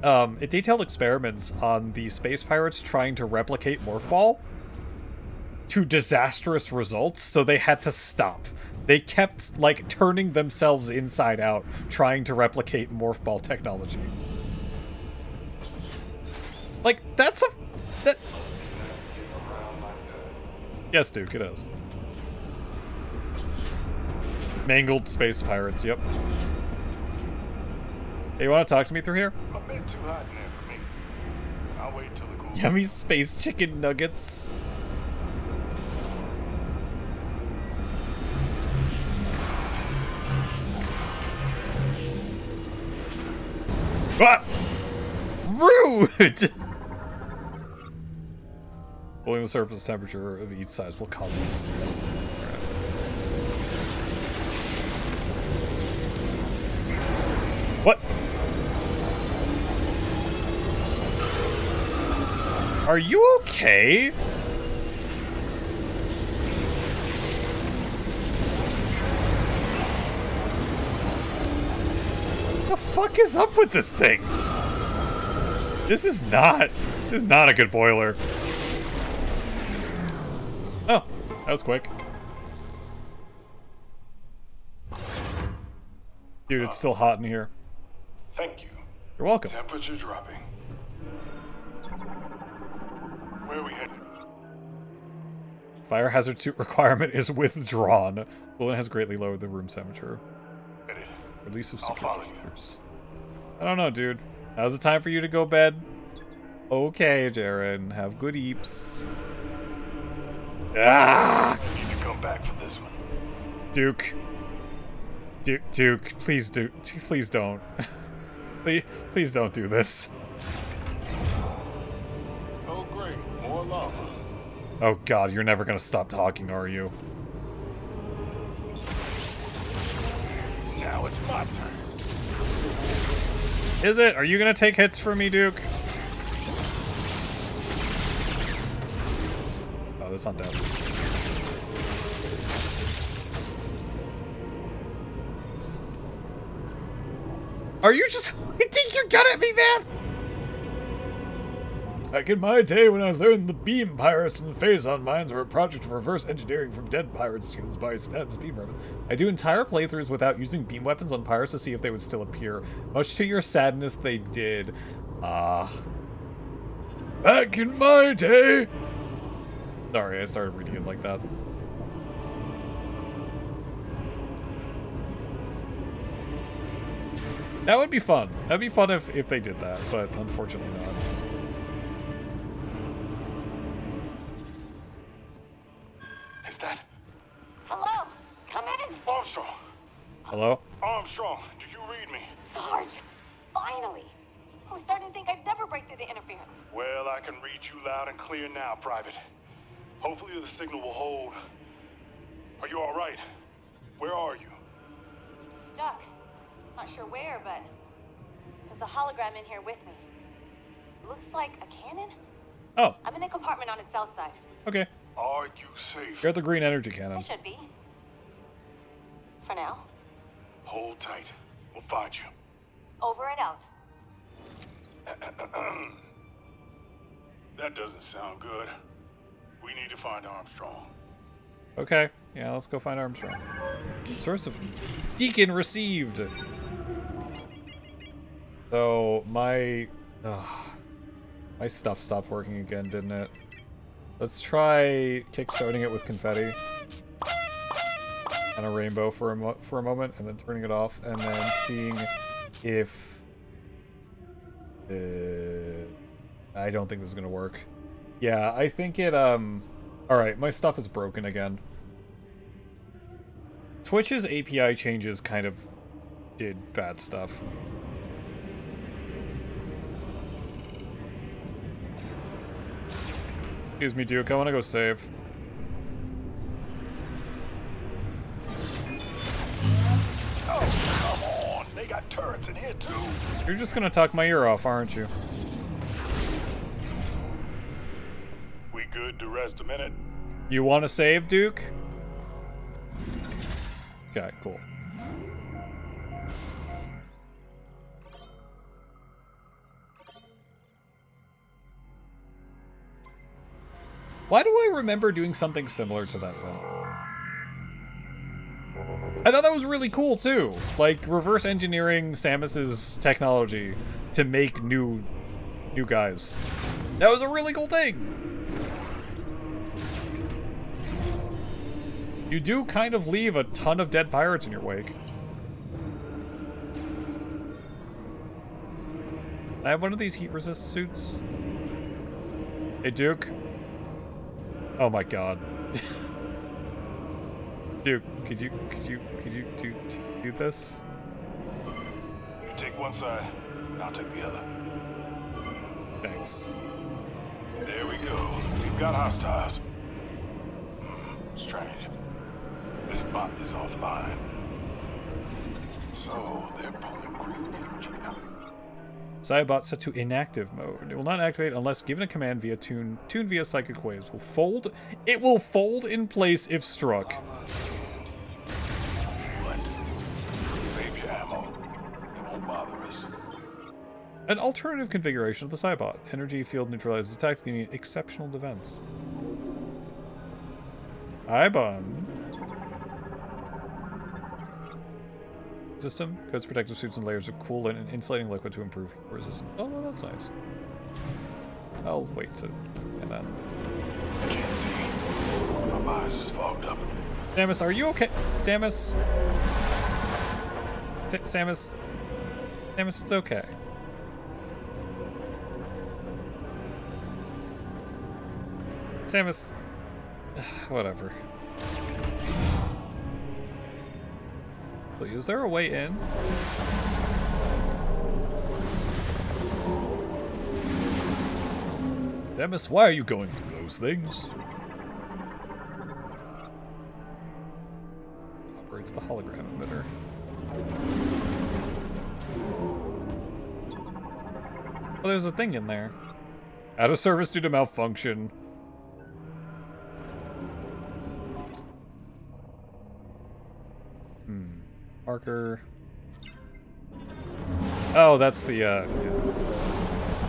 experiments on the space pirates trying to replicate Morph Ball to disastrous results, so they had to stop. They kept, like, turning themselves inside out, trying to replicate Morph Ball technology. Like, that's a... Yes, Duke, it is. Mangled space pirates, yep. Hey, you want to talk to me through here? A bit too hot in there for me. I'll wait till it cools. Yummy space chicken nuggets. Ah! Rude! Cooling the surface temperature of each size will cause it to seize. What? Are you okay? What the fuck is up with this thing? This is not a good boiler. Oh, that was quick. Dude, it's still hot in here. Thank you. You're welcome. Temperature dropping. Where are we headed? Fire hazard suit requirement is withdrawn. Coolant has greatly lowered the room temperature. Headed. Release of I'll follow you. superheaters. I don't know, dude. Now's the time for you to go bed. Okay, Jaren. Have good eeps. Ah! I need to come back for this one. Duke. Duke, please please don't. please don't do this. Oh great, more lava. Oh god, you're never gonna stop talking, are you? Now it's my turn. Is it? Are you gonna take hits from me, Duke? Oh, that's not dead. Are you just pointing your gun at me, man? Back in my day when I learned the beam pirates and phazon mines were a project of reverse engineering from dead pirates used by spams beam weapons. I do entire playthroughs without using beam weapons on pirates to see if they would still appear. Much to your sadness, they did. Back in my day. Sorry, I started reading it like that. That would be fun. That'd be fun if they did that, but unfortunately not. Is that Hello? Come in. Armstrong? Hello? Armstrong, do you read me? Sarge, Finally! I was starting to think I'd never break through the interference. Well, I can read you loud and clear now, Private. Hopefully the signal will hold. Are you all right? Where are you? I'm stuck. Not sure where, but there's a hologram in here with me. Looks like a cannon? Oh, I'm in a compartment on its south side. okay. Are you safe? You're at the green energy cannon. I should be. For now. Hold tight. We'll find you. Over and out. That doesn't sound good. We need to find Armstrong. Okay, yeah, let's go find Armstrong. Source of Deacon received. So my stuff stopped working again, didn't it? Let's try kickstarting it with confetti and a rainbow for a moment, and then turning it off, and then seeing if I don't think this is gonna work. Yeah, I think it alright, my stuff is broken again. Twitch's API changes kind of did bad stuff. Excuse me, Duke, I wanna go save. Oh, come on. They got turrets in here, too. You're just gonna talk my ear off, aren't you? We good to rest a minute? You wanna save, Duke? Okay, cool. Why do I remember doing something similar to that film? I thought that was really cool too. Like reverse engineering Samus's technology to make new guys. That was a really cool thing. You do kind of leave a ton of dead pirates in your wake. I have one of these heat resist suits. Hey Duke. Oh my god. Duke, could you do this? You take one side, I'll take the other. Thanks. There we go. We've got hostiles. Strange. This bot is offline. So they're pulling green energy out. Cybot set to inactive mode. It will not activate unless given a command via tune. Tune via psychic waves will fold. It will fold in place if struck. What? Save your ammo. It won't bother us. An alternative configuration of the Cybot. Energy field neutralizes attacks, giving exceptional defense. Ibon. System coats protective suits and layers of cool and insulating liquid to improve heat resistance. Oh, well, that's nice. I'll wait to and then. I can't see. My eyes is fogged up. Samus, are you okay? Samus. Samus. Samus, it's okay. Samus. Whatever. Is there a way in? Samus, why are you going through those things? Operates the hologram emitter. Oh, there's a thing in there. Out of service due to malfunction. Marker. Oh, that's the, yeah.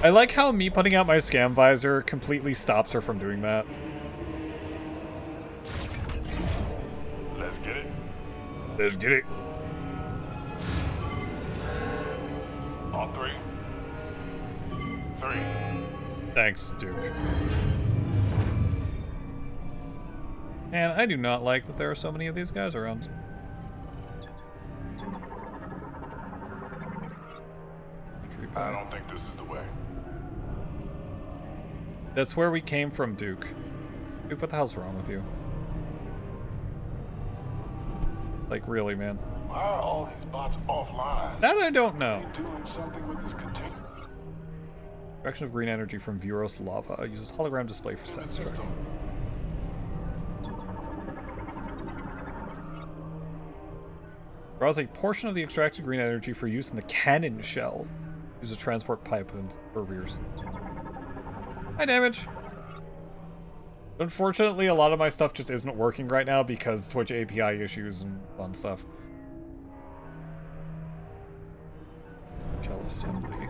I like how me putting out my scam visor completely stops her from doing that. Let's get it. Let's get it. On three. Three. Thanks, Duke. And I do not like that there are so many of these guys around. I don't think this is the way. That's where we came from, Duke. Duke, what the hell's wrong with you? Like, really, man? Why are all these bots offline? That I don't know. Doing something with this container. Extraction of green energy from Vuros lava. Uses hologram display for sound extraction. Draws a portion of the extracted green energy for use in the cannon shell. Use a transport pipe and for rears. High damage. Unfortunately, a lot of my stuff just isn't working right now because Twitch API issues and fun stuff. Shell assembly.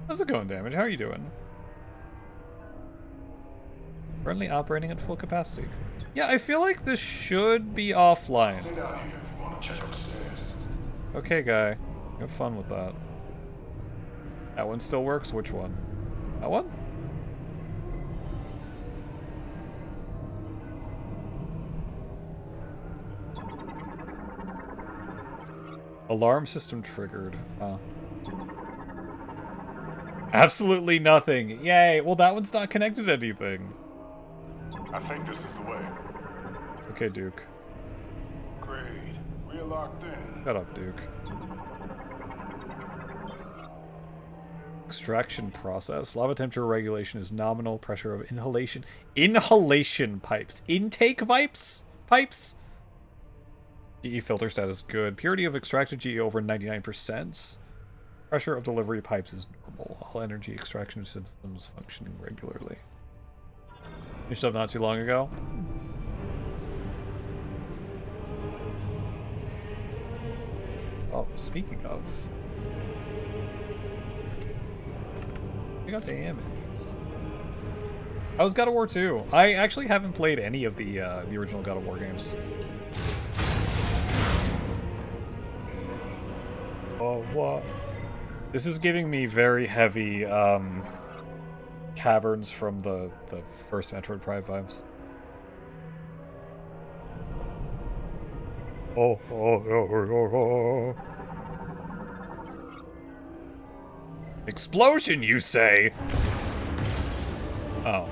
How's it going, Damage? How are you doing? Currently operating at full capacity. Yeah, I feel like this should be offline. Stay down here if you want to check upstairs. Okay, guy. Have fun with that. That one still works? Which one? That one? Alarm system triggered. Huh. Absolutely nothing. Yay. Well, that one's not connected to anything. I think this is the way. Okay, Duke. Great. We're locked in. Shut up, Duke. Extraction process. Lava temperature regulation is nominal. Pressure of inhalation. Inhalation pipes. Intake pipes? Pipes? GE filter status good. Purity of extracted GE over 99%. Pressure of delivery pipes is normal. All energy extraction systems functioning regularly. Finished up not too long ago. Oh, speaking of. I got damage. How's God of War 2? I actually haven't played any of the original God of War games. Oh, what? This is giving me very heavy, caverns from the first Metroid Prime vibes. Oh. Explosion, you say? Oh.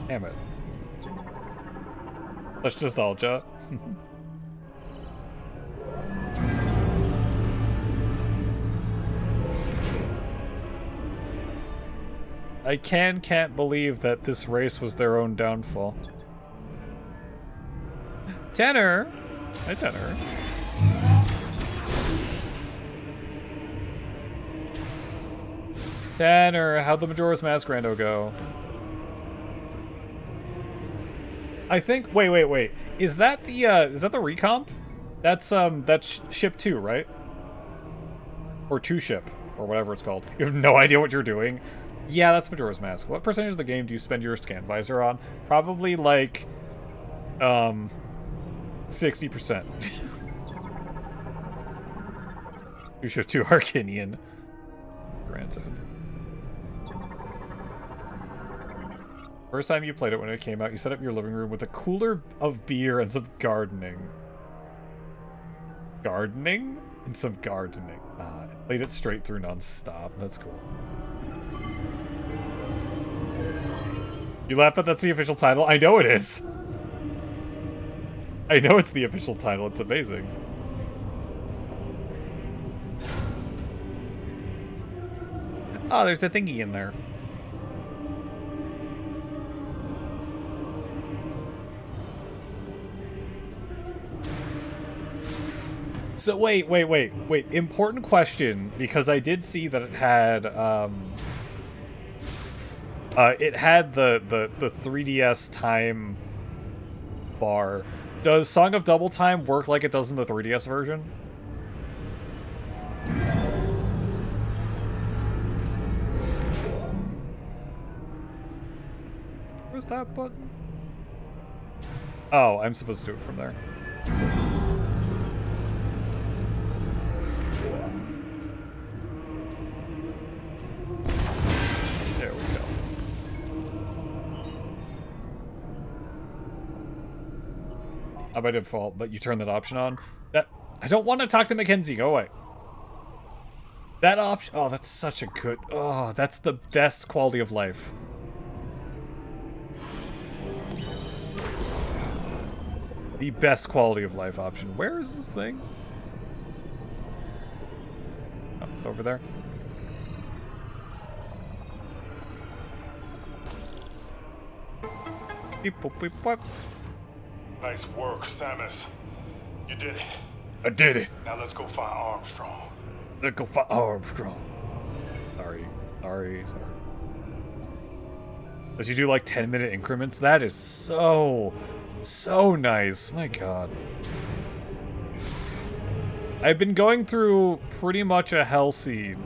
Damn it. That's nostalgia. I can't believe that this race was their own downfall. Tenor! Hi, Tenor. Tenor, how'd the Majora's Mask rando go? I think. Wait. Is that the recomp? That's ship 2, right? Or 2 ship, or whatever it's called. You have no idea what you're doing. Yeah, that's Majora's Mask. What percentage of the game do you spend your scan visor on? Probably like 60%. You shift to Arcanian. Granted. First time you played it when it came out, you set up your living room with a cooler of beer and some gardening. Gardening? And some gardening. I played it straight through non-stop. That's cool. You laugh, but that's the official title? I know it is. I know it's the official title. It's amazing. Oh, there's a thingy in there. So wait. Important question, because I did see that it had the 3DS time bar. Does Song of Double Time work like it does in the 3DS version? Where's that button? Oh, I'm supposed to do it from there. There we go. Not by default, but you turn that option on. That I don't want to talk to Mackenzie. Go away. That option. Oh, that's such a good. Oh, that's the best quality of life. The best quality of life option. Where is this thing? Oh, over there. Beep, boop, beep, boop. Nice work, Samus. You did it. I did it. Now let's go find Armstrong. Let's go find Armstrong. Sorry. Does you do like 10-minute increments? That is so nice. My god. I've been going through pretty much a hell scene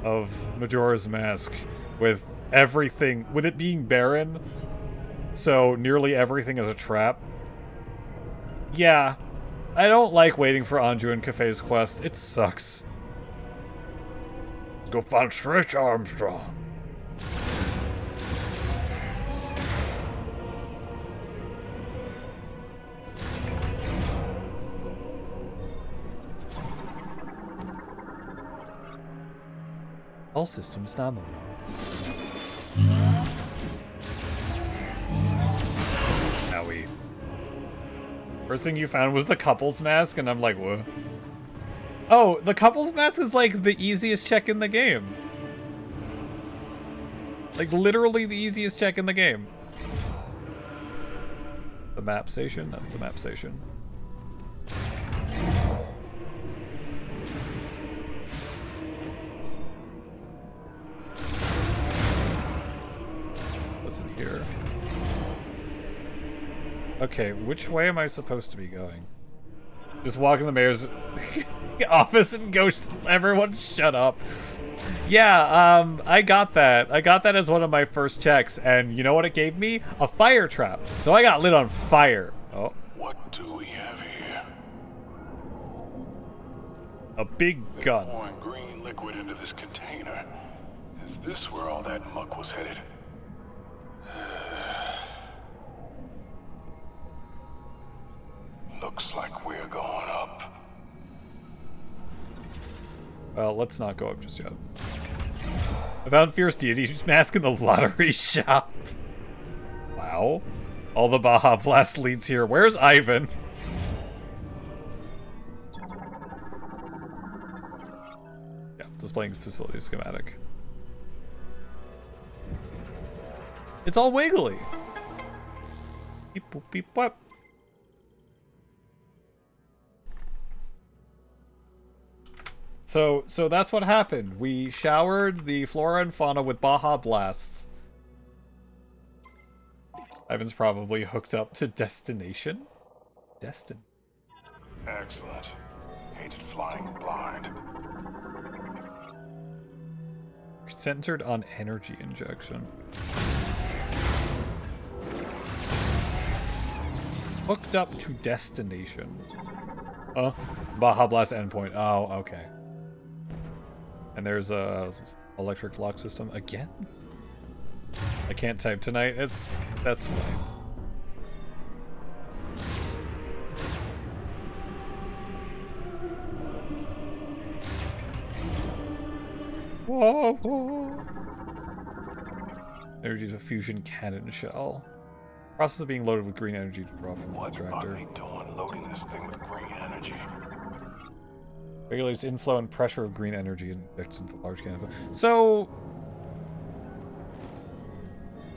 of Majora's Mask with everything, with it being barren, so nearly everything is a trap. Yeah, I don't like waiting for Anju and Kafei's quest. It sucks. Let's go find Stretch Armstrong. All systems nominal. Owie. First thing you found was the couple's mask, and I'm like, what? Oh, the couple's mask is like the easiest check in the game. Like literally the easiest check in the game. The map station? That's the map station. Listen here. Okay, which way am I supposed to be going? Just walk in the mayor's office and go, everyone shut up. Yeah, I got that. I got that as one of my first checks, and you know what it gave me? A fire trap. So I got lit on fire. Oh. What do we have here? A big gun. Pouring green liquid into this container. Is this where all that muck was headed? Looks like we're going up. Well, let's not go up just yet. I found Fierce Deity's mask in the lottery shop. Wow. All the Baja Blast leads here. Where's Ivan? Yeah, displaying facility schematic. It's all wiggly. Beep boop beep boop. So that's what happened. We showered the flora and fauna with Baja Blasts. Ivan's probably hooked up to Destination. Excellent. Hated flying blind. Centered on energy injection. Hooked up to Destination. Oh, Baja Blast endpoint. Oh, okay. And there's a electric lock system again. I can't type tonight. That's fine. Whoa, whoa. Energy of fusion cannon shell. Process of being loaded with green energy to draw from the What extractor. are they doing loading this thing with green energy? Regulates inflow and pressure of green energy and injects into the large cannon. So,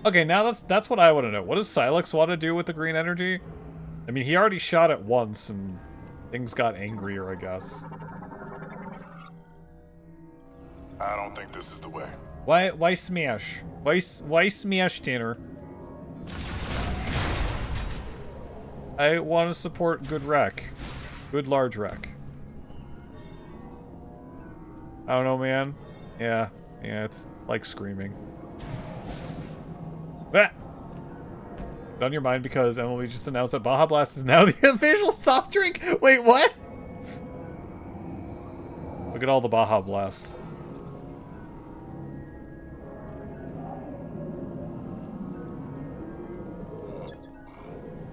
okay, now that's what I want to know. What does Silex want to do with the green energy? I mean, he already shot it once and things got angrier, I guess. I don't think this is the way. Why smash? Why smash, Tanner? I want to support good wreck. Good large wreck. I don't know, man. Yeah, it's like screaming. Ah! On your mind because Emily just announced that Baja Blast is now the official soft drink. Wait, what? Look at all the Baja Blast.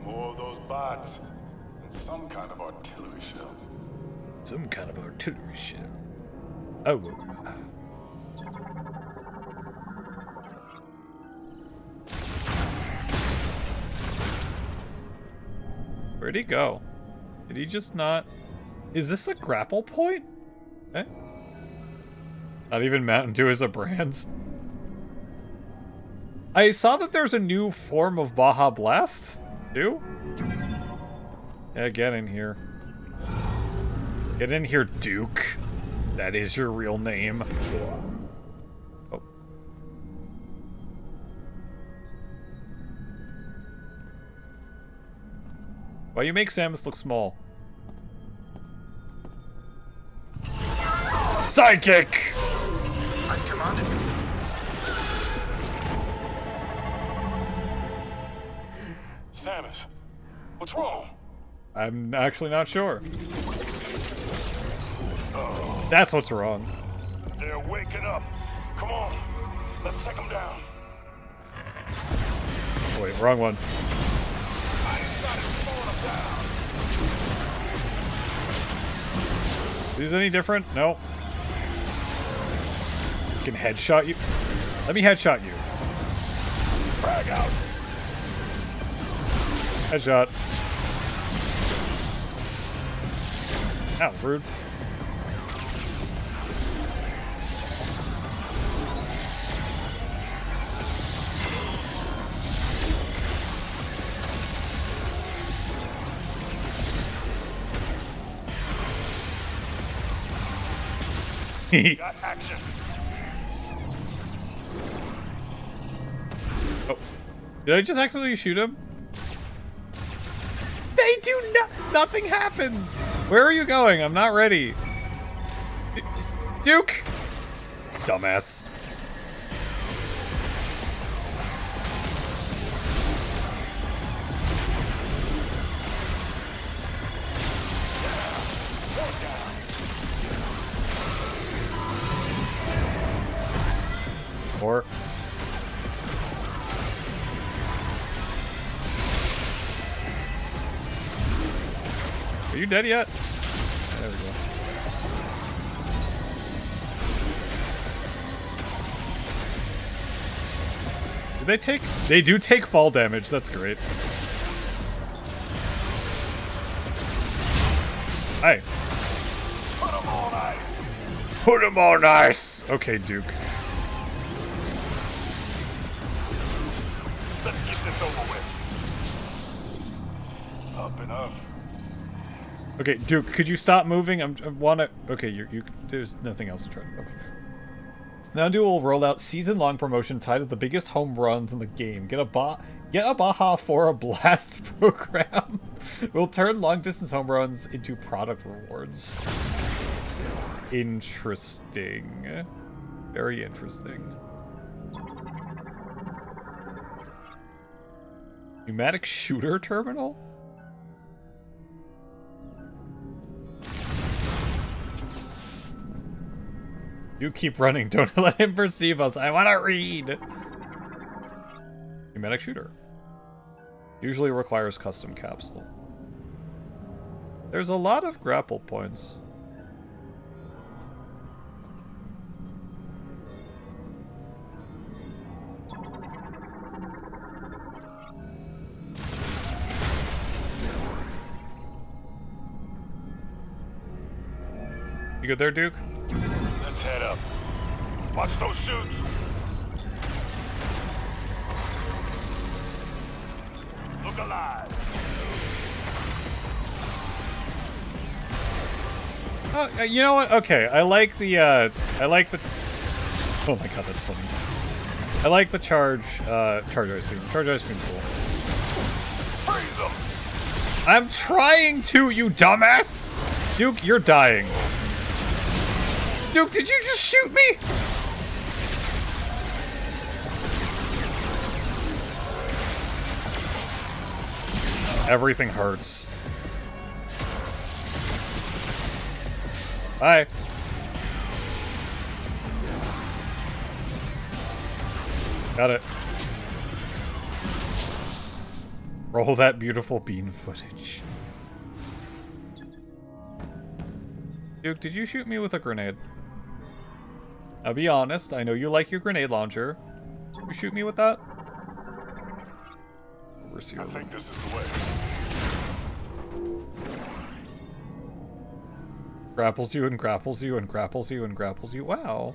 More of those bots and some kind of artillery shell. Some kind of artillery shell. Oh. Where'd he go? Did he just not... Is this a grapple point? Eh? Not even Mountain Dew is a brand. I saw that there's a new form of Baja Blast, too. Yeah, get in here. Get in here, Duke. That is your real name. Oh. Why you make Samus look small? Sidekick! I've commanded you. Samus, what's wrong? I'm actually not sure. That's what's wrong. They're waking up. Come on, let's take them down. Oh, wait, wrong one. I ain't got it slowing them down. Is these any different? No. I can headshot you. Let me headshot you. Frag out. Headshot. Ow, rude. Got action. Oh. Did I just accidentally shoot him? They do nothing happens! Where are you going? I'm not ready. Duke! Dumbass. Or are you dead yet? There we go. Do they take? They do take fall damage. That's great. Hey. Put them on ice. Put him on ice. Okay, Duke. Let's get this over with. Up and up. Okay, Duke, could you stop moving? I wanna. Okay, you. There's nothing else to try. Okay. Now Duke will roll out season-long promotion tied to the biggest home runs in the game. Get a Baja for a Blast program. We'll turn long-distance home runs into product rewards. Interesting. Very interesting. Pneumatic shooter terminal? You keep running. Don't let him perceive us. I want to read. Pneumatic shooter. Usually requires custom capsule. There's a lot of grapple points. You good there, Duke? Let's head up. Watch those shoots. Look alive. Oh, you know what? Okay, I like the. Oh my god, that's funny. I like the charge ice beam. Charge ice beam, cool. Freeze them. I'm trying to, you dumbass! Duke, you're dying. Duke, did you just shoot me? Everything hurts. Bye. Got it. Roll that beautiful bean footage. Duke, did you shoot me with a grenade? Now be honest, I know you like your grenade launcher. Did you shoot me with that? I think this is the way. Grapples you and grapples you and grapples you and grapples you. Wow.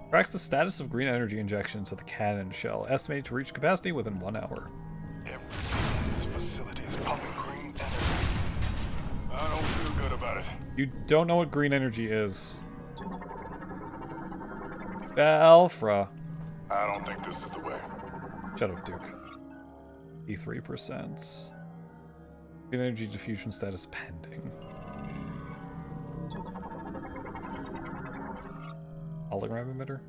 Tracks the status of green energy injections to the cannon shell. Estimated to reach capacity within 1 hour. This facility is pumping green energy. I don't feel good about it. You don't know what green energy is. Alpha. I don't think this is the way. Shut up, Duke. E3%. Green energy diffusion status pending. Hologram emitter?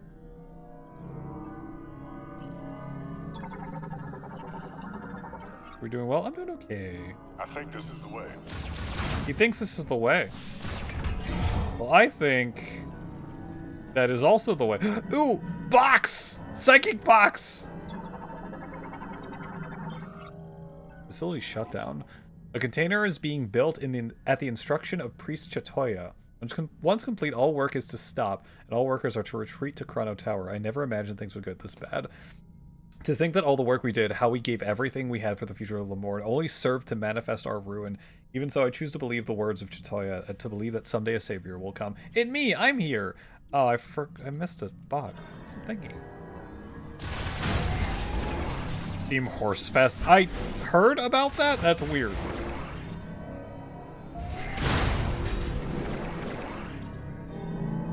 We're doing well? I'm doing okay. I think this is the way. He thinks this is the way. Well, I think that is also the way. Ooh! Box! Psychic box! Facility shutdown. A container is being built at the instruction of Priest Chatoya. Once complete, all work is to stop, and all workers are to retreat to Chrono Tower. I never imagined things would get this bad. To think that all the work we did, how we gave everything we had for the future of Lamorne, only served to manifest our ruin. Even so, I choose to believe the words of Chatoya, to believe that someday a savior will come. In me! I'm here! Oh, I missed a bot. It's a thingy. Team Horse Fest. I heard about that? That's weird.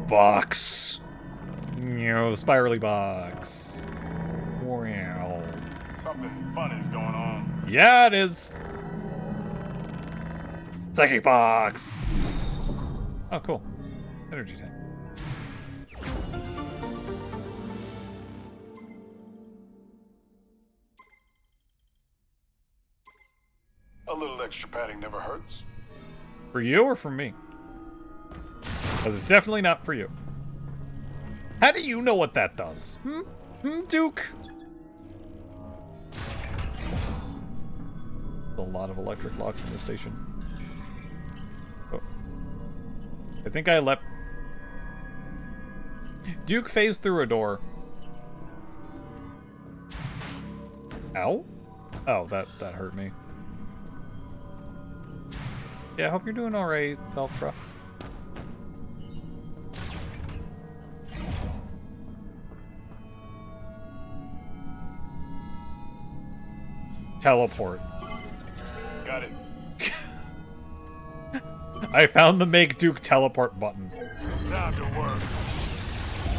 Box. No, spirally box. Wow. Something funny's going on. Yeah, it is. Psychic box. Oh, cool. Energy tank. A little extra padding never hurts. For you or for me? Because it's definitely not for you. How do you know what that does? Duke? A lot of electric locks in this station. Oh. I think I left... Duke phased through a door. Ow? Oh, that hurt me. Yeah, I hope you're doing alright, Belfra. Teleport. Got it. I found the make Duke teleport button. Time to work.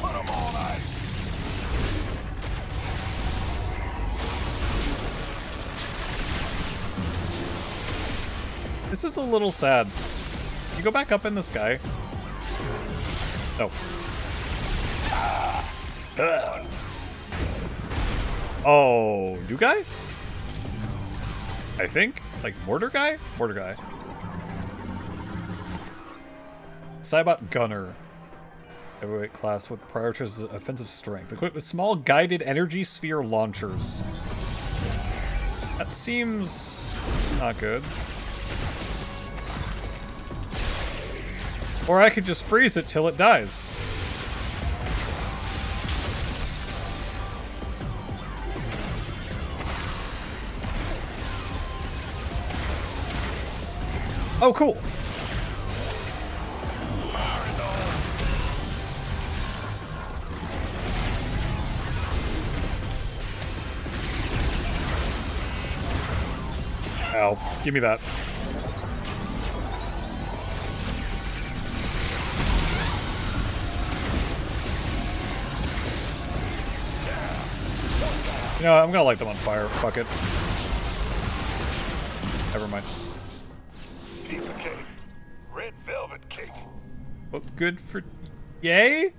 Put 'em on ice. This is a little sad. You go back up in the sky. Oh. Oh, new guy? I think? Like mortar guy? Mortar guy. Cybot Gunner. Heavyweight class with prioritizes offensive strength. Equipped with small guided energy sphere launchers. That seems not good. Or I could just freeze it till it dies. Oh, cool. Ow. Give me that. You know, I'm gonna light them on fire. Fuck it. Never mind. Piece of cake. Red velvet cake. Well, good for... Yay?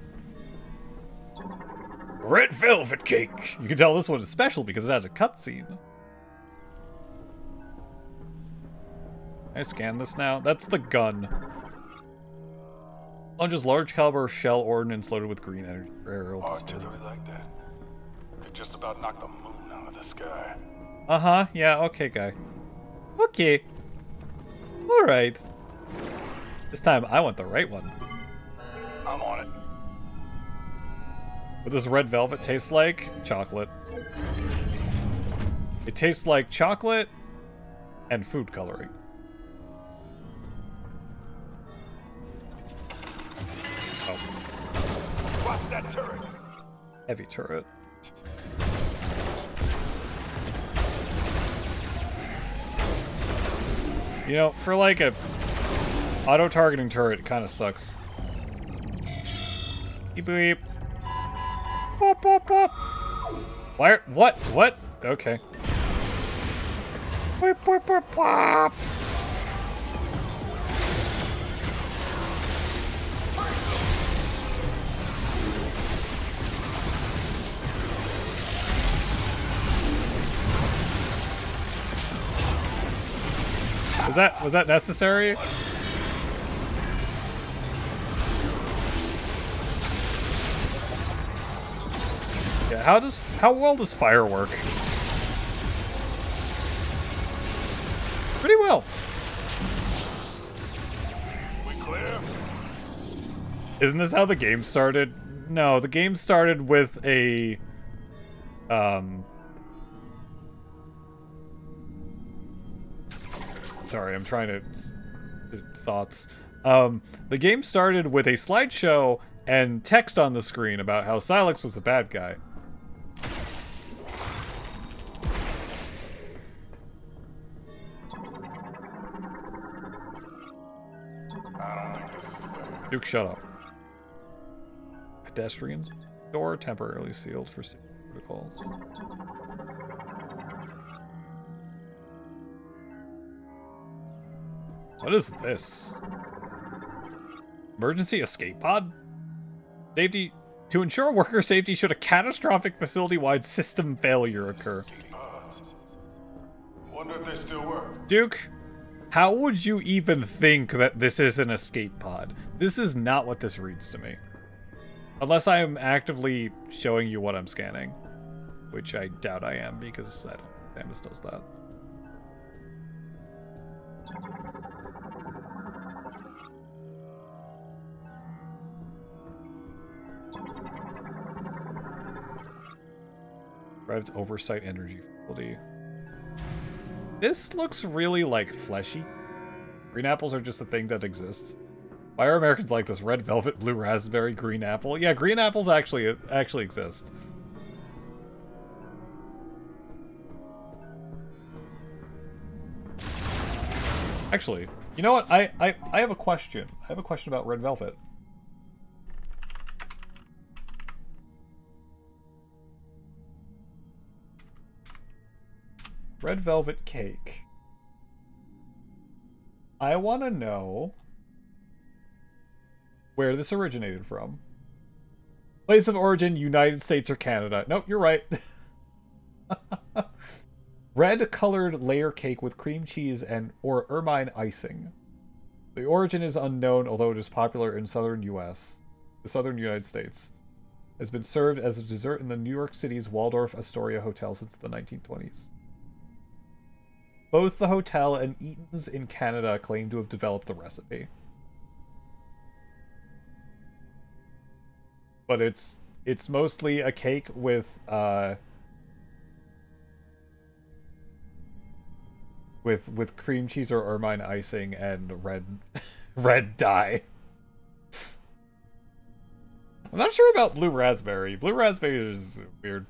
Red velvet cake! You can tell this one is special because it has a cutscene. Can I scan this now? That's the gun. Launches large caliber shell ordnance loaded with green energy. Artillery like that could just about knock the moon out of the sky. Uh-huh, yeah, okay, guy. Okay. Alright. This time, I want the right one. I'm on it. What does red velvet taste like? Chocolate. It tastes like chocolate and food coloring. Oh. Watch that turret. Heavy turret. You know, for like a auto-targeting turret, it kind of sucks. Beep beep. Boop, boop, boop. Why? What? What? Okay. Boop, boop, boop, boop. Was that necessary? Yeah, how well does fire work? Pretty well. We clear? Isn't this how the game started? No, the game started with a sorry, I'm trying to thoughts. The game started with a slideshow and text on the screen about how Silex was a bad guy. Duke, shut up. Pedestrians door temporarily sealed for safety protocols. What is this? Emergency escape pod? Safety. To ensure worker safety should a catastrophic facility-wide system failure occur. Wonder if they still work. Duke, how would you even think that this is an escape pod? This is not what this reads to me. Unless I am actively showing you what I'm scanning. Which I doubt I am, because I don't think Samus does that. Revved Oversight Energy Facility. This looks really, like, fleshy. Green apples are just a thing that exists. Why are Americans like this? Red velvet, blue raspberry, green apple? Yeah, green apples actually exist. Actually, you know what? I have a question. I have a question about red velvet. Red velvet cake. I want to know where this originated from. Place of origin, United States or Canada. Nope, you're right. Red colored layer cake with cream cheese and or ermine icing. The origin is unknown, although it is popular in southern U.S. The southern United States. Has been served as a dessert in the New York City's Waldorf Astoria Hotel since the 1920s. Both the hotel and Eaton's in Canada claim to have developed the recipe. But it's mostly a cake with cream cheese or ermine icing and red dye. I'm not sure about blue raspberry. Blue raspberry is weird.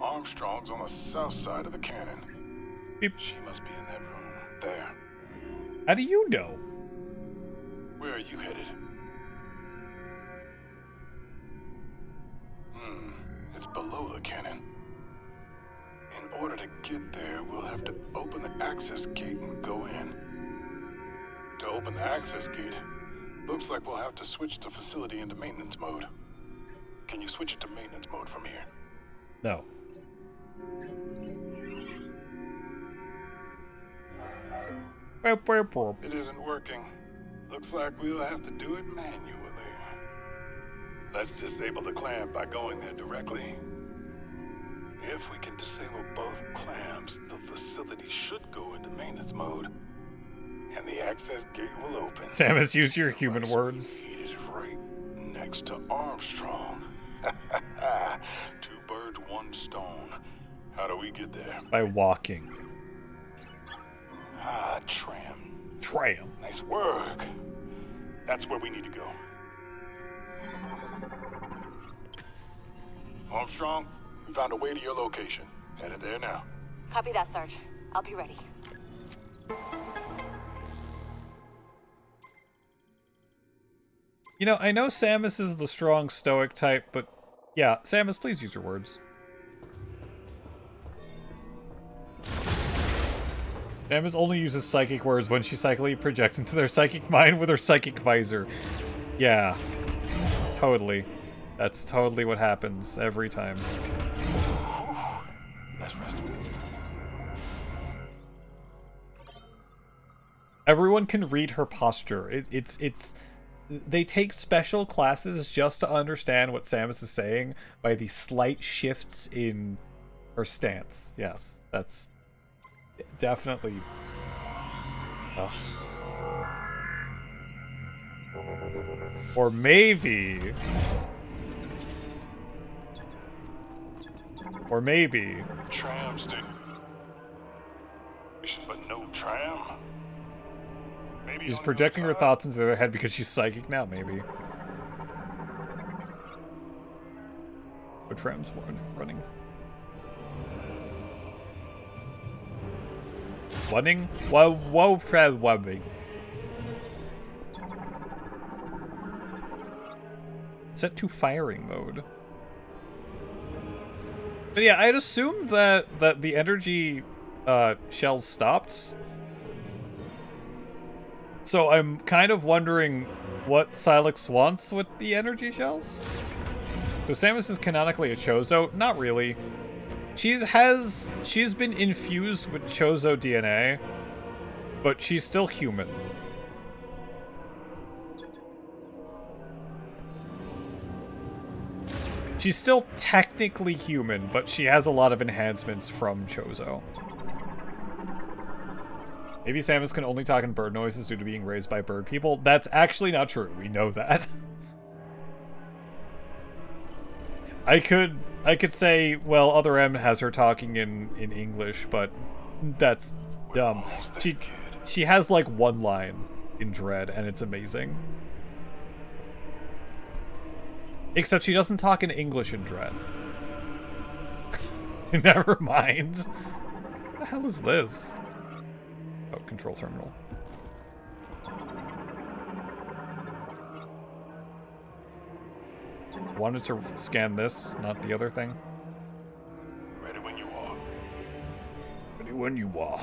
Armstrong's on the south side of the cannon. Beep. She must be in that room. There. How do you know? Where are you headed? It's below the cannon. In order to get there, we'll have to open the access gate and go in. To open the access gate, looks like we'll have to switch the facility into maintenance mode. Can you switch it to maintenance mode from here? No. It isn't working. Looks like we'll have to do it manually. Let's disable the clamp by going there directly. If we can disable both clamps, the facility should go into maintenance mode. and the access gate will open. Samus, use your human words. It is right next to Armstrong. Two birds, one stone. How do we get there? By walking. Ah, tram. Tram. Nice work. That's where we need to go. Armstrong, we found a way to your location. Headed there now. Copy that, Sarge. I'll be ready. You know, I know Samus is the strong stoic type, but yeah, Samus, please use your words. Samus only uses psychic words when she psychically projects into their psychic mind with her psychic visor. Yeah, totally. That's totally what happens every time. Let's rest. Everyone can read her posture. It's they take special classes just to understand what Samus is saying by the slight shifts in her stance. Yes, that's definitely. Ugh. Or maybe. Or maybe. Tram station, but no tram. Maybe She's on projecting the her side? thoughts into their head because she's psychic now, maybe. The tram's running. Running? Whoa, tram running. Set to firing mode. But yeah, I'd assume that the energy shells stopped. So I'm kind of wondering what Silex wants with the energy shells. So Samus is canonically a Chozo? Not really. She's been infused with Chozo DNA, but she's still human. She's still technically human, but she has a lot of enhancements from Chozo. Maybe Samus can only talk in bird noises due to being raised by bird people. That's actually not true. We know that. I could say, well, Other M has her talking in English, but that's dumb. She has like one line in Dread, and it's amazing. Except she doesn't talk in English in Dread. Never mind. What the hell is this? Oh, control terminal. Wanted to scan this, not the other thing. Ready when you are. Ready when you are.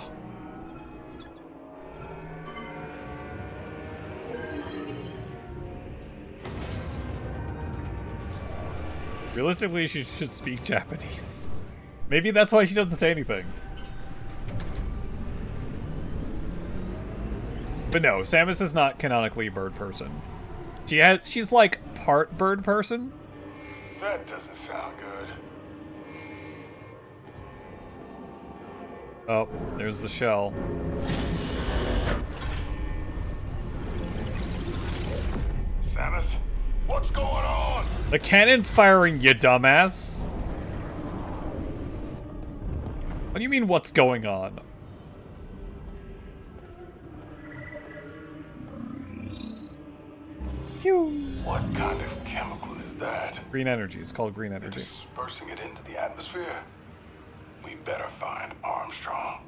Realistically, she should speak Japanese. Maybe that's why she doesn't say anything. But no, Samus is not canonically a bird person. She's like part bird person. That doesn't sound good. Oh, there's the shell. Samus, what's going on? The cannon's firing, you dumbass. What do you mean, what's going on? Phew. What kind of chemical is that? Green energy. It's called green They're energy. dispersing it into the atmosphere. We better find Armstrong.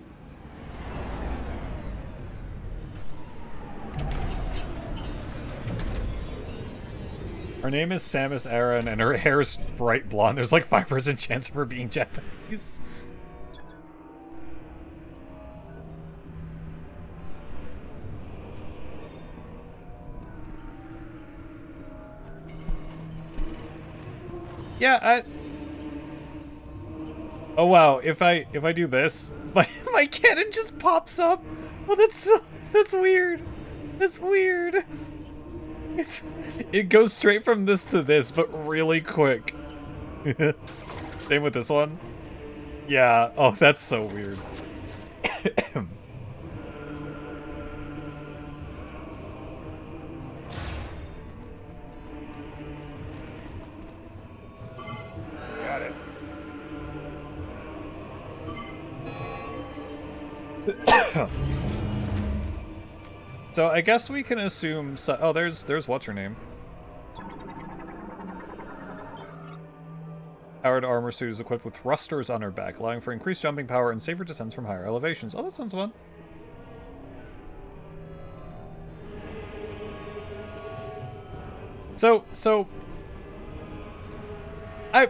Her name is Samus Aran, and her hair is bright blonde. There's like 5% chance of her being Japanese. Yeah, oh wow, if I do this, my cannon just pops up. Well, that's weird. That's weird. It goes straight from this to this, but really quick. Same with this one. Yeah. Oh, that's so weird. So I guess we can assume. Oh, there's what's her name. Powered armor suit is equipped with thrusters on her back, allowing for increased jumping power and safer descents from higher elevations. Oh, that sounds fun. So I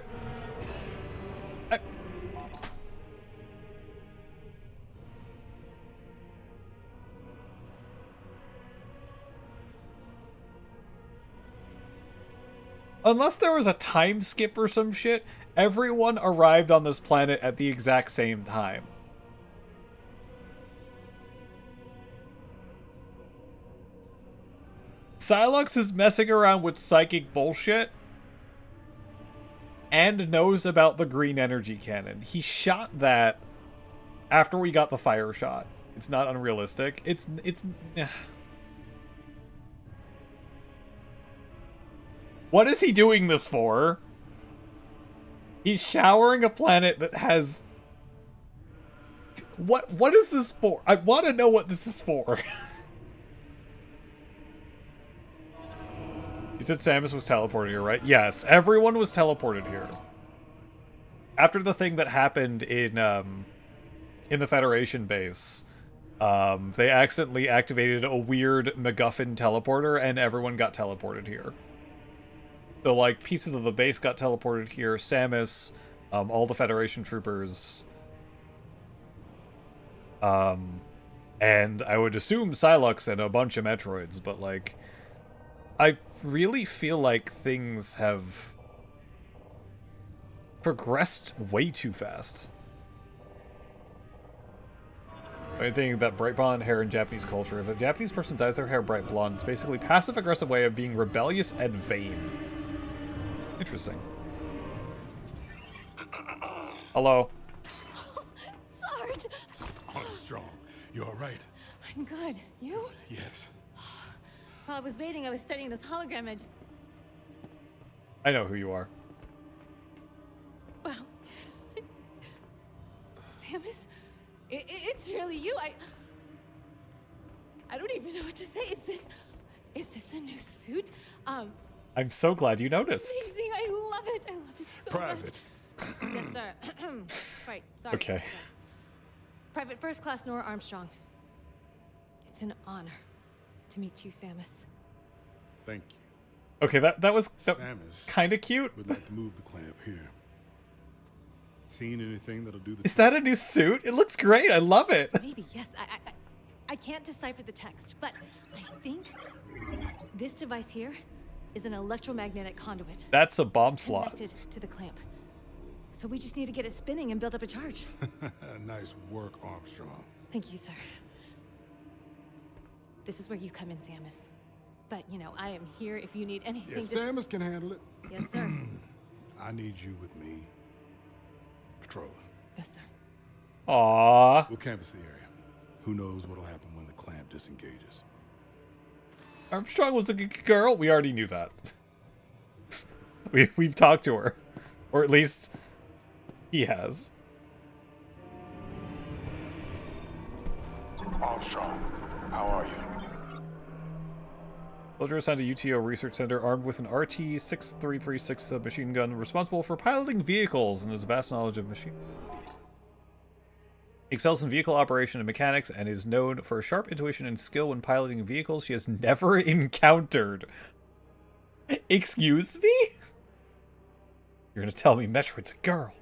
unless there was a time skip or some shit, everyone arrived on this planet at the exact same time. Psylocke is messing around with psychic bullshit and knows about the green energy cannon. He shot that after we got the fire shot. It's not unrealistic. It's What is he doing this for? He's showering a planet that has... What is this for? I want to know what this is for. You said Samus was teleported here, right? Yes, everyone was teleported here. After the thing that happened in the Federation base, they accidentally activated a weird MacGuffin teleporter, and everyone got teleported here. So, like, pieces of the base got teleported here. Samus, all the Federation troopers, and I would assume Psylocke and a bunch of Metroids, but, like, I really feel like things have progressed way too fast. I think that bright blonde hair in Japanese culture, if a Japanese person dyes their hair bright blonde, it's basically a passive-aggressive way of being rebellious and vain. Interesting. Hello. Sarge! Armstrong, you all right? I'm good. You? Yes. While I was waiting, I was studying this hologram. I know who you are. Well... Samus? It's really you. I don't even know what to say. Is this a new suit? I'm so glad you noticed. Amazing. I love it. I love it so Private. much. Yes, sir. Right. Sorry. Okay. Private First Class Nora Armstrong. It's an honor to meet you, Samus. Thank you. Okay, that was Samus kind of cute. would like to move the clamp here. Seen anything that'll do the Is that a new suit? It looks great. I love it. Maybe, yes. I can't decipher the text, but I think this device here is an electromagnetic conduit That's a bomb slot. connected to the clamp. So we just need to get it spinning and build up a charge. Nice work, Armstrong. Thank you, sir. This is where you come in, Samus. But, you know, I am here if you need anything. Yes, Samus can handle it. Yes, sir. I need you with me. Patrolling. Yes, sir. Aww. We'll canvass the area. Who knows what'll happen when the clamp disengages. Armstrong was a good girl. We already knew that. We've talked to her. Or at least he has. Armstrong, how are you? Soldier assigned to UTO Research Center armed with an RT-6336 submachine gun responsible for piloting vehicles and has vast knowledge of machine. Excels in vehicle operation and mechanics and is known for sharp intuition and skill when piloting vehicles she has never encountered. Excuse me? You're gonna tell me Metroid's a girl.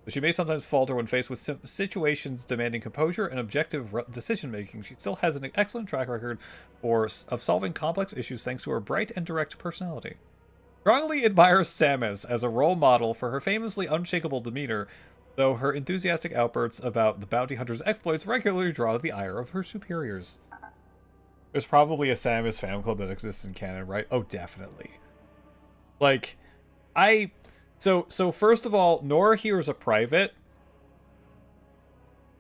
But she may sometimes falter when faced with situations demanding composure and objective decision-making. She still has an excellent track record of solving complex issues thanks to her bright and direct personality. Strongly admires Samus as a role model for her famously unshakable demeanor, though her enthusiastic outbursts about the bounty hunter's exploits regularly draw the ire of her superiors. There's probably a Samus fan club that exists in canon, right? Oh, definitely. Like, So first of all, Nora here is a private.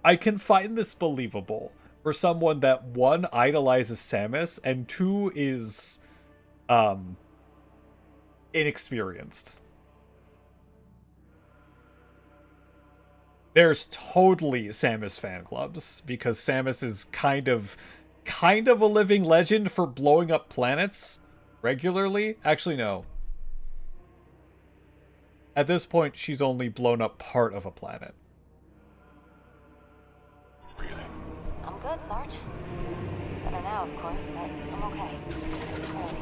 I can find this believable for someone that, one, idolizes Samus, and two, is inexperienced. There's totally Samus fan clubs, because Samus is kind of a living legend for blowing up planets regularly. Actually, no. At this point, she's only blown up part of a planet. Really? I'm good, Sarge. Better now, of course, but I'm okay. Ready.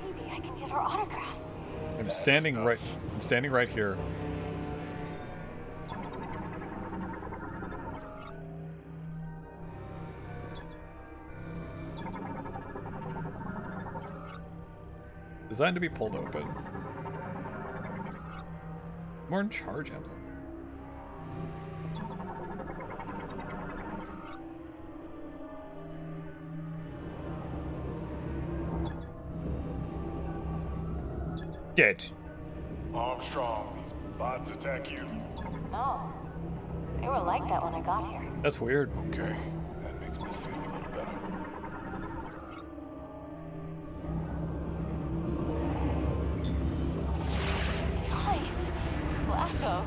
Maybe I can get her autograph. I'm standing right here. Designed to be pulled open. More in charge emblem. Dead. Armstrong, these bots attack you. No. They were like that when I got here. That's weird. Okay, that makes me feel a little better. Nice. Lasso.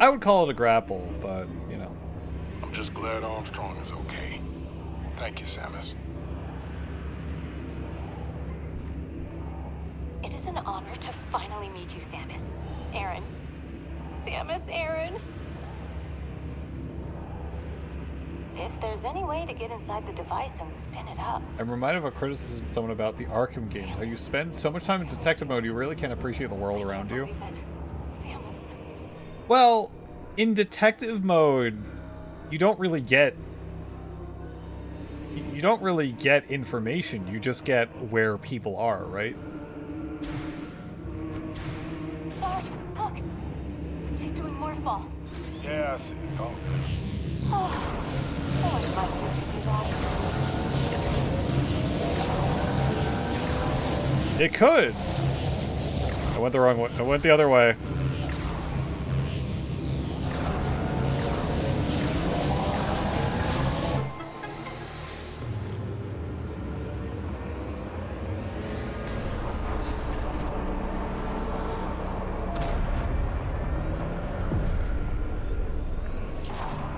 I would call it a grapple, but, you know. I'm just glad Armstrong is okay. Thank you, Samus. It is an honor to finally meet you, Samus. Aaron. Samus Aaron. If there's any way to get inside the device and spin it up. I'm reminded of a criticism of someone about the Arkham games. How you spend so much time in detective mode, you really can't appreciate the world around you. Samus. Well, in detective mode, you don't really get information. You just get where people are, right? Sarge, look. She's doing morphball. Yeah, I see it. Oh. Oh, I wish my suit could do that. It could. I went the wrong way. I went the other way.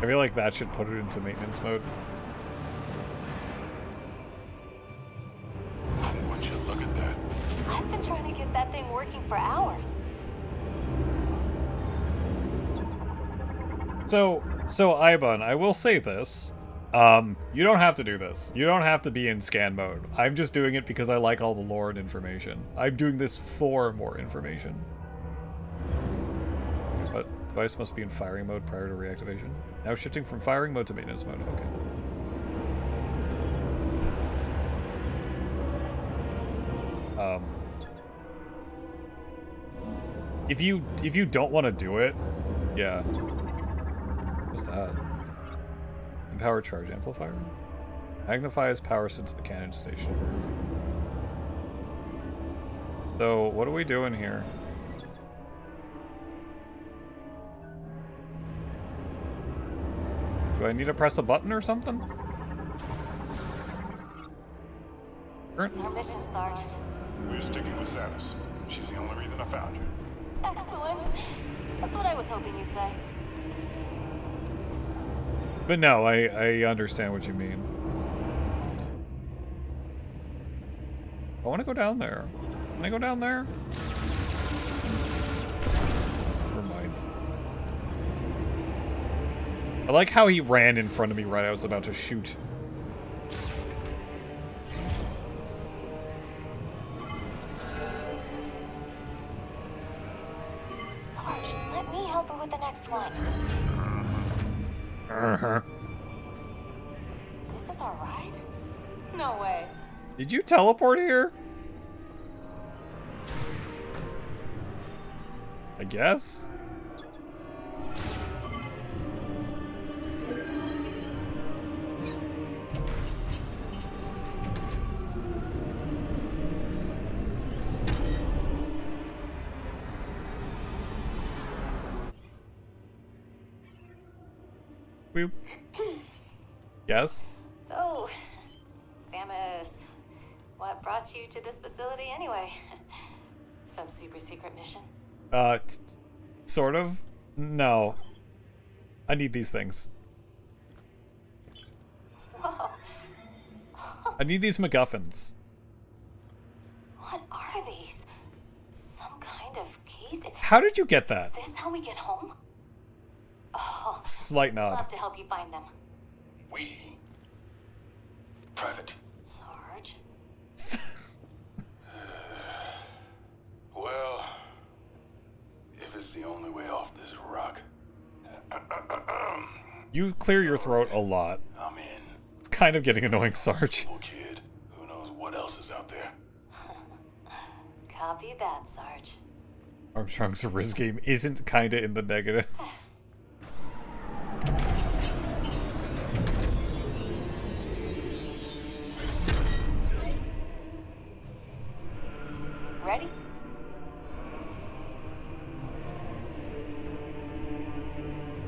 I feel like that should put it into maintenance mode. Would you look at that? I've been trying to get that thing working for hours. So Ibon, I will say this. You don't have to do this. You don't have to be in scan mode. I'm just doing it because I like all the lore and information. I'm doing this for more information. But device must be in firing mode prior to reactivation. Now shifting from firing mode to maintenance mode. Okay. If you don't want to do it, yeah. What's that? Empower charge amplifier. Magnifies power since the cannon station. So what are we doing here? Do I need to press a button or something? It's our mission, Sarge. We're sticking with Samus. She's the only reason I found you. Excellent. That's what I was hoping you'd say. But no, I understand what you mean. I want to go down there. Can I go down there? Never mind. I like how he ran in front of me right as I was about to shoot. Sarge, let me help her with the next one. This is our ride? No way. Did you teleport here? I guess. Boop. Yes? So, Samus, what brought you to this facility anyway? Some super secret mission? Sort of. No. I need these things. Whoa. I need these MacGuffins. What are these? Some kind of keys? How did you get that? Is this how we get home? Oh, Slight I'll nod. have to help you find them. We. Private. Sarge? Well, if it's the only way off this rock. You clear your throat a lot. I'm in. It's kind of getting annoying, Sarge. Little kid. Who knows what else is out there? Copy that, Sarge. Armstrong's Riz game isn't kinda in the negative. Ready?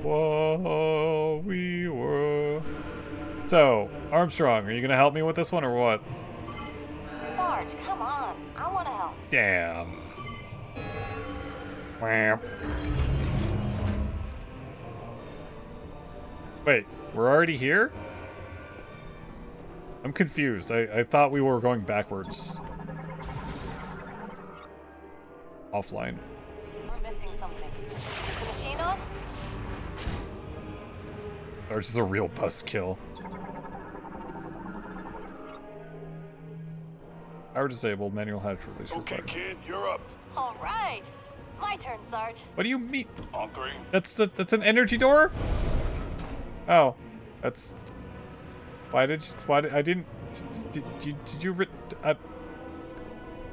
Whoa, we were. So, Armstrong, are you gonna help me with this one or what? Sarge, come on. I want to help. Damn. Wham. Wait, we're already here? I'm confused. I thought we were going backwards. Offline. We're missing something. Is the machine on? Or just a real buzzkill. Power disabled, manual hatch release Okay, required. kid, you're up. All right. My turn, Sarge. What do you mean? On three. That's an energy door? Oh, that's. Why did I didn't? Did you?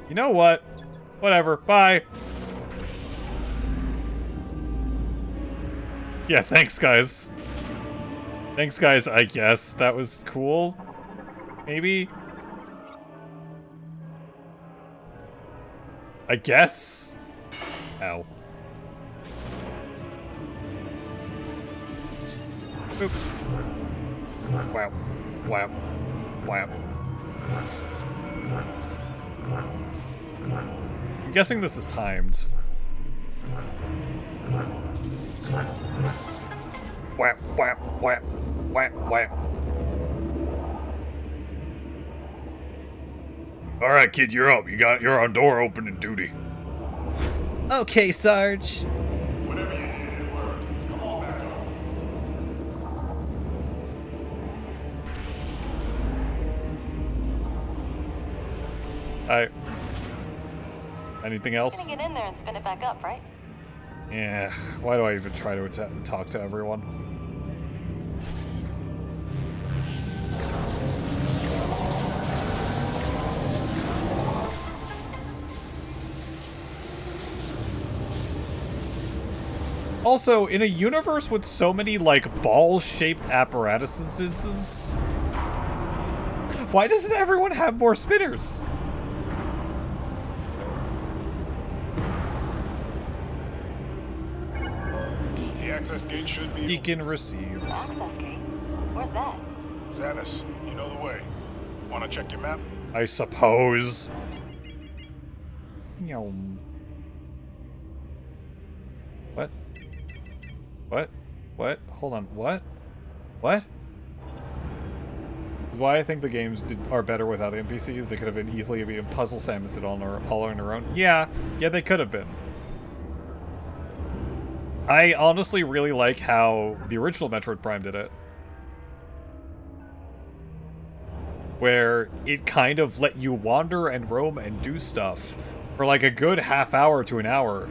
You know what? Whatever. Bye. Yeah. Thanks, guys. Thanks, guys. I guess that was cool. Maybe. I guess. Ow. Oop. Wow. Wow. Wow. I'm guessing this is timed. Wow, wow, wow, wow, wow. Alright, kid, you're up. You're on door opening duty. Okay, Sarge. Whatever you did, it worked. Come on back up. Alright. Anything else? Gonna get in there and spin it back up, right? Yeah. Why do I even try to talk to everyone? Also, in a universe with so many, like, ball-shaped apparatuses, why doesn't everyone have more spinners? The access gate should be. Deacon receives. Access gate. Where's that? Xanus, you know the way. Wanna check your map? I suppose. Yum. What? What? What? Hold on. What? What? This is why I think the games are better without the NPCs. They could have been easily been puzzle Samus did all on their own. Yeah, they could have been. I honestly really like how the original Metroid Prime did it. Where it kind of let you wander and roam and do stuff for like a good half hour to an hour.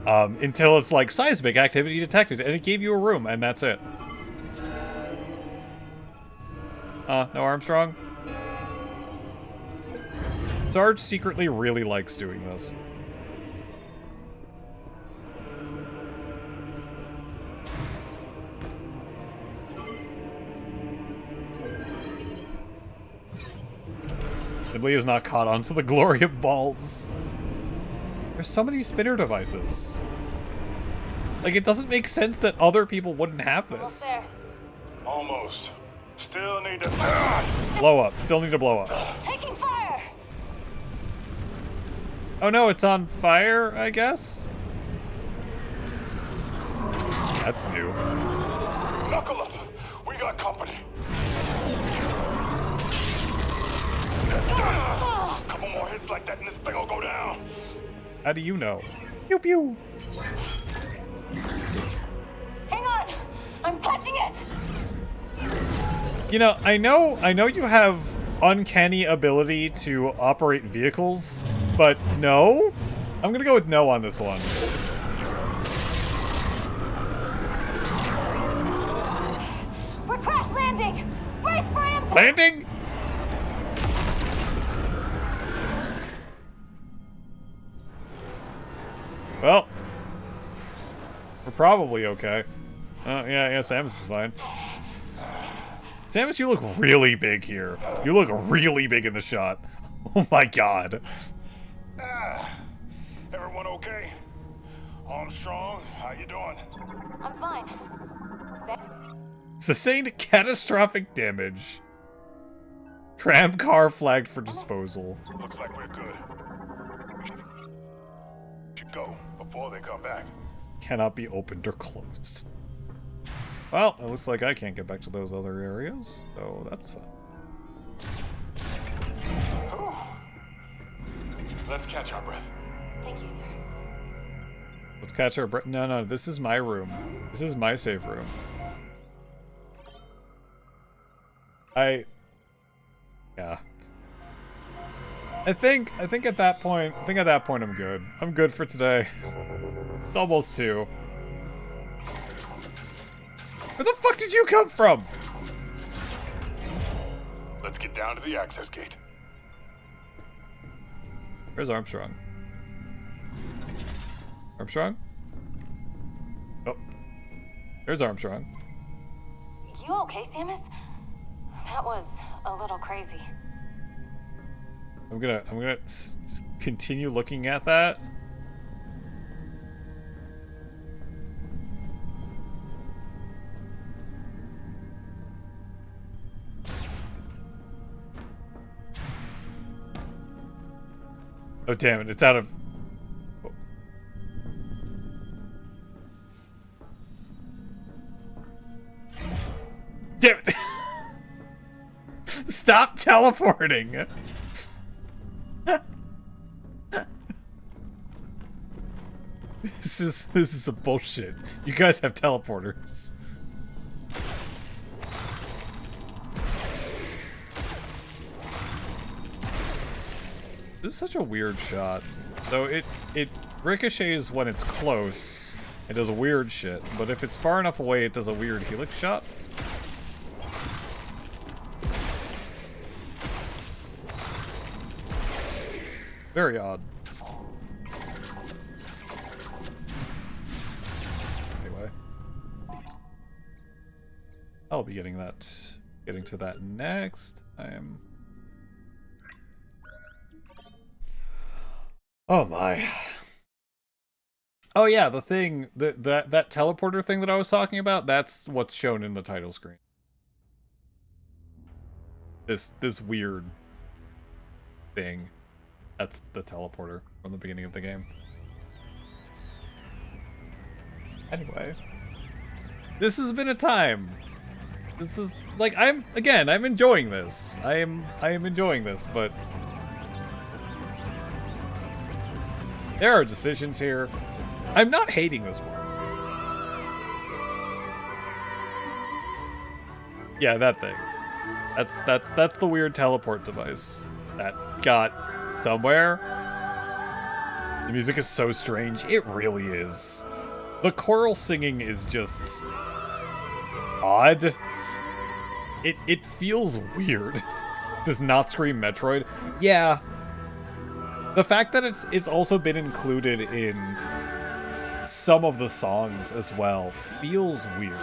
Until it's like seismic activity detected and it gave you a room and that's it. No Armstrong? Sarge secretly really likes doing this. Sibley is not caught on to the glory of balls. There's so many spinner devices. Like, it doesn't make sense that other people wouldn't have Almost this. there. Almost. Still need to... Blow up. Still need to blow up. Taking fire! Oh no, it's on fire, I guess? That's new. Knuckle up! We got company. Couple more hits like that and this thing will go down. How do you know? Pew pew. Hang on! I'm punching it! You know, I know you have uncanny ability to operate vehicles, but no? I'm gonna go with no on this one. We're crash landing! Brace for impact! Landing? Well, we're probably okay. Yeah, Samus is fine. Samus, you look really big here. You look really big in the shot. Oh my god. Everyone okay? Armstrong, how you doing? I'm fine. Sustained catastrophic damage. Tram car flagged for disposal. Looks like we're good. Should go before they come back. Cannot be opened or closed. Well, it looks like I can't get back to those other areas, so that's fine. Whew. Let's catch our breath. Thank you, sir. Let's catch our breath. No, this is my room. This is my safe room. Yeah. I think at that point, I'm good. I'm good for today. It's almost 2. Where the fuck did you come from? Let's get down to the access gate. Where's Armstrong? Armstrong? Oh. There's Armstrong. You okay, Samus? That was a little crazy. I'm gonna continue looking at that. Oh damn it, it's out of... Oh. Damn it! Stop teleporting! This is some bullshit. You guys have teleporters. This is such a weird shot. So it ricochets when it's close. It does weird shit. But if it's far enough away, it does a weird helix shot. Very odd. Anyway. I'll be getting to that next. Oh my. Oh yeah, the thing, that teleporter thing that I was talking about, that's what's shown in the title screen. This weird thing. That's the teleporter from the beginning of the game. Anyway. This has been a time. This is like I'm enjoying this. I am enjoying this, but there are decisions here. I'm not hating this one. Yeah, that thing. That's the weird teleport device that got somewhere. The music is so strange. It really is. The choral singing is just odd. It feels weird. Does not scream Metroid. Yeah. The fact that it's also been included in some of the songs as well feels weird.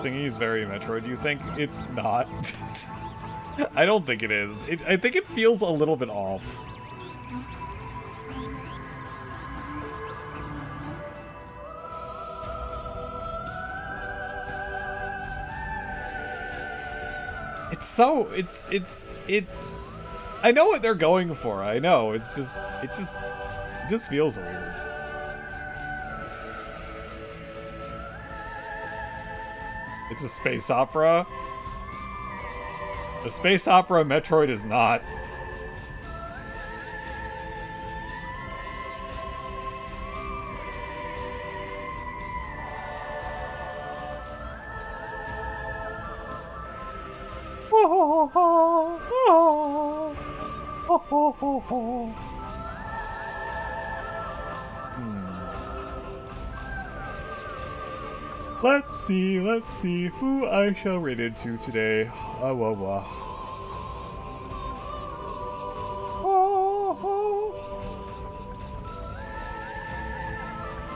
Singing is very Metroid. You think it's not? I don't think it is. I think it feels a little bit off. it's I know what they're going for. I know. It just feels weird. It's a space opera. A space opera Metroid is not. Let's see who I shall read into today.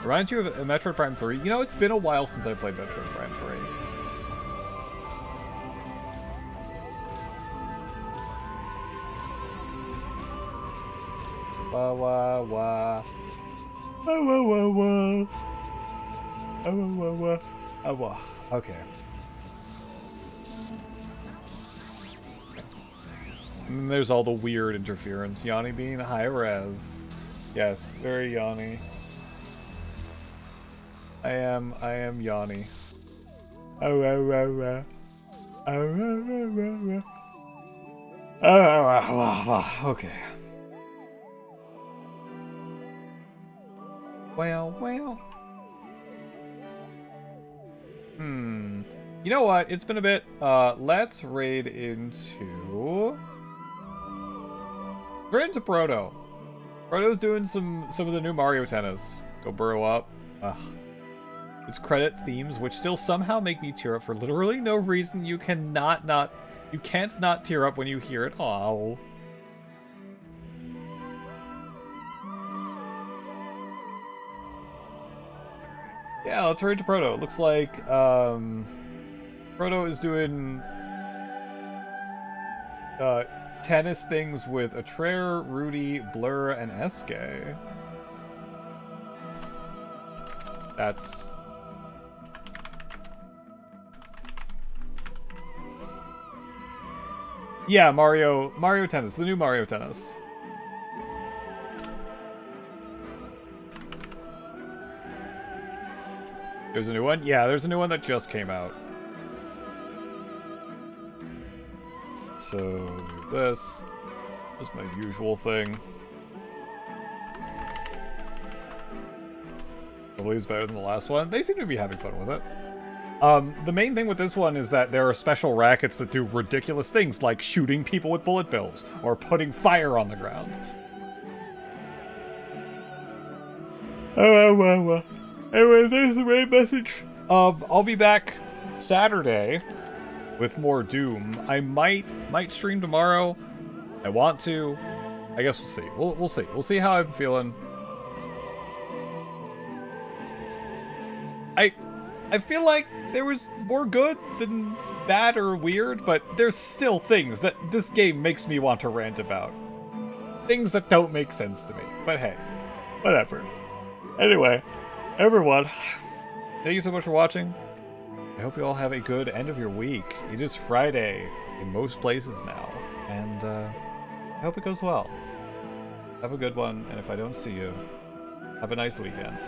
Reminds you of Metroid Prime 3? You know, it's been a while since I played Metroid Prime 3. Wah wah wah. Wah wah wah wah. Wah wah wah. Oh, wah. Okay. And there's all the weird interference. Yanni being high res. Yes, very Yanni. I am Yanni. Oh, oh, oh, oh. Oh, oh, oh, oh, oh. Okay. Well. You know what? It's been a bit. Let's raid into... We're into Proto. Proto's doing some of the new Mario Tennis. Go burrow up. Ugh. Its credit themes, which still somehow make me tear up for literally no reason. You can't not tear up when you hear it. Oh. Yeah, let's raid to Proto. It looks like Proto is doing tennis things with Atreyer, Rudy, Blur, and Eske. That's... Yeah, Mario Tennis, the new Mario Tennis. There's a new one? Yeah, there's a new one that just came out. So, this is my usual thing. Probably is better than the last one. They seem to be having fun with it. The main thing with this one is that there are special rackets that do ridiculous things, like shooting people with bullet bills, or putting fire on the ground. Anyway, there's the raid message. I'll be back Saturday with more Doom. I might stream tomorrow. I want to. I guess we'll see. We'll see. We'll see how I'm feeling. I feel like there was more good than bad or weird, but there's still things that this game makes me want to rant about. Things that don't make sense to me. But hey, whatever. Anyway, everyone, thank you so much for watching. I hope you all have a good end of your week. It is Friday in most places now, and I hope it goes well. Have a good one, and if I don't see you, have a nice weekend.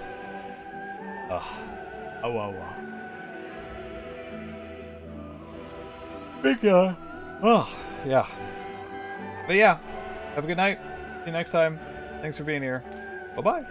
Big yeah. But yeah, have a good night. See you next time. Thanks for being here. Bye-bye.